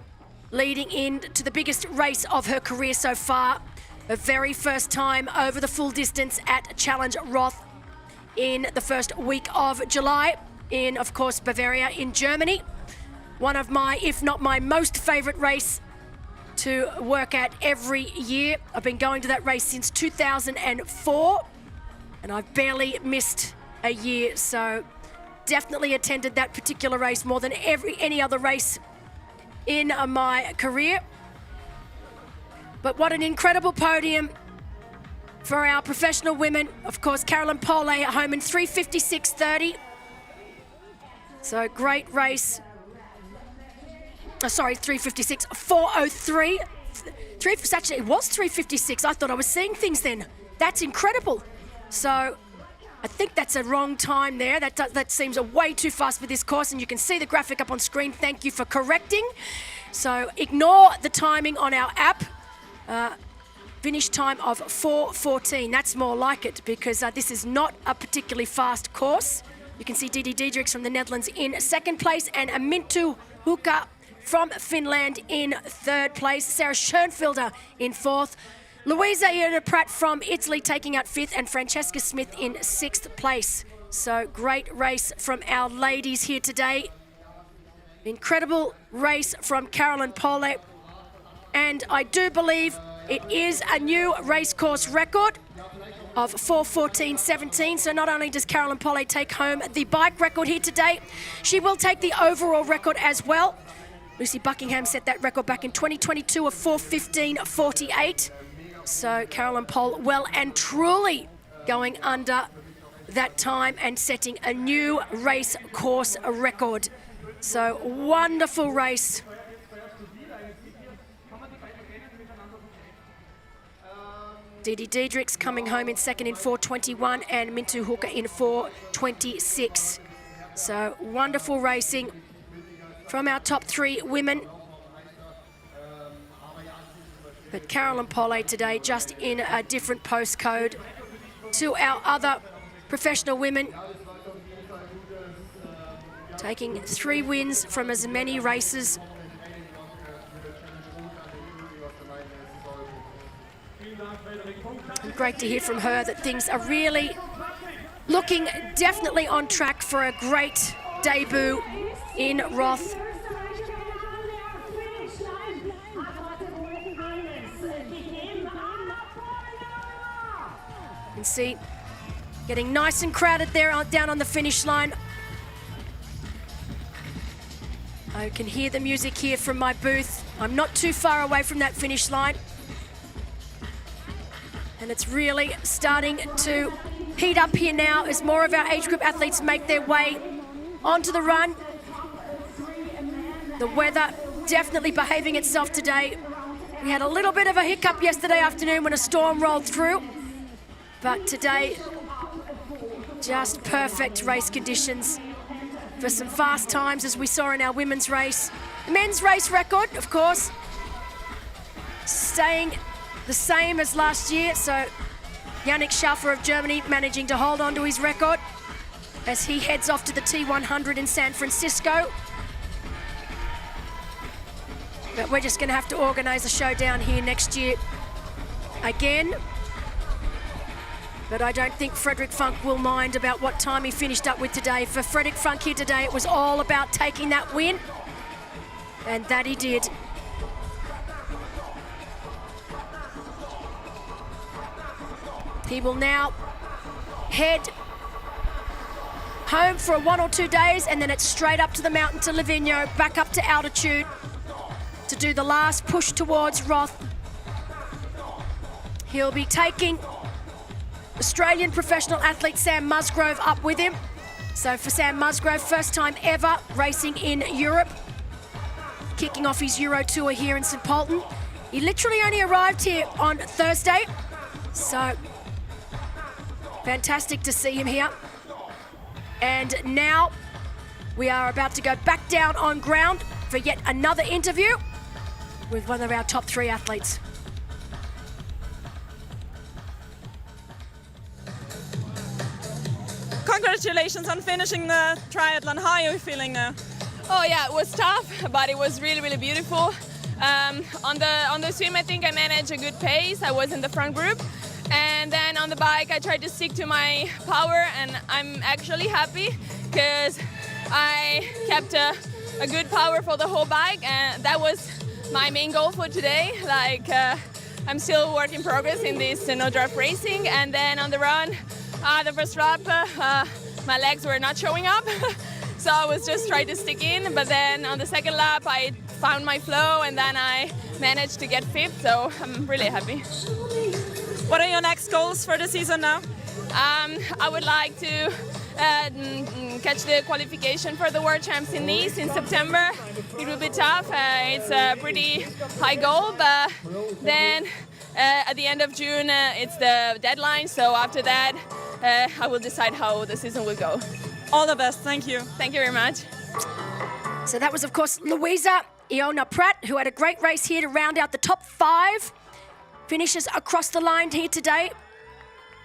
leading into the biggest race of her career so far. Her very first time over the full distance at Challenge Roth in the first week of July in, of course, Bavaria in Germany. One of my, if not my most favorite race to work at every year. I've been going to that race since 2004 and I've barely missed a year, so definitely attended that particular race more than any other race in my career. But what an incredible podium for our professional women. Of course, Carolyn Paulet at home in 3:56.30. So great race. Sorry, 3:56, 4:03. Actually, it was 3:56. I thought I was seeing things then. That's incredible. So I think that's a wrong time there. That seems a way too fast for this course, and you can see the graphic up on screen. Thank you for correcting. So ignore the timing on our app. Finish time of 4:14. That's more like it because this is not a particularly fast course. You can see Didi Diedrichs from the Netherlands in second place and Mintu Hooker from Finland in third place. Sarah Schoenfelder in fourth. Louisa Iona Pratt from Italy taking out fifth, and Francesca Smith in sixth place. So great race from our ladies here today. Incredible race from Carolyn Paulet. And I do believe it is a new race course record of 4:14.17. So not only does Carolyn Paulet take home the bike record here today, she will take the overall record as well. Lucy Buckingham set that record back in 2022 of 4:15.48. So Carolyn Paulet well and truly going under that time and setting a new race course record. So wonderful race. Didi Diedrichs coming home in second in 4:21 and Mintu Hooker in 4:26. So wonderful racing from our top three women. But Carolyn Paulet today just in a different postcode to our other professional women. Taking 3 wins from as many races. And great to hear from her that things are really looking definitely on track for a great debut in Roth. You can see getting nice and crowded there down on the finish line. I can hear the music here from my booth. I'm not too far away from that finish line. And it's really starting to heat up here now as more of our age group athletes make their way onto the run. The weather definitely behaving itself today. We had a little bit of a hiccup yesterday afternoon when a storm rolled through, but today, just perfect race conditions for some fast times as we saw in our women's race. The men's race record, of course, staying the same as last year, so Yannick Schaffer of Germany managing to hold on to his record as he heads off to the T100 in San Francisco. But we're just going to have to organise a show down here next year again. But I don't think Frederick Funk will mind about what time he finished up with today. For Frederick Funk here today, it was all about taking that win, and that he did. He will now head home for 1 or 2 days, and then it's straight up to the mountain to Livigno, back up to altitude to do the last push towards Roth. He'll be taking Australian professional athlete Sam Musgrove up with him. So for Sam Musgrove, first time ever racing in Europe, kicking off his Euro tour here in St. Pölten. He literally only arrived here on Thursday, so fantastic to see him here. And now we are about to go back down on ground for yet another interview with one of our top 3 athletes. Congratulations on finishing the triathlon. How are you feeling now? Oh yeah, it was tough, but it was really, really beautiful. On the swim, I think I managed a good pace. I was in the front group. And then on the bike, I tried to stick to my power, and I'm actually happy because I kept a good power for the whole bike, and that was my main goal for today. Like, I'm still work in progress in this no draft racing, and then on the run, the first lap, my legs were not showing up, so I was just trying to stick in. But then on the second lap, I found my flow, and then I managed to get fifth. So I'm really happy. What are your next goals for the season now? I would like to catch the qualification for the World Champs in Nice in September. It will be tough. It's a pretty high goal, but then at the end of June it's the deadline. So after that, I will decide how the season will go. All the best. Thank you. Thank you very much. So that was, of course, Louisa Iona Pratt, who had a great race here to round out the top 5 finishes across the line here today.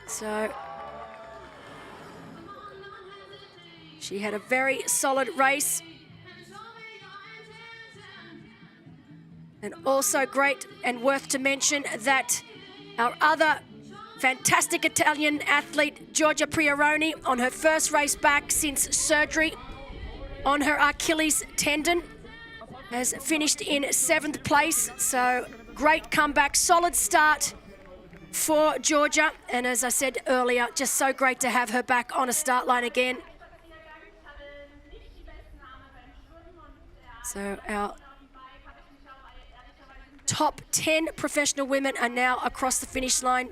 So she had a very solid race. And also great and worth to mention that our other fantastic Italian athlete, Giorgia Prioroni, on her first race back since surgery on her Achilles tendon, has finished in 7th place. So great comeback, solid start for Giorgia. And as I said earlier, just so great to have her back on a start line again. So our top 10 professional women are now across the finish line.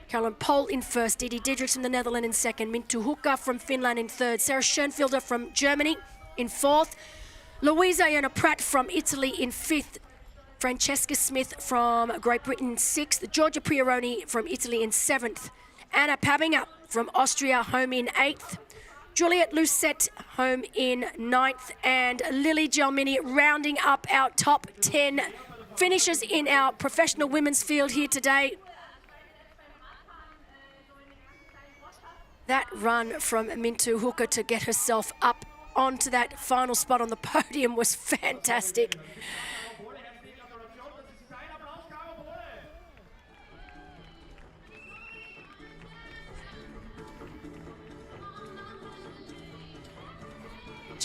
Caroline Pohl in first, Didi Diedrichs from the Netherlands in second, Minttu Hukka from Finland in third, Sarah Schoenfelder from Germany in fourth, Louisa Iona Pratt from Italy in fifth, Francesca Smith from Great Britain in sixth, Giorgia Prioroni from Italy in seventh, Anna Pabinger from Austria home in eighth, Juliette Lucette home in ninth, and Lily Gelmini rounding up our top 10 finishers in our professional women's field here today. That run from Minttu Hukka to get herself up onto that final spot on the podium was fantastic.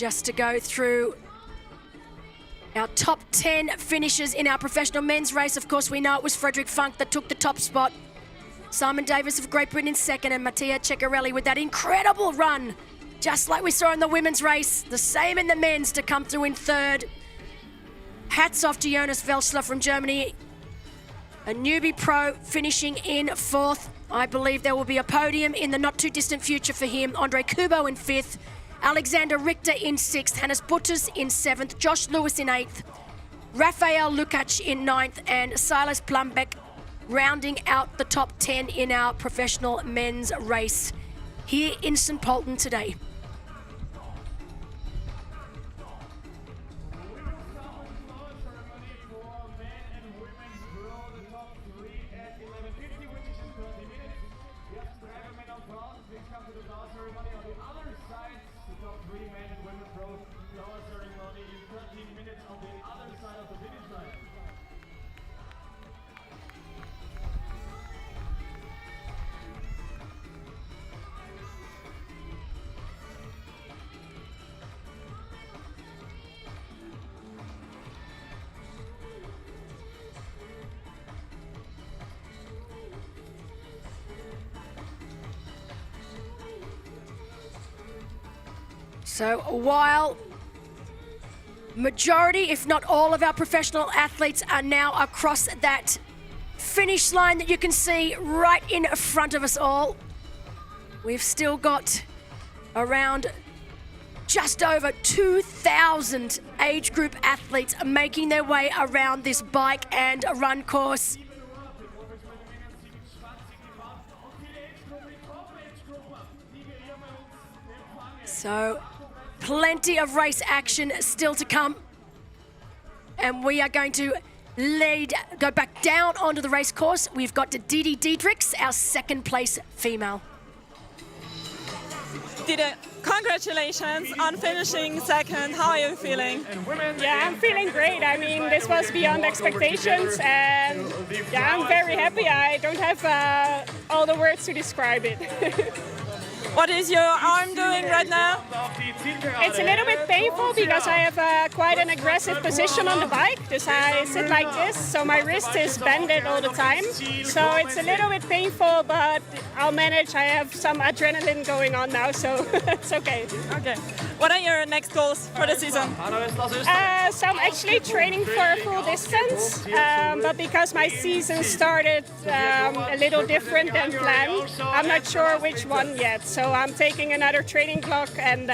just to go through our top 10 finishers in our professional men's race. Of course, we know it was Frederick Funk that took the top spot. Simon Davis of Great Britain in second, and Mattia Ceccarelli with that incredible run, just like we saw in the women's race. The same in the men's to come through in third. Hats off to Jonas Welschler from Germany, a newbie pro finishing in fourth. I believe there will be a podium in the not too distant future for him. Andre Kubo in fifth, Alexander Richter in sixth, Hannes Butters in seventh, Josh Lewis in eighth, Rafael Lukacs in ninth, and Silas Plumbeck rounding out the top 10 in our professional men's race here in St. Pölten today. So while majority, if not all of our professional athletes are now across that finish line that you can see right in front of us all, we've still got around just over 2,000 age group athletes making their way around this bike and run course. So plenty of race action still to come. And we are going to go back down onto the race course. We've got Didi Diedrichs, our second place female. Didi, congratulations on finishing second. How are you feeling? Yeah, I'm feeling great. I mean, this was beyond expectations, and yeah, I'm very happy. I don't have all the words to describe it. What is your arm doing right now? It's a little bit painful because I have quite an aggressive position on the bike. I sit like this, so my wrist is bended all the time. So it's a little bit painful, but I'll manage. I have some adrenaline going on now, so it's okay. Okay. What are your next goals for the season? So I'm actually training for a full distance, but because my season started a little different than planned, I'm not sure which one yet. So I'm taking another training block, and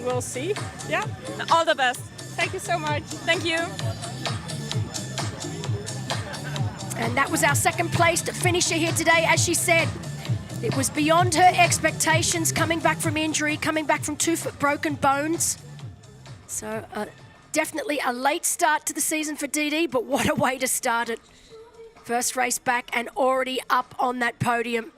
we'll see. Yeah. All the best. Thank you so much. Thank you. And that was our second placed finisher here today. As she said, it was beyond her expectations, coming back from injury, coming back from 2 broken bones. So definitely a late start to the season for Didi, but what a way to start it. First race back and already up on that podium.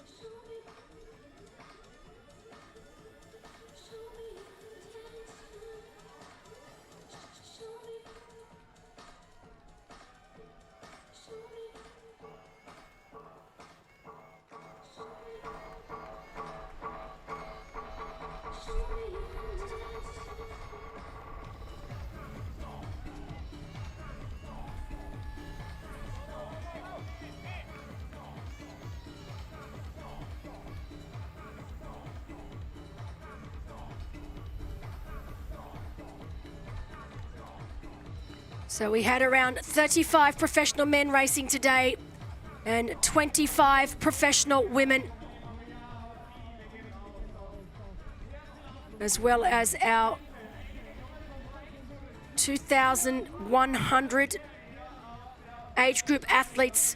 So we had around 35 professional men racing today and 25 professional women, as well as our 2,100 age group athletes.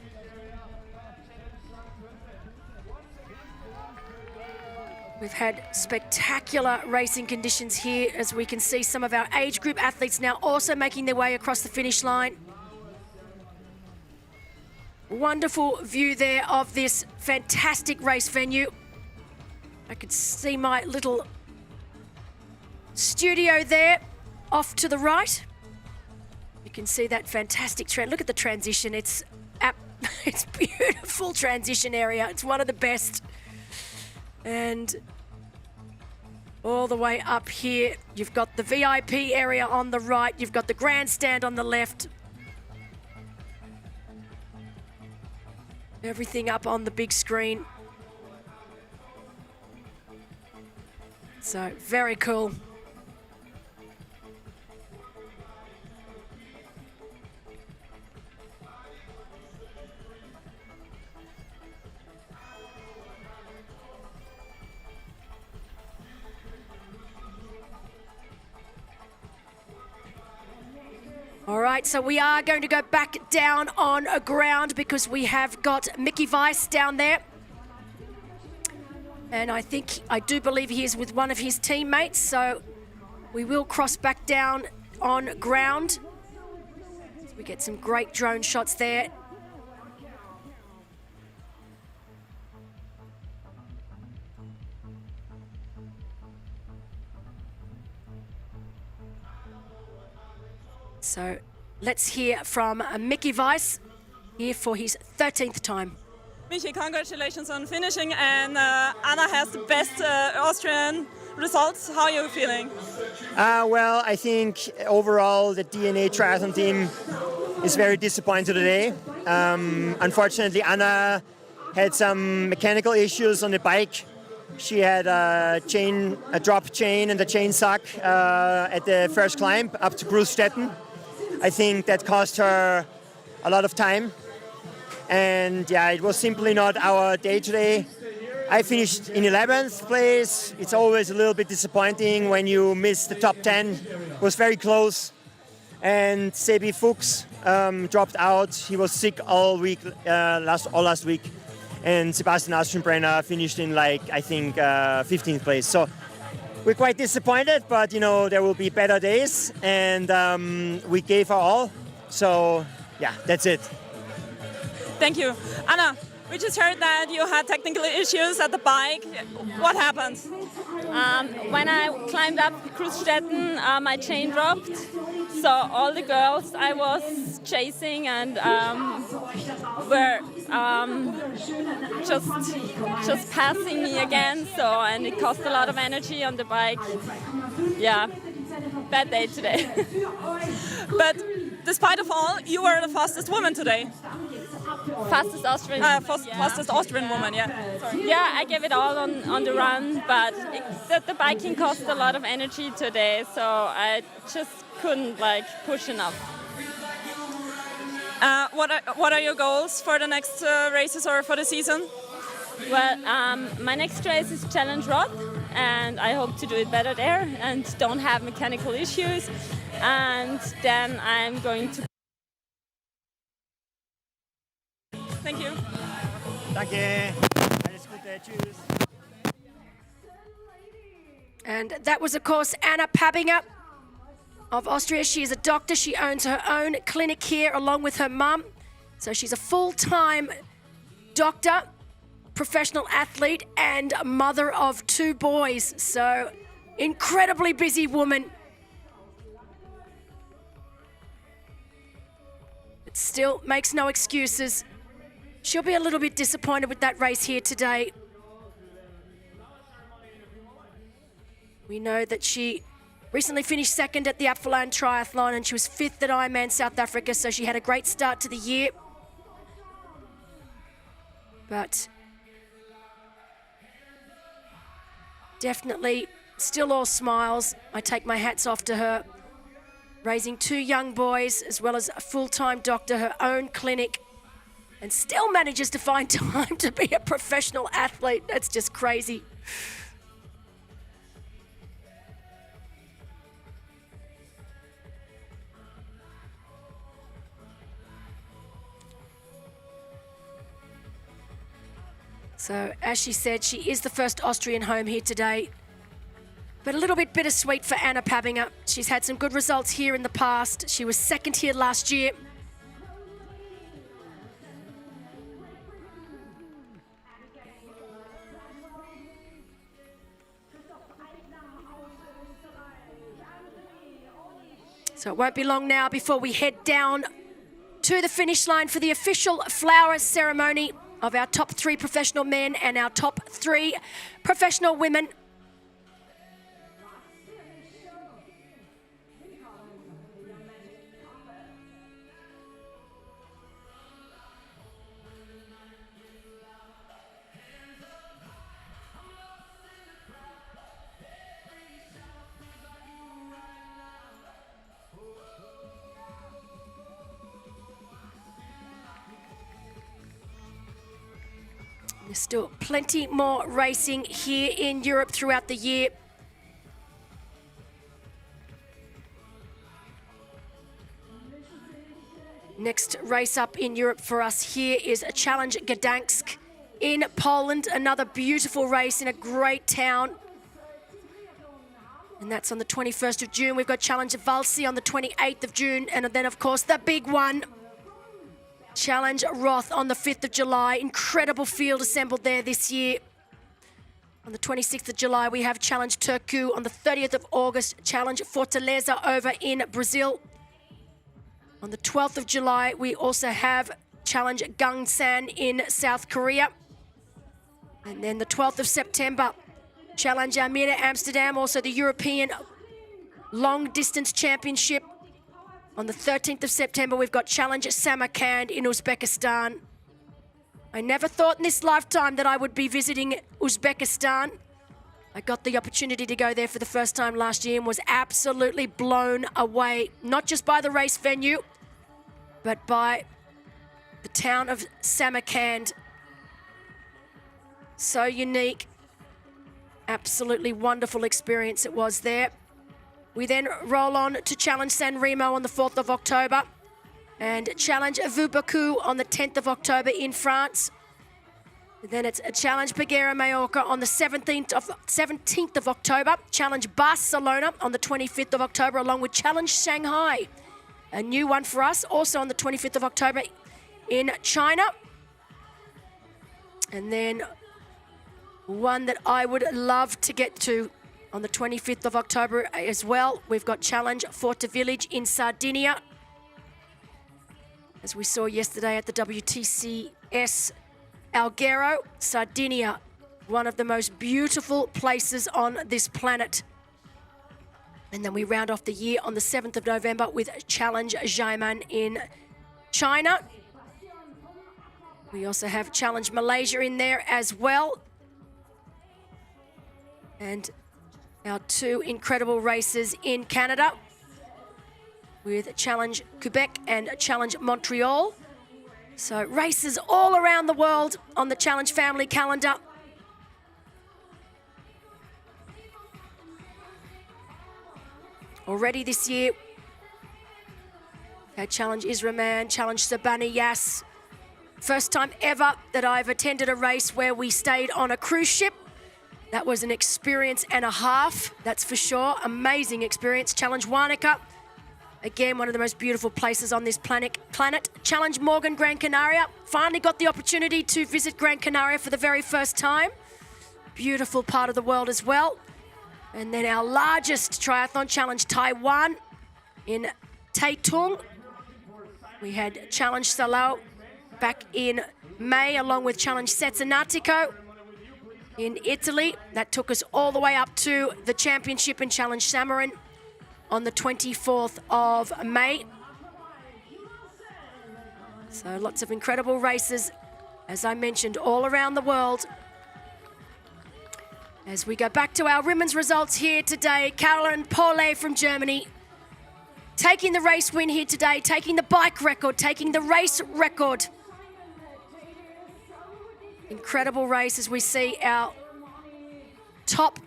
We've had spectacular racing conditions here, as we can see some of our age group athletes now also making their way across the finish line. Wonderful view there of this fantastic race venue. I could see my little studio there off to the right. You can see that fantastic trend. Look at the transition. It's beautiful transition area. It's one of the best. And all the way up here. You've got the VIP area on the right. You've got the grandstand on the left. Everything up on the big screen. So very cool. All right, so we are going to go back down on a ground because we have got Mickey Weiss down there. And I do believe he is with one of his teammates, so we will cross back down on ground. So we get some great drone shots there. So let's hear from Mickey Weiss here for his 13th time. Mickey, congratulations on finishing, and Anna has the best Austrian results. How are you feeling? Well, I think overall the DNA triathlon team is very disappointed today. Unfortunately, Anna had some mechanical issues on the bike. She had a drop chain and a chain suck at the first climb up to Großstetten. I think that cost her a lot of time. And yeah, it was simply not our day today. I finished in 11th place. It's always a little bit disappointing when you miss the top 10. It was very close. And Sebi Fuchs dropped out. He was sick all week, last week. And Sebastian Aschenbrenner finished in 15th place. So we're quite disappointed, but there will be better days, and we gave our all. So yeah, that's it. Thank you. Anna, we just heard that you had technical issues at the bike. What happened? When I climbed up Großstetten, my chain dropped. So all the girls I was chasing and were just passing me again. And it cost a lot of energy on the bike. Yeah, bad day today. But despite of all, you were the fastest woman today. Fastest Austrian. Fastest Austrian woman, yeah. Sorry. Yeah, I gave it all on the run, but the biking cost a lot of energy today, so I just couldn't push enough. What are your goals for the next races or for the season? Well, my next race is Challenge Roth, and I hope to do it better there and don't have mechanical issues. And then I'm going to. Thank you. Danke. Alles Gute. Tschüss. And that was, of course, Anna Pabinger of Austria. She is a doctor. She owns her own clinic here along with her mum. So she's a full-time doctor, professional athlete, and mother of 2 boys. So incredibly busy woman. But still makes no excuses. She'll be a little bit disappointed with that race here today. We know that she recently finished 2nd at the Pölten Triathlon and she was 5th at Ironman South Africa, so she had a great start to the year. But definitely still all smiles. I take my hats off to her. Raising 2 young boys as well as a full-time doctor, her own clinic, and still manages to find time to be a professional athlete. That's just crazy. So, as she said, she is the first Austrian home here today. But a little bit bittersweet for Anna Pabinger. She's had some good results here in the past. She was 2nd here last year. So it won't be long now before we head down to the finish line for the official flower ceremony of our top 3 professional men and our top 3 professional women. There's still plenty more racing here in Europe throughout the year. Next race up in Europe for us here is a Challenge Gdansk in Poland. Another beautiful race in a great town. And that's on the 21st of June. We've got Challenge Walsee on the 28th of June. And then, of course, the big one, Challenge Roth on the 5th of July. Incredible field assembled there this year. On the 26th of July, we have Challenge Turku. On the 30th of August, Challenge Fortaleza over in Brazil. On the 12th of July, we also have Challenge Gangsan in South Korea. And then the 12th of September, Challenge Almere Amsterdam, also the European Long Distance Championship. On the 13th of September, we've got Challenge Samarkand in Uzbekistan. I never thought in this lifetime that I would be visiting Uzbekistan. I got the opportunity to go there for the first time last year and was absolutely blown away, not just by the race venue, but by the town of Samarkand. So unique. Absolutely wonderful experience it was there. We then roll on to Challenge San Remo on the 4th of October and Challenge Vubaku on the 10th of October in France. And then it's a Challenge Peguera Mallorca on the 17th of October, Challenge Barcelona on the 25th of October, along with Challenge Shanghai, a new one for us, also on the 25th of October in China. And then one that I would love to get to on the 25th of October as well. We've got Challenge Forte Village in Sardinia. As we saw yesterday at the WTCS Alghero, Sardinia, one of the most beautiful places on this planet. And then we round off the year on the 7th of November with Challenge Xiamen in China. We also have Challenge Malaysia in there as well. And our two incredible races in Canada with Challenge Quebec and Challenge Montreal. So races all around the world on the Challenge family calendar. Already this year, had Challenge Israman, Challenge Sabani Yas. First time ever that I've attended a race where we stayed on a cruise ship. That was an experience and a half, that's for sure. Amazing experience. Challenge Wanaka, again, one of the most beautiful places on this planet. Challenge Morgan Gran Canaria. Finally got the opportunity to visit Gran Canaria for the very first time. Beautiful part of the world as well. And then our largest triathlon, Challenge Taiwan in Taitung. We had Challenge Salao back in May, along with Challenge Cesenatico in Italy. That took us all the way up to the championship in Challenge Samarin on the 24th of May. So lots of incredible races, as I mentioned, all around the world. As we go back to our women's results here today, Caroline Paulet from Germany taking the race win here today, taking the bike record, taking the race record. Incredible race as we see our top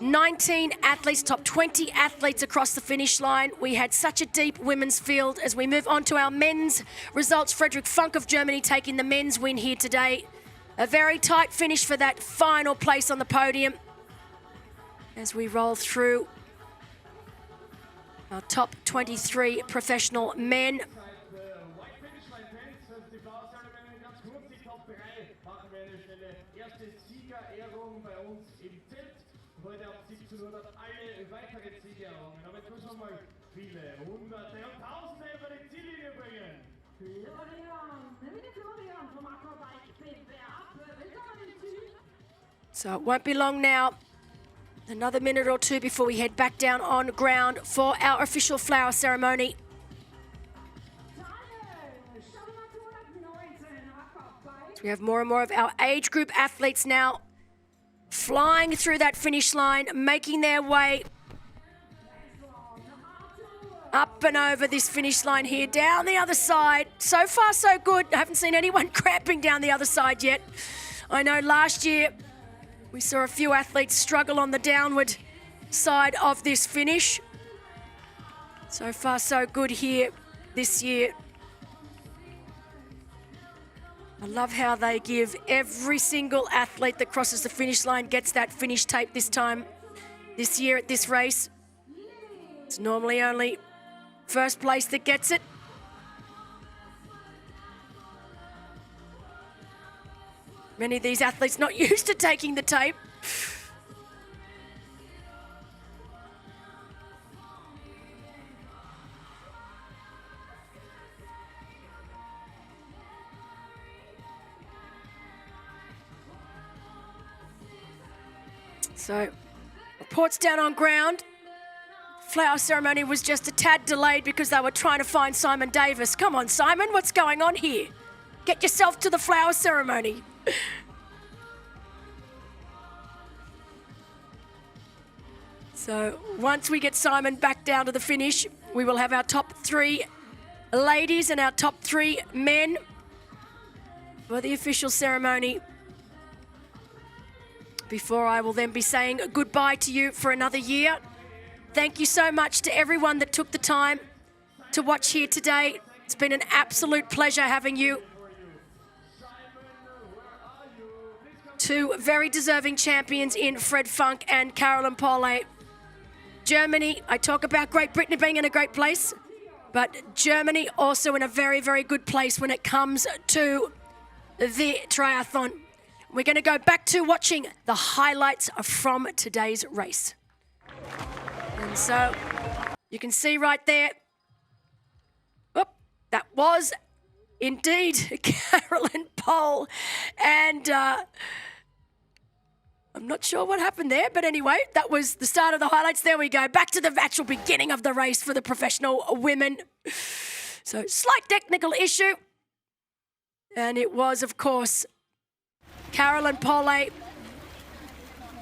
19 athletes, top 20 athletes across the finish line. We had such a deep women's field. As we move on to our men's results, Frederick Funk of Germany taking the men's win here today. A very tight finish for that final place on the podium. As we roll through our top 23 professional men. So it won't be long now. Another minute or two before we head back down on ground for our official flower ceremony. So we have more and more of our age group athletes now flying through that finish line, making their way up and over this finish line here, down the other side. So far, so good. I haven't seen anyone cramping down the other side yet I know last year we saw a few athletes struggle on the downward side of this finish. So far, so good here this year. I love how they give every single athlete that crosses the finish line gets that finish tape this year at this race. It's normally only first place that gets it. Many of these athletes not used to taking the tape. So, reports down on ground. Flower ceremony was just a tad delayed because they were trying to find Simon Davis. Come on, Simon, what's going on here? Get yourself to the flower ceremony. So, once we get Simon back down to the finish, we will have our top 3 ladies and our top 3 men for the official ceremony. Before I will then be saying goodbye to you for another year. Thank you so much to everyone that took the time to watch here today. It's been an absolute pleasure having you. 2 very deserving champions in Fred Funk and Carolyn Paulet. Germany, I talk about Great Britain being in a great place, but Germany also in a very, very good place when it comes to the triathlon. We're going to go back to watching the highlights from today's race. And so you can see right there, that was indeed Carolyn Pole. And I'm not sure what happened there, but anyway, that was the start of the highlights. There we go, back to the actual beginning of the race for the professional women. So slight technical issue. And it was, of course, Carolyn Paulet,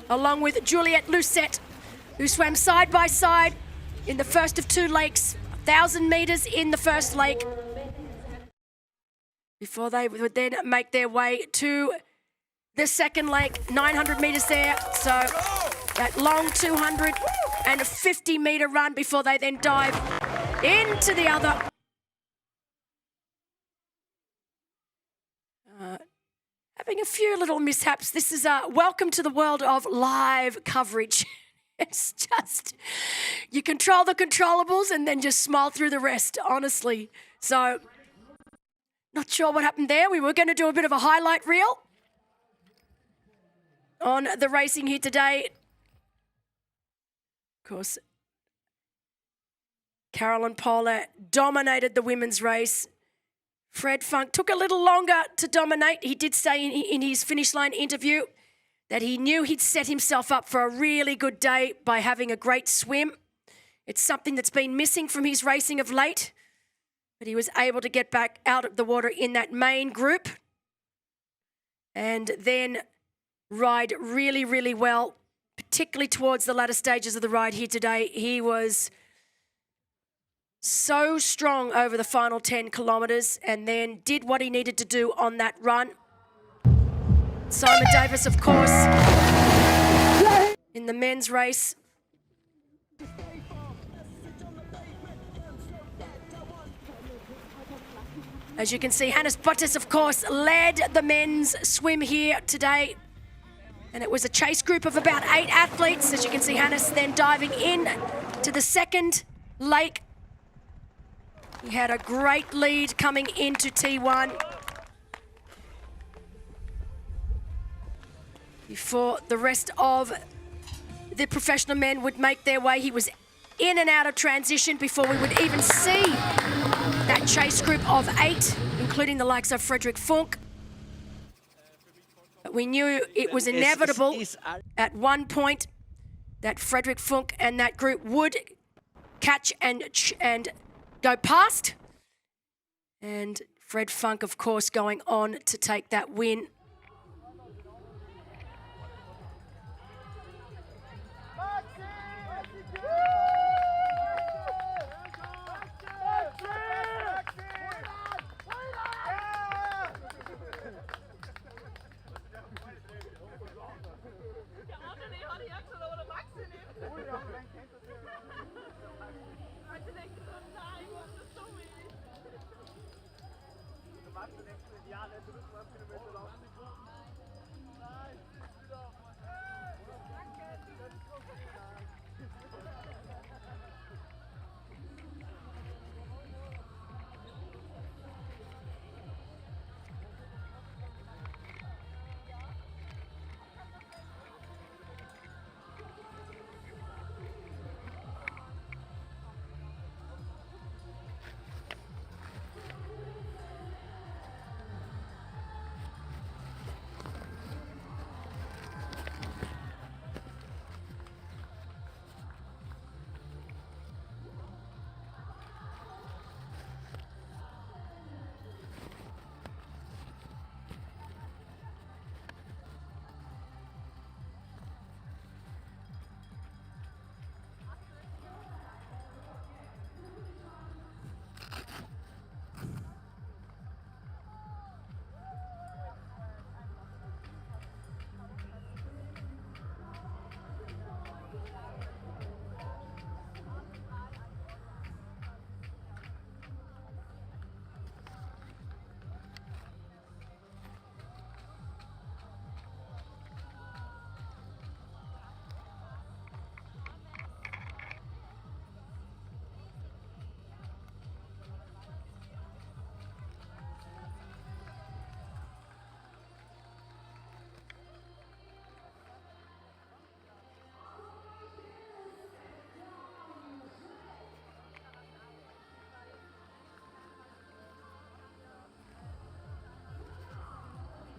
along with Juliette Lucette, who swam side by side in the first of 2 lakes, 1,000 metres in the first lake, before they would then make their way to the second lake, 900 metres there. So that long 250-metre run before they then dive into the other. Having a few little mishaps. This is welcome to the world of live coverage. It's just, you control the controllables and then just smile through the rest, honestly. So, not sure what happened there. We were going to do a bit of a highlight reel on the racing here today. Of course, Carolyn Paulet dominated the women's race. Fred Funk took a little longer to dominate. He did say in his finish line interview that he knew he'd set himself up for a really good day by having a great swim. It's something that's been missing from his racing of late, but he was able to get back out of the water in that main group and then ride really, really well, particularly towards the latter stages of the ride here today. He was so strong over the final 10 kilometres and then did what he needed to do on that run. Simon Davis, of course, in the men's race. As you can see, Hannes Bottas, of course, led the men's swim here today. And it was a chase group of about 8 athletes. As you can see, Hannes then diving in to the second lake. He had a great lead coming into T1 before the rest of the professional men would make their way. He was in and out of transition before we would even see that chase group of 8, including the likes of Frederik Funk. But we knew it was inevitable at one point that Frederik Funk and that group would catch and go past. And Fred Funk, of course, going on to take that win.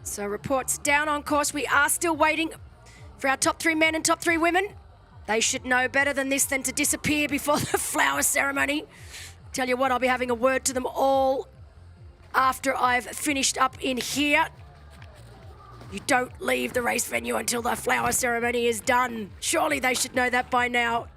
So reports down on course. We are still waiting for our top 3 men and top 3 women. They should know better than this than to disappear before the flower ceremony. Tell you what, I'll be having a word to them all after I've finished up in here. You don't leave the race venue until the flower ceremony is done. Surely they should know that by now.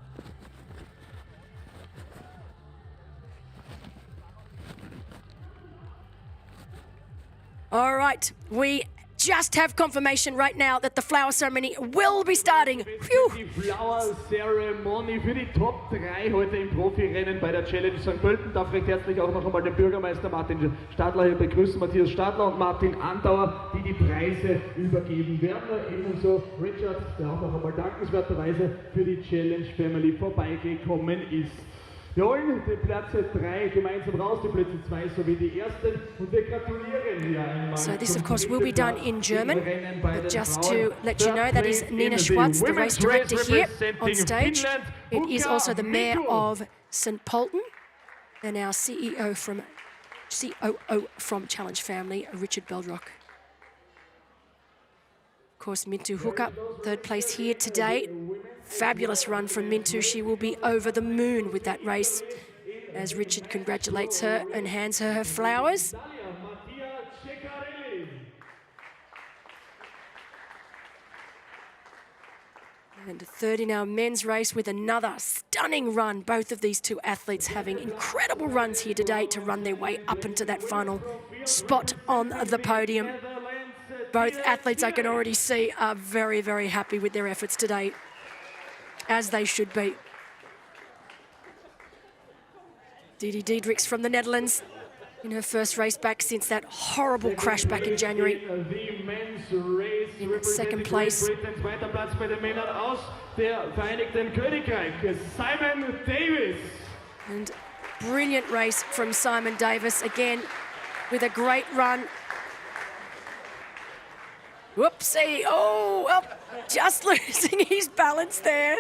All right, we just have confirmation right now that the flower ceremony will be starting. Phew. Die Flower Ceremony für die Top 3 heute im Profirennen bei der Challenge St. Pölten. Darf recht herzlich auch noch einmal den Bürgermeister Martin Stadler hier begrüßen, Matthias Stadler und Martin Andauer, die die Preise übergeben werden. Ebenso Richard, der auch noch einmal dankenswerterweise für die Challenge Family vorbeigekommen ist. Wir holen die Plätze 3 gemeinsam raus, die Plätze 2 sowie die ersten und wir gratulieren hier einmal. So this of course will be done in German, but just to let you know, that is Nina Schwartz, the race director here on stage. It is also the mayor of St. Pölten and our COO from Challenge Family, Richard Beldrock. Of course, Mintu Hooker, 3rd place here today. Fabulous run from Mintu. She will be over the moon with that race as Richard congratulates her and hands her flowers. And 3rd in our men's race with another stunning run. Both of these two athletes having incredible runs here today to run their way up into that final spot on the podium. Both athletes, I can already see, are very, very happy with their efforts today, as they should be. Didi Diedrichs from the Netherlands in her first race back since that horrible crash back in January. In 2nd place. And brilliant race from Simon Davis, again with a great run. Whoopsie, oh, well, just losing his balance there.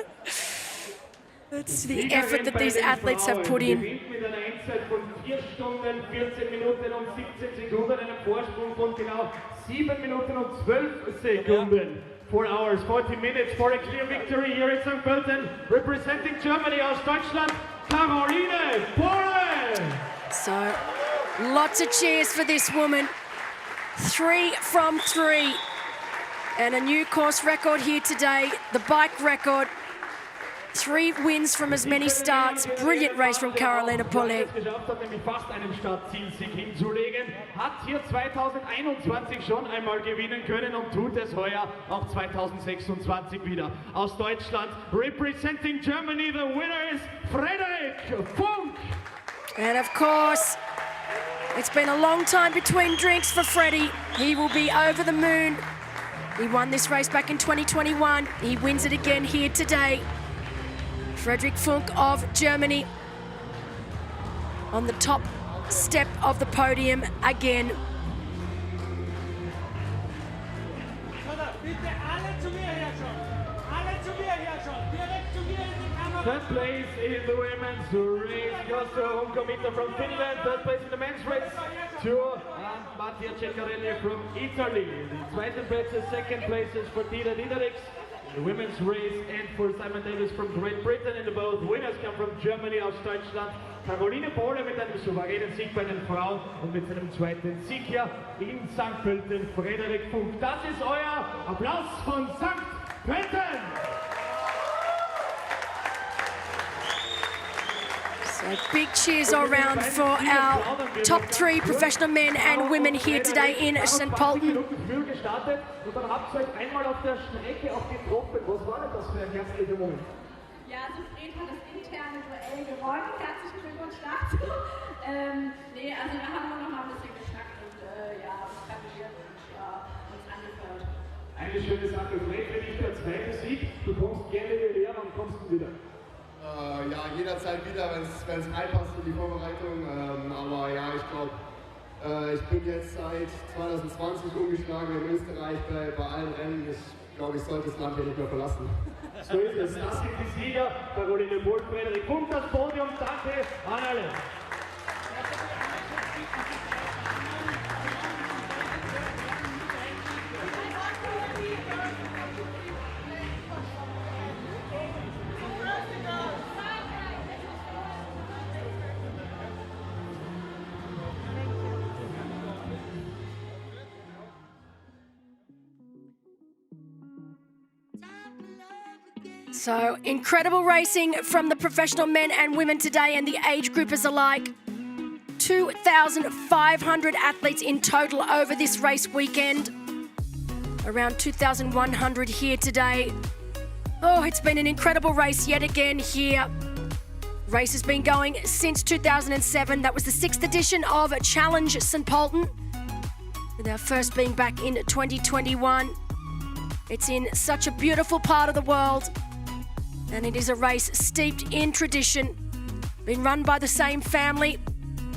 That's the effort that these athletes have put in. Mit einer Endzeit von 4 Stunden, 14 Minuten und 17 Sekunden, einem Vorsprung von genau 7 Minuten und 12 Sekunden. 4 hours, 40 minutes for a clear victory here at St. Pölten. Representing Germany aus Deutschland, Caroline Pohle. So, lots of cheers for this woman. 3 from 3. And a new course record here today, the bike record. 3 wins from as many starts. Brilliant race from Caroline Pohle. Hat nämlich fast einen Startzielsieg hinzulegen. Hat hier 2021 schon einmal gewinnen können und tut es heuer auch 2026 wieder. Aus Deutschland, representing Germany, the winner is Frederik Funk. And of course, It's been a long time between drinks for Freddie. He will be over the moon. He won this race back in 2021. He wins it again here today. Friedrich Funk of Germany on the top step of the podium again. Third place in the women's race goes to Homkomita from Finland. Third place in the men's race to Mattia Ceccarelli from Italy. The second places for Tina Diderix in the women's race, and for Simon Davis from Great Britain. And both winners come from Germany, aus Deutschland. Caroline Pohle mit einem souveränen Sieg bei den Frauen und mit seinem zweiten Sieg hier in St. Pölten, Frederik Funk. Das ist euer Applaus von St. Pölten! So big cheers all round for our top 3 professional men and women here today in St. Pölten. Ja, also Fred hat das interne Duell gewonnen. Herzlichen Glückwunsch dazu. Nee, also da haben wir noch mal ein bisschen geschnackt und ja, uns gratuliert und uns angehört. Eine schöne Sache, Fred, wenn ich der zweite Sieg, du kommst gerne hierher, wann kommst du wieder? Ja, jederzeit wieder, wenn es reinpasst in die Vorbereitung. Aber ja, ich glaube, ich bin jetzt seit 2020 umgeschlagen in Österreich bei allen Rennen. Ich glaube, ich sollte das Land hier nicht mehr verlassen. So ist es. Das sind die Sieger. Caroline Pohl, Frederik Funk, das Podium. Danke an alle. So incredible racing from the professional men and women today, and the age groupers alike. 2,500 athletes in total over this race weekend. Around 2,100 here today. Oh, it's been an incredible race yet again here. Race has been going since 2007. That was the 6th edition of Challenge St. Pölten, with our first being back in 2021. It's in such a beautiful part of the world, and it is a race steeped in tradition. Been run by the same family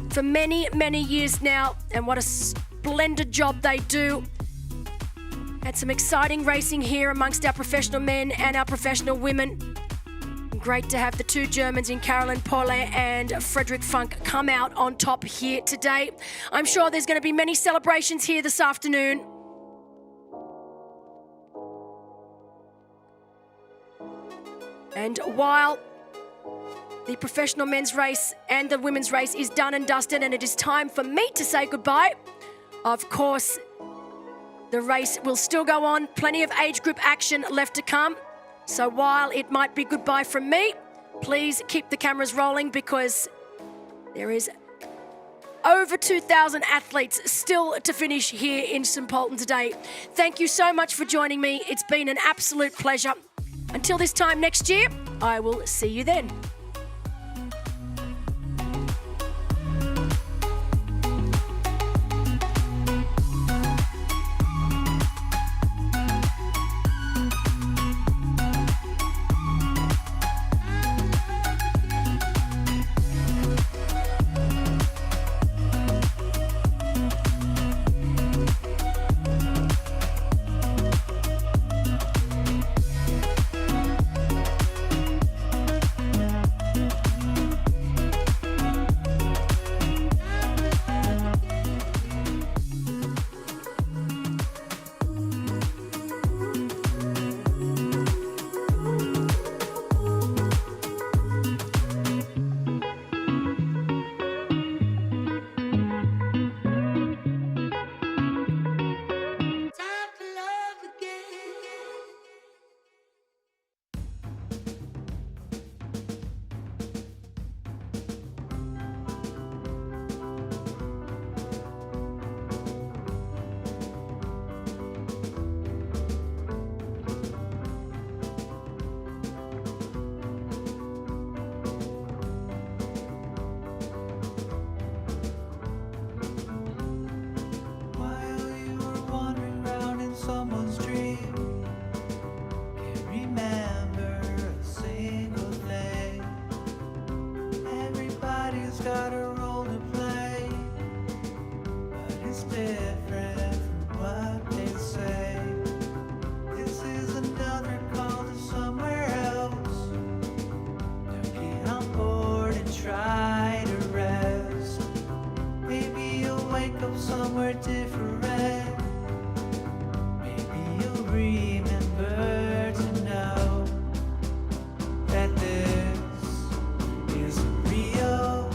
for many, many years now, and what a splendid job they do. Had some exciting racing here amongst our professional men and our professional women. Great to have the 2 Germans in Caroline Pohle and Friedrich Funk come out on top here today. I'm sure there's going to be many celebrations here this afternoon. And while the professional men's race and the women's race is done and dusted, and it is time for me to say goodbye, of course, the race will still go on. Plenty of age group action left to come. So while it might be goodbye from me, please keep the cameras rolling, because there is over 2,000 athletes still to finish here in St. Pölten today. Thank you so much for joining me. It's been an absolute pleasure. Until this time next year, I will see you then. Everyone's got a role to play, but it's different from what they say. This is another call to somewhere else. Now get on board and try to rest. Maybe you'll wake up somewhere different. Maybe you'll remember to know that this is real.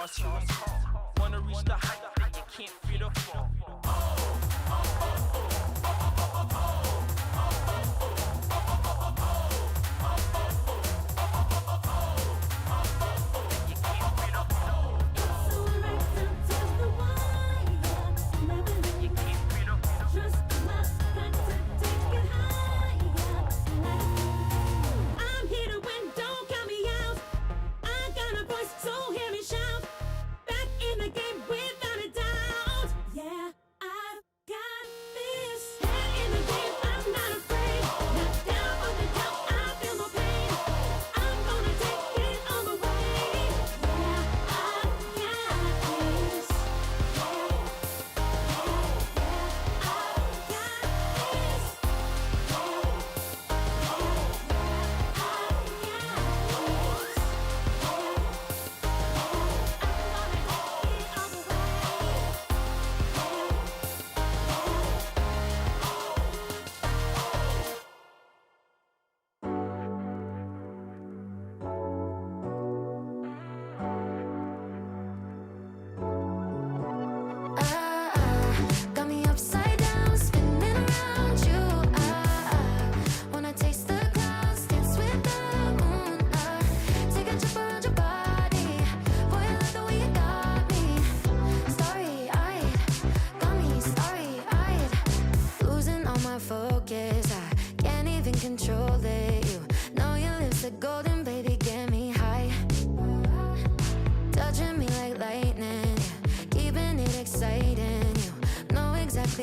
stars to and call. Wanna reach the height that you can't fear to fall.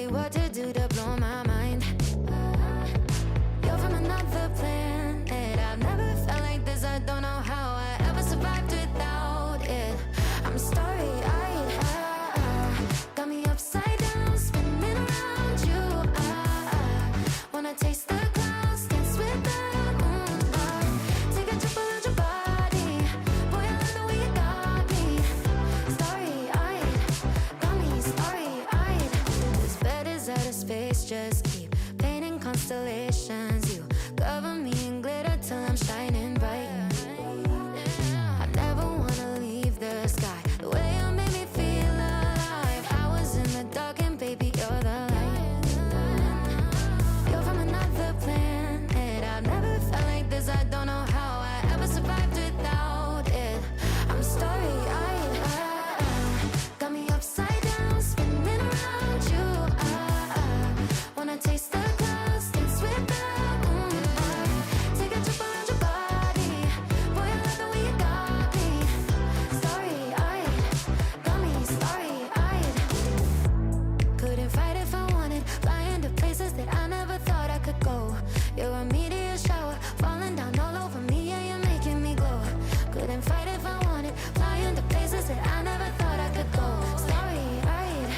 What to do to blow my mind. You're from another planet. I've never felt like this. I don't know how I ever survived without it. I'm starry-eyed. Got me upside down, spinning around you. Wanna taste the clouds, dance with the moon. Take a trip around your body. Boy, I love the way you got me. Starry-eyed, got me starry-eyed. This bed is out of space, just keep painting constellations. You cover me in glitter till I'm shining bright. I never wanna leave the sky. The way you made me feel alive. I was in the dark and baby, you're the light. You're from another planet. I've never felt like this. I don't know how I ever survived without it. I'm starry-eyed. Got me upside down, spinning around you. Wanna taste the clouds, dance with the moon. Take a trip around your body. Boy, I love the way you got me. Starry-eyed, got me starry-eyed. Couldn't fight if I wanted. Flying to places that I never thought I could go. You're a meteor shower, falling down all over me. Yeah, you're making me glow. Couldn't fight if I wanted. Flying to places that I never thought I could go. Starry-eyed,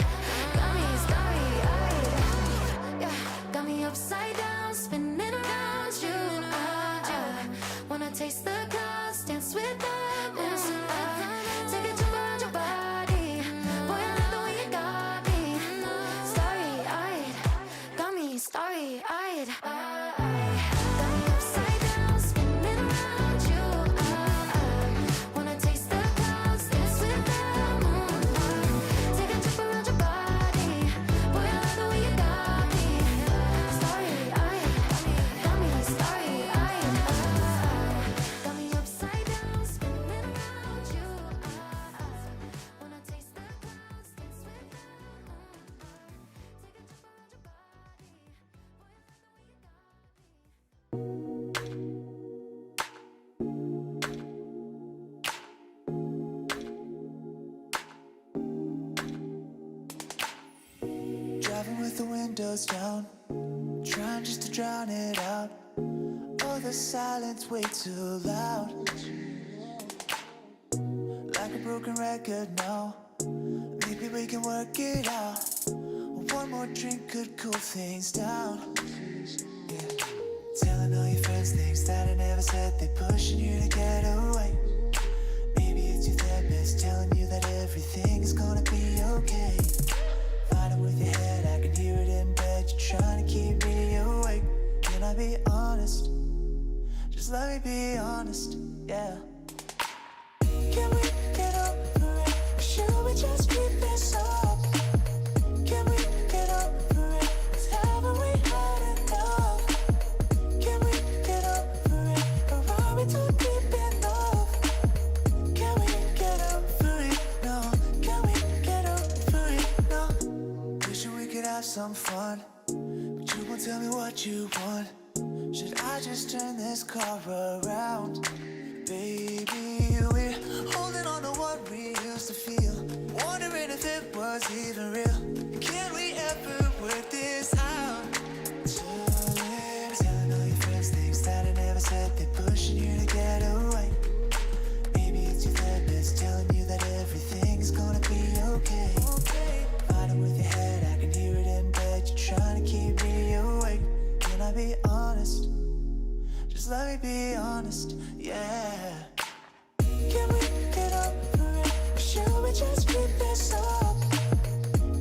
got me starry-eyed. Yeah, got me upside down, spinning around you. Wanna taste the clouds, dance with the moon. Take a trip around your body. Boy, I love the way you got me. Starry-eyed, got me starry-eyed. Got me upside down, spinning around you. Wanna taste the clouds, dance with the moon. Take a trip around your body. Boy, I love the way you got me. Starry-eyed, got me starry-eyed. Got me upside down, spinning around you. Wanna taste the clouds, dance with the moon. Take a trip around your body. Boy, I love the way you got me. Driving with the windows down, trying just to drown it out. Oh, the silence way too loud. Like a broken record now. Maybe we can work it out. One more drink could cool things down. Yeah. Telling all your friends things that I never said. They pushing you to get away. Maybe it's your therapist telling you that everything is gonna be okay. Fighting with your head, I can hear it in bed. You're trying to keep me awake. Can I be honest? Just let me be honest, yeah. Can we get over it? some fun, but you won't tell me what you want. Should I just turn this car around? Baby, we're holding on to what we used to feel, wondering if it was even real. Can we ever work this out? Telling all your friends things that I never said, they're pushing you to get away. Maybe it's your therapist telling you that everything's gonna be okay. Fighting with your head, I can hear it in bed. You're trying to keep me awake. Can I be honest? Just let me be honest, yeah. Can we get over it? Or should we just keep this up?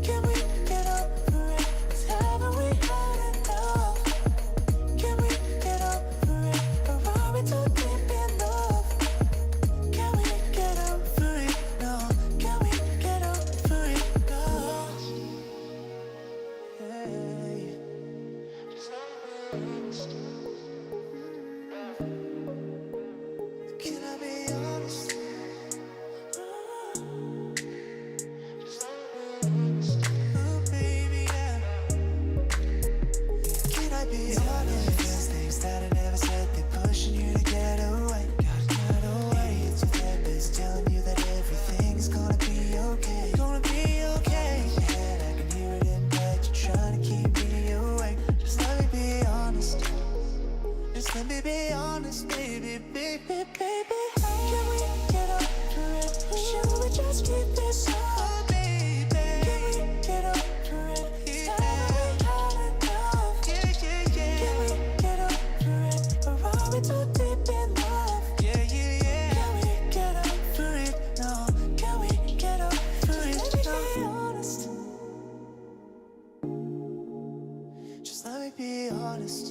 Can we get over it? 'Cause haven't we had enough? Can we get over it? Or are we too deep in love? Can we get over it? No. Can we get over it? No. Hey. Just let me be honest. Can I be honest? Just let me be honest. Oh, baby, yeah. Can I be honest? There's things that I never said, they're pushing you to get away. Get away. It's your therapist telling you that everything's gonna be okay. Gonna be okay. In your head, I can hear it in bed. You're trying to keep me awake. Just let me be honest. Just let me be honest, baby, baby, baby. Can we get over it? Or should we just keep this up? Oh, baby. Can we get over it? Haven't we had enough? Yeah, yeah, yeah. Can we get over it? Or are we too deep in love? Yeah, yeah, yeah. Can we get over it? No. Can we get over it? Just let me be honest. Just let me be honest.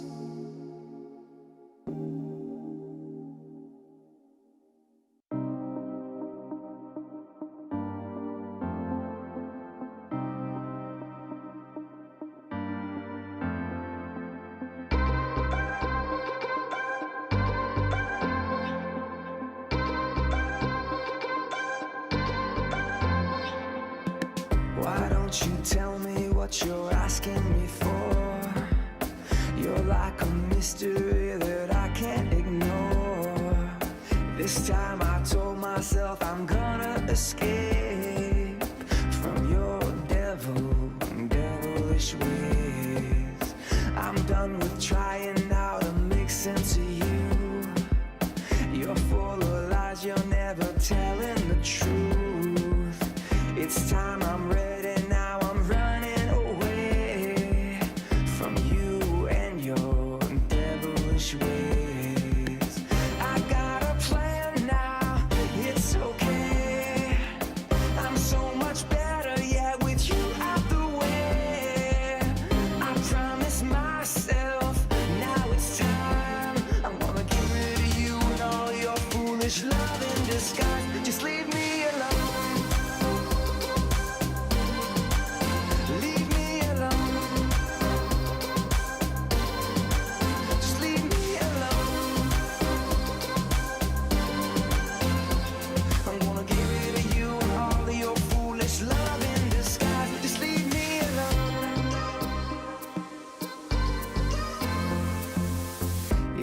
Why don't you tell me what you're asking me for? You're like a mystery that I can't ignore. This time I told myself I'm gonna escape from your devilish ways. I'm done with trying now to make sense of you. You're full of lies, you're never telling the truth. It's time I'm ready now, I'm running away from you and your devilish ways. I got a plan now, it's okay. I'm so much better, yeah, with you out the way. I promised myself, now it's time. I'm gonna get rid of you and all your foolish love in disguise. Just leave me alone. Leave me alone. Just leave me alone. I'm gonna get rid of you and all of your foolish love in disguise. Just leave me alone.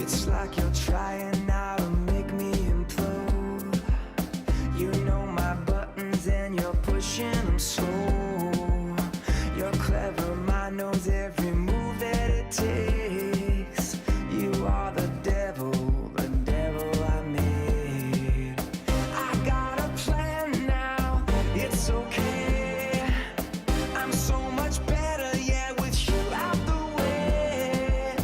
It's like you're trying now to make me implode. You know my buttons and you're pushing them slow. You're clever, mind knows every move that it takes. You are the devil I made. I got a plan now, it's okay. I'm so much better, yeah, with you out the way.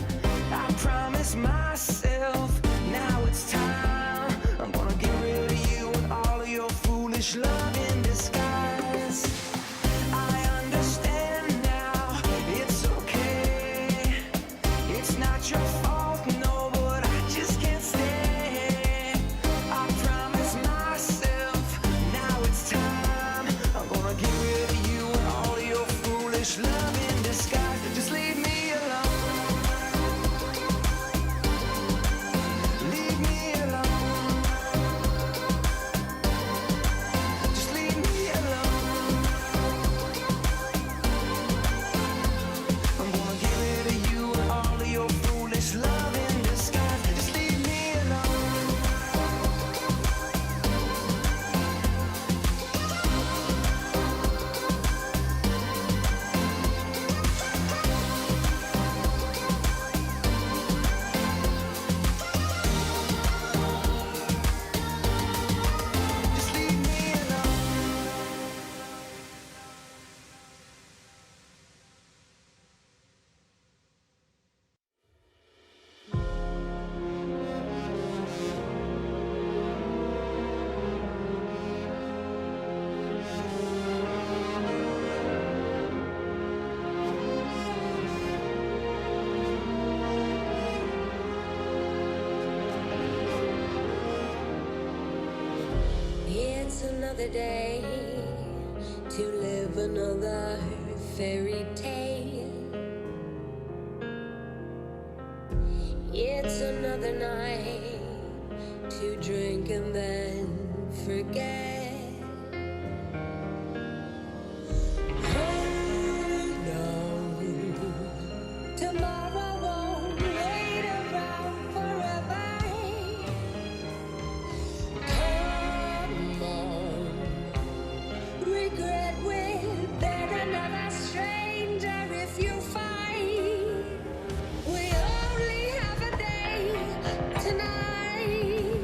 I promised myself, now it's time. I'm gonna get rid of you and all of your foolish love in disguise. I understand now, it's okay. It's not your fault, no, but I just can't stay. I promised myself, now it's time. I'm gonna another day to live another fairy tale. It's another night to drink and then forget. Oh no, tomorrow won't wait around forever. Come on, regret will bet another stranger if you fight. We only have a day tonight.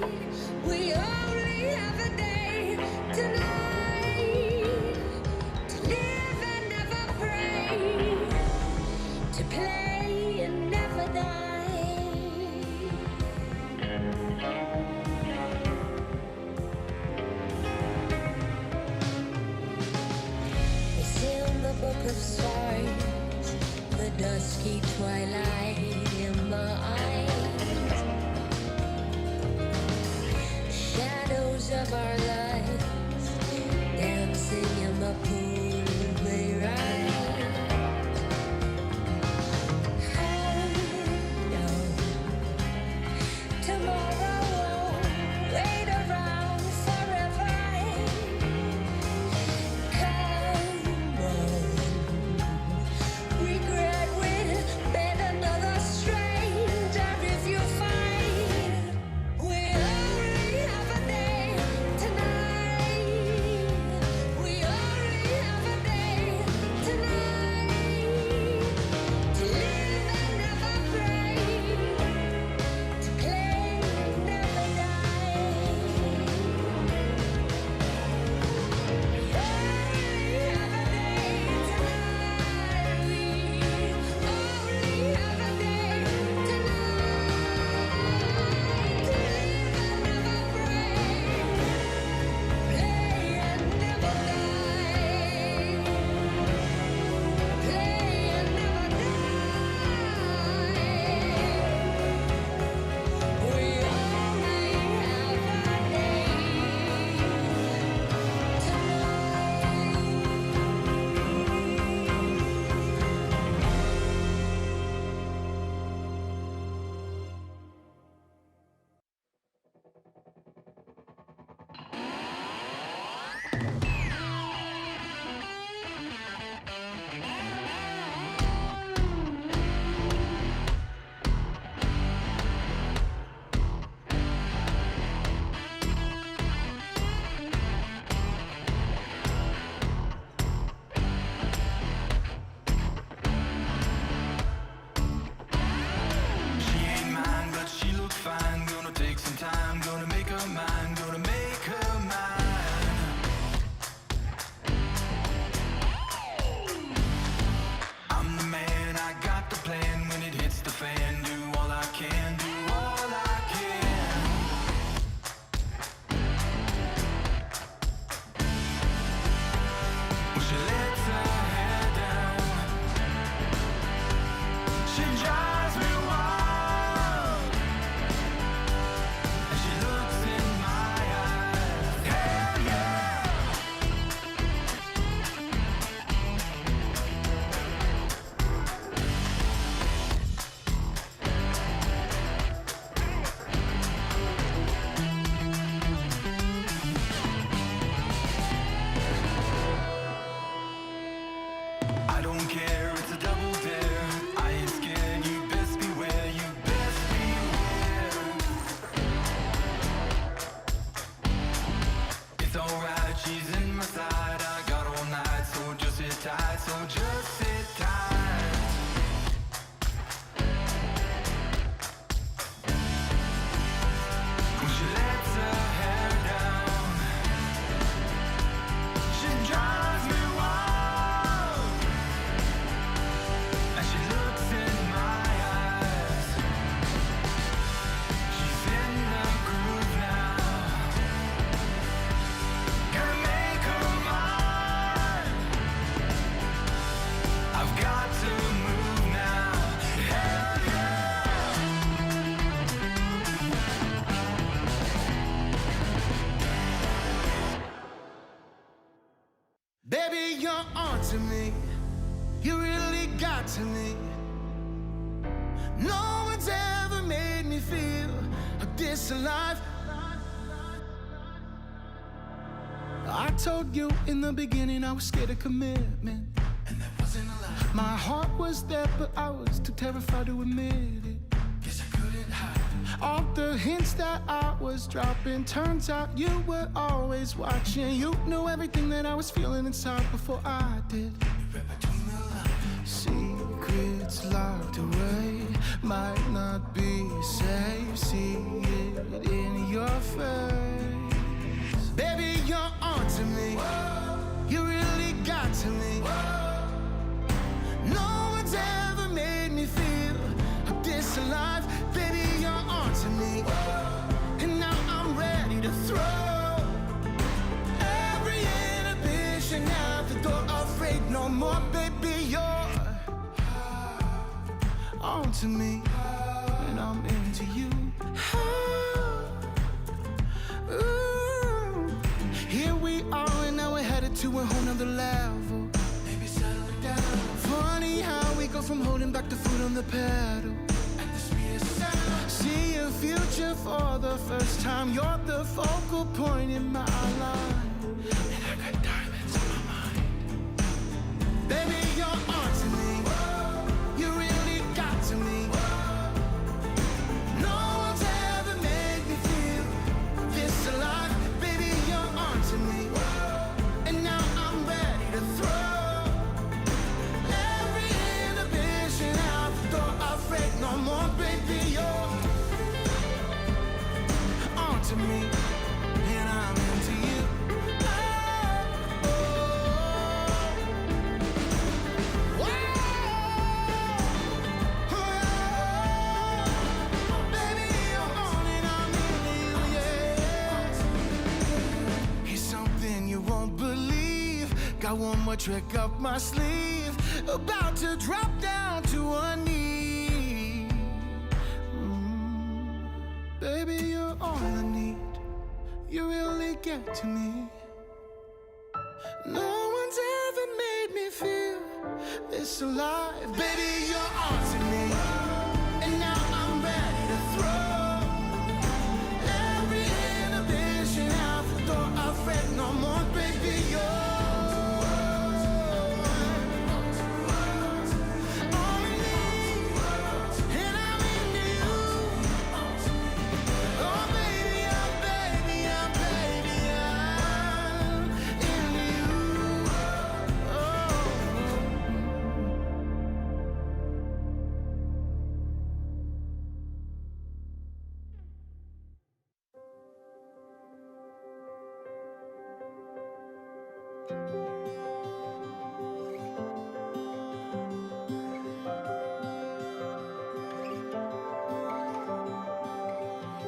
We only have a day tonight to live and never pray, to play and never die. It's in the book of stars, the dusky twilight in my eyes, shadows of our lives dancing in the pool they rise. Oh no, tomorrow won't wait around forever. Come on, regret will bet another Baby, you're onto me. You really got to me. No one's ever made me feel this alive. I told you in the beginning I was scared of commitment, and that wasn't a lie. My heart was there, but I was too terrified to admit it. Guess I couldn't hide it. All the hints that I was dropping, turns out you were always watching. You knew everything that I was feeling inside before I did. You read between the lines. Secrets locked away might not be safe. See it in your face. Baby, you're onto me. You really got to me. No one's ever made me feel this alive. Baby, you're onto me. And now I'm ready to throw every inhibition out the door. Afraid no more, baby, you're onto me. And I'm into you. Here we are, and now we're headed to a whole nother level. Maybe settle it down. Funny how we go from holding back the foot on the pedal at the speed of sound. See a future for the first time. You're the focal point in my life, and I got diamonds on my mind. Baby, you're onto me. You really got to me. No one's ever made me feel this alive. To me, and now I'm ready to throw every inhibition out the door. Afraid no more, baby, you're onto me, and I'm into you. Oh, oh, oh, oh, baby, you're on and I'm into you, yeah. Here's something you won't believe. Got one more trick up my sleeve. About to drop down to one knee. Baby, you're all I need. You really get to me. No one's ever made me feel this alive. Baby, you're onto me. And now I'm ready to throw every inhibition out the door. Afraid no more, baby, you're on me, and I'm into you. Oh, baby, I'm into you.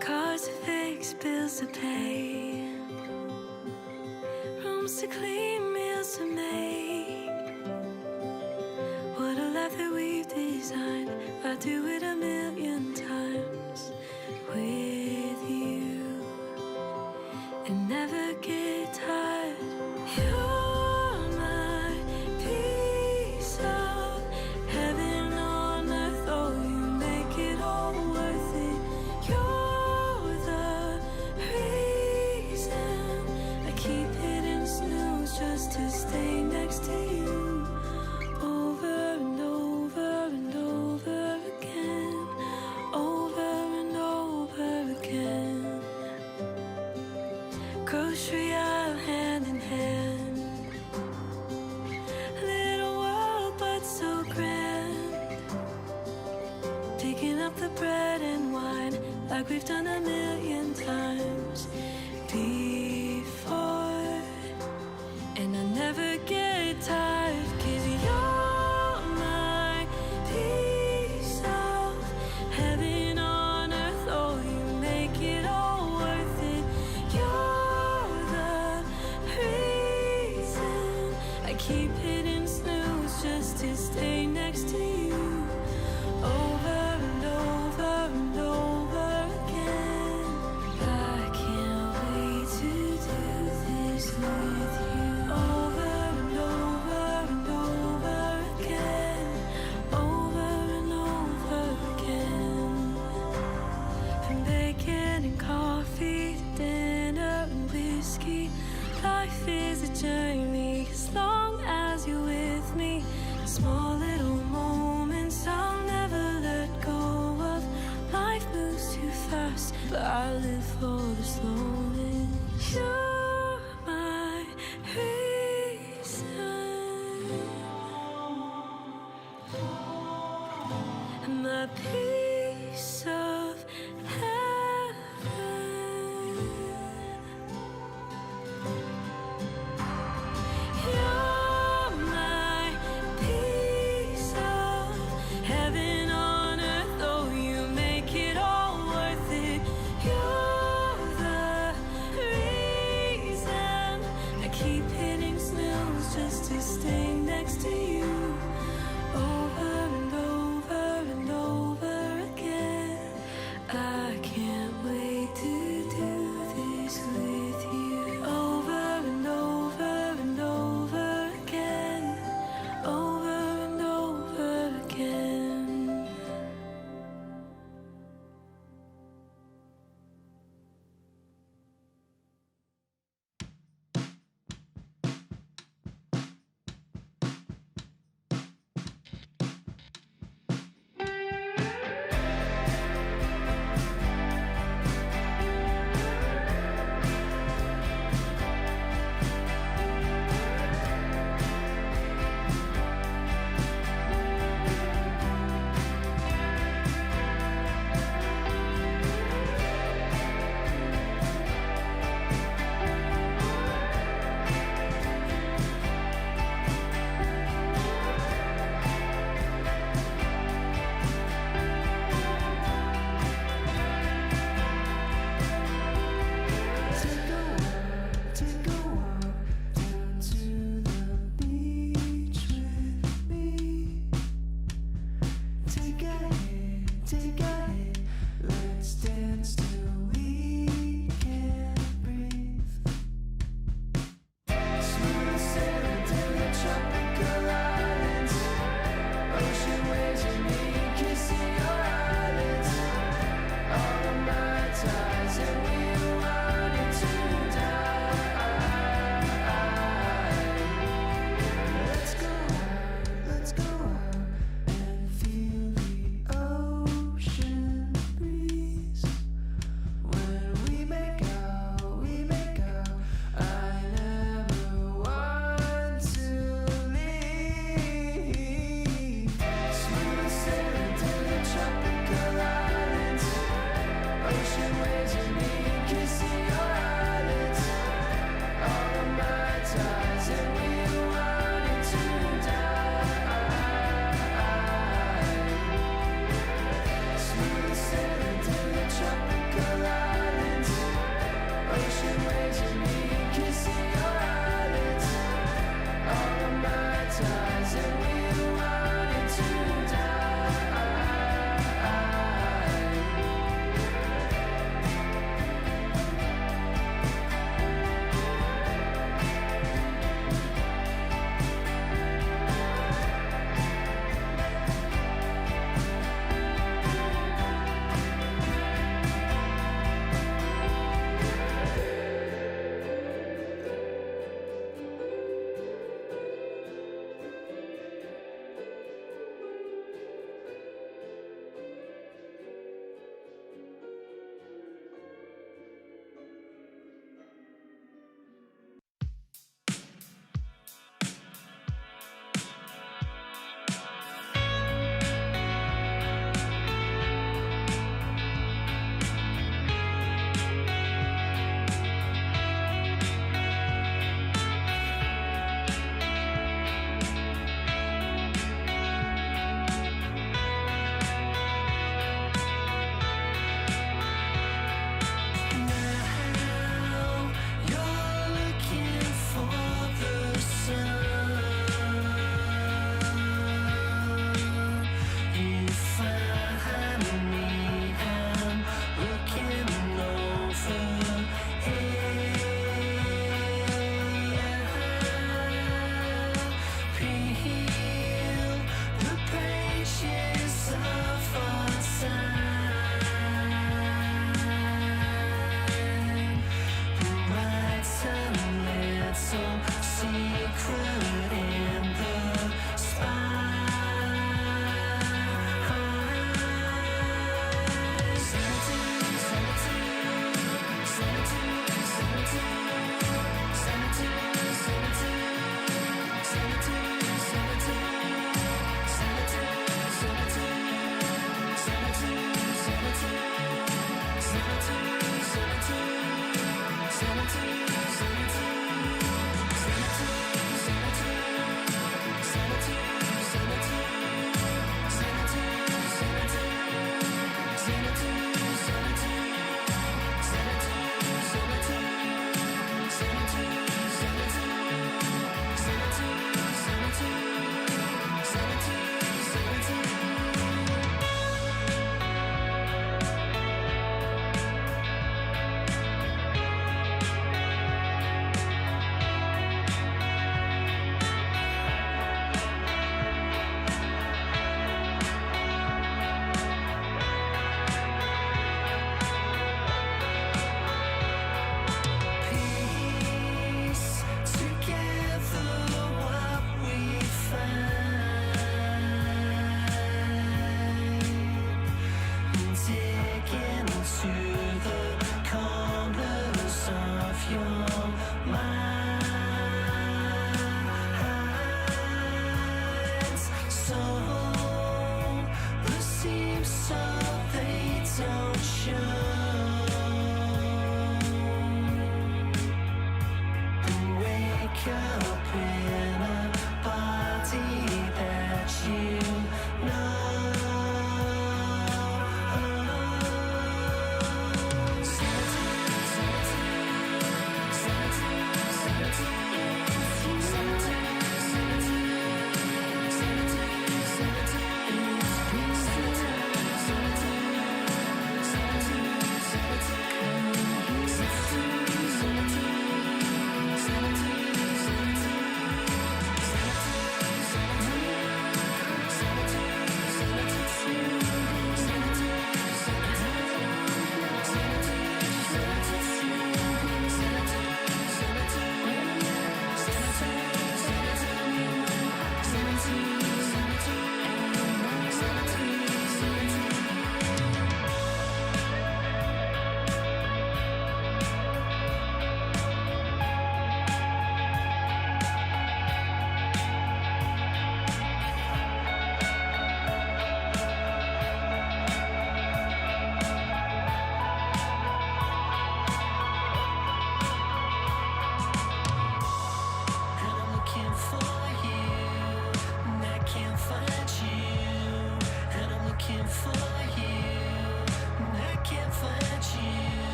Cars to fix, bills to pay, rooms to clean, meals to make. What a life that we've designed. I'd do it a million times with you and never get tired. You're my piece of heaven on earth. Oh, you make it all worth it. You're the reason I keep hitting snooze just to stay next to you. Over and over and over again. Over and over again. Grocery aisle hand in hand. Little world but so grand. Picking up the bread and wine like we've done a million times before. And I never get tired, 'cause you're my piece of heaven on earth. Oh, you make it all worth it. You're the reason I keep hitting snooze just to stay next to you. Over and over and over again. I can't wait to do this with you. Over and a piece of heaven. You're my piece of heaven on earth, though you make it all worth it. You're the reason I keep hitting snooze just to stay next to you over and over and over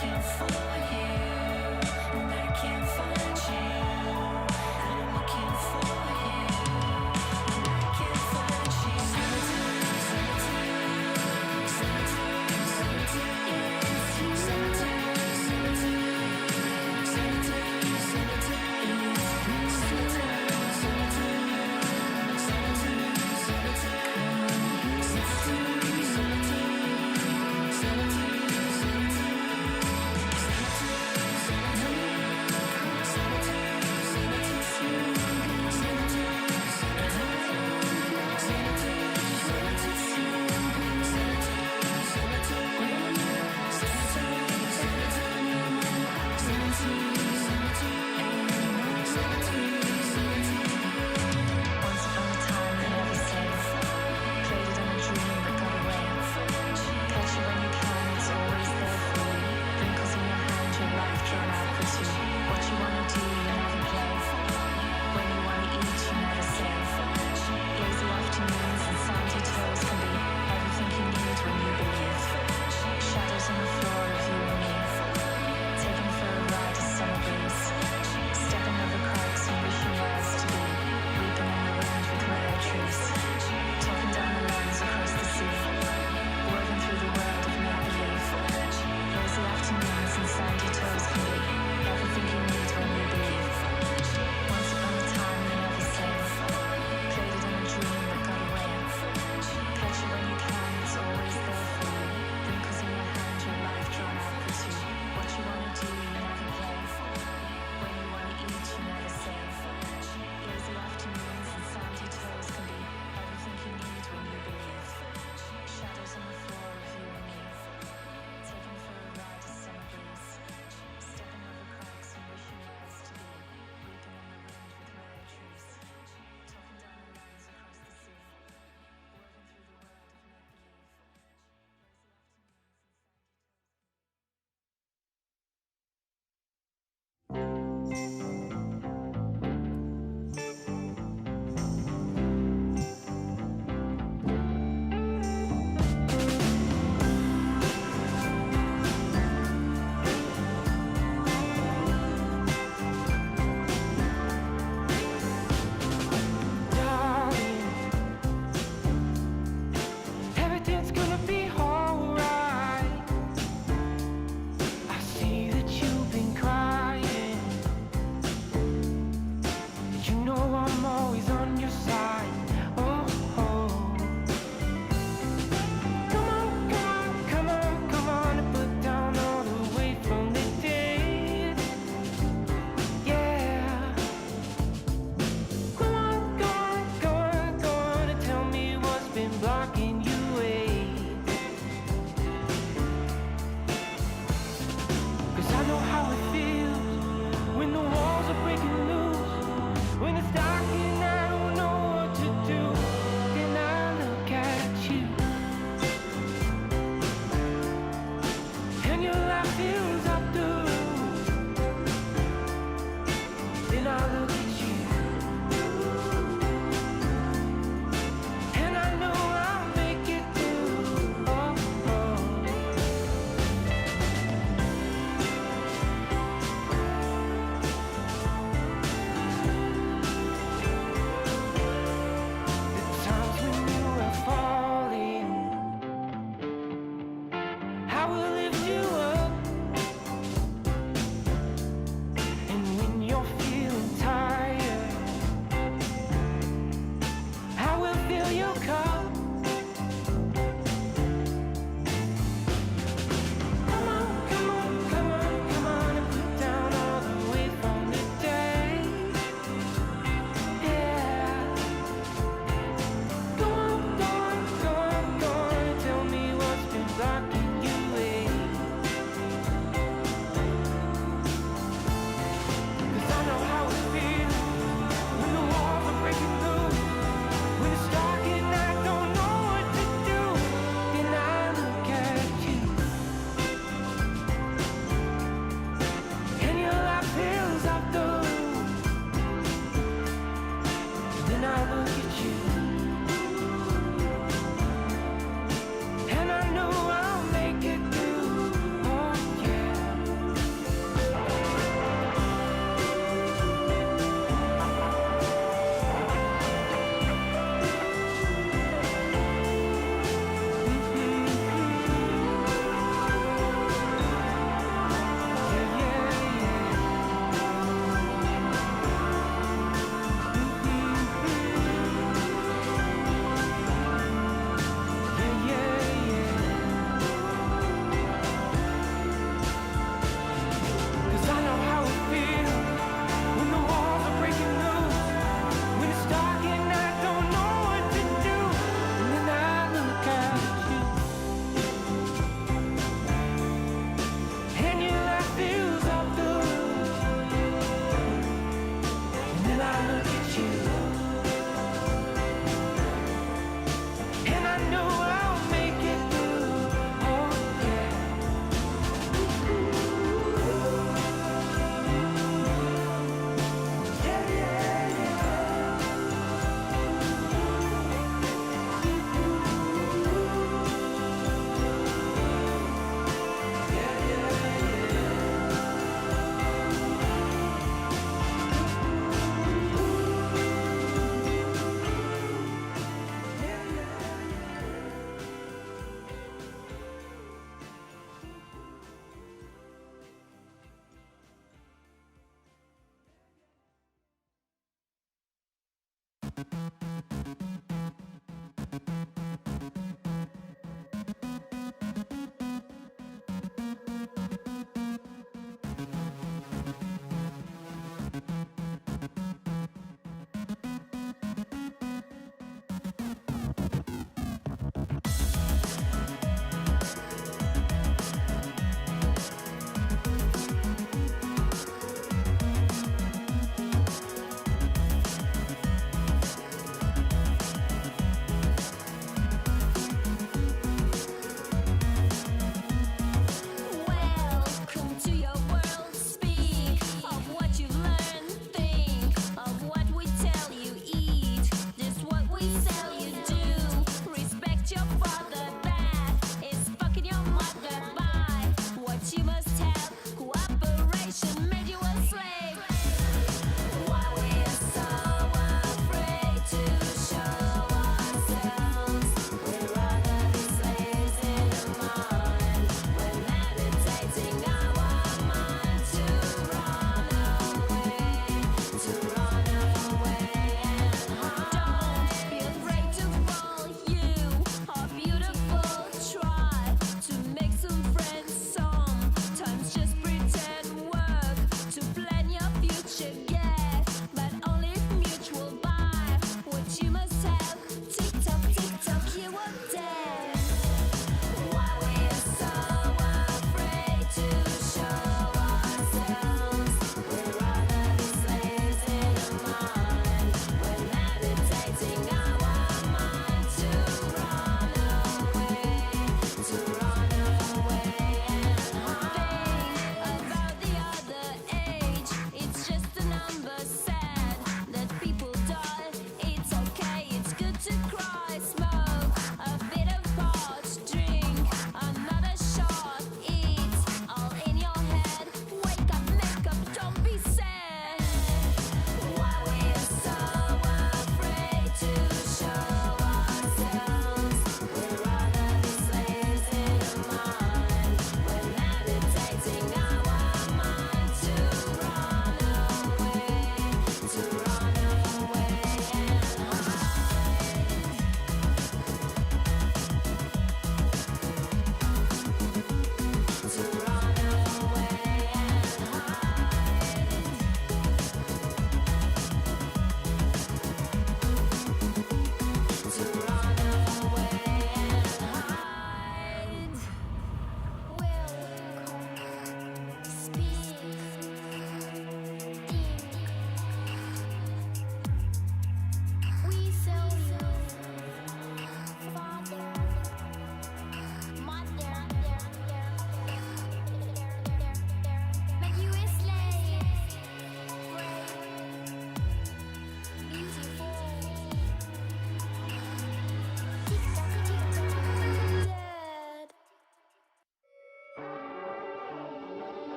looking for you, and I can't find you. I'm looking for you, and I can't find you.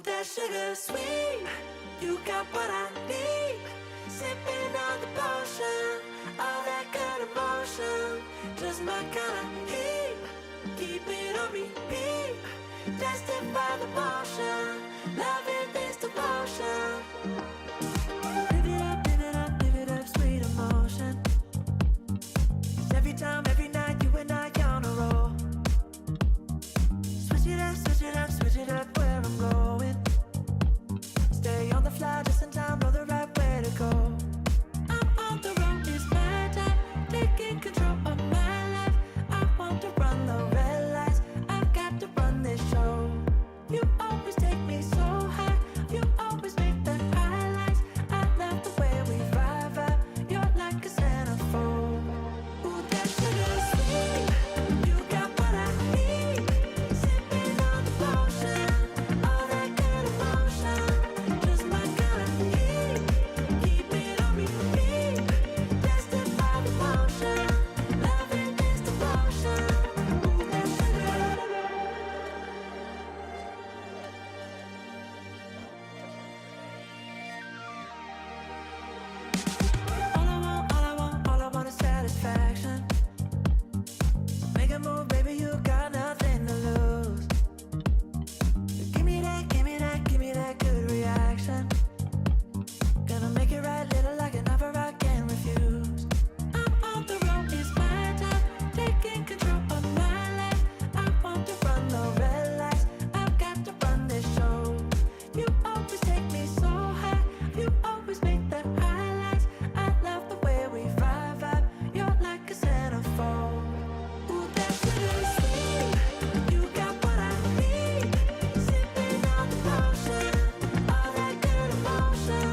that sugar sweet. You got what I need. Sipping on the potion, all that good emotion. Just my kind of heat. Keep it on repeat. Destined by the motion. Loving this devotion. Live it up, live it up, live it up, sweet emotion. 'Cause every time, every night, you and I on a roll. Switch it up, switch it up, switch it up where I'm going. Stay on the fly just in time, know the right way to go. I'm on the road, it's my time, taking control of my life. I want to run the red lights, I've got to run this show. You always take me so high, you always make the highlights. I love the way we vibe, you're like a centerfold. Ooh, that sugar sweet, you got what I need. Sipping on the potion, all that good emotion. Just my kind of heat, keep it on repeat. Destined by the motion, loving this devotion. Ooh, that sugar. All I want is satisfaction. Make a move, baby, you got nothing to lose. Give me that, give me that, give me that good reaction. Gonna make it right, little like an offer I can't refuse. I'm on the road, it's my time, taking control of my life. I want to run the red lights, I've got to run this show. You always take me so high, you always make the highlights. I love the way we vibe, you're like a centerfold. Ooh, that sugar sweet, you got what I need. Sipping on the potion, all that good emotion.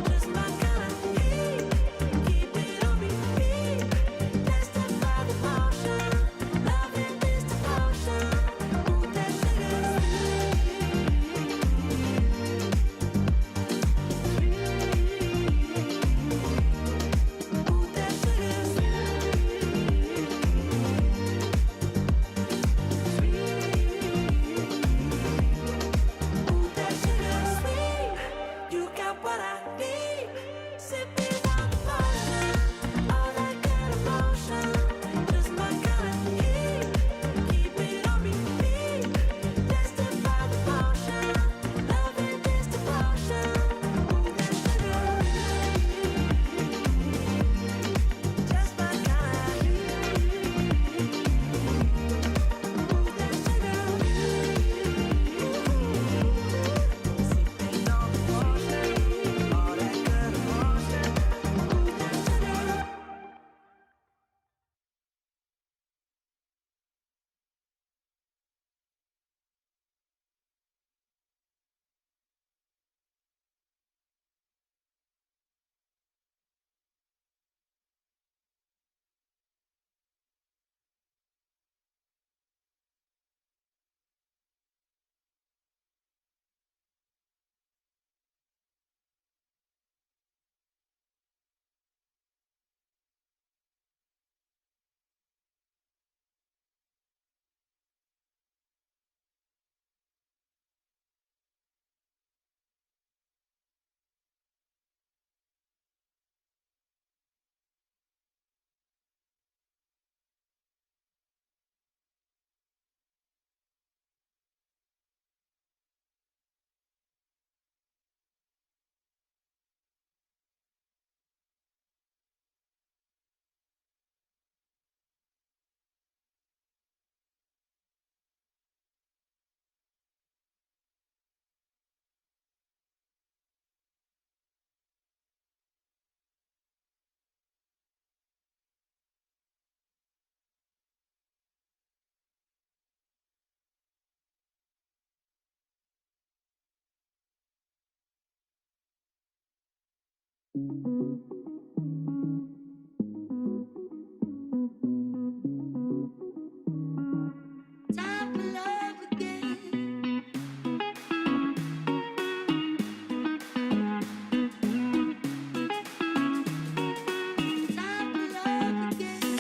Just my kind of heat, keep it on repeat. Destined by the motion, loving this devotion. Ooh, that sugar sweet, you got what I need. Sipping on the potion, all that good emotion. Just my kind of heat, keep it on repeat. Destined by the motion, loving this devotion. Ooh, that sugar, just my kind of heat. Ooh, that sugar. Sipping on the potion, all that good emotion. Ooh, that sugar. Time for love again. Time for love again.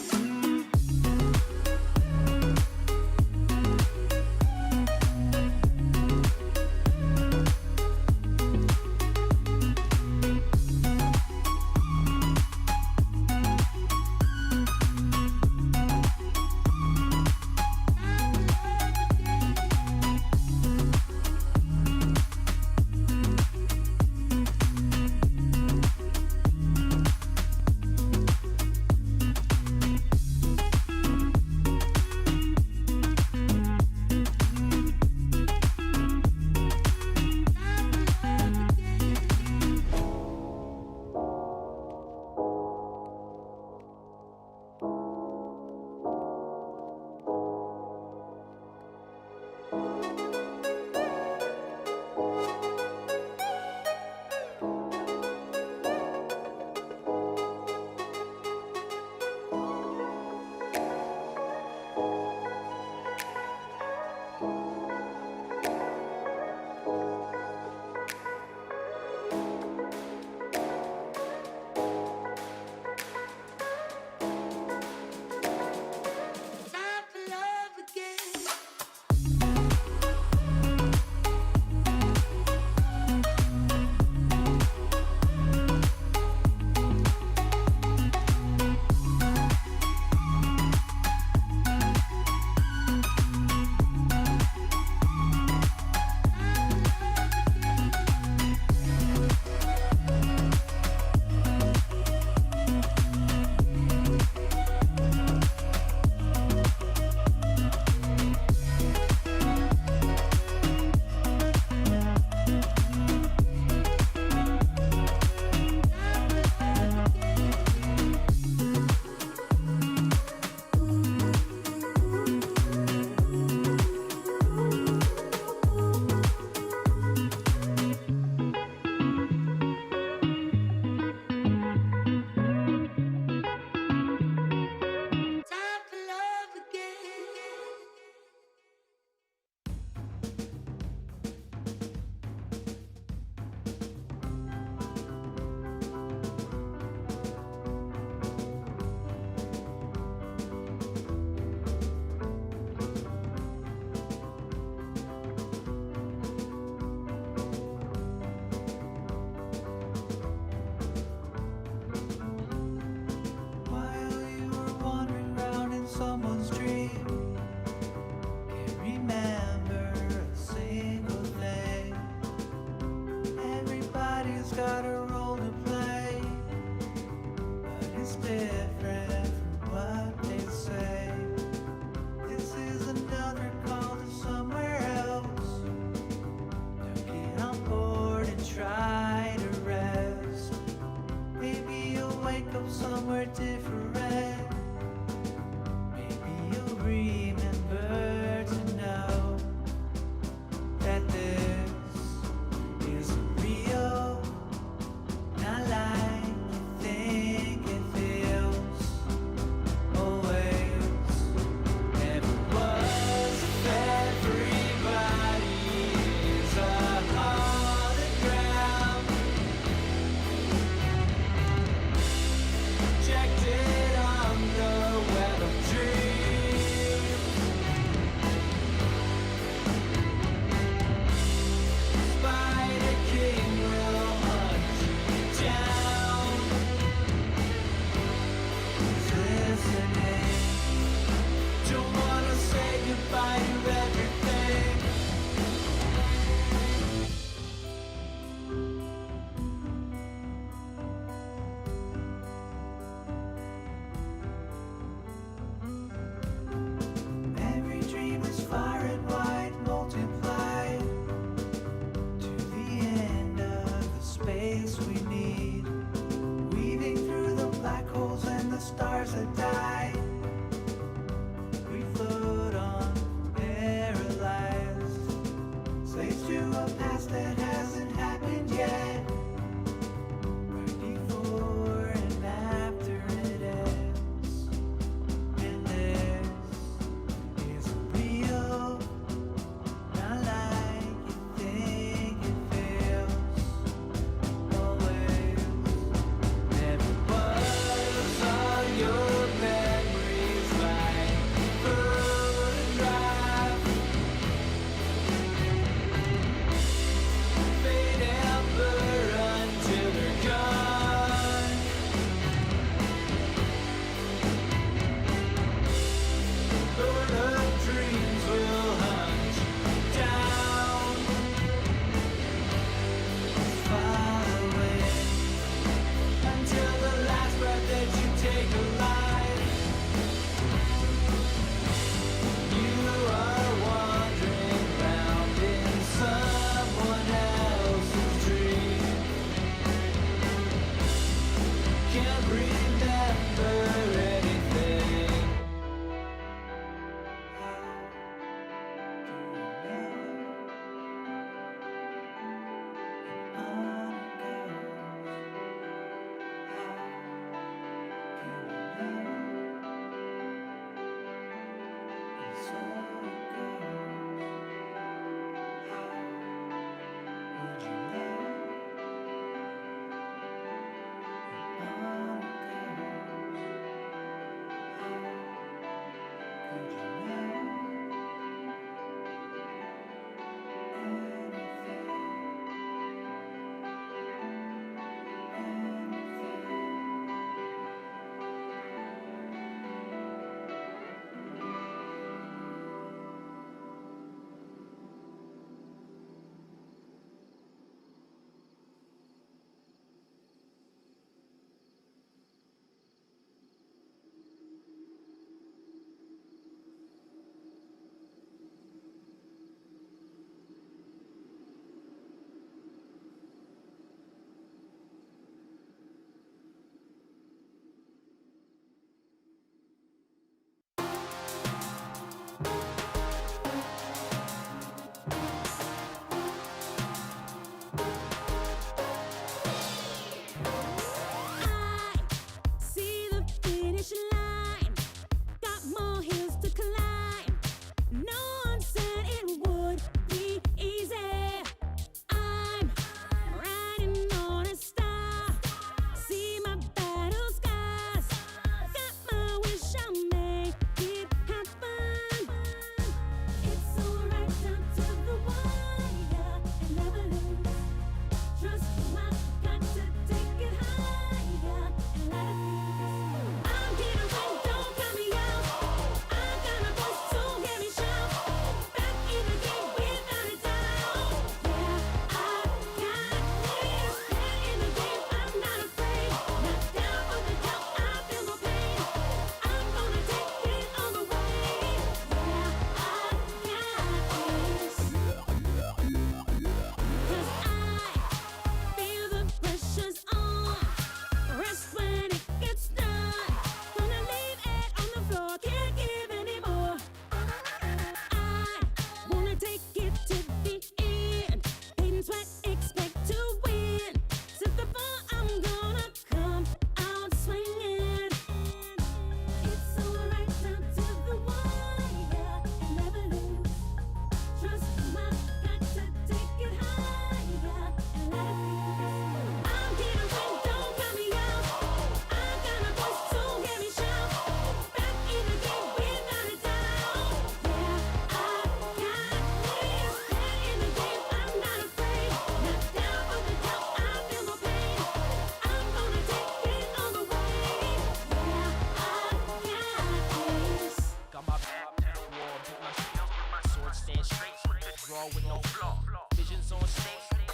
raw with no flaw. Visions on stage,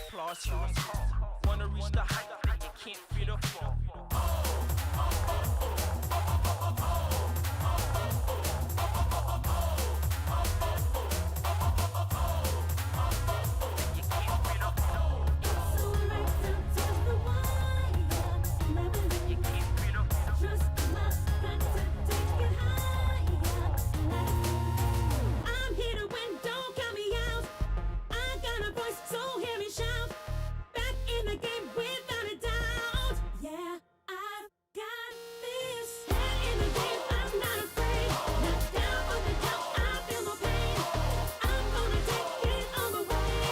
applause here and call. Wanna reach the height, but you can't fear the fall. I'm here to win, don't count me out. I got a voice, so hear me shout. Back in the game without a doubt. Yeah, I've got this. Head in the game, I'm not afraid. Not down on the doubt, I feel no pain. I'm gonna take it all the way.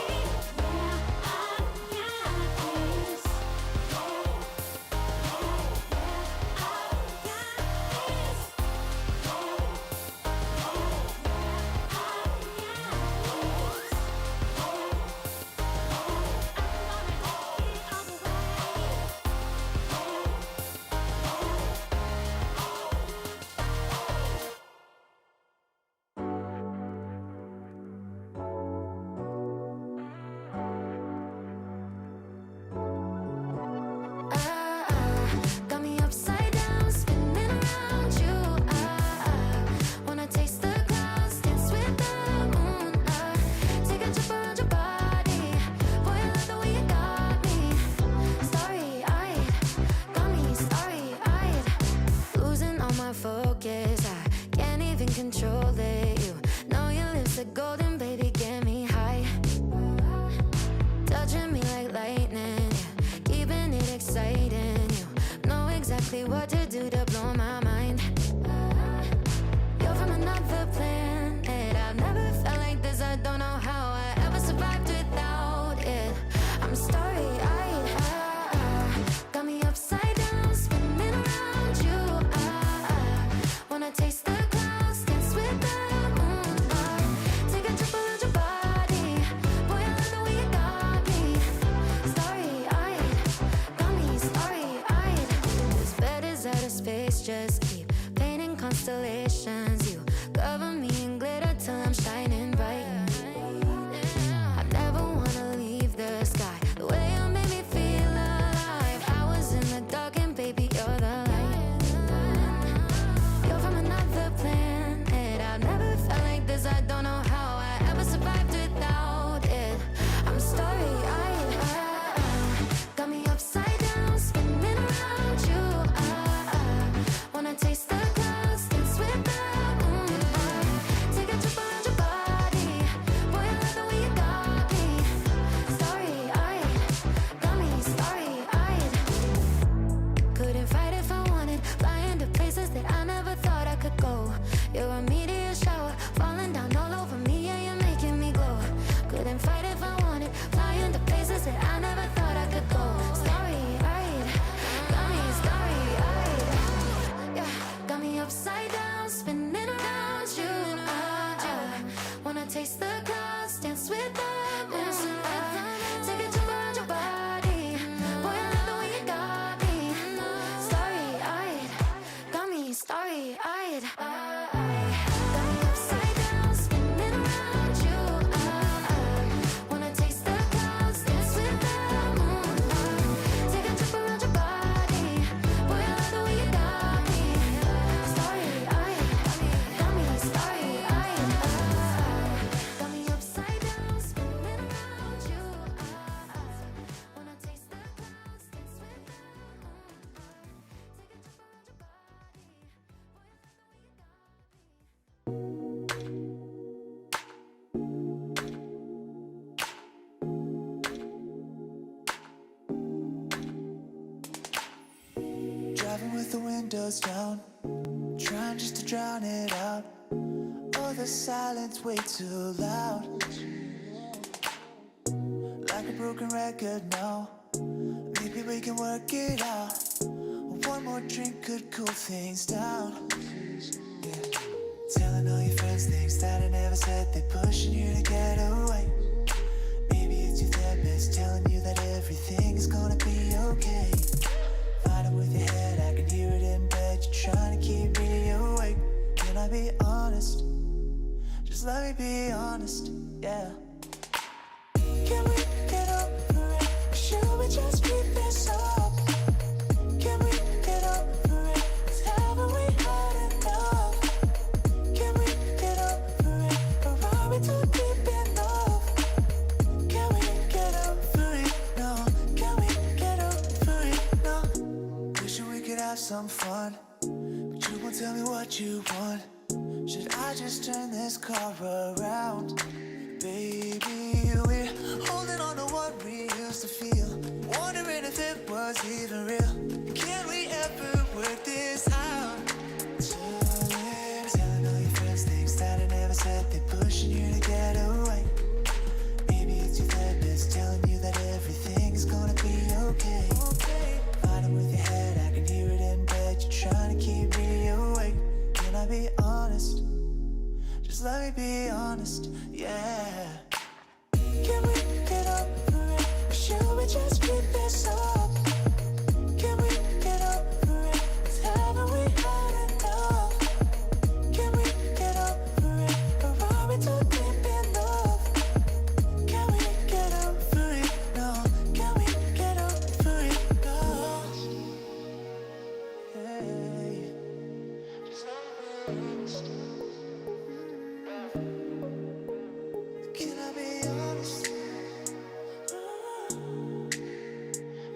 Yeah, I've got this. Got me upside down, spinning around you. Wanna taste the clouds, dance with the moon. Take a trip around your body. Boy, I love the way you got me. Starry-eyed, got me starry-eyed. Losing all my focus, I can't even control it. You know your lips are golden, baby, get me high. Touching me like lightning, yeah, keeping it exciting. You know exactly what to do to blow my mind. You're from another planet. I've never felt like this. I don't know how I ever survived without it. I'm starry-eyed. Got me upside down, spinning around you. Wanna taste the clouds, dance with the moon. Take a trip around your body. Boy, I love the way you got me. Starry-eyed, got me starry-eyed. This bed is out of space, just keep painting constellations. You cover me in glitter till I'm shining bright. I never wanna leave the sky. The way you made me feel alive. I was in the dark and baby, you're the light. You're from another planet. I've never felt like this. I don't know how I ever survived without it. I'm starry-eyed. Got me upside down, spinning around you. Wanna taste the clouds, dance with the moon. Take a trip around your body. Boy, I love the way you got me. Starry-eyed, got me starry-eyed. Couldn't fight if I wanted. Flying to places that I never thought I could go. You're a meteor shower, falling down all over me. Yeah, you're making me glow. Couldn't fight if I wanted. Flying to places that I never thought I could go. Starry-eyed, got me starry-eyed. Yeah, got me upside down, spinning around you. Wanna taste the clouds, dance with the moon. Take a trip around your body. Boy, I love the way you got me. Starry-eyed, got me starry-eyed. Got me upside down, spinning around you. Wanna taste the clouds, dance with the moon. Take a trip around your body. Boy, I love the way you got me. Starry-eyed, got me starry-eyed. Got me upside down, spinning around you. Wanna taste the clouds, dance with the moon. Take a trip around your body. Boy, I love the way you got me. Driving with the windows down, trying just to drown it out. Oh, the silence way too loud. Like a broken record now. Maybe we can work it out. One more drink could cool things down. Yeah. Telling all your friends things that I never said. They're pushing you to get away. Maybe it's your therapist telling you that everything is gonna be okay. Fighting with your head, I can hear it in bed. You're trying to keep me awake. Can I be honest? Just let me be honest, yeah. what you want? Should I just turn this car around? Baby, we're holding on to what we used to feel, wondering if it was even real. Can we ever work this out? Telling all your friends things that I never said, they're pushing you to get away. Maybe it's your therapist telling you that everything's gonna be okay. Fighting with your head, I can hear it in bed. You're trying to keep me awake. Can I be honest? Just let me be honest, yeah. Can we get over it? Or should we just keep this up? Can we get over it? 'Cause haven't we had enough? Can we get over it? Or are we too deep in love? Can we get over it? No. Can we get over it? No. Hey. Just let me be honest. Can I be honest?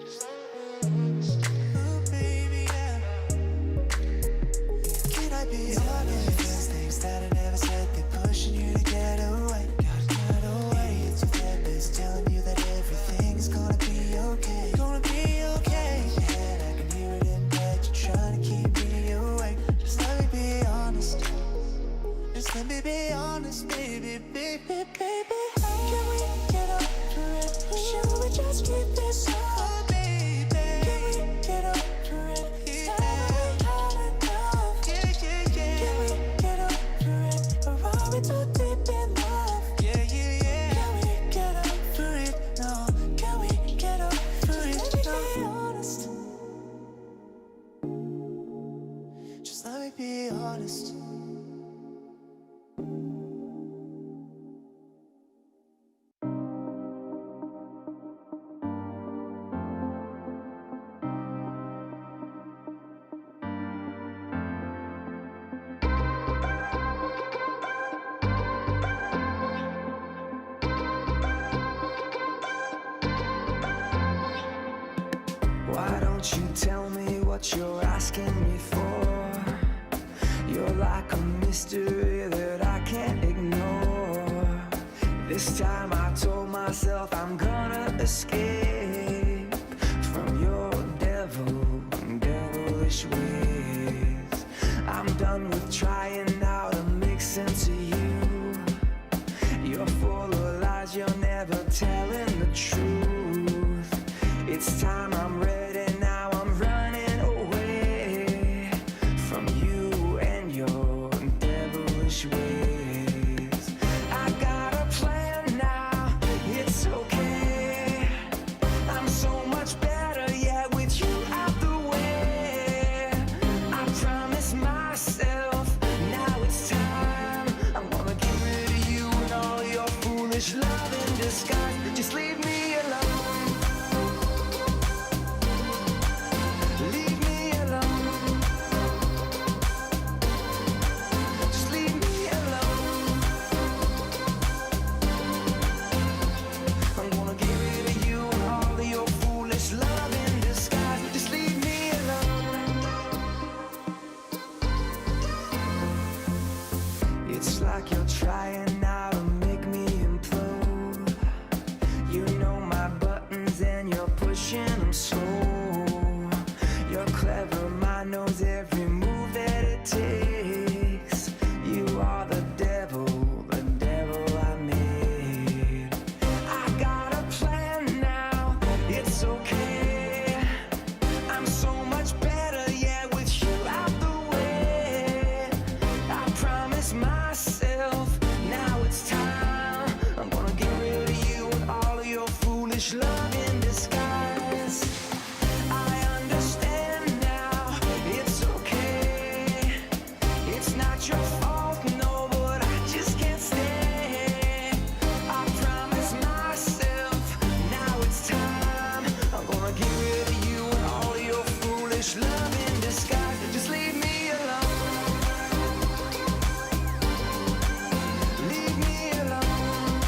Just let me be honest. Oh, baby, yeah. Can I be honest? There's things that I never said, they're pushing you to get away. Gotta get away. It's your therapist telling you that everything's gonna be okay. Gonna be okay. In your head, I can hear it in bed. You're trying to keep me awake. Just let me be honest. Just let me be honest, baby, baby, baby. Can we get over it? Or should we just keep this up? Oh, baby. Can we get over it? Haven't we had enough? Yeah, yeah, yeah. Can we get over it? Or are we too deep in love? Yeah, yeah, yeah. Can we get over it? No. Can we get over it? Just let me be honest. Just let me be honest. Why don't you tell me what you're asking me for? You're like a mystery that I can't ignore. This time I told myself I'm gonna escape from your devilish ways. I'm done with trying now to make sense of you. You're full of lies, you're never telling the truth. It's time I'm ready now, I'm running away from you and your devilish ways. I got a plan now, it's okay. I'm so much better, yeah, with you out the way. I promise myself, now it's time. I'm gonna get rid of you and all your foolish love in disguise. Just leave me alone. Leave me alone. Just leave me alone. I'm gonna get rid of you and all of your foolish love in disguise. Just leave me alone. It's like you're trying now to make me implode. You know my buttons and you're pushing them slow. You're clever, mind knows every move that it takes. You are the devil I made. I got a plan now, it's okay. I'm so much better, yeah, with you out the way. I promise myself, now it's time. I'm gonna get rid of you and all of your foolish love in disguise. I understand now, it's okay. It's not your fault, no, but I just can't stay. I promise myself, now it's time. I'm gonna get rid of you and all of your foolish love in disguise. Just leave me alone. Leave me alone.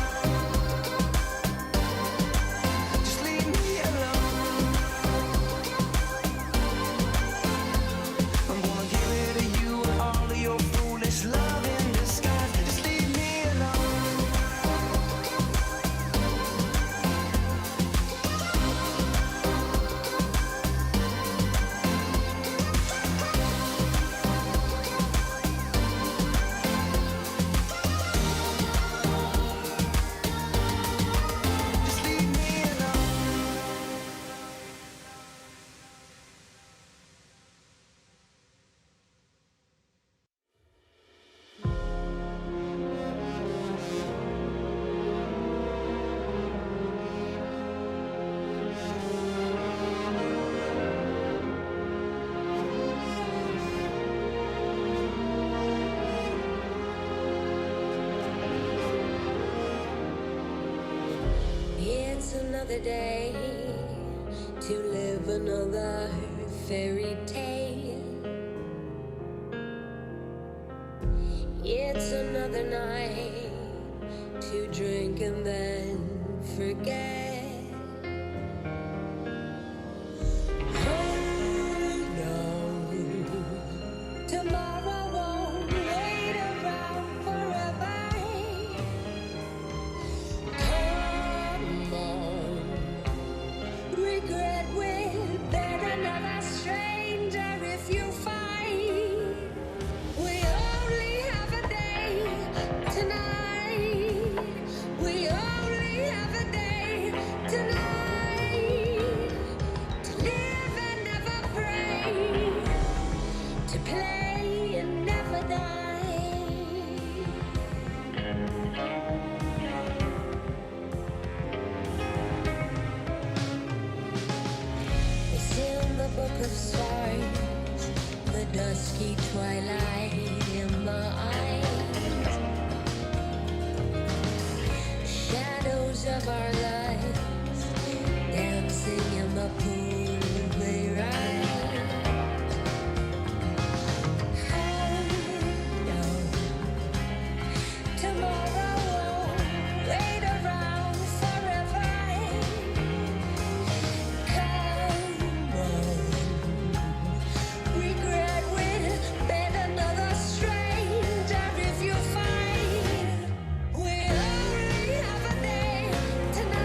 It's another day to live another fairy tale. It's another night to drink and then forget. Hold on, tomorrow won't wait around forever. Come on, regret will bed another stranger if you find we only have a day tonight. We only have a day tonight to live and never pray, to play and never die. It's in the book of stars, the dusky twilight in my eyes, shadows of our lives dancing in the pool they rise. Hold on, tomorrow won't wait around forever. Come on, regret will bed another stranger if you find we only have a day tonight.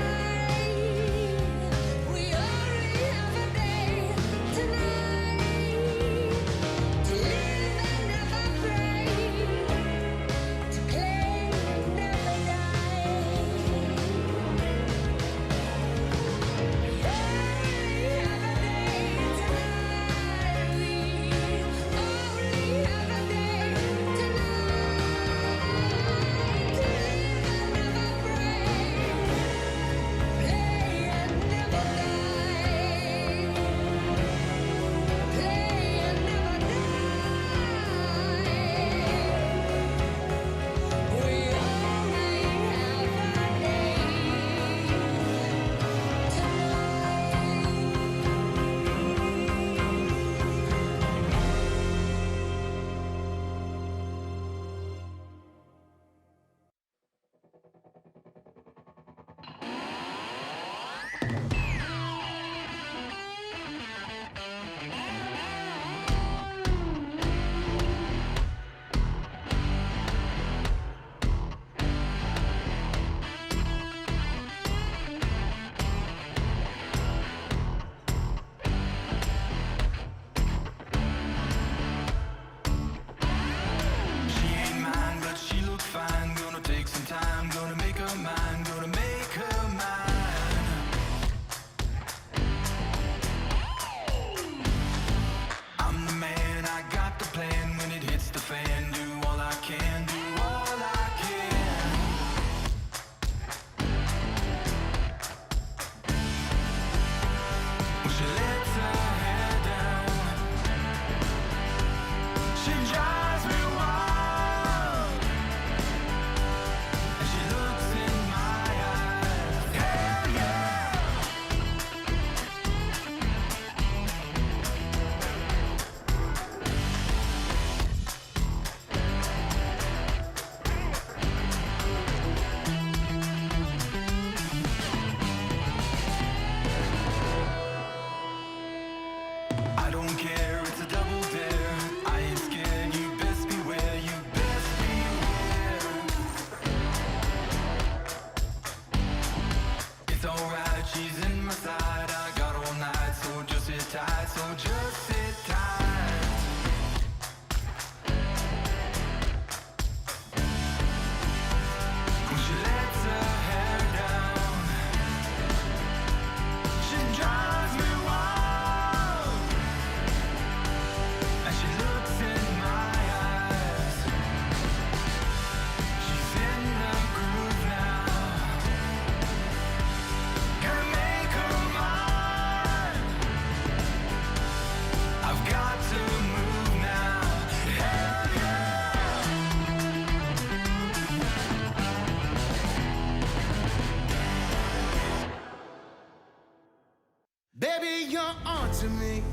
you're on to me.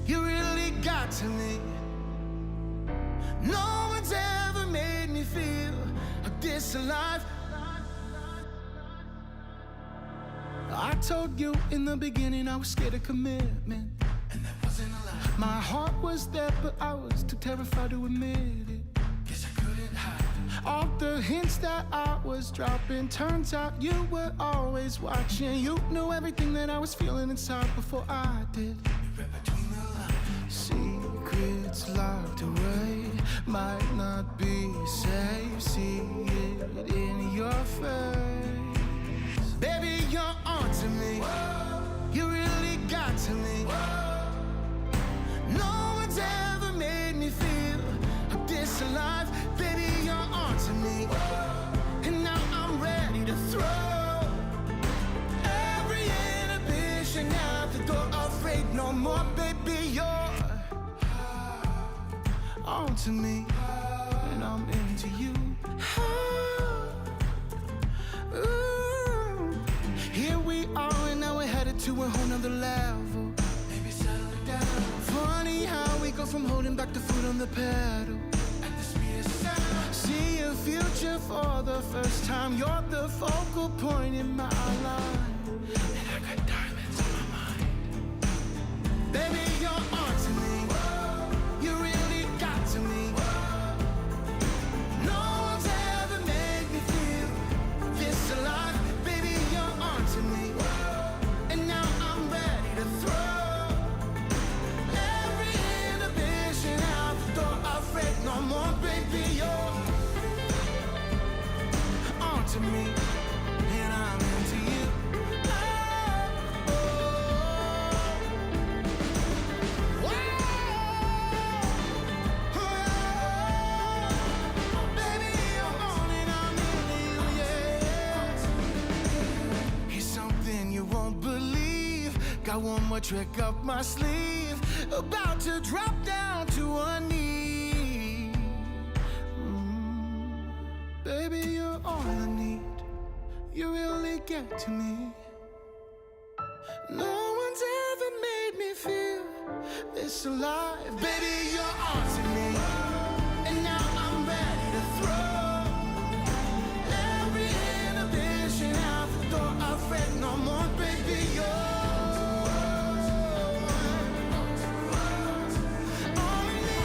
You really got to me. No one's ever made me feel this alive. I told you in the beginning I was scared of commitment, and that wasn't a lie. My heart was there, but I was too terrified to admit it. Guess I couldn't hide it. All the hints that I was dropping, turns out you were always watching. You knew everything that I was feeling inside before I did. You read between the lines. Secrets locked away might not be safe. See it in your face. Baby, you're on to me. You really got to me. No one's ever made me feel this alive. Baby, you're on to me. And now I'm ready to throw every inhibition out the door. Afraid no more, baby, you're on to me. And I'm into you. Here we are, and now we're headed to a whole nother level. Maybe settle it down. Funny how we go from holding back the foot on the pedal at the speed of sound. See a future for the first time. You're the focal point in my life, and I got diamonds on my mind. Baby, you're on to me. You really got to me. No one's ever made me feel this alive. Baby, you're on to me. And now I'm ready to throw every inhibition out the door. Afraid no more, baby, you're on to me. And I'm into you. Oh, oh. Whoa. Oh, baby, you're on and I'm into you, yeah. Here's something you won't believe. Got one more trick up my sleeve. About to drop down to one knee. Baby, you're all I need. You really get to me. No one's ever made me feel this alive. Baby, you're on to me. And now I'm ready to throw every inhibition out the door. Afraid no more, baby, you're on me.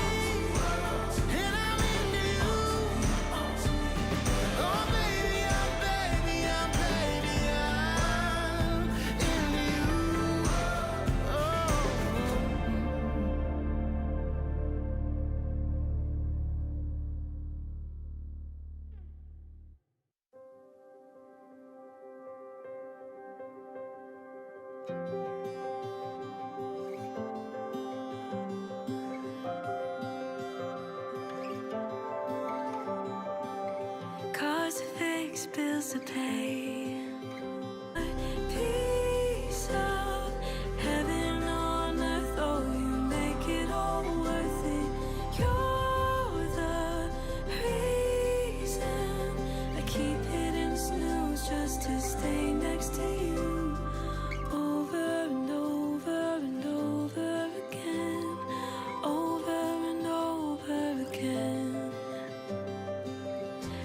And I'm into you. Oh, baby, I'm into you. Oh. Cars to fix, bills to pay. Piece of heaven on earth, oh, you make it all worth it. You're the reason I keep hitting snooze just to stay next to you. Over and over and over again. Over and over again.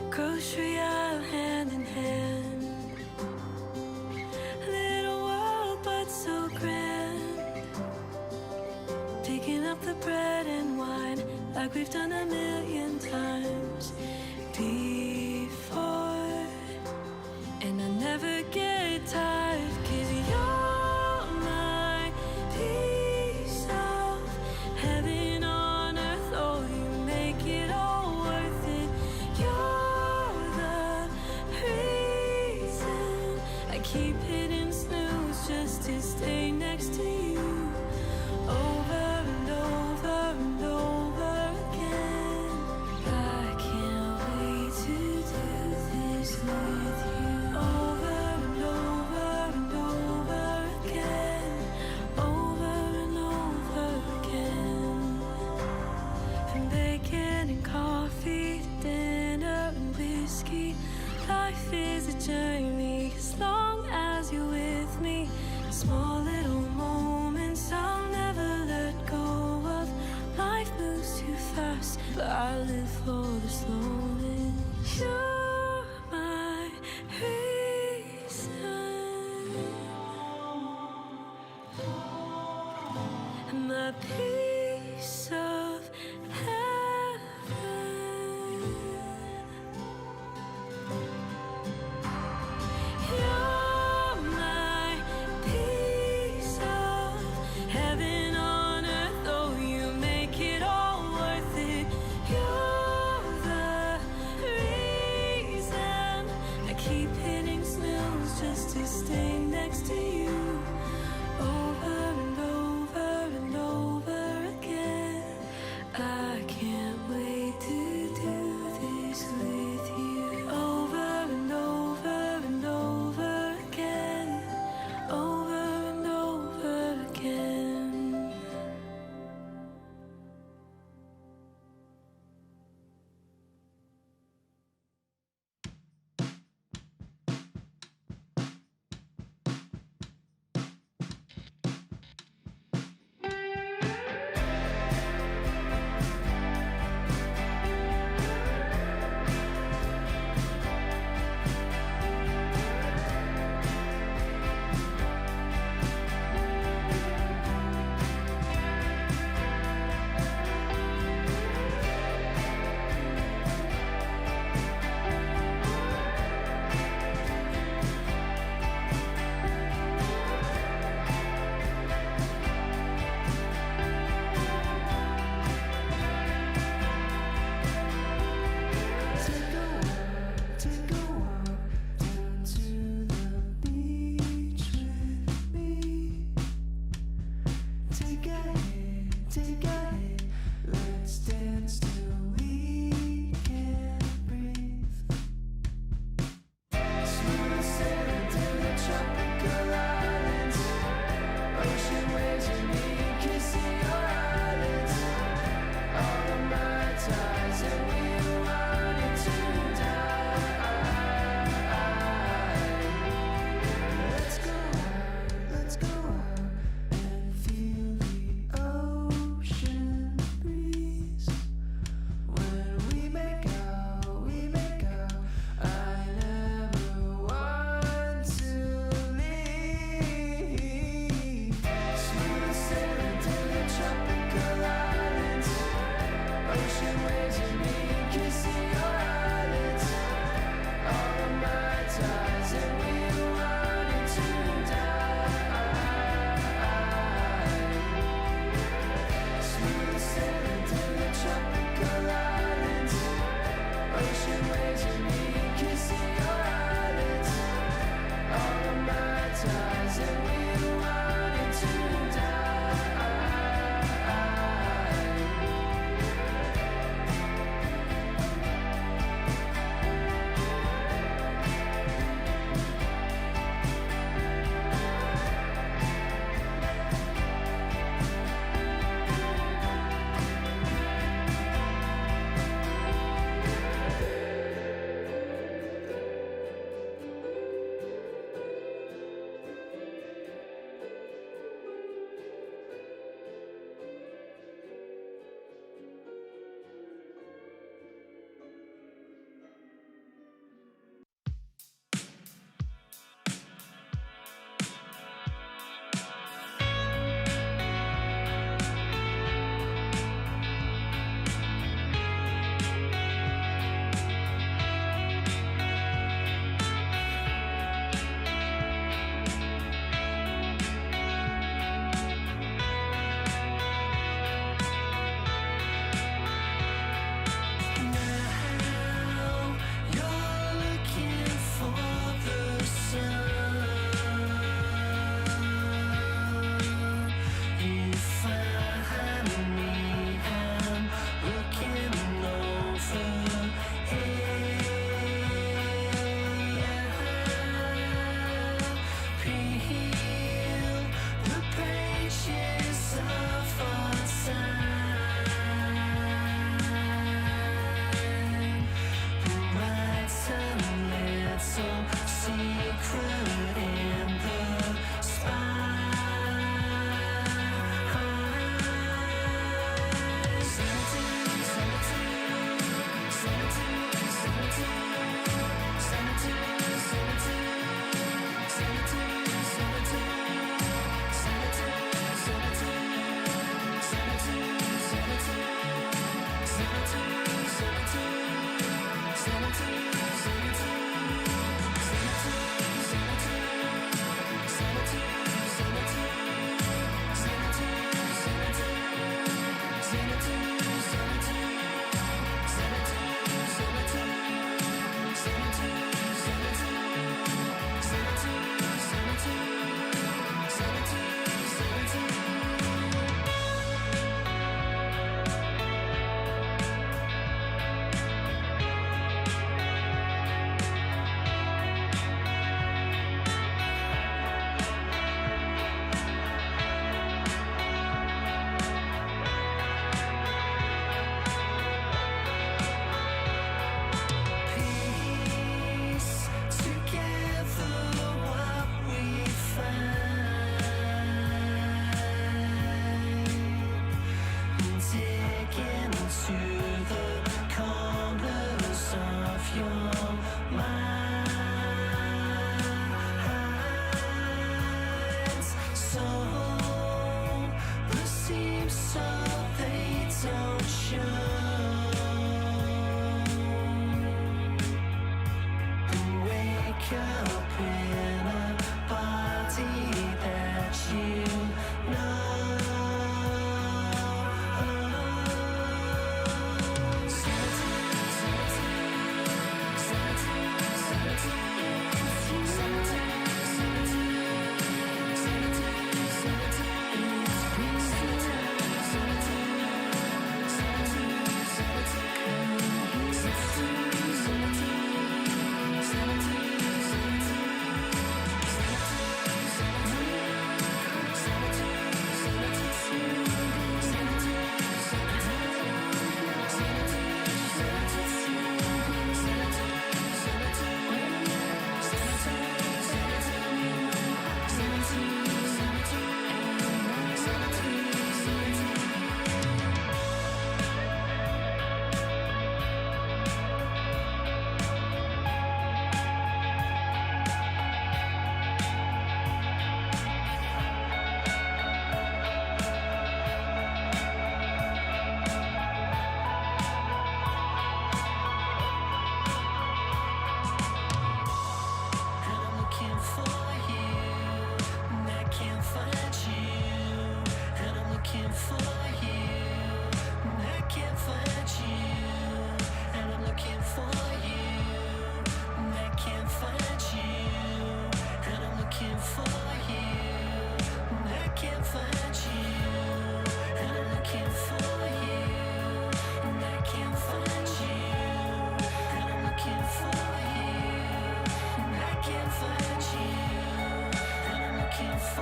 Grocery aisle hand in hand. Little world but so grand. Picking up the bread and wine like we've done a million times before. And I never get tired, 'cause you're my piece of heaven on earth. Oh, you make it all worth it. You're the reason I keep hitting snooze just to stay next to you. Over and over and over again. I can't wait to do this with you. Over and over and over again. Over and over again. From bacon and coffee to dinner and whiskey. Life is a journey as long as you're with me. Small little moments a piece of heaven. You're my piece of heaven on earth, oh, you make it all worth it. You're the reason I keep hitting snooze just to stay next to you over and over and over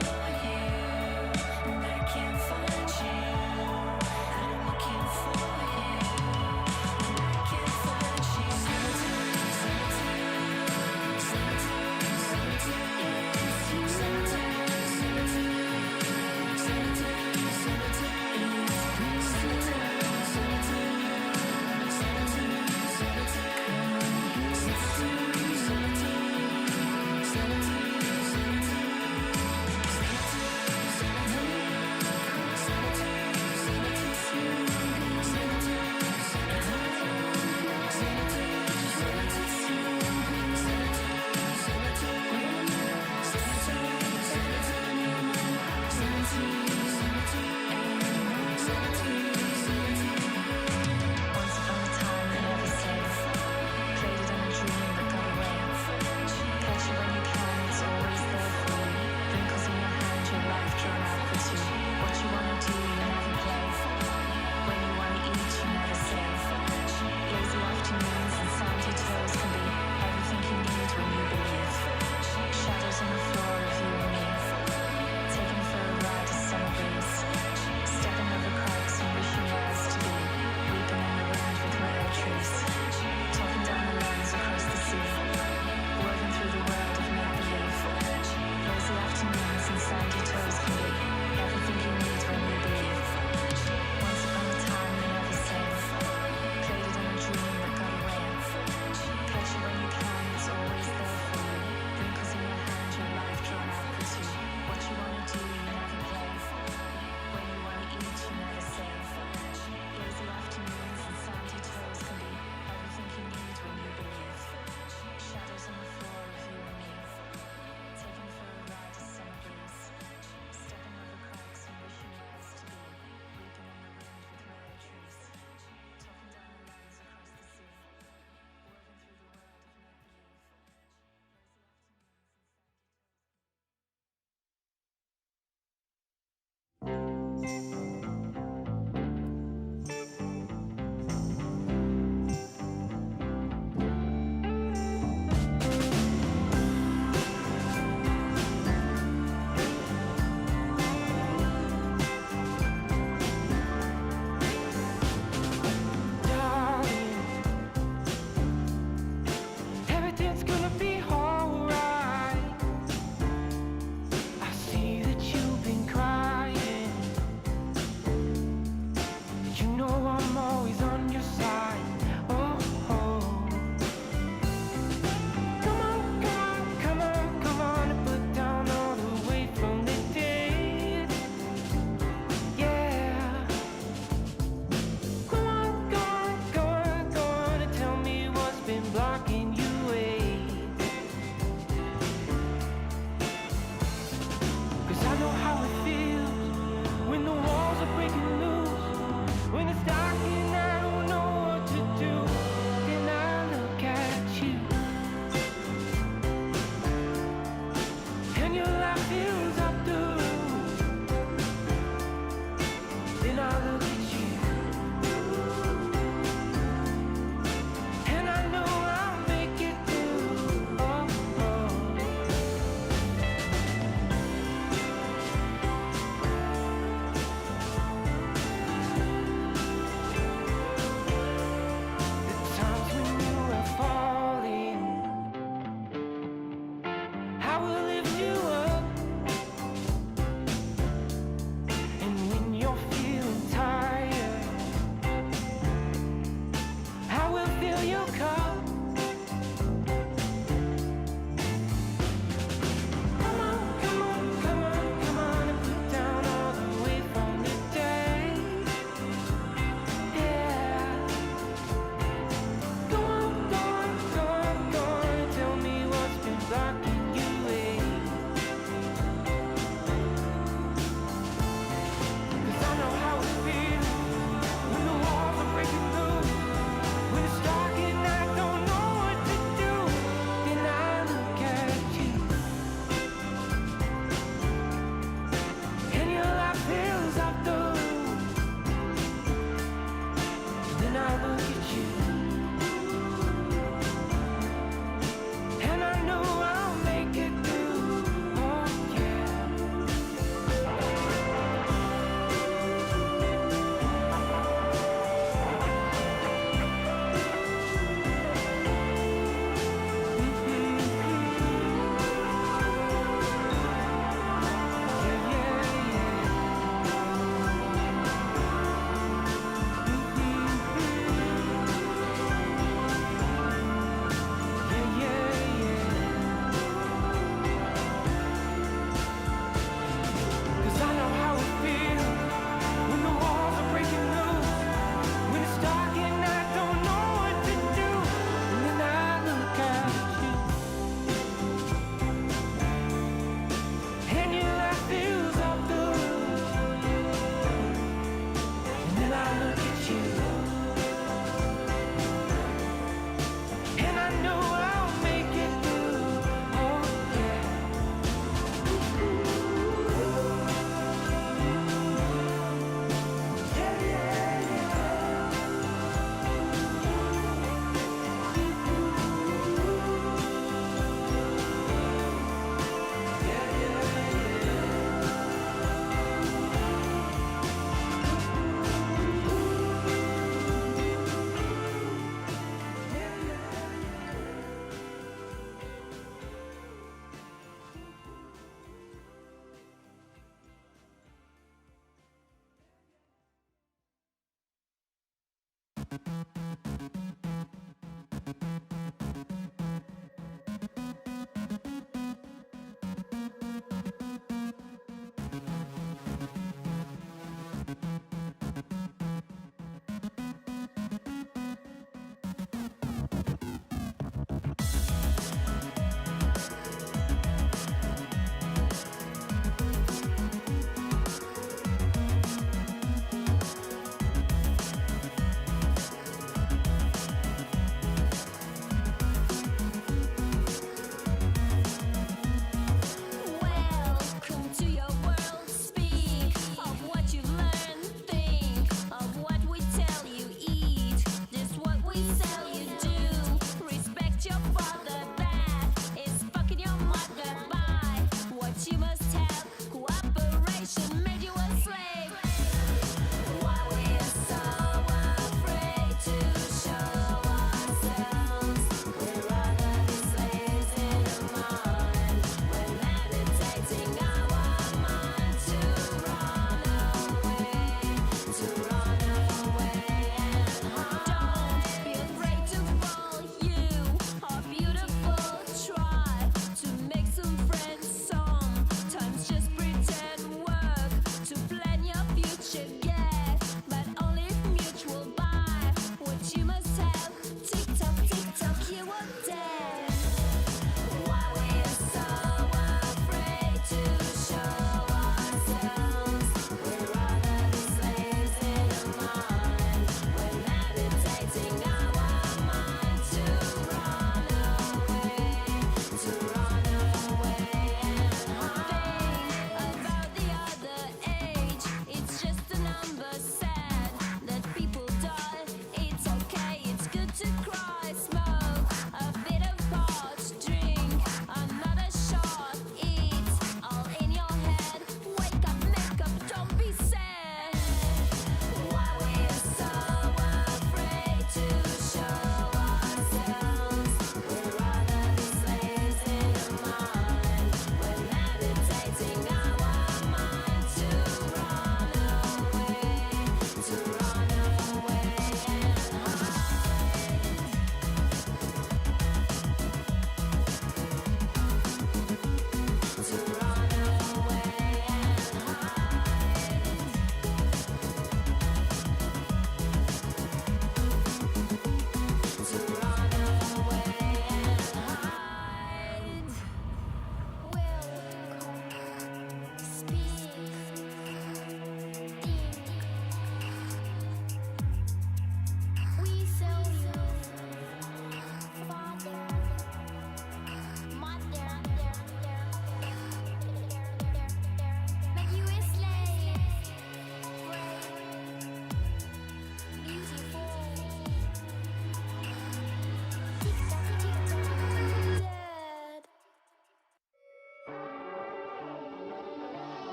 for you, and I can't find you. I'm looking for you, and I can't find you.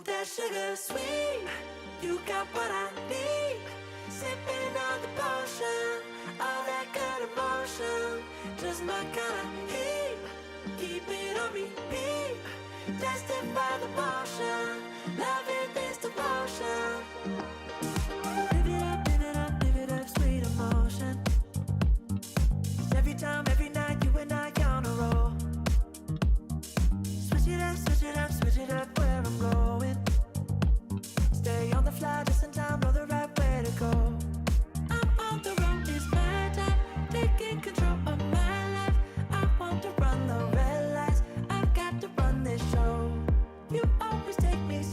that sugar sweet. You got what I need. Sipping on the potion, all that good emotion, just my kind of heat. Keep it on repeat. Tested by the motion, loving this devotion. Live it up, live it up, live it up, sweet emotion. Every time, every night, you and I on a roll. Switch it up, switch it up, switch it up where I'm going. Stay on the fly, just in time, know the right way to go. I'm on the road, it's my time, taking control of my life. I want to run the red lights, I've got to run this show. You always take me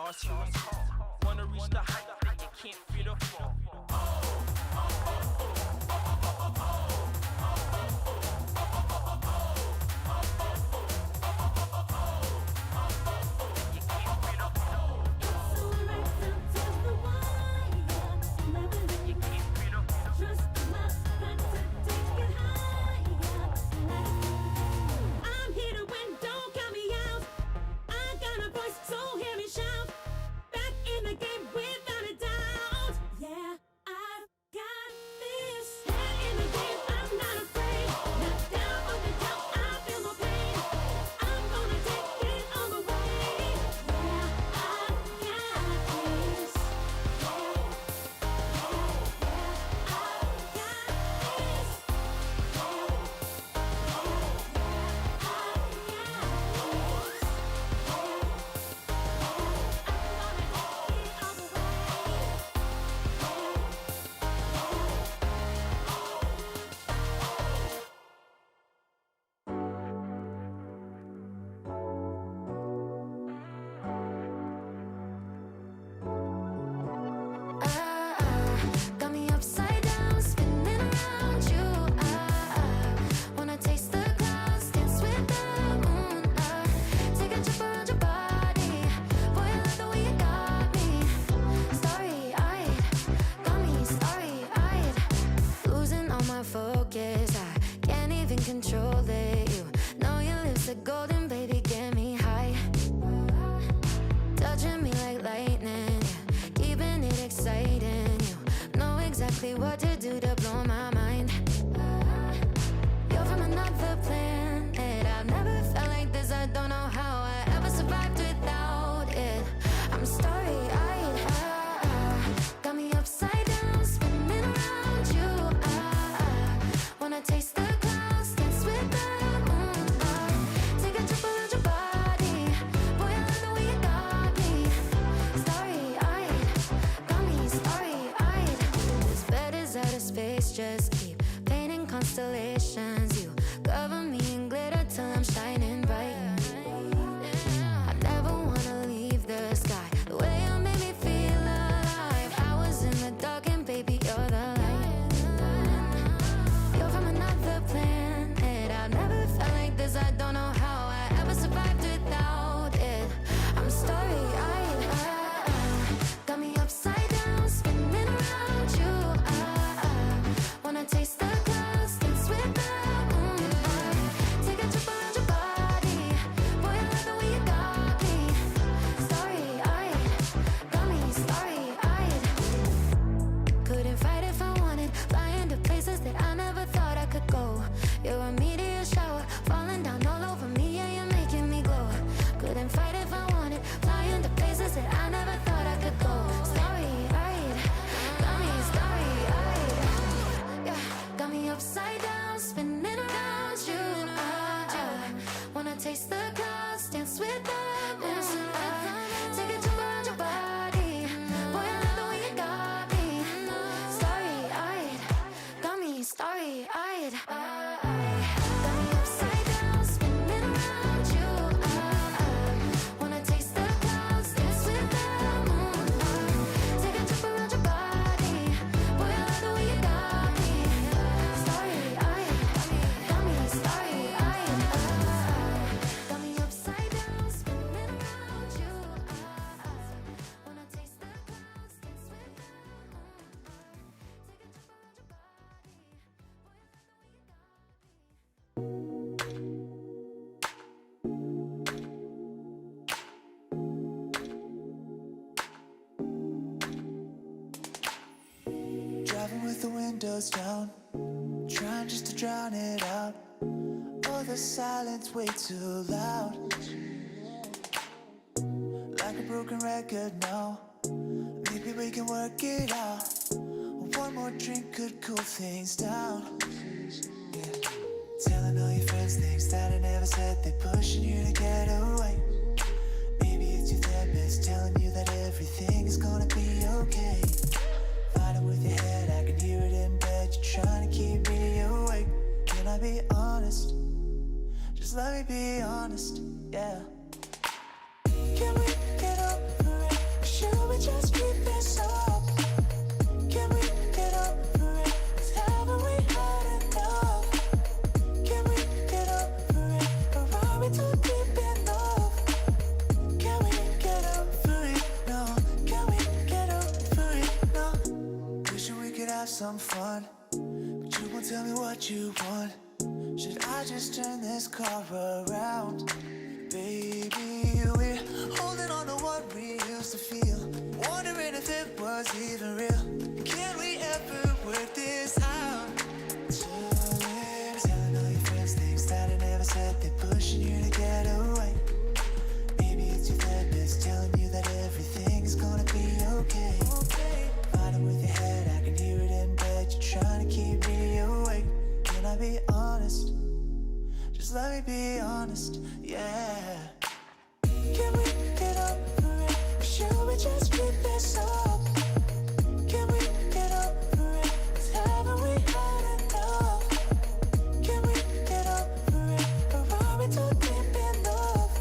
Applause, hear us call. Wanna reach the height, but you can't fear the fall. I'm here to win, don't count me out. I got a voice, so hear me shout. Back in the game without a doubt. Yeah, I've got this. Head in the game, I'm not afraid. Not down on the doubt, I feel no pain. I'm gonna take it all the way. Yeah, I've got this. Got me upside down, spinning around you. Wanna taste the clouds, dance with the moon. Take a trip around your body. Boy, I love the way you got me. Starry-eyed, got me starry-eyed. Losing all my focus, I can't even control it. You know your lips are golden, baby, get me high. Touching me like lightning, yeah, keeping it exciting. You know exactly what to do to blow my mind. You're from another planet. I've never felt like this. I don't know how I ever survived without it. I'm starry-eyed. Got me upside down, spinning around you. Wanna taste the clouds, dance with the moon. Take a trip around your body. Boy, I love the way you got me. Starry-eyed, got me starry-eyed. This bed is out of space, just keep painting constellations. You cover me in glitter till I'm shining bright. I never wanna leave the sky. The way you made me feel alive. I was in the dark and baby, you're the light. You're from another planet. I've never felt like this. I don't know how I ever survived without it. I'm starry-eyed. Got me upside down, spinning around you. Wanna taste the clouds, dance with the moon. Take a trip around your body. Boy, I love the way you got me. Starry-eyed, got me starry-eyed. Couldn't fight if I wanted. Flying to places that I never thought I could go. You're a meteor shower, falling down all over me. Yeah, you're making me glow. Couldn't fight if I wanted. Flying to places that I never thought I could go. Starry-eyed, got me starry-eyed. Yeah, got me upside down, spinning around you. Wanna taste the clouds, dance with the moon. Take a trip around your body. Boy, I love the way you got me. Starry-eyed, got me starry-eyed. Got me upside down, spinning around you. Wanna taste the clouds, dance with the moon. Take a trip around your body. Boy, I love the way you got me. Starry-eyed, got me starry-eyed. Got me upside down, spinning around you. Wanna taste the clouds, dance with the moon. Take a trip around your Driving with the windows down, trying just to drown it out. Oh, the silence way too loud. Like a broken record now. Maybe we can work it out. One more drink could cool things down. Yeah. Telling all your friends things that I never said. They're pushing you to get away. Maybe it's your therapist telling you that everything is gonna be okay. Fighting with your head, I can hear it in bed. You're trying to keep me awake. Can I be honest? Just let me be honest, yeah. Can we get over it? Should I just turn this car around? Baby, we're holding on to what we used to feel, wondering if it was even real. Can we ever work this out? Telling all your friends things that I never said, they're pushing you to get away. Maybe it's your therapist telling you that everything's gonna be okay. Fighting with your head, I can hear it in bed. You're trying to keep me awake. Can I be honest? Just let me be honest, yeah. Can we get over it? Should we just keep this up? Can we get over it? 'Cause haven't we had enough? Can we get over it? Or are we too deep in love?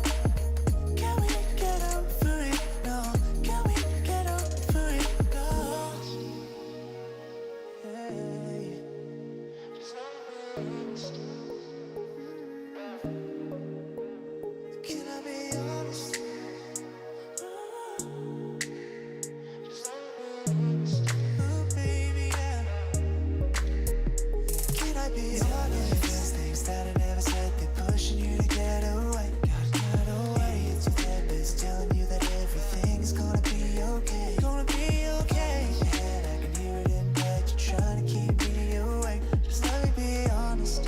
Can we get over it? No. Can we get over it? No. Hey. Just let me be honest. Can I be honest? Just let me be honest. Oh, baby, yeah. Can I be honest? There's things that I never said, they're pushing you to get away. Get away. It's your therapist telling you that everything's gonna be okay. Gonna be okay. In your head, I can hear it in bed. You're trying to keep me awake. Just let me be honest.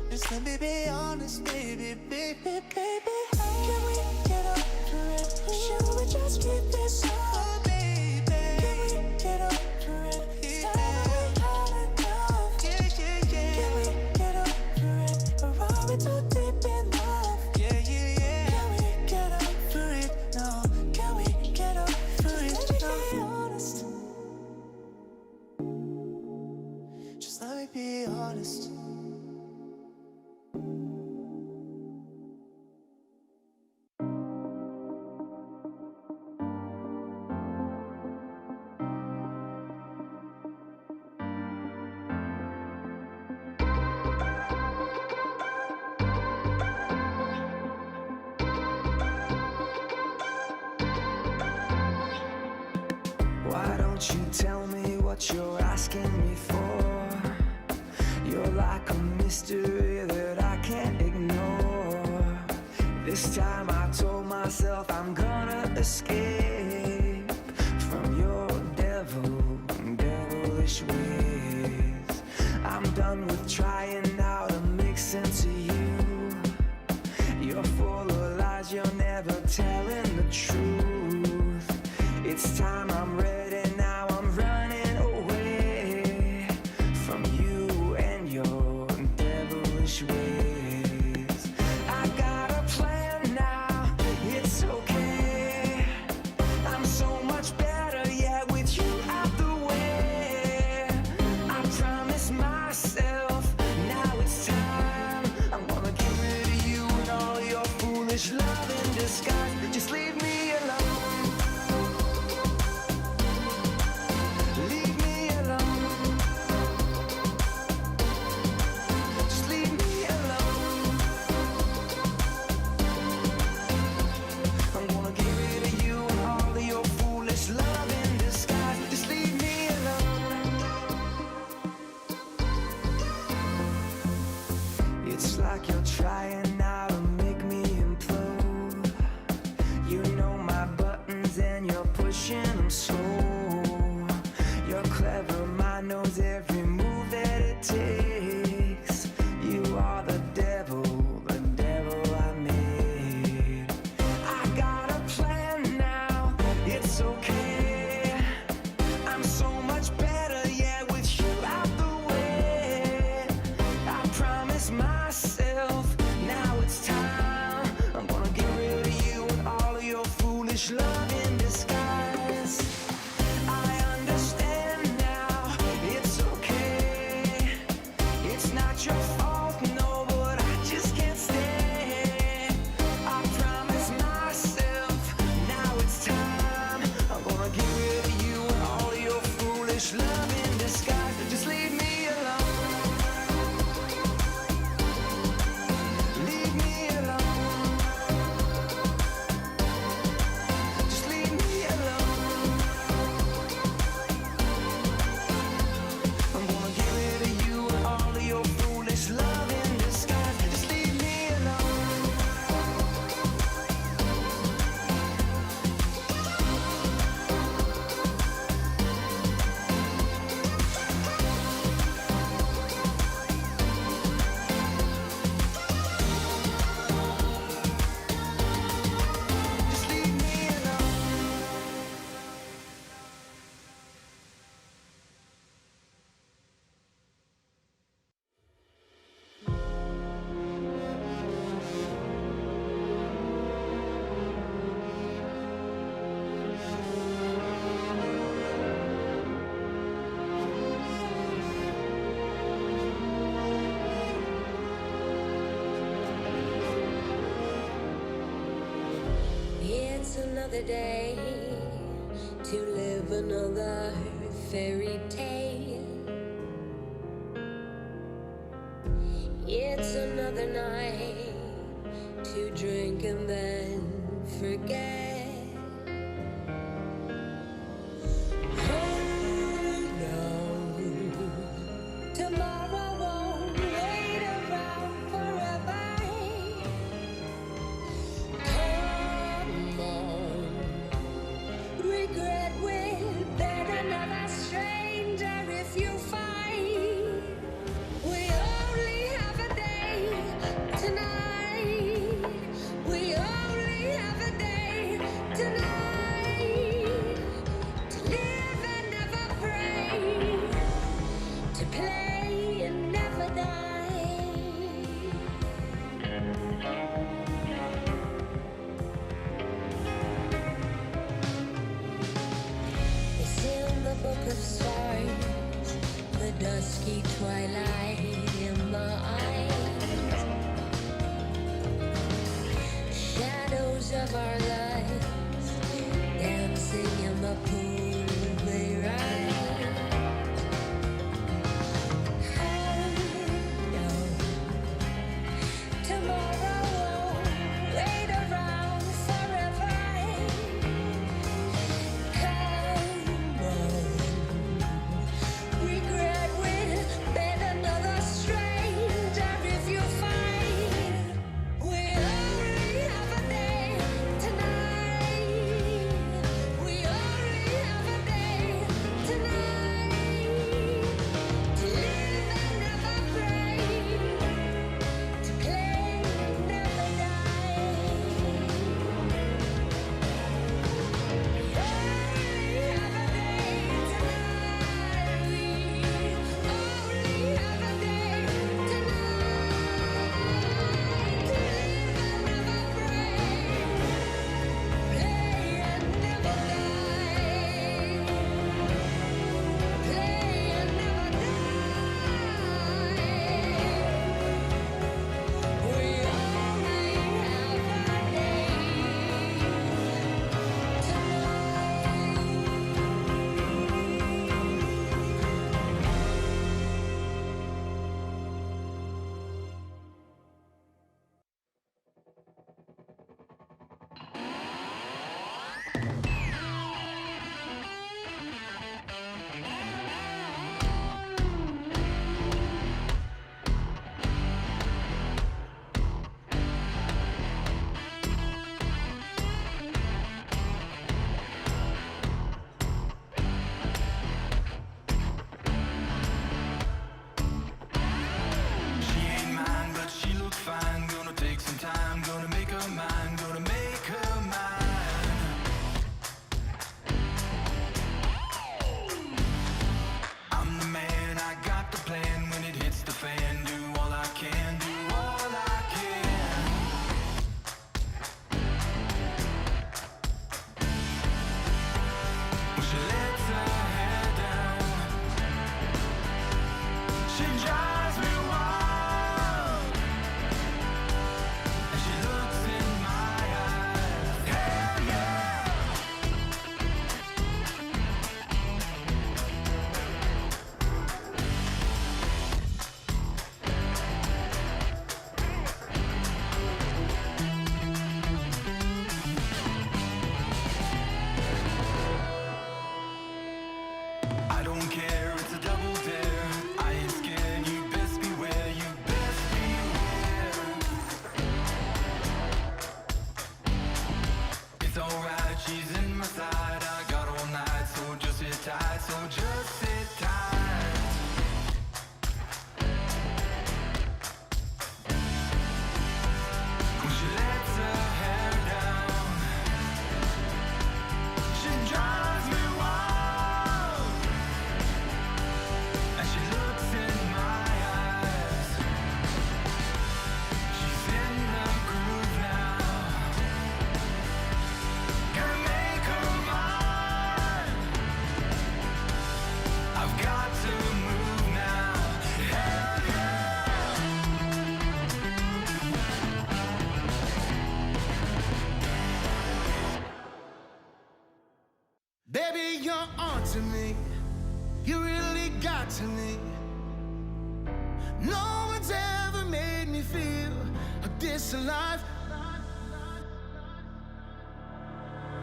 Just let me be honest, baby, baby, baby. Can we get over it? Should we just keep this up? Oh, baby. Can we get over it? Haven't we had enough? Yeah, yeah, yeah. Can we get over it? Or are we too deep in love? Yeah, yeah, yeah. Can we get over it? No. Can we get over it? No. Be honest. Just let me be honest. Why don't you tell me what you're asking me for? You're like a mystery that I can't ignore. This time I told myself I'm gonna escape from your devilish ways. I'm done with trying now to make sense of you. You're full of lies, you're never telling the truth. It's time I'm ready now, I'm running away from you and your devilish ways. I got a plan now, it's okay. I'm so much better, yeah, with you out the way. I promise myself, now it's time. I'm gonna get rid of you and all your foolish love in disguise. Just leave me alone. Leave me alone. Just leave me alone. I'm gonna get rid of you and all of your foolish love in disguise. Just leave me alone. It's like you're trying now to make me implode. You know my buttons and you're pushing them slow. You're clever, mind knows every move that it takes. You are the devil I made. I got a plan now, it's okay. I'm so much better, yeah, with you out the way. I promise myself, now It's another day to live another fairy tale. It's another night to drink and then forget. Hold on, tomorrow won't wait around forever. Come on, regret will bed another stranger if you find we only have a day tonight. We only have a day you're onto me. You really got to me. No one's ever made me feel this alive.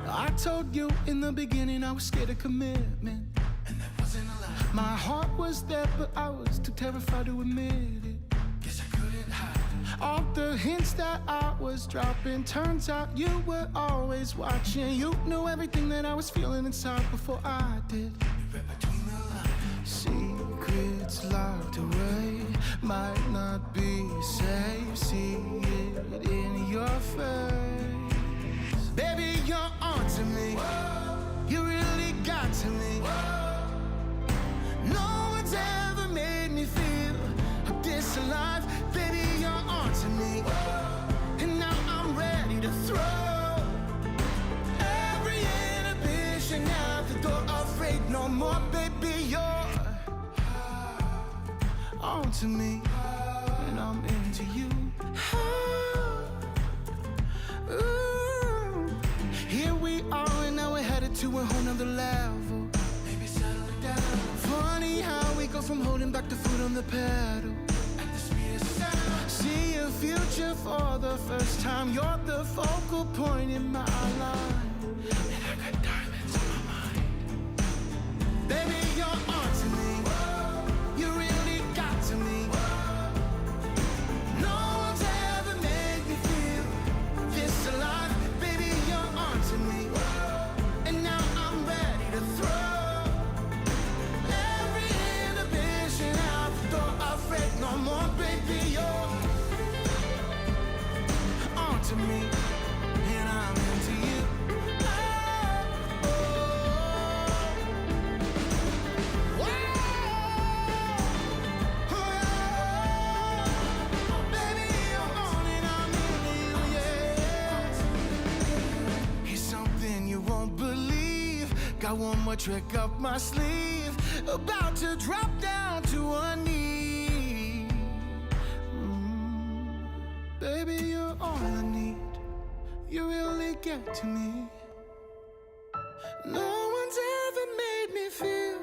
I told you in the beginning I was scared of commitment, and that wasn't a lie. My heart was there, but I was too terrified to admit it. Guess I couldn't hide it. All the hints that I was dropping, turns out you were always watching. You knew everything that I was feeling inside before I did. You read between the lines. Secrets locked away might not be safe. See it in your face. Baby, you're onto me. You really got to me. No one's ever made me feel this alive. Baby, you're onto me. And now I'm ready to throw every inhibition out the door. Afraid no more, baby, you're onto me. And I'm into you. Ooh. Here we are, and now we're headed to a whole nother level. Maybe settle it down. Funny how we go from holding back the foot on the pedal at the speed of sound. See a future for the first time. You're the focal point in my life, and I got diamonds on my mind. Baby, you're onto me. You really got to me. No one's ever made me feel this alive. Baby, you're onto me. And now I'm ready to throw every inhibition out the door. Afraid no more, baby, you're onto me. And I'm into you. Oh, oh. Baby, you're on and I'm into you, yeah. Here's something you won't believe. Got one more trick up my sleeve. About to drop down to one knee. Baby, you're all I need. You really get to me. No one's ever made me feel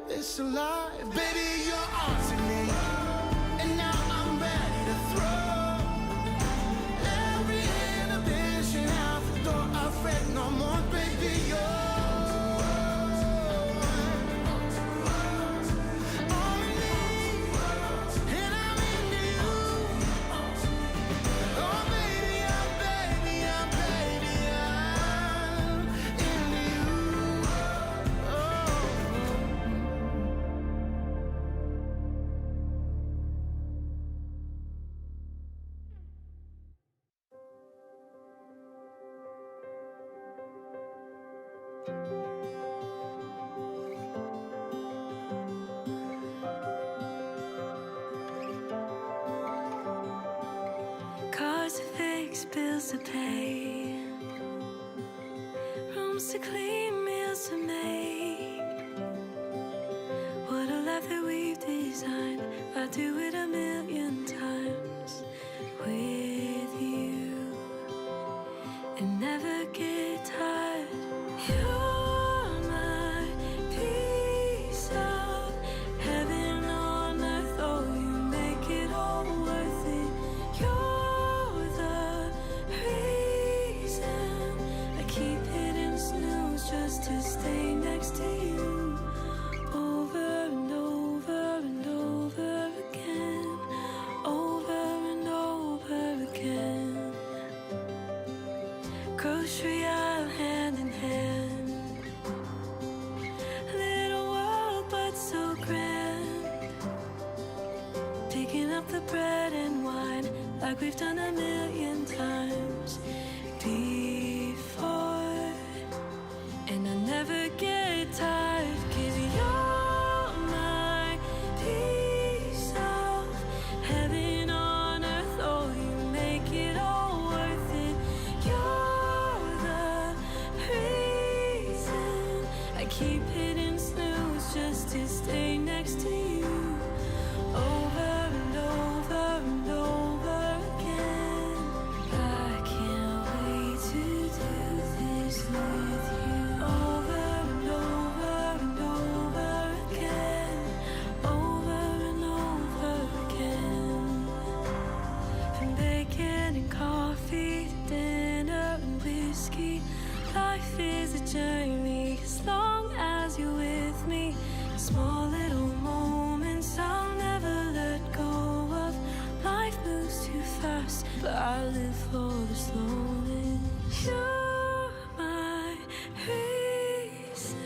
this alive. Baby, you're onto me. And now I'm ready to throw every inhibition out the door. Afraid no more, baby, you're on me. And I'm into you. Oh, baby, I'm into you. Oh. Cars to fix, bills to pay, rooms to clean, meals to make. What a life that we've designed. I'd do it a million times with you and never get tired. You're my piece of heaven on earth. Oh, you make it all worth it. You're the reason I keep hitting snooze just to stay next to you. Over and over and over again. Over and over again. Grocery aisle hand in hand. Little world but so grand. Picking up the bread and wine like we've done a million times before. And I never get tired, 'cause you're my piece of heaven on earth. Oh, you make it all worth it. You're the reason I keep hitting snooze just to stay next to you. Over and over and over again. I can't wait to do this with you. Over and over a journey as long as you're with me. Small little moments I'll never let go of. Life moves too fast, but I live for the slowness. You're my reason,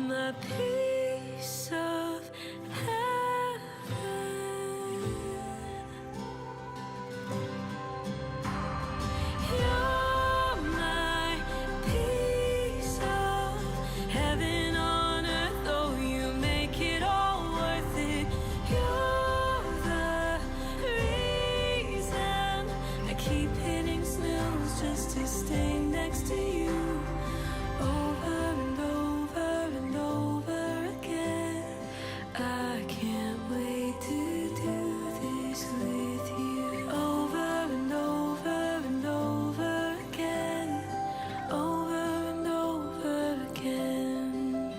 my piece of heaven. You're my piece of heaven on earth. Oh, you make it all worth it. You're the reason I keep hitting snooze just to stay next to you. Over and over and over again. I can't wait to do this with you. Over and over and over again. Over and over again.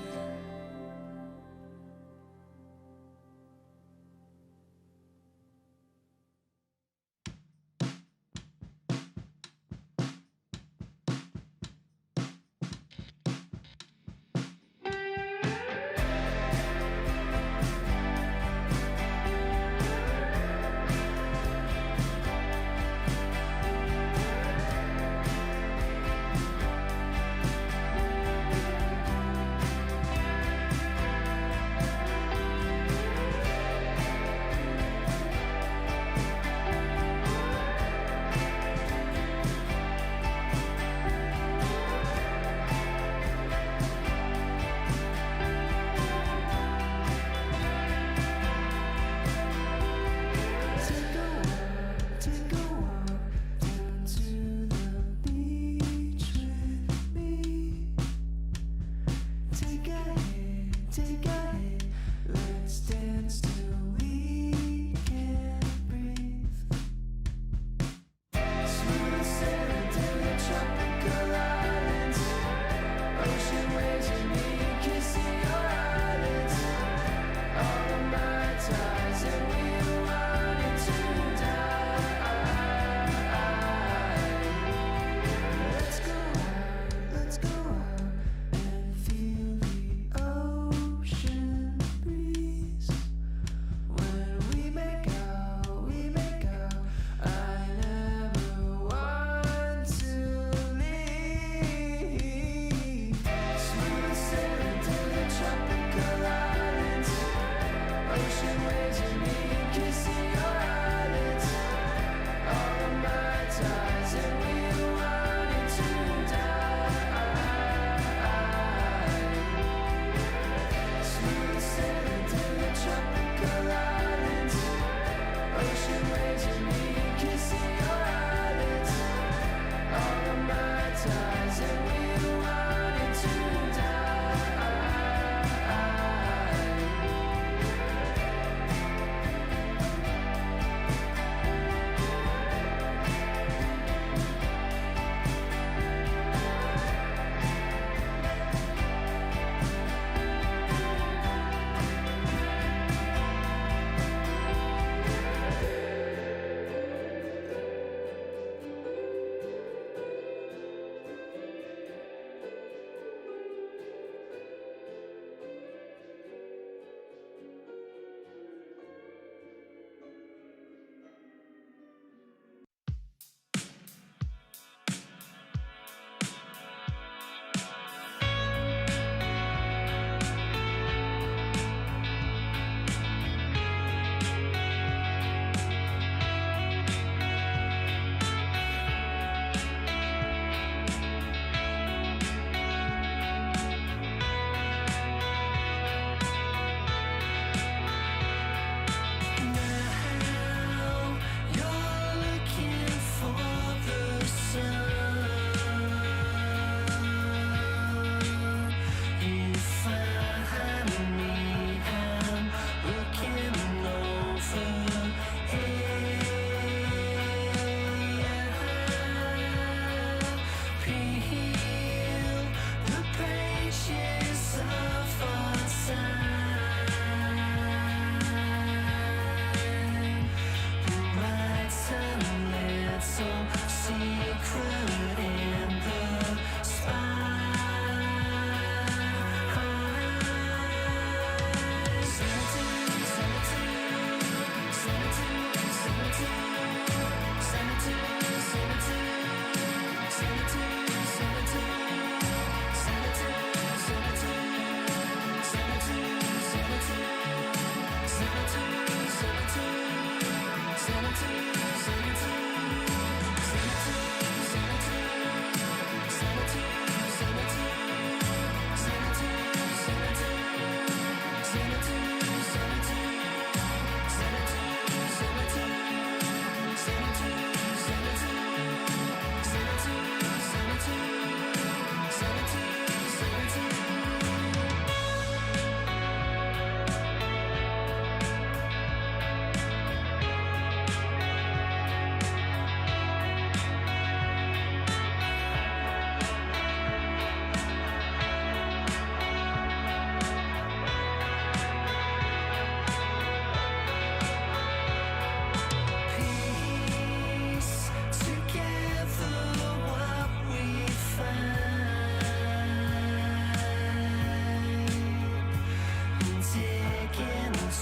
Take a walk down to the beach with me. Take a hit, let's dance till we can't breathe. Smooth sailing to the tropical islands. Ocean waves and me kissing your eyelids. All of my ties and we wanted to die. Let's go out and feel the ocean breeze. When we make out, I never want to leave. Smooth sailing to the tropical islands. Ocean waves and me kissing your eyelids. All of my ties and we wanted to die. Smooth sailing to the tropical islands. Ocean waves and me kissing your eyelids. All of my ties and we wanted to die.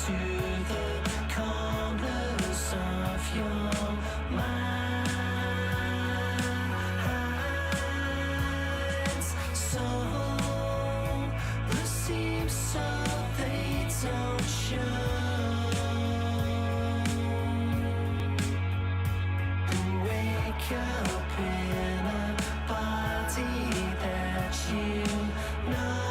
to the corners of your mind. So the seams so they don't show. Wake up in a body that you know.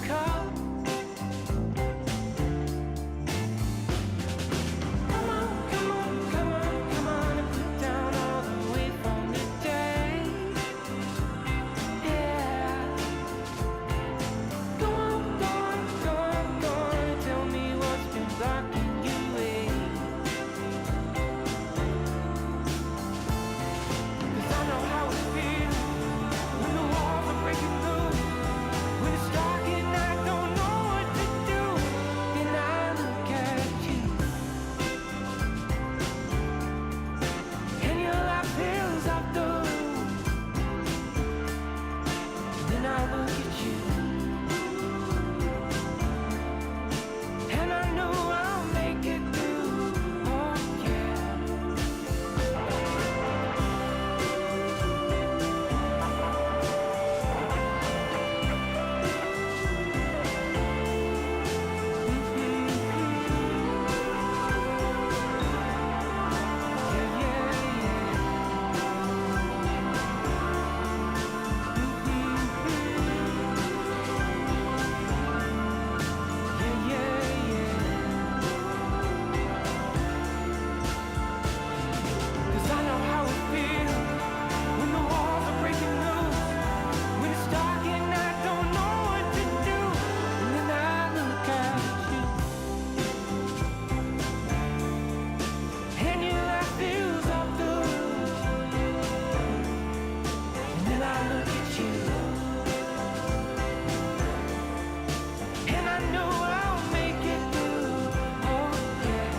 cup. Come on, come on, come on, come on, and put down all the weight from today. Yeah. Go on, go on, go on, go on, and tell me what's been blocking you away. 'Cause I know how it feels when the walls are breaking through. When it's dark and I don't know what to do, then I look at you, and your light fills up the room. Then I look at you, and I know I'll make it through. Oh yeah. Cause I know how it feels when the walls are breaking loose. When it's dark and I don't know what to do, and then I look at you, and your light fills up the room. And then I look at you, and I know I'll make it through. Oh yeah.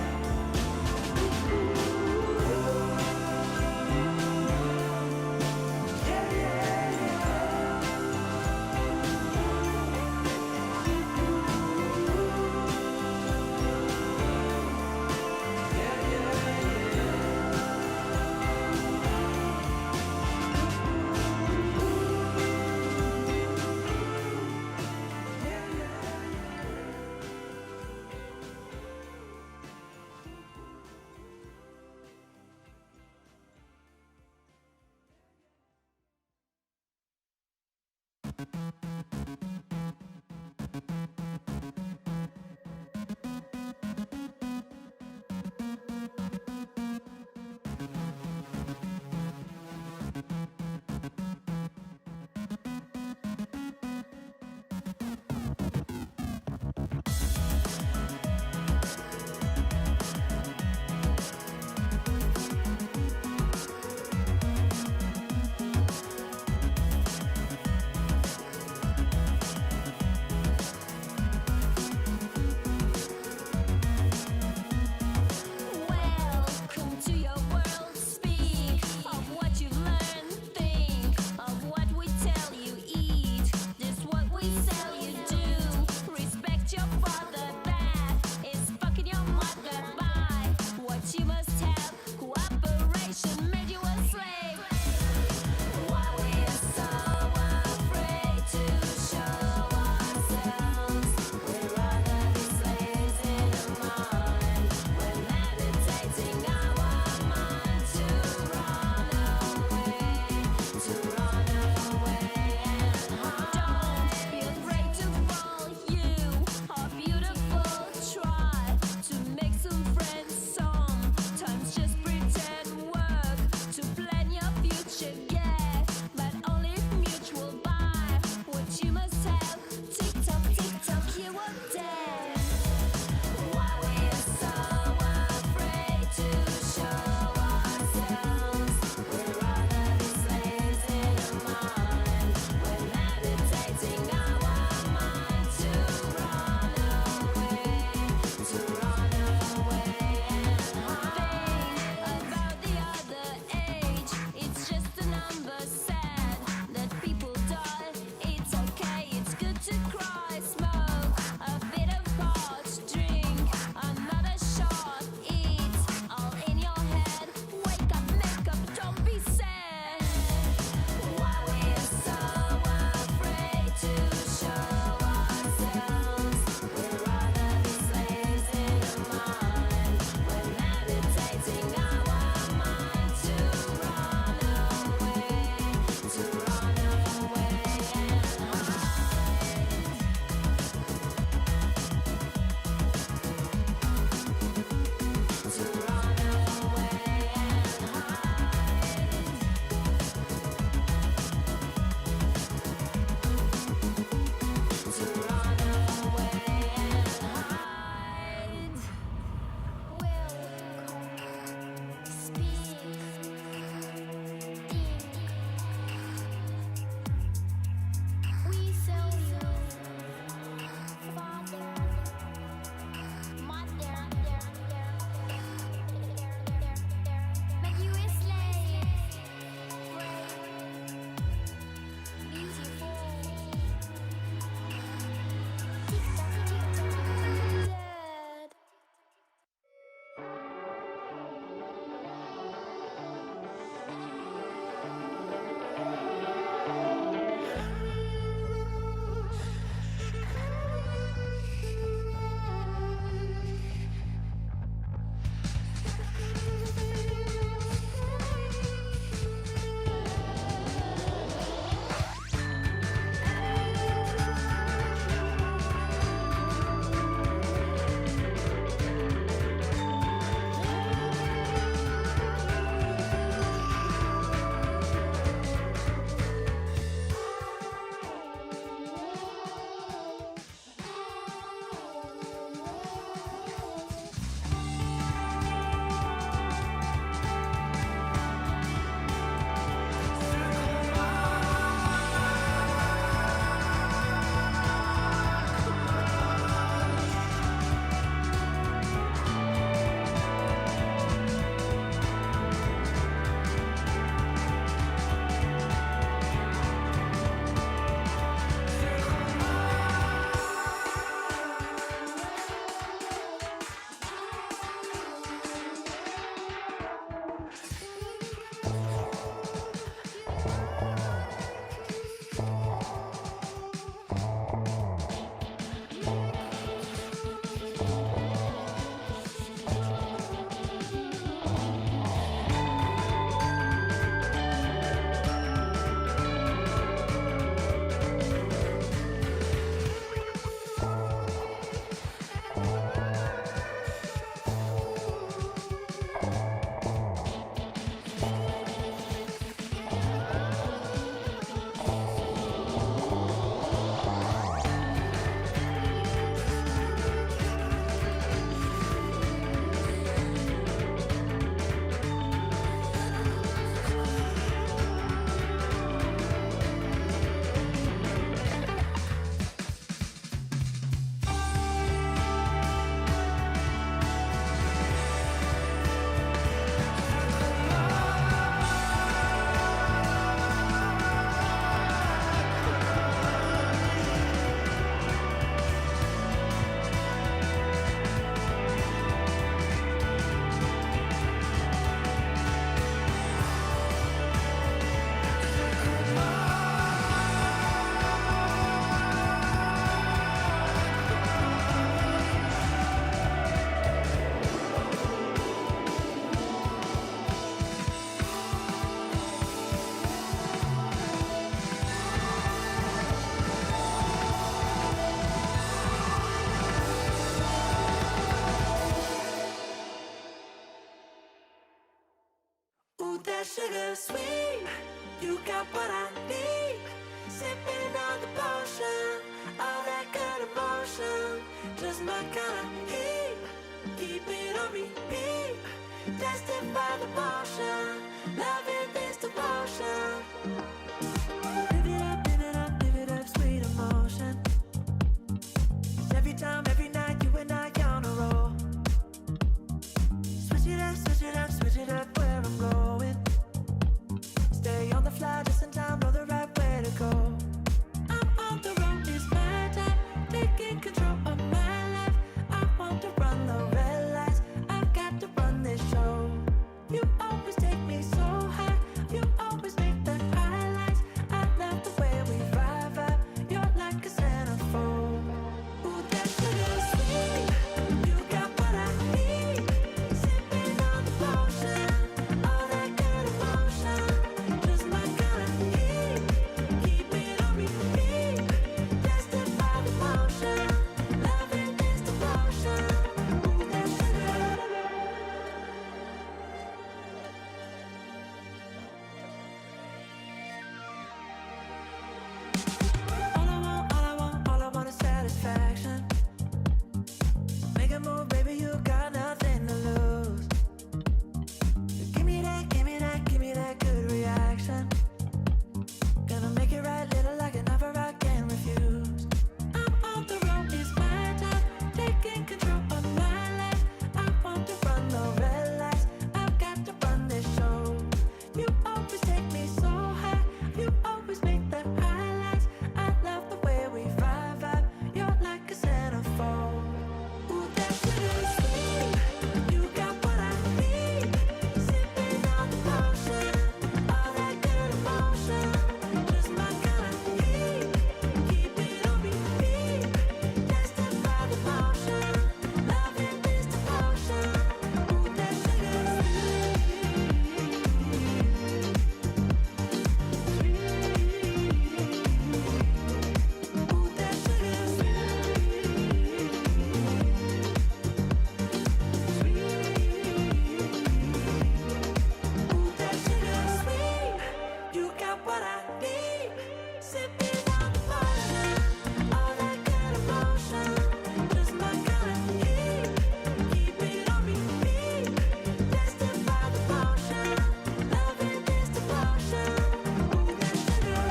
Sipping on the potion, all that good emotion, just my kind of heat. Keep it on repeat. Testify the potion, loving is the potion. Ooh, that sugar,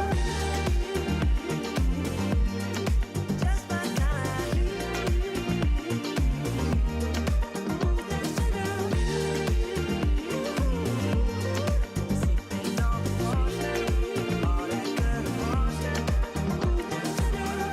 just my kind of heat. Ooh, that sugar, sipping on the potion, all that good emotion. Ooh, that sugar.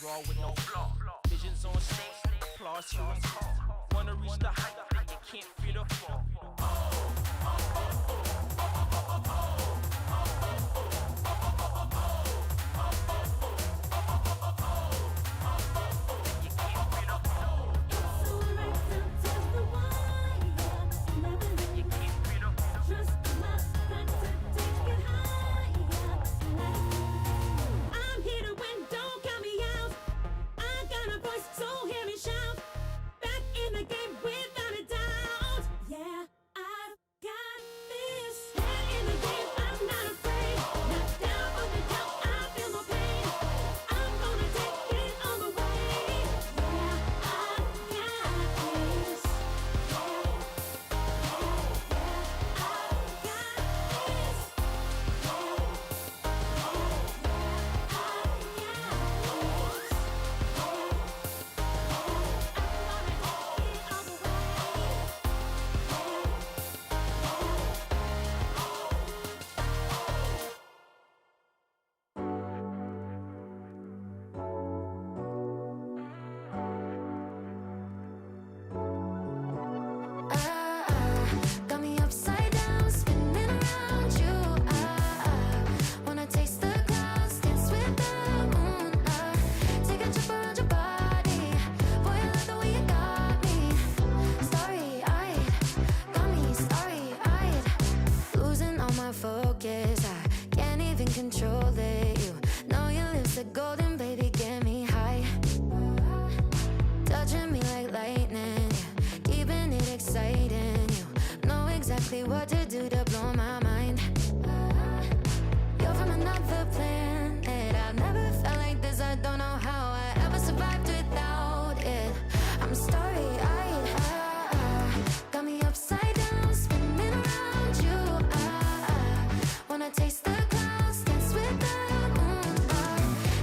raw with no flaw. Visions on stage, applause here and call. Wanna reach the height, but you can't feel the fall. I'm here to win, don't count me out. I got a voice, so hear me shout. Back in the game without a doubt. Yeah, I've got this. Head in the game, I'm not afraid. Knocked down on the count, I feel no pain. I'm gonna take it all the way. Yeah, I've got this. Got me upside down, spinning around you. Wanna taste the clouds, dance with the moon. Take a trip around your body. Boy, I love the way you got me. Starry-eyed, got me starry-eyed. Losing all my focus, I can't even control it. You know your lips are golden, baby, get me high. Touching me like lightning, yeah, keeping it exciting. You know exactly what to do to blow my mind. You're from another planet. I've never felt like this. I don't know how I ever survived without it. I'm starry-eyed. Got me upside down, spinning around you. Wanna taste the clouds, dance with the moon.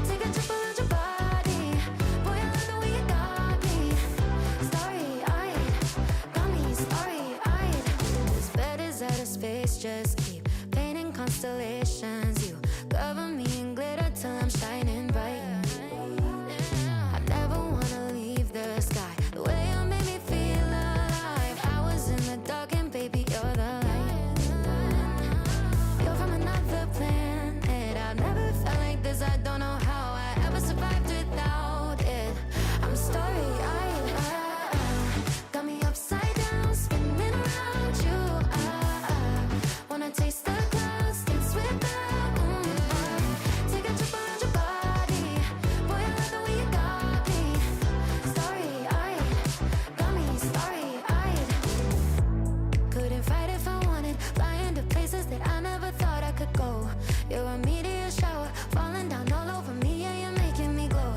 Take a trip around your body. Boy, I love the way you got me. Starry-eyed, got me starry-eyed. This bed is out of space, just keep painting constellations. You cover me in glitter till I'm shining bright. I never wanna leave the sky. The way you made me feel alive. I was in the dark and baby, you're the light. You're from another planet. I've never felt like this. I don't know how I ever survived without it. I'm starry-eyed. Got me upside down, spinning around you. Wanna taste the clouds, dance with the moon. Take a trip around your body. Boy, I love the way you got me. Starry-eyed, got me starry-eyed. Couldn't fight if I wanted. Flying to places that I never thought I could go. You're a meteor shower, falling down all over me, yeah, you're making me glow.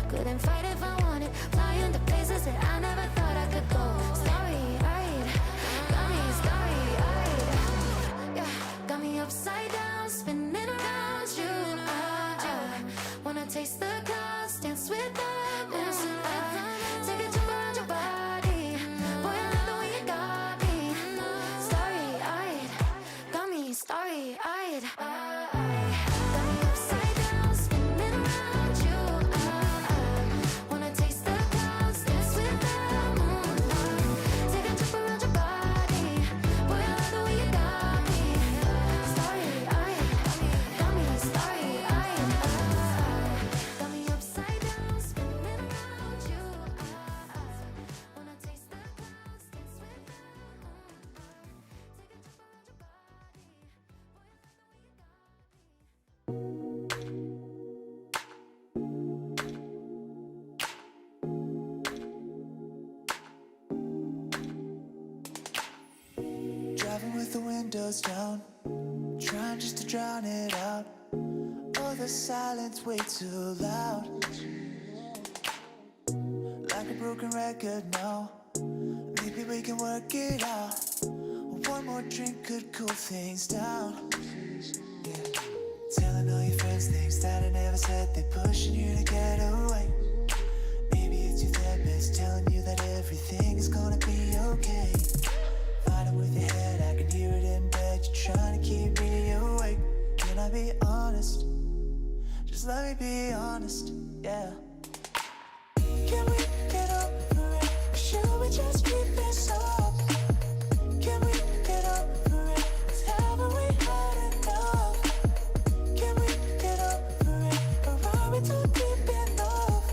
Couldn't fight if I wanted. Flying to places that I never thought I could go. Starry-eyed, got me starry-eyed. Yeah, got me upside down, spinning around you. Wanna taste the clouds, dance with the moon. Take a trip around your body. Boy, I love the way you got me. Starry-eyed, got me starry-eyed. Got me upside down, spinning around you. Wanna taste the clouds, dance with the moon. Take a trip around your body. Boy, I love the way you got me. Starry-eyed, got me starry-eyed. Got me upside down, spinning around you. Wanna taste the clouds, dance with the moon. Take a trip around your Driving with the windows down, trying just to drown it out. Oh, the silence way too loud. Like a broken record now. Maybe we can work it out. One more drink could cool things down. Yeah. Telling all your friends things that I never said. They're pushing you to get away. Maybe it's your therapist telling you that everything is gonna be okay. Fighting with your head, I can hear it in bed. You're trying to keep me awake. Can I be honest? Just let me be honest, yeah. Can we get over it? Should we just keep this up? Can we get over it? 'Cause haven't we had enough? Can we get over it? Or are we too deep enough?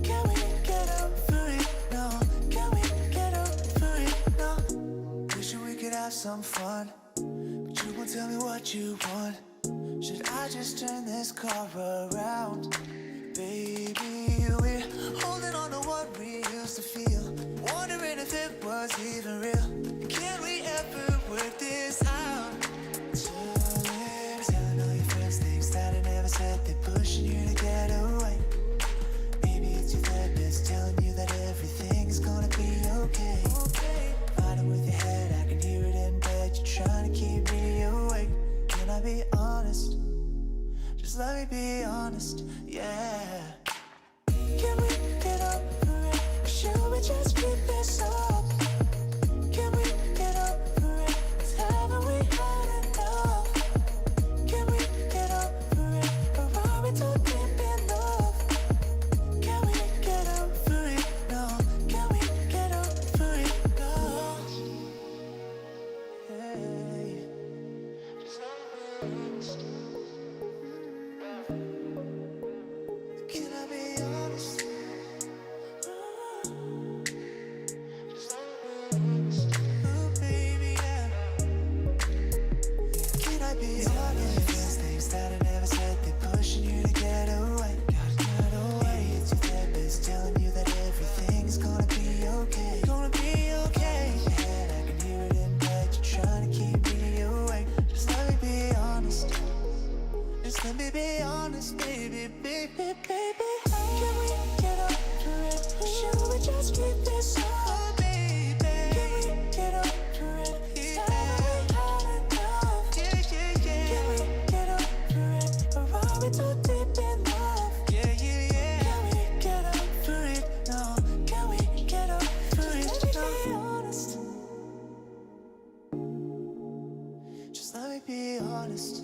Can we get over it? No. Can we get over it? No. Wish we could have some fun, but you won't tell me what you want. Should I just turn this car around? Baby, we're holding on to what we used to feel, wondering if it was even real. Can we ever work this out? Telling all your friends things that I never said, they're pushing you to get away. Maybe it's your therapist telling you that everything's gonna be okay. Fighting with your head, I can hear it in bed. You're trying to keep me awake. Can I be honest? Just let me be honest, yeah. Can we get over it? Should we just keep this up? Can we get over it? 'Cause haven't we had enough? Can we get over it? Or are we too deep enough? Can we get over it? No. Can we get over it? No. Hey. Can I be honest? Oh, baby, yeah. Can I be honest? There's things that I never said, they're pushing you to get away. Gotta get away. It's your therapist telling you that everything's gonna be okay. Gonna be okay. In your head, I can hear it in bed. You're trying to keep me awake. Just let me be honest. Just let me be honest, baby, baby, baby. Can we get over it? Should we just keep this up? Oh, baby. Can we get over it? Haven't we had enough? Yeah, yeah, yeah. Can we get over it? Or are we too deep enough? Yeah, yeah, yeah. Can we get over it? No. Can we get over it? No. Let me be honest. Just let me be honest.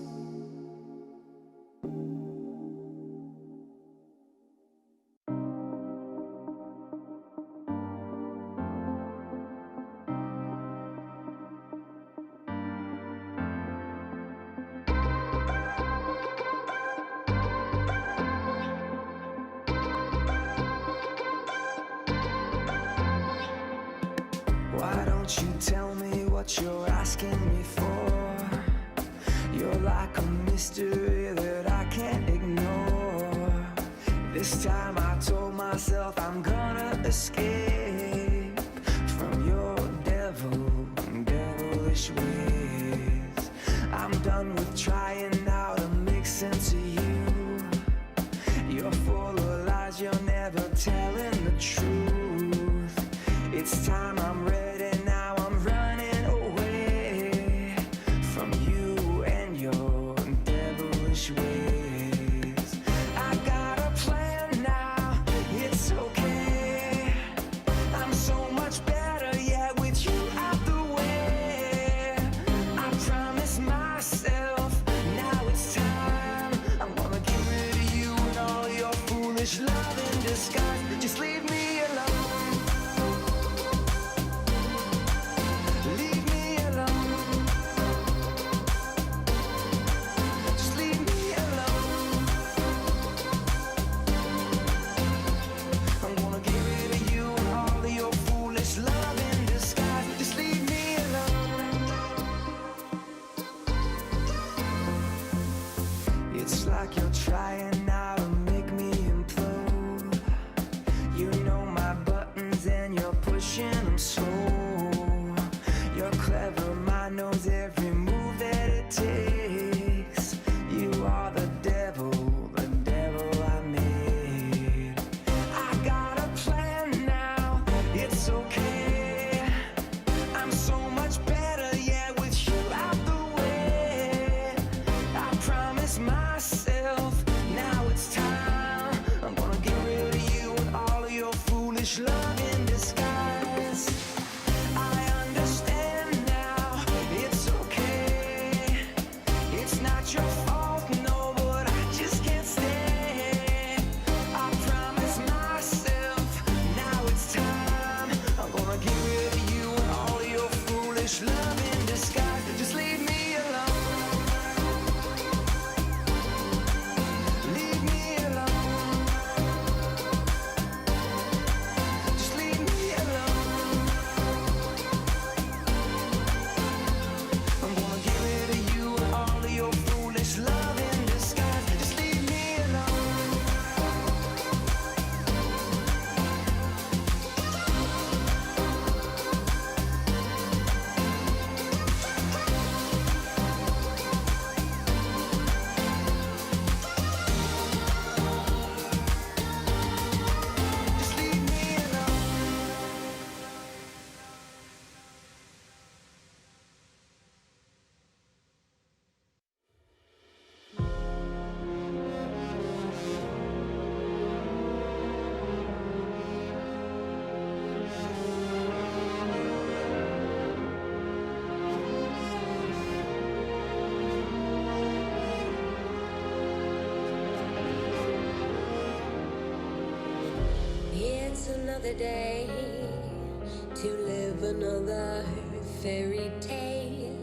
Why don't you tell me what you're asking me for? You're like a mystery that I can't ignore. This time I told myself I'm gonna escape from your devilish ways. I'm done with trying now to make sense of you. You're full of lies, you're never telling the truth. It's time I'm ready now, I'm running away from you and your devilish ways. I got a plan now, it's okay. I'm so much better, yeah, with you out the way. I promise myself, now it's time. I'm gonna get rid of you and all your foolish love in disguise. Just leave me alone. Leave me alone. Just leave me alone. I'm gonna get rid of you and all of your foolish love in disguise. Just leave me alone. It's like you're trying now to make me implode. It's another day to live another fairy tale.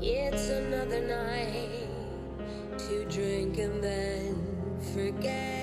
It's another night to drink and then forget.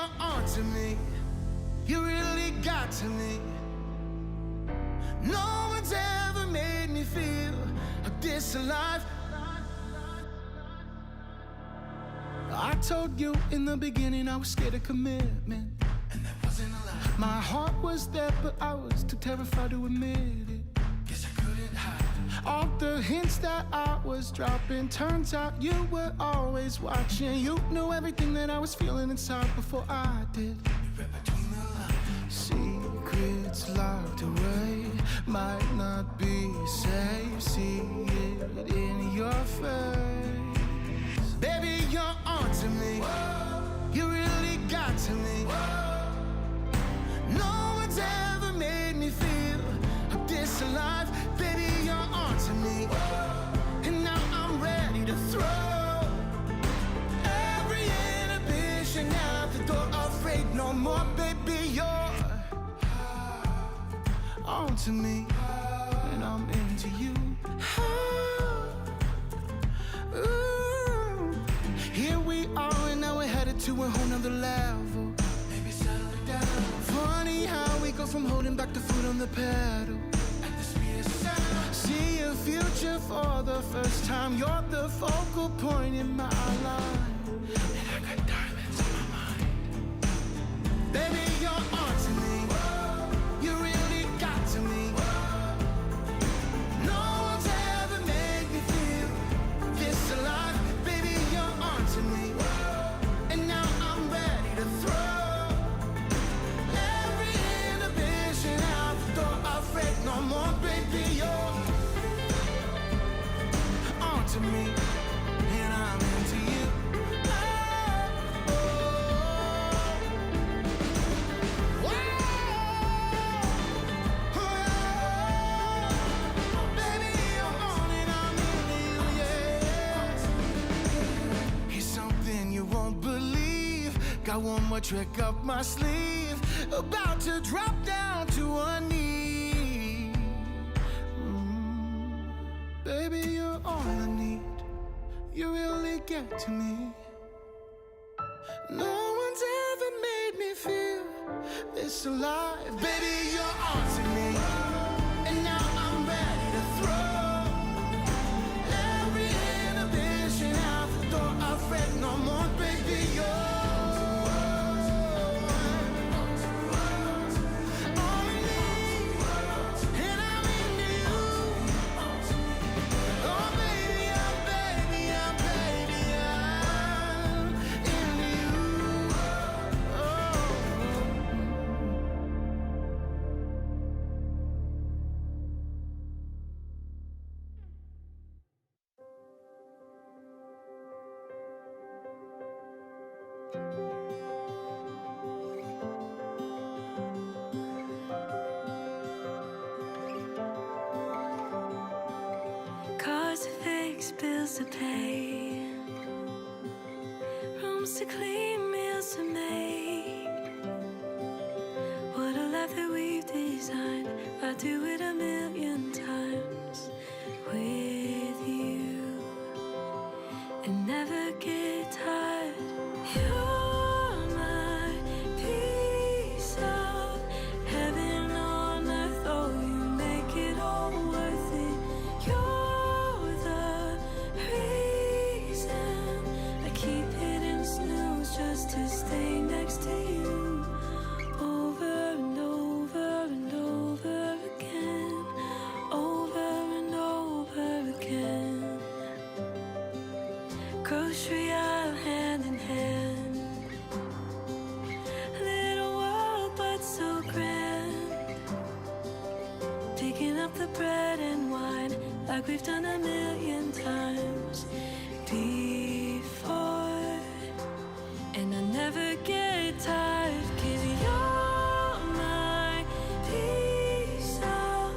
you're on to me. You really got to me. No one's ever made me feel this alive. I told you in the beginning I was scared of commitment, and that wasn't a lie. My heart was there, but I was too terrified to admit it. Guess I couldn't hide all the hints that I was dropping. Turns out you were always watching. You knew everything that I was feeling inside before I did. You read between the lines. Secrets locked away might not be safe. See it in your face. Baby, you're on to me. You really got to me. No one's ever made me feel this alive. Baby, you're on to me. And now I'm ready to throw every inhibition out the door. Afraid no more, baby, you're on to me. And I'm into you. Here we are, and now we're headed to a whole nother level. Maybe settle it down. Funny how we go from holding back the foot on the pedal at the speed of sound. See a future for the first time. You're the focal point in my life, and I got diamonds on my mind. Baby, you're on to me. You really got to me. No one's ever made me feel this alive. Baby, you're on to me. And now I'm ready to throw every inhibition out the door. Afraid no more, baby, you're on to me. And I'm into you. Baby, you're on and I'm into you, yeah. Here's something you won't believe. Got one more trick up my sleeve. About to drop down to one knee. Baby, you're all I need. You really get to me. No one's ever made me feel this alive. Baby, you're on to me. And now I'm ready to throw every inhibition out the door. Afraid no more, baby, you're on me. And I'm into you. Oh, baby, I'm into you. Cars to fix, bills to pay, rooms to clean, meals to make. What a life that we've designed. I'd do it a million times with you and never get tired. You're my piece of heaven on earth. Oh, you make it all worth it. You're the reason I keep hitting snooze just to stay next to you. Over and over and over again. Over and over again. Grocery aisle hand in hand. Little world but so grand. Picking up the bread and wine like we've done a million times before. And I never get tired, 'cause you're my piece of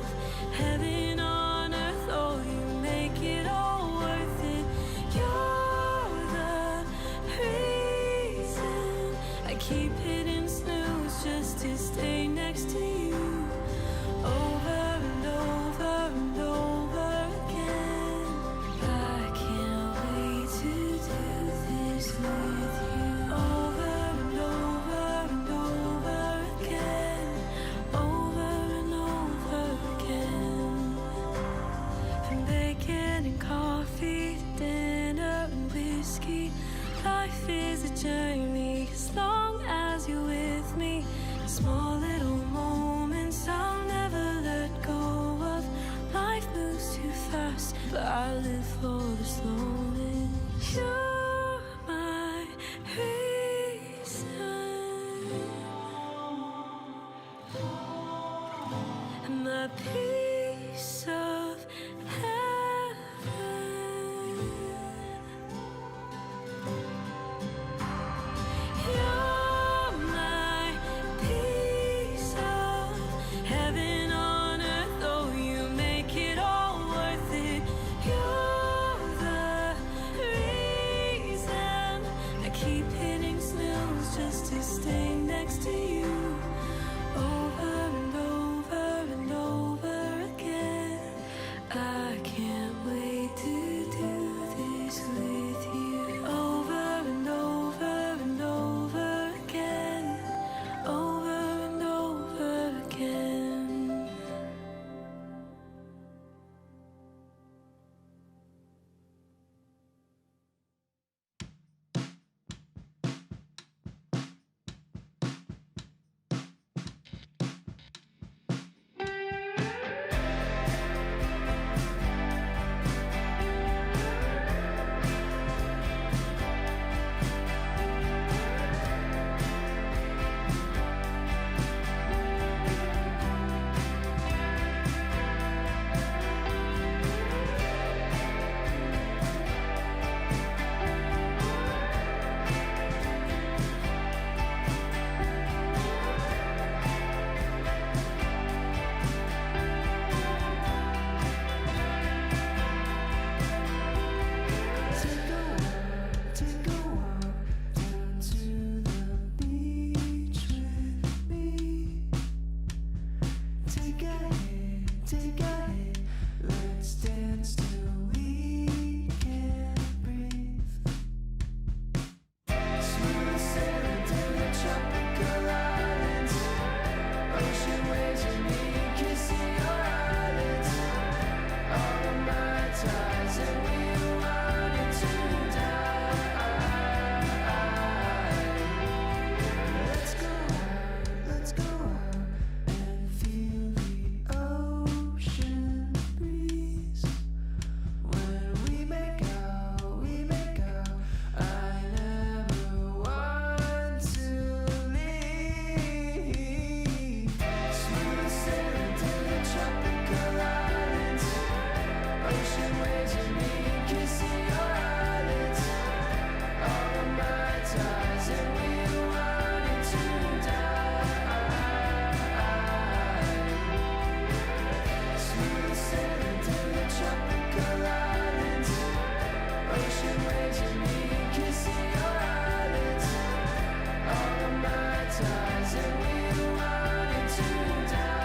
heaven on earth. Oh, you make it all worth it. You're the reason I keep hitting snooze just to stay next to you. Over and over and over again. I can't wait to do this with you. Over and over is a journey as long as you're with me. Small little moments I'll never let go of. Life moves too fast, but I live for the slowness. You're my reason and my piece of heaven. You're my piece of heaven on earth, oh, you make it all worth it. You're the reason I keep hitting snooze just to stay next to you. Over and over and over again. I can't wait to do this with you. Over and over and over again. Over and over again. Take a walk down to the beach with me. Take a hit, let's dance till we can't breathe. Smooth sailing to the tropical islands. Ocean waves and me kissing your eyelids. All of my ties and we wanted to die. Let's go out and feel the ocean breeze. When we make out, I never want to leave. Smooth sailing to the tropical islands. Ocean waves and me kissing your eyelids. All of my ties and we wanted to die. Smooth sailing to the tropical islands. Ocean waves and me kissing your eyelids. All of my ties and we wanted to die.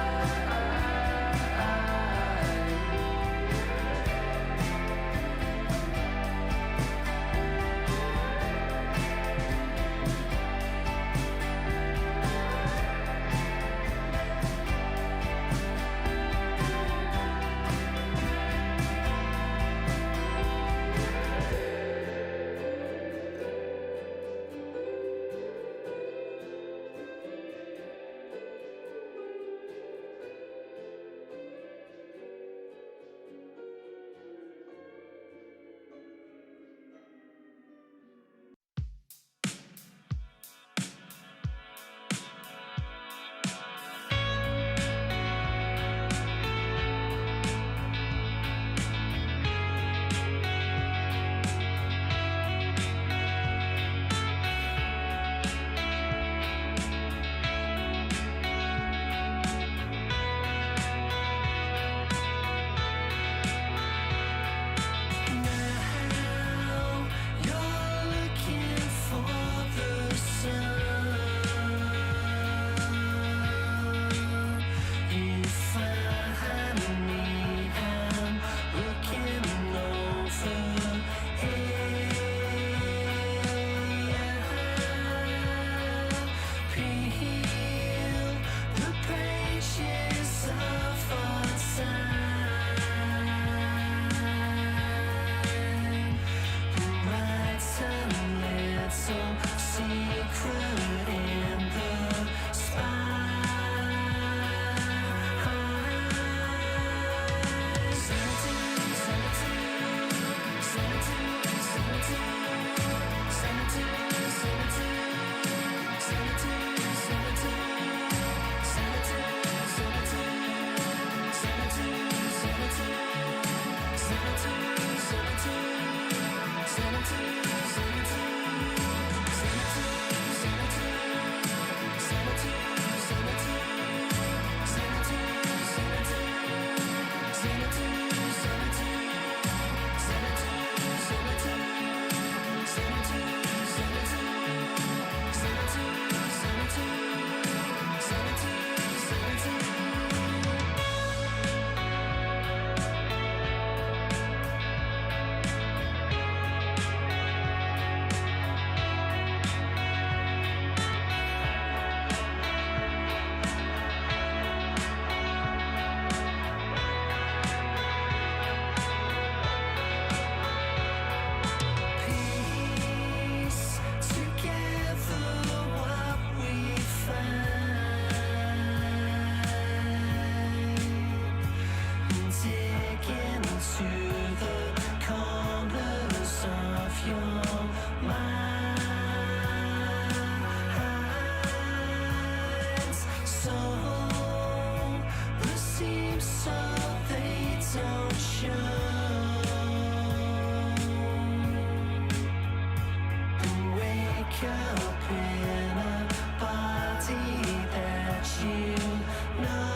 your minds. So the seams so they don't show. Wake up in a body that you know.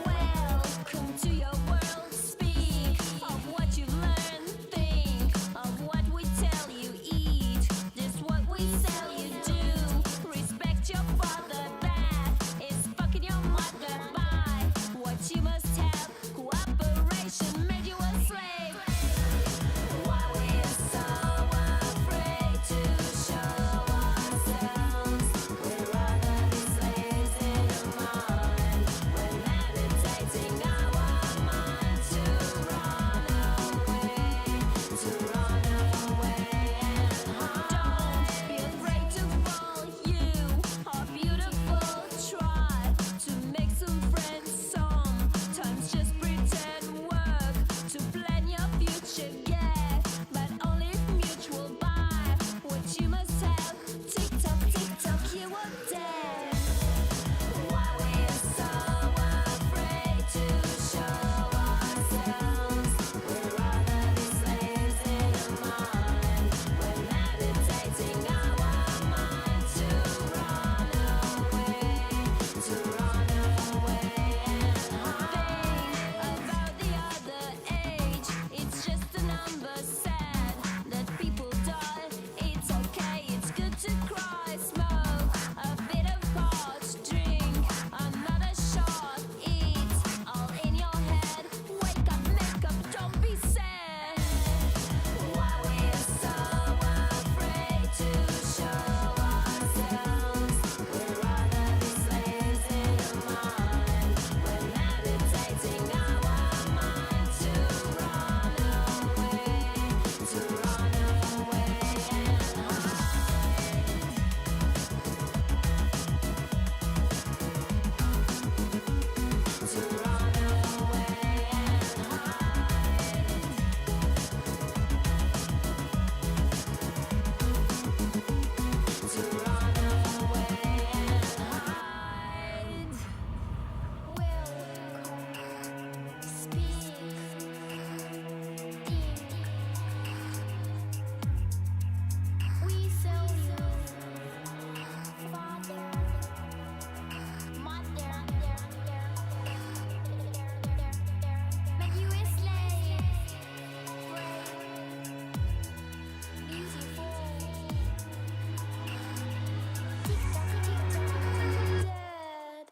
Welcome to your world. Speak of what you learn. Think of what we tell you. Eat this what we sell you. Do respect your father. Bad is fucking your mother. Buy what you must have. Cooperation made you a slave. Why we are so afraid to show ourselves? We'd rather be slaves in a mind. We're meditating our mind to run away and hide. Don't be afraid to fall. You are beautiful. Try to make some friends. Sometimes just pretend. Work to plan your future. Yeah, but only if mutual. Buy what you must have. Tick tock, you are dead. Why we are so afraid to show ourselves? We'd rather be slaves in a mind. We're meditating our mind to run away and hide. Think about the other age. It's just a number. Sad that people die. It's okay, it's good to cry. Smoke a bit of pot. Drink another shot. Eat all in your head. Wake up, make up, don't be sad. Why we are so afraid to show ourselves? We'd rather be slaves in a mind. We're meditating our mind to run away and we sell you, father, mother, make you a slave, beautiful, dead.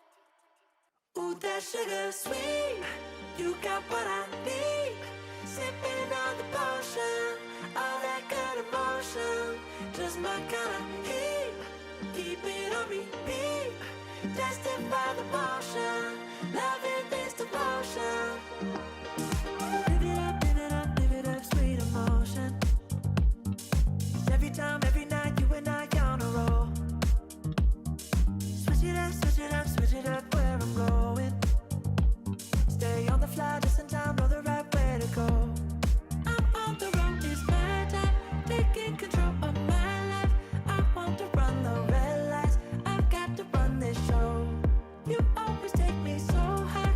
Ooh, that sugar sweet. You got what I need. Sipping on the potion, all that good emotion. Just my kind of heat. Keep it on repeat. Testify the motion. Loving this devotion. Live it up, live it up, live it up, sweet emotion. Every time, every night, you and I on a roll. Switch it up, switch it up, switch it up where I'm going. Stay on the fly just in time, know the right way to go. I'm on the road, it's my time, taking control of my life. I want to run the red lights, I've got to run this show. You always take me so high.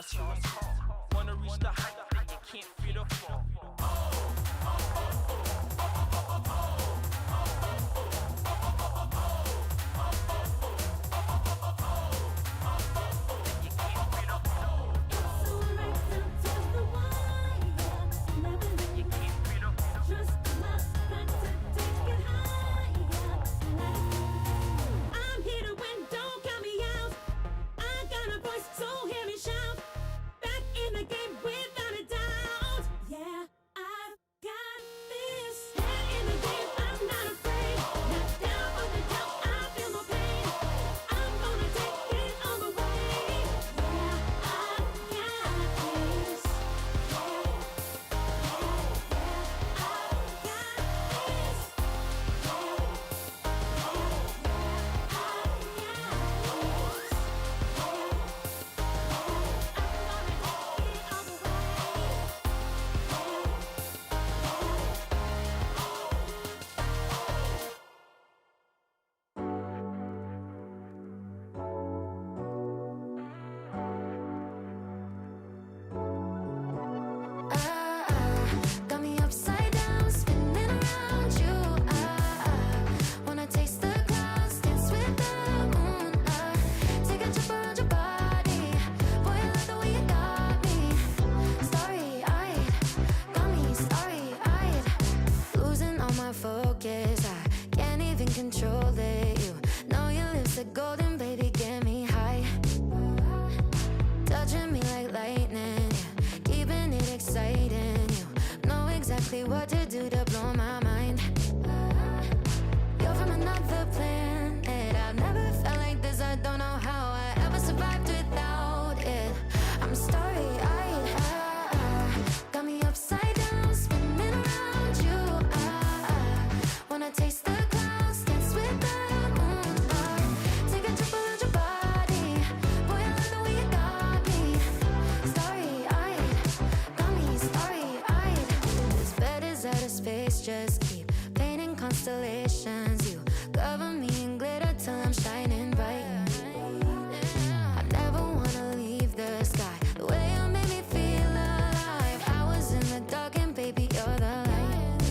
Lost you in call. Wanna reach the height, but you can't feel the fall. I'm here to win, don't count me out. I got a voice, so hear me shout. Back in the game without a doubt. Yeah, I've got this. Head in the game, I'm not afraid. Not down for the count, I feel no pain. I'm gonna take it all the way. Yeah, I've got this. Got me upside down, spinning around you. Wanna taste the clouds, dance with the moon. Take a trip around your body. Boy, I love the way you got me. Starry-eyed, got me starry-eyed. Losing all my focus, I can't even control it. You know your lips are golden, baby, get me high. Touching me like lightning, yeah, keeping it exciting. You know exactly what to do to blow my mind. You're from another planet. I've never felt like this. I don't know how I ever survived without it. I'm starry-eyed. Got me upside down, spinning around you. Wanna taste the clouds, dance with the moon. Take a trip around your body. Boy, I love the way you got me. Starry-eyed, got me starry-eyed. This bed is out of space, just keep painting constellations. You cover me in glitter till I'm shining bright. I never wanna leave the sky. The way you made me feel alive. I was in the dark and baby, you're the light.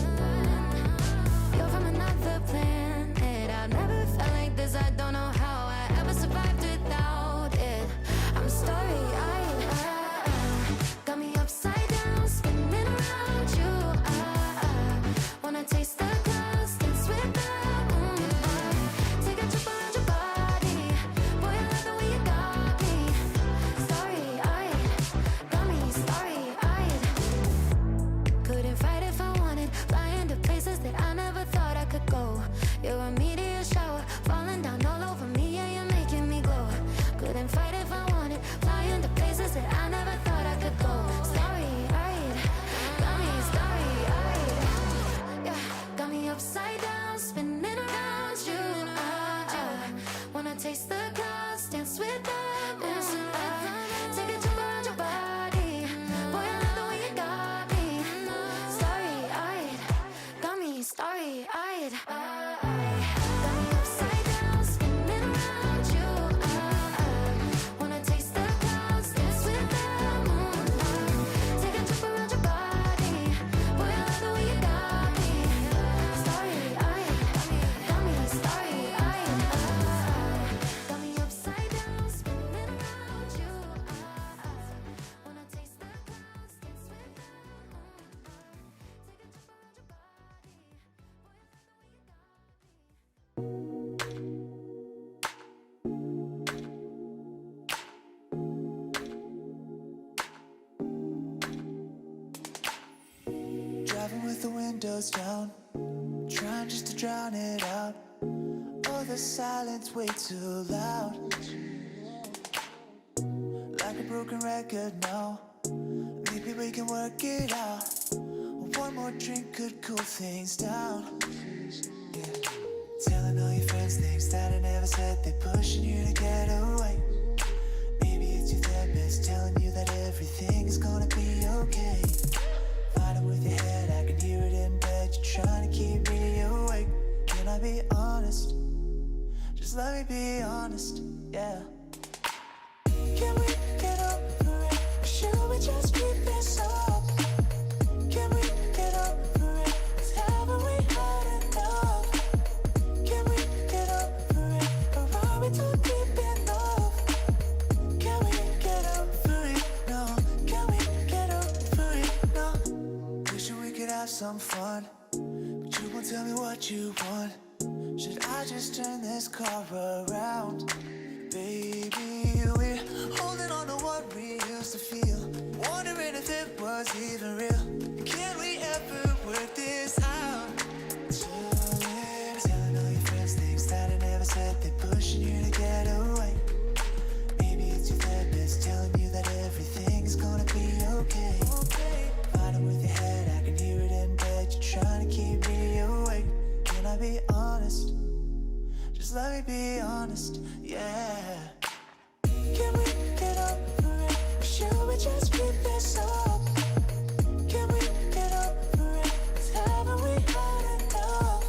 You're from another planet. I've never felt like this. I don't know how I ever survived without it. I'm starry-eyed. Got me upside down, spinning around you. Wanna taste the clouds, dance with the moon. Take a trip around your body. Boy, I love the way you got me. Starry-eyed, got me starry-eyed. Couldn't fight if I wanted. Flying to places that I never thought I could go. You're a meteor shower, falling down all over me. Yeah, you're making me glow. Couldn't fight if I wanted. Flying to places that I never thought I could go. Starry-eyed, got me starry-eyed. Yeah, got me upside down, spinning around you. Wanna taste the clouds, dance with the moon. Take a trip around your body. Boy, I love the way you got me. Starry-eyed, got me starry-eyed. Got me upside down, spinning around you. Wanna taste the clouds, dance with the moon. Take a trip around your body. Boy, I love the way you got me. Starry-eyed, got me starry-eyed. Got me upside down, spinning around you. Wanna taste the clouds, dance with the moon. Take a trip around your body. Boy, I love the way you got me. Driving with the windows down, trying just to drown it out. Oh, the silence way too loud. Like a broken record now. Maybe we can work it out. One more drink could cool things down. Yeah. Telling all your friends things that I never said. They're pushing you to get away. Maybe it's your therapist telling you that everything is gonna be okay. Fighting with your head, I can hear it in bed. You're trying to keep me awake. Can I be honest? Just let me be honest, yeah. Can we get over it? some fun, but you won't tell me what you want. Should I just turn this car around? Baby, we're holding on to what we used to feel, wondering if it was even real. Can we ever work this out? Telling all your friends things that I never said, they're pushing you to get away. Maybe it's your therapist telling you that everything's gonna be okay. Fighting with your head, I can hear it in bed. You're trying to keep me awake. Can I be honest? Just let me be honest, yeah. Can we get over it? Or should we just keep this up? Can we get over it? 'Cause haven't we had enough?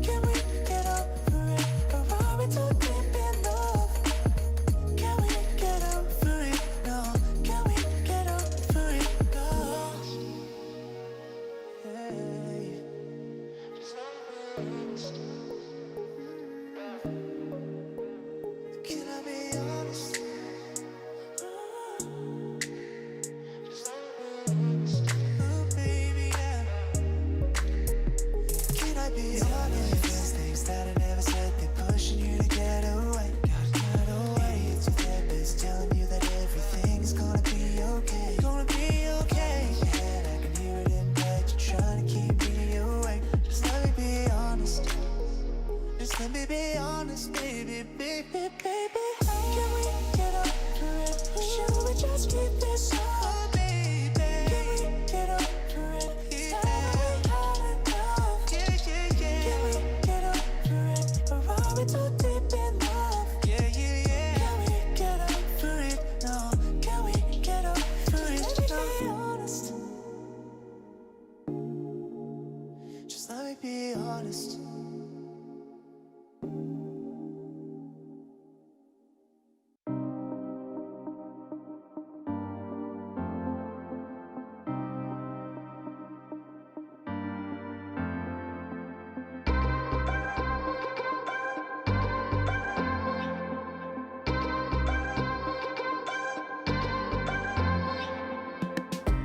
Can we get over it? Or are we too deep in love? Can we get over it? No. Can we get over it? No. Hey. Just honest. Can I be honest? Just honest. Oh, baby, yeah. Can I be honest? There's things that I never said, they're pushing you to get away. Get away. It's your therapist telling you that everything's gonna be okay. Gonna be okay. In your head, I can hear it in bed. You're trying to keep me awake. Just let me be honest. Just let me be honest, baby, baby, baby. Can we get over it? Or should we just keep this up? Oh, baby. Can we get over it? Haven't we had enough? Yeah, yeah, yeah. Can we get over it? Or are we too deep in love? Yeah, yeah, yeah. Can we get over it? No. Can we get over it? Just let me be honest. Just let me be honest.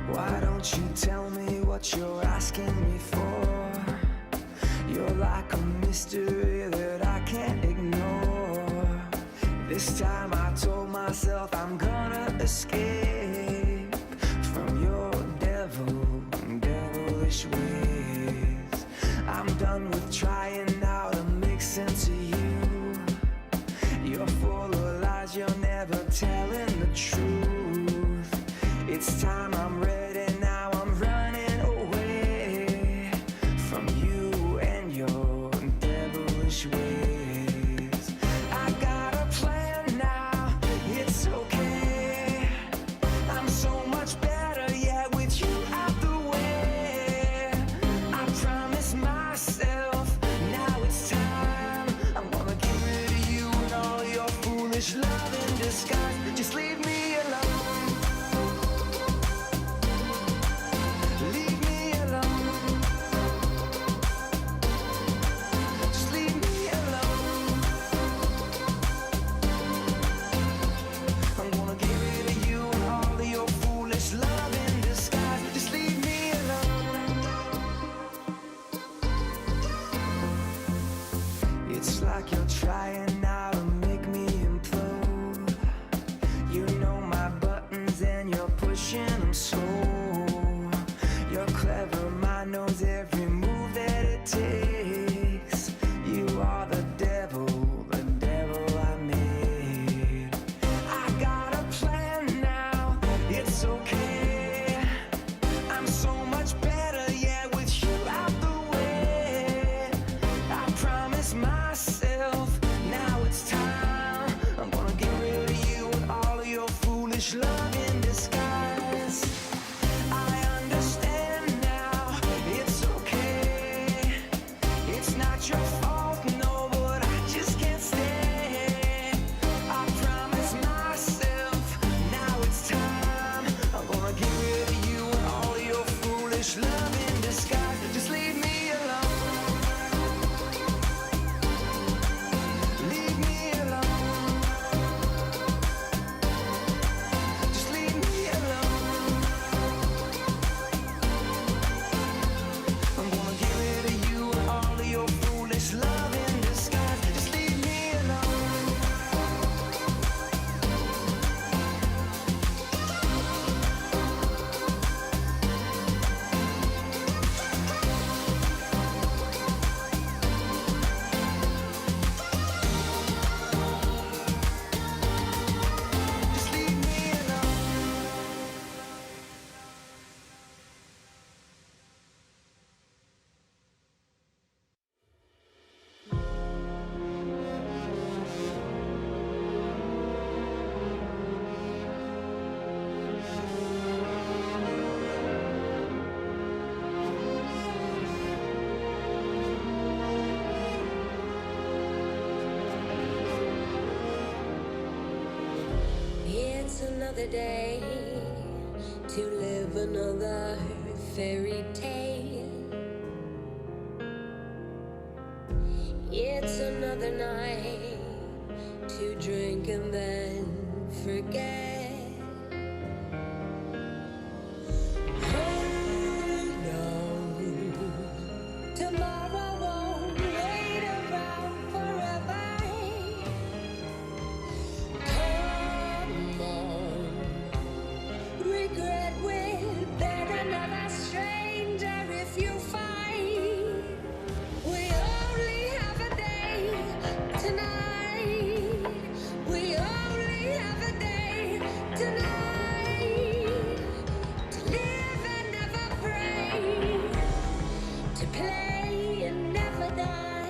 Why don't you tell me what you're asking me for? You're like a mystery that I can't ignore. This time I told myself I'm gonna escape from your devilish ways. I'm done with trying now to make sense of you. You're full of lies, you're never telling the truth. It's time I'm ready now, I'm running away from you and your devilish ways. I got a plan now, it's okay. I'm so much better, yeah, with you out the way. I promise myself, now it's time. I'm gonna get rid of you and all your foolish love in disguise. Just leave me alone. Leave me alone. Just leave me alone. I'm gonna get rid of you and all of your foolish love in disguise. Just leave me alone. It's like you're trying now to make me implode. You know my buttons and you're pushing them slow. Your clever mind knows every move that it takes. You are the devil I made. I got a plan now, it's okay. I'm so much better, yeah, with you out the way. I promise myself, now it's time. I'm gonna get rid of you and all of your foolish love in disguise. another day to live another fairy tale. It's another night to drink and then forget. Hold on, tomorrow won't wait around forever. Come on, regret will bet another stranger if you fight. We only have a day tonight. We only have a day tonight. To live and never pray, to play and never die.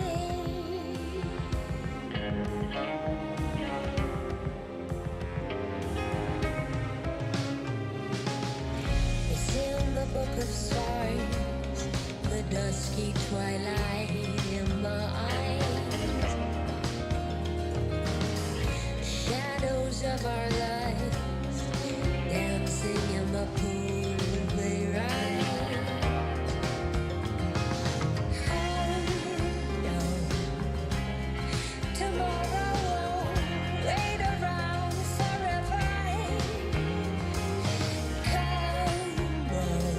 It's in the book of stars, the dusky twilight in my eyes. Shadows of our lives dancing in the pool they rise. Hold on, tomorrow won't wait around forever. Come on,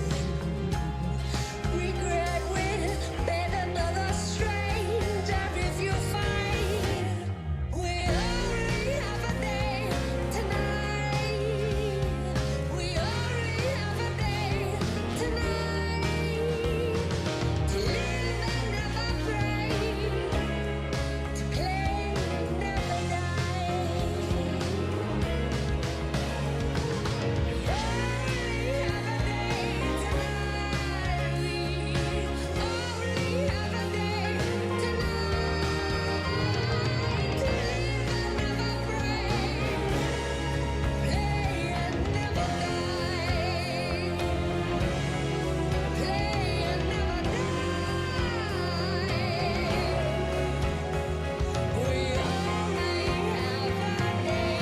regret will bet another stranger if you fight. We only have a day tonight. We only have a day tonight. To live and never pray, to play and never die. We only have a day tonight. We only have a day tonight. To live and never pray, play and never die. Play and never die. We only have a day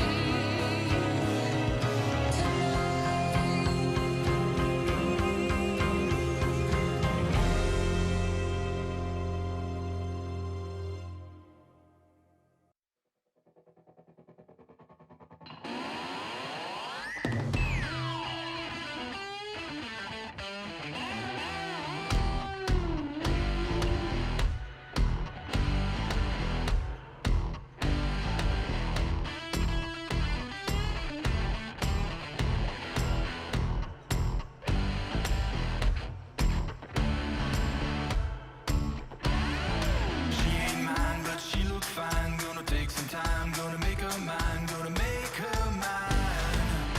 She ain't mine, but she look fine. Gonna take some time, gonna make her mine, gonna make her mine.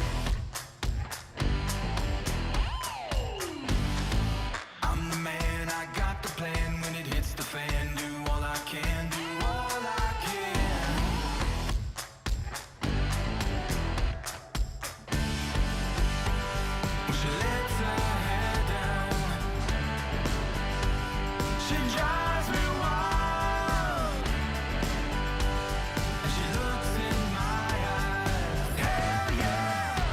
I'm the man, I got the plan. When it hits the fan, do all I can, do all I can. When she lets her hair down, she drives me wild. And she looks in my eyes. Hell yeah!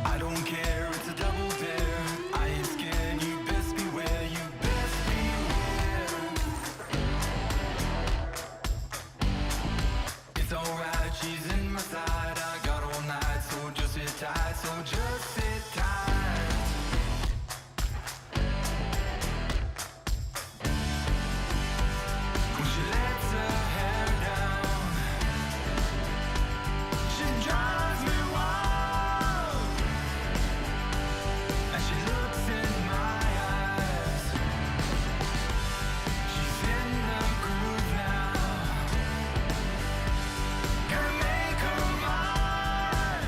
I don't care, it's a double dare. I ain't scared, you best beware, you best beware. It's alright, she's in my side. I got all night, so just sit tight, so just sit tight. When she lets her hair down, she drives me wild. And she looks in my eyes. She's in the groove now. Gonna make her mine.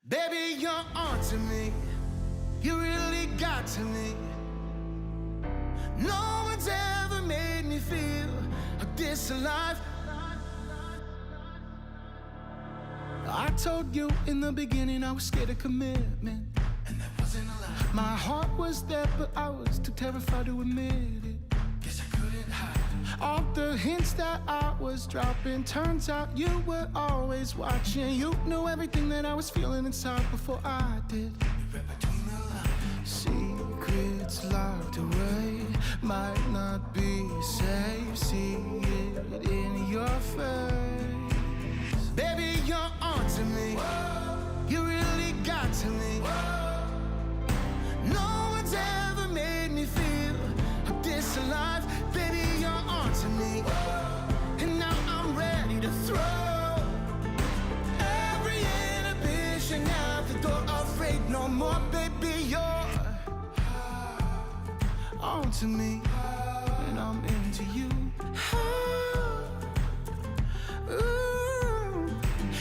Baby, you're onto me. You really got to me. No one's ever made me feel this alive. I told you in the beginning I was scared of commitment, and that wasn't a lie. My heart was there, but I was too terrified to admit it. Guess I couldn't hide it. All the hints that I was dropping, turns out you were always watching. You knew everything that I was feeling inside before I did. You read between the lines. Secrets locked away might not be safe. See it in your face. Baby, you're onto me. You really got to me. No one's ever made me feel this alive. Baby, you're onto me. And now I'm ready to throw every inhibition out the door. Afraid no more, baby, you're onto me. And I'm into you.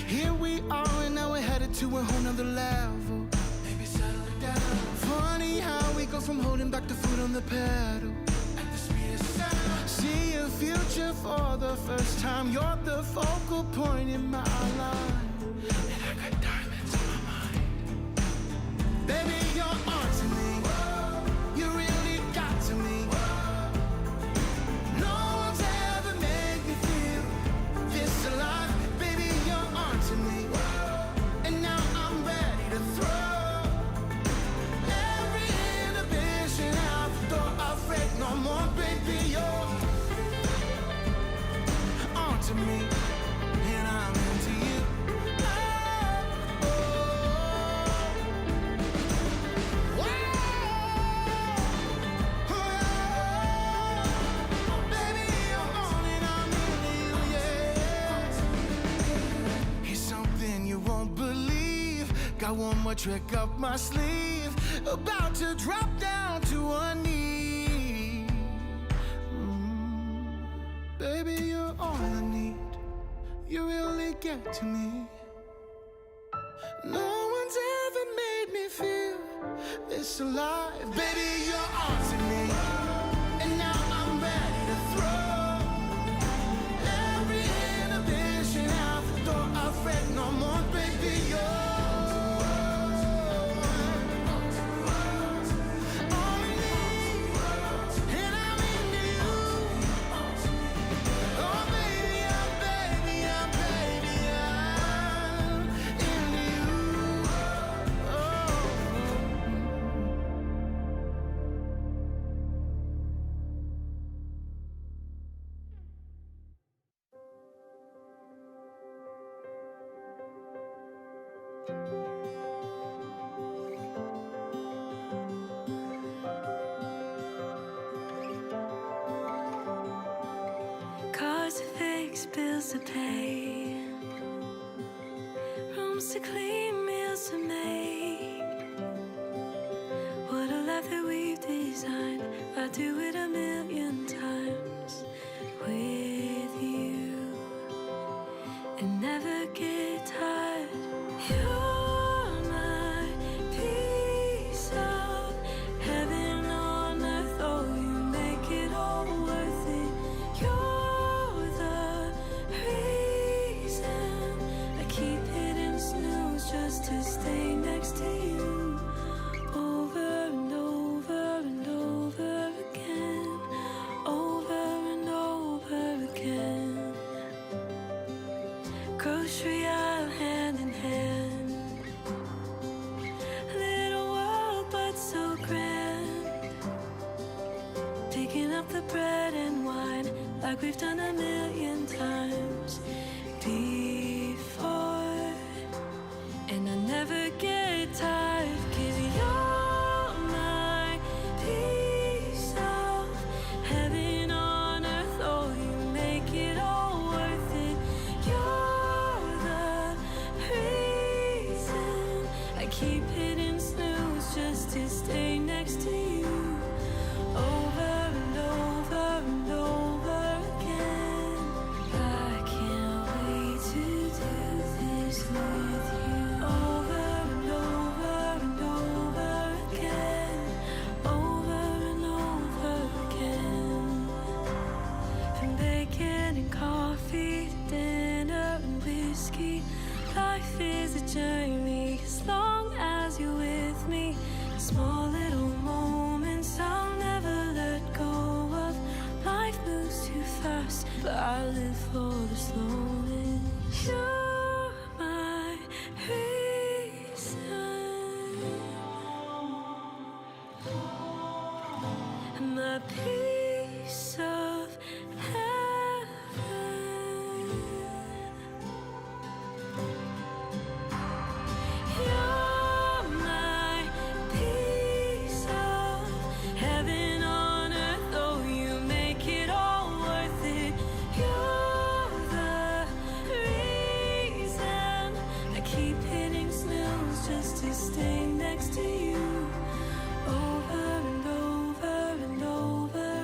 Here we are, and now we're headed to a whole nother level. Maybe settle it down. Funny how we go from holding back the foot on the pedal at the speed of sound. See a future for the first time. You're the focal point in my life, and I got diamonds on my mind. Baby, you're onto me. You really got to me. No one's ever made me feel this alive. To me, and now I'm ready to throw every inhibition out the door. Afraid no more, baby, you're onto me, and I'm into you. Baby, you're on and I'm into you, yeah. Here's something you won't believe. Got one more trick up my sleeve. About to drop down to one knee. Baby, you're all I need. You really get to me. No one's ever made me feel this alive. Baby, you're onto me. And now I'm ready to throw every inhibition out the door. Afraid no more, baby, you're on me, and I'm into you. Oh, baby, I'm into you. Cars to fix, bills to pay, rooms to clean, meals to make. What a life that we've designed. I'd do it a million times with you and never get tired. You're my piece of heaven on earth. Oh, you make it all worth it. You're the reason I keep hitting snooze just to stay next to you. Over and over and over again. Over and over again. Grocery aisle hand in hand. Little world but so grand. Picking up the bread and wine like we've done a million times before. And I never get tired, 'cause you're my piece of heaven on earth. Oh, you make it all worth it. You're the reason I keep hitting snooze just to stay next to you. Over and over and over again. I can't wait to do this with you. Over and a piece of heaven. You're my piece of heaven on earth, oh, you make it all worth it. You're the reason I keep hitting snooze just to stay next to you over and over and over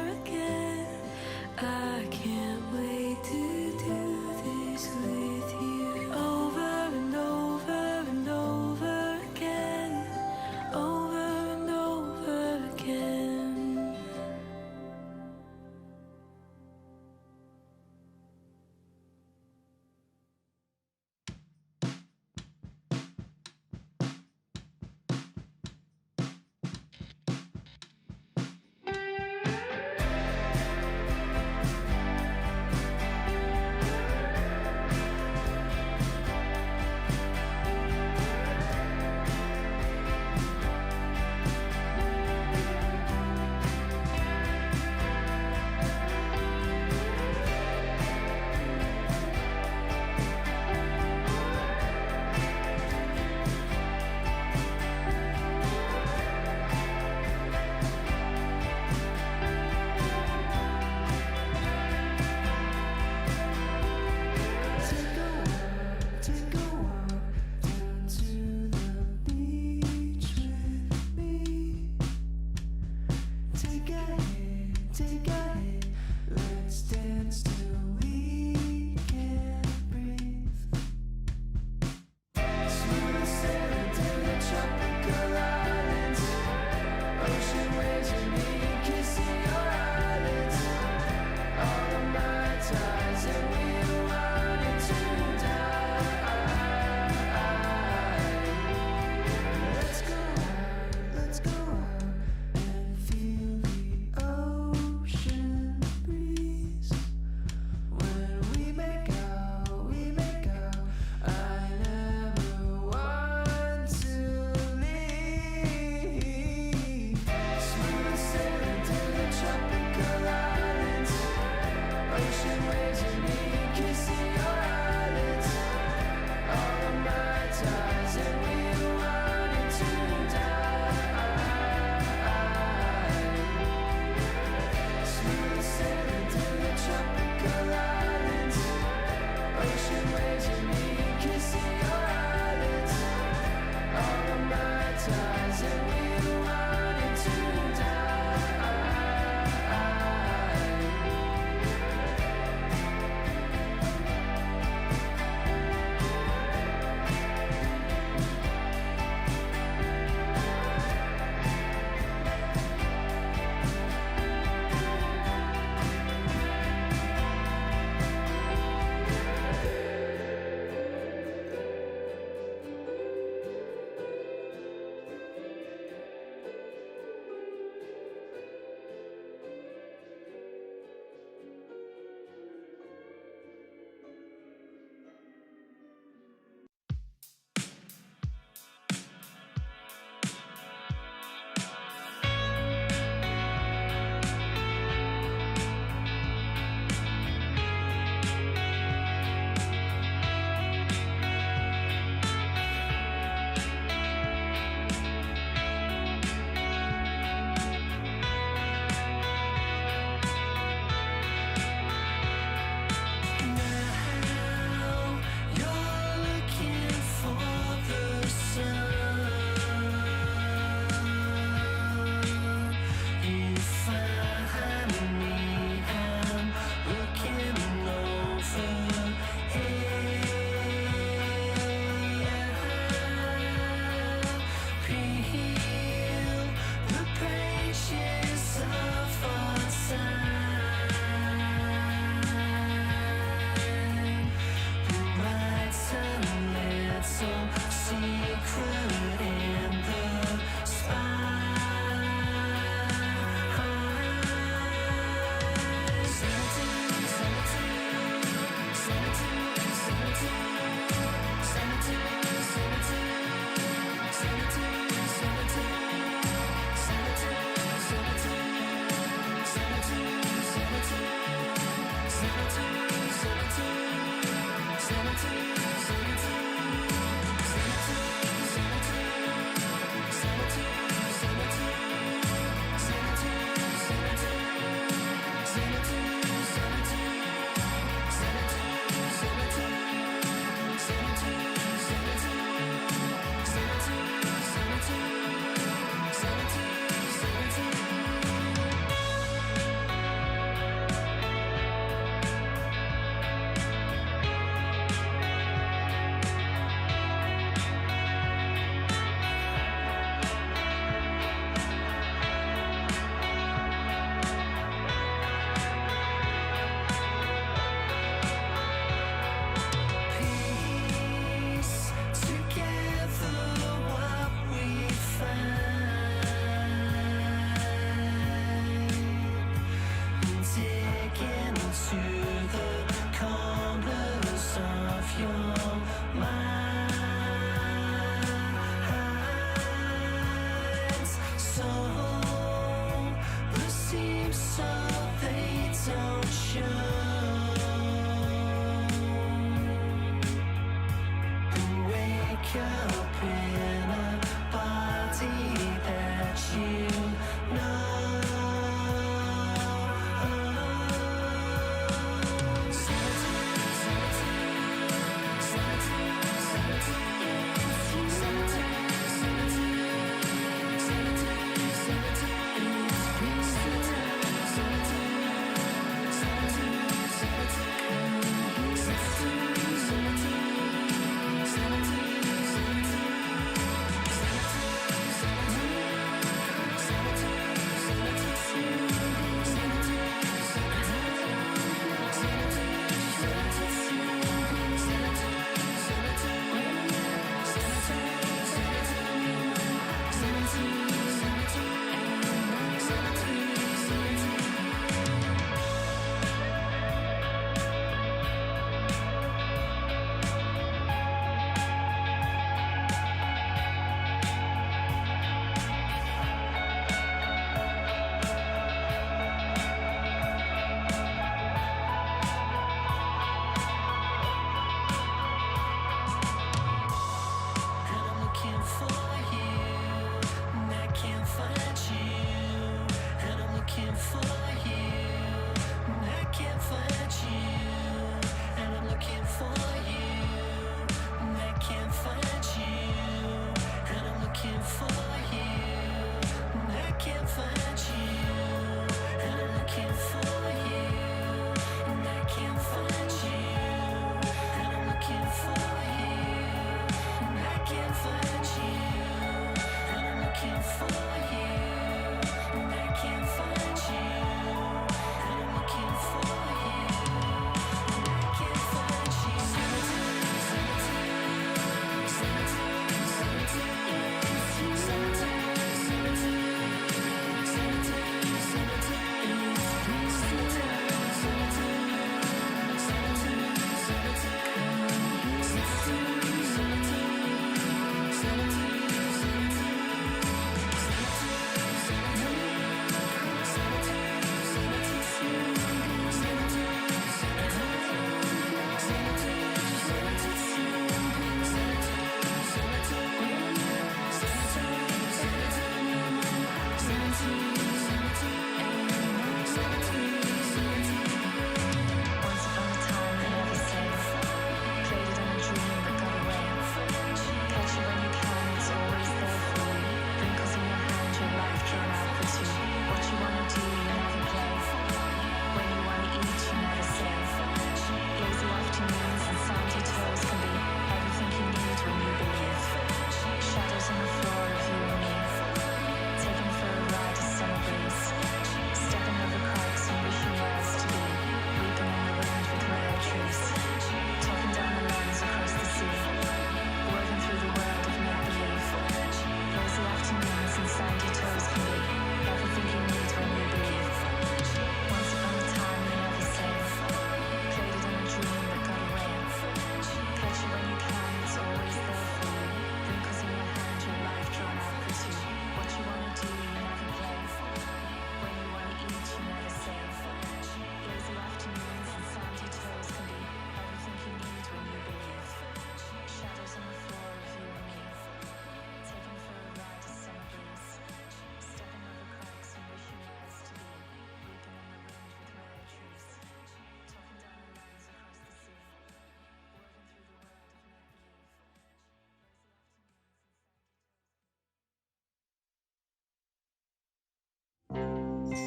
Darling,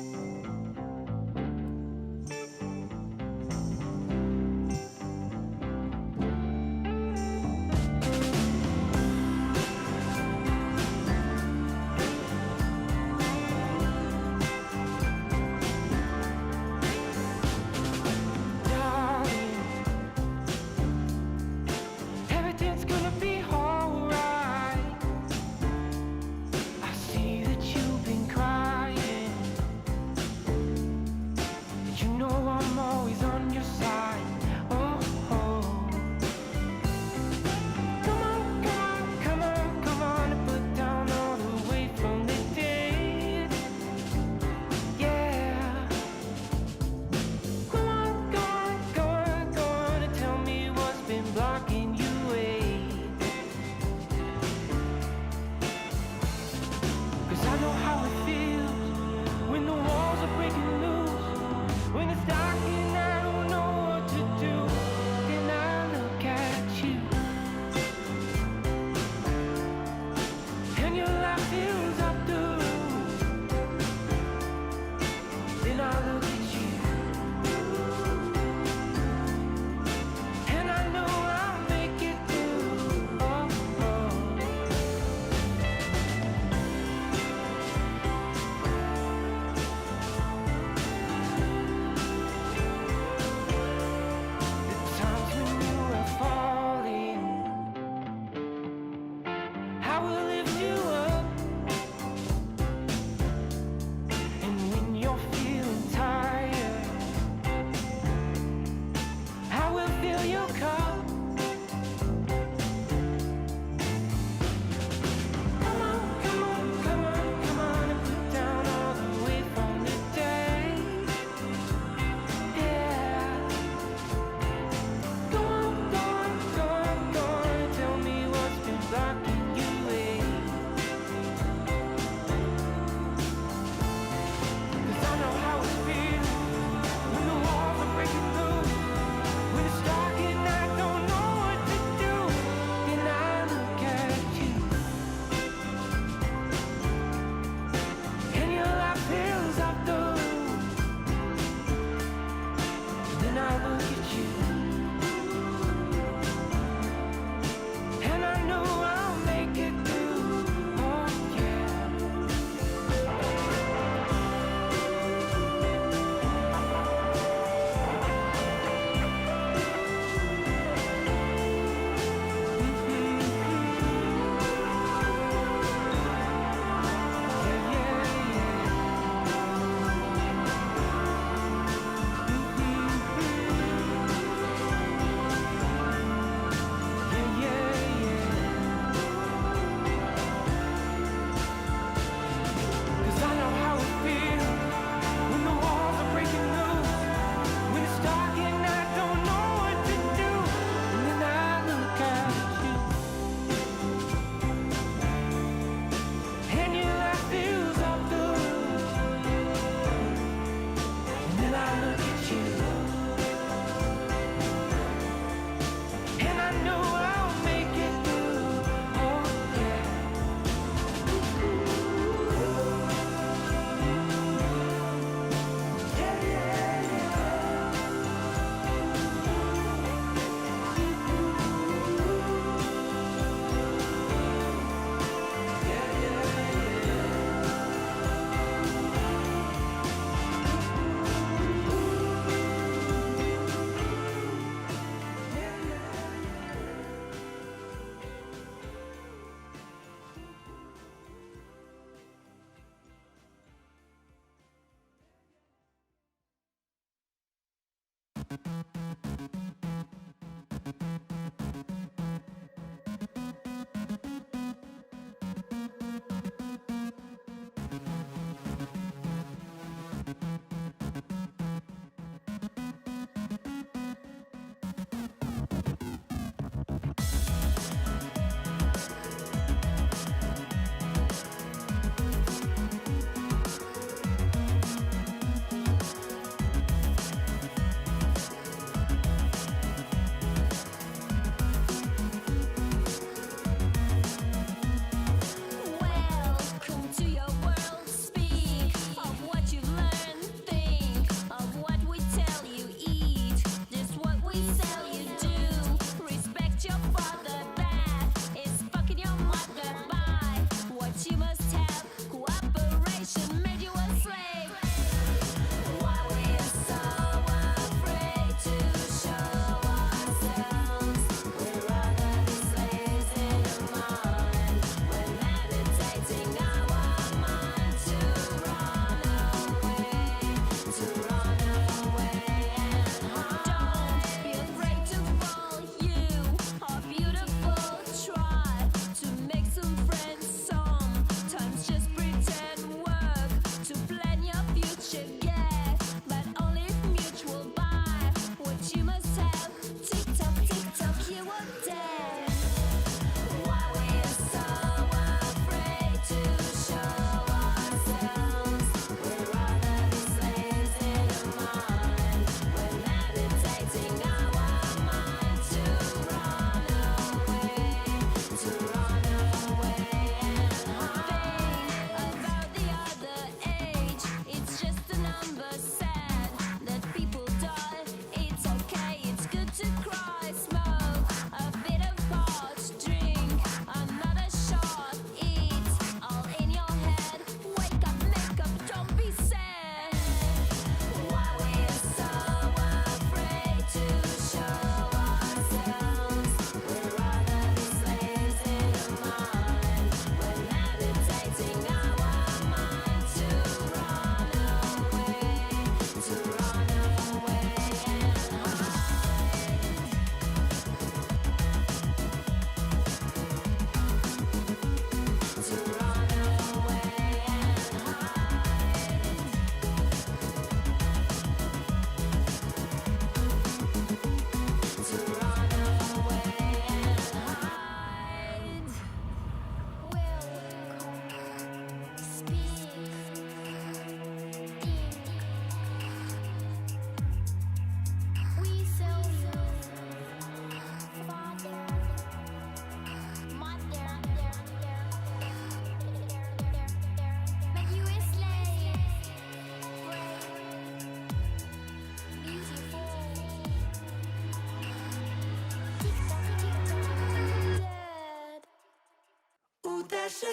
everything's gonna be alright. I see that you've been crying.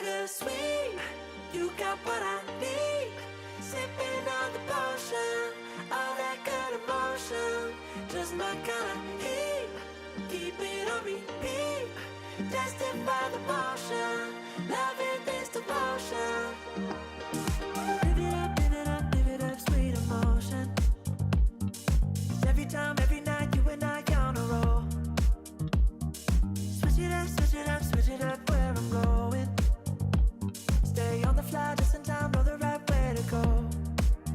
bittersweet. You got what I need. Sipping on the potion, all that good emotion, just my kind of heat. Keep it on repeat. Tested by the motion, loving this devotion. Live it up, live it up, live it up, sweet emotion. Every time, every night, you and I on a roll. Switch it up, switch it up, switch it up where I'm going. Stay on the fly just in time, know the right way to go.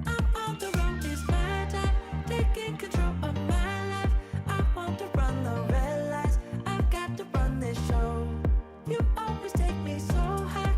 I'm on the road, it's my time, taking control of my life. I want to run the red lights, I've got to run this show. You always take me so high,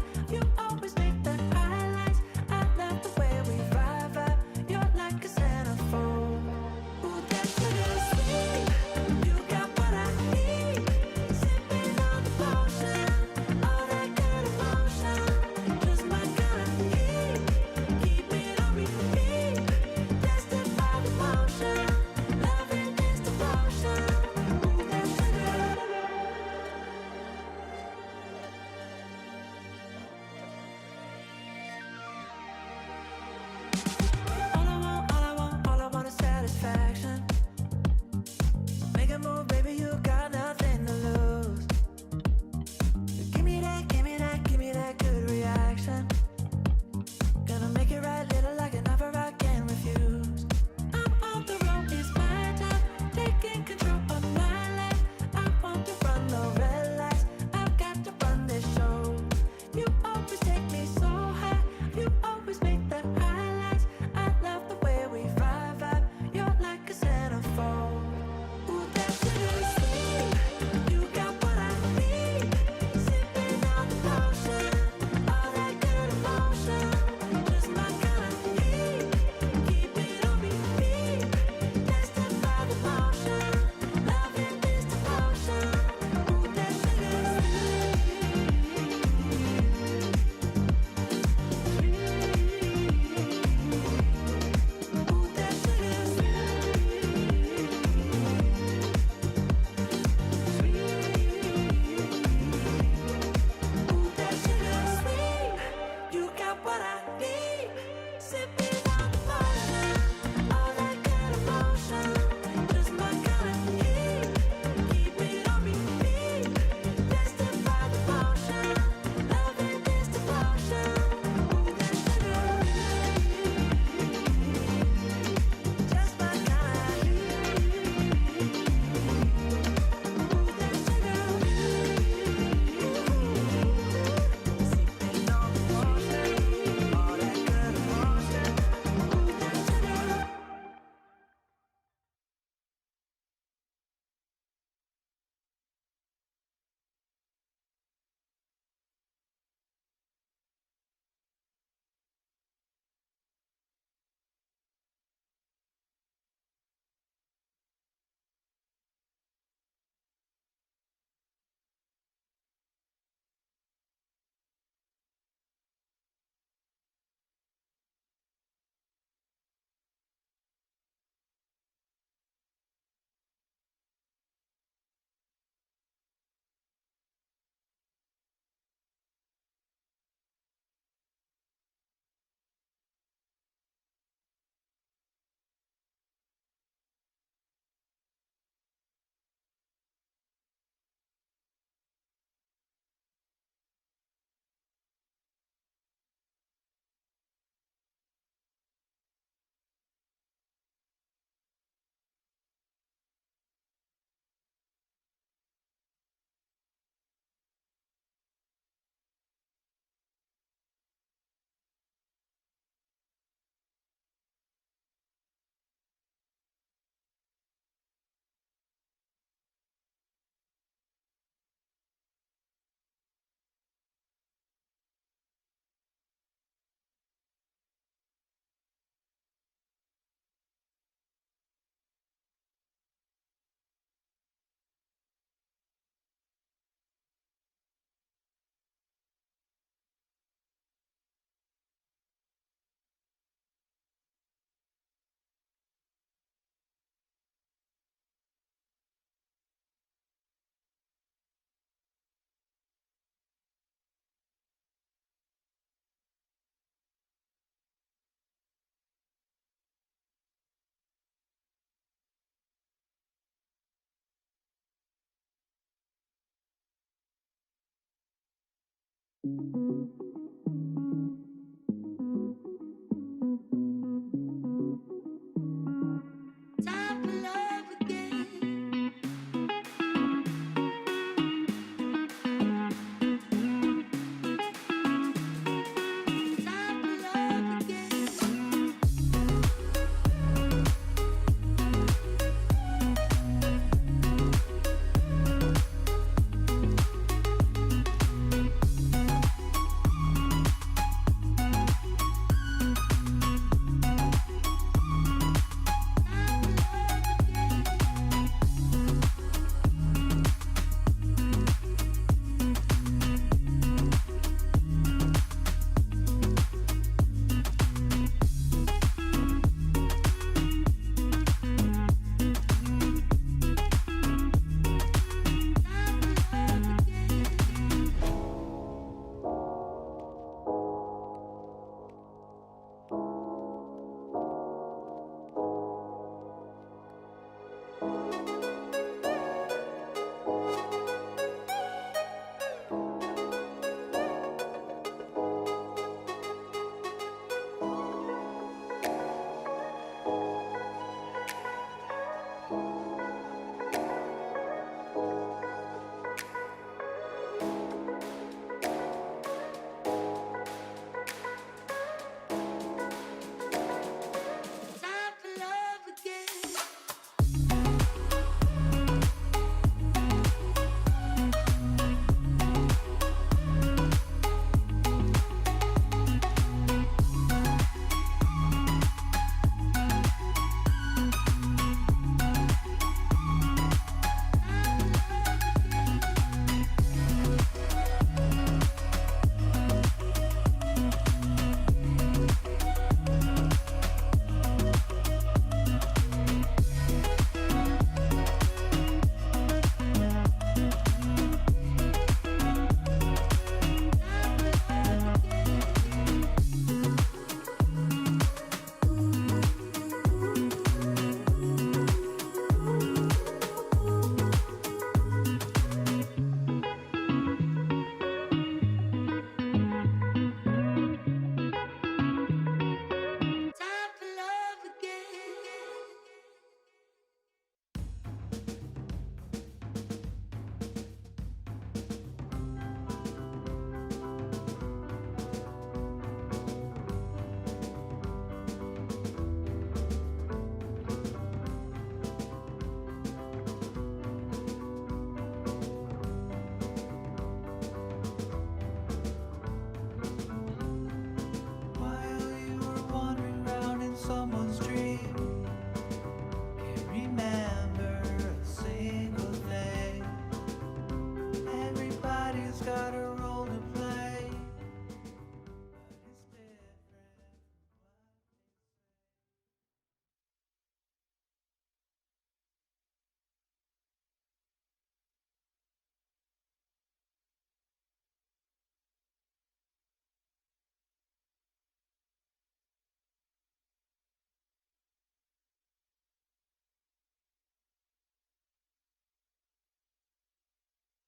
you.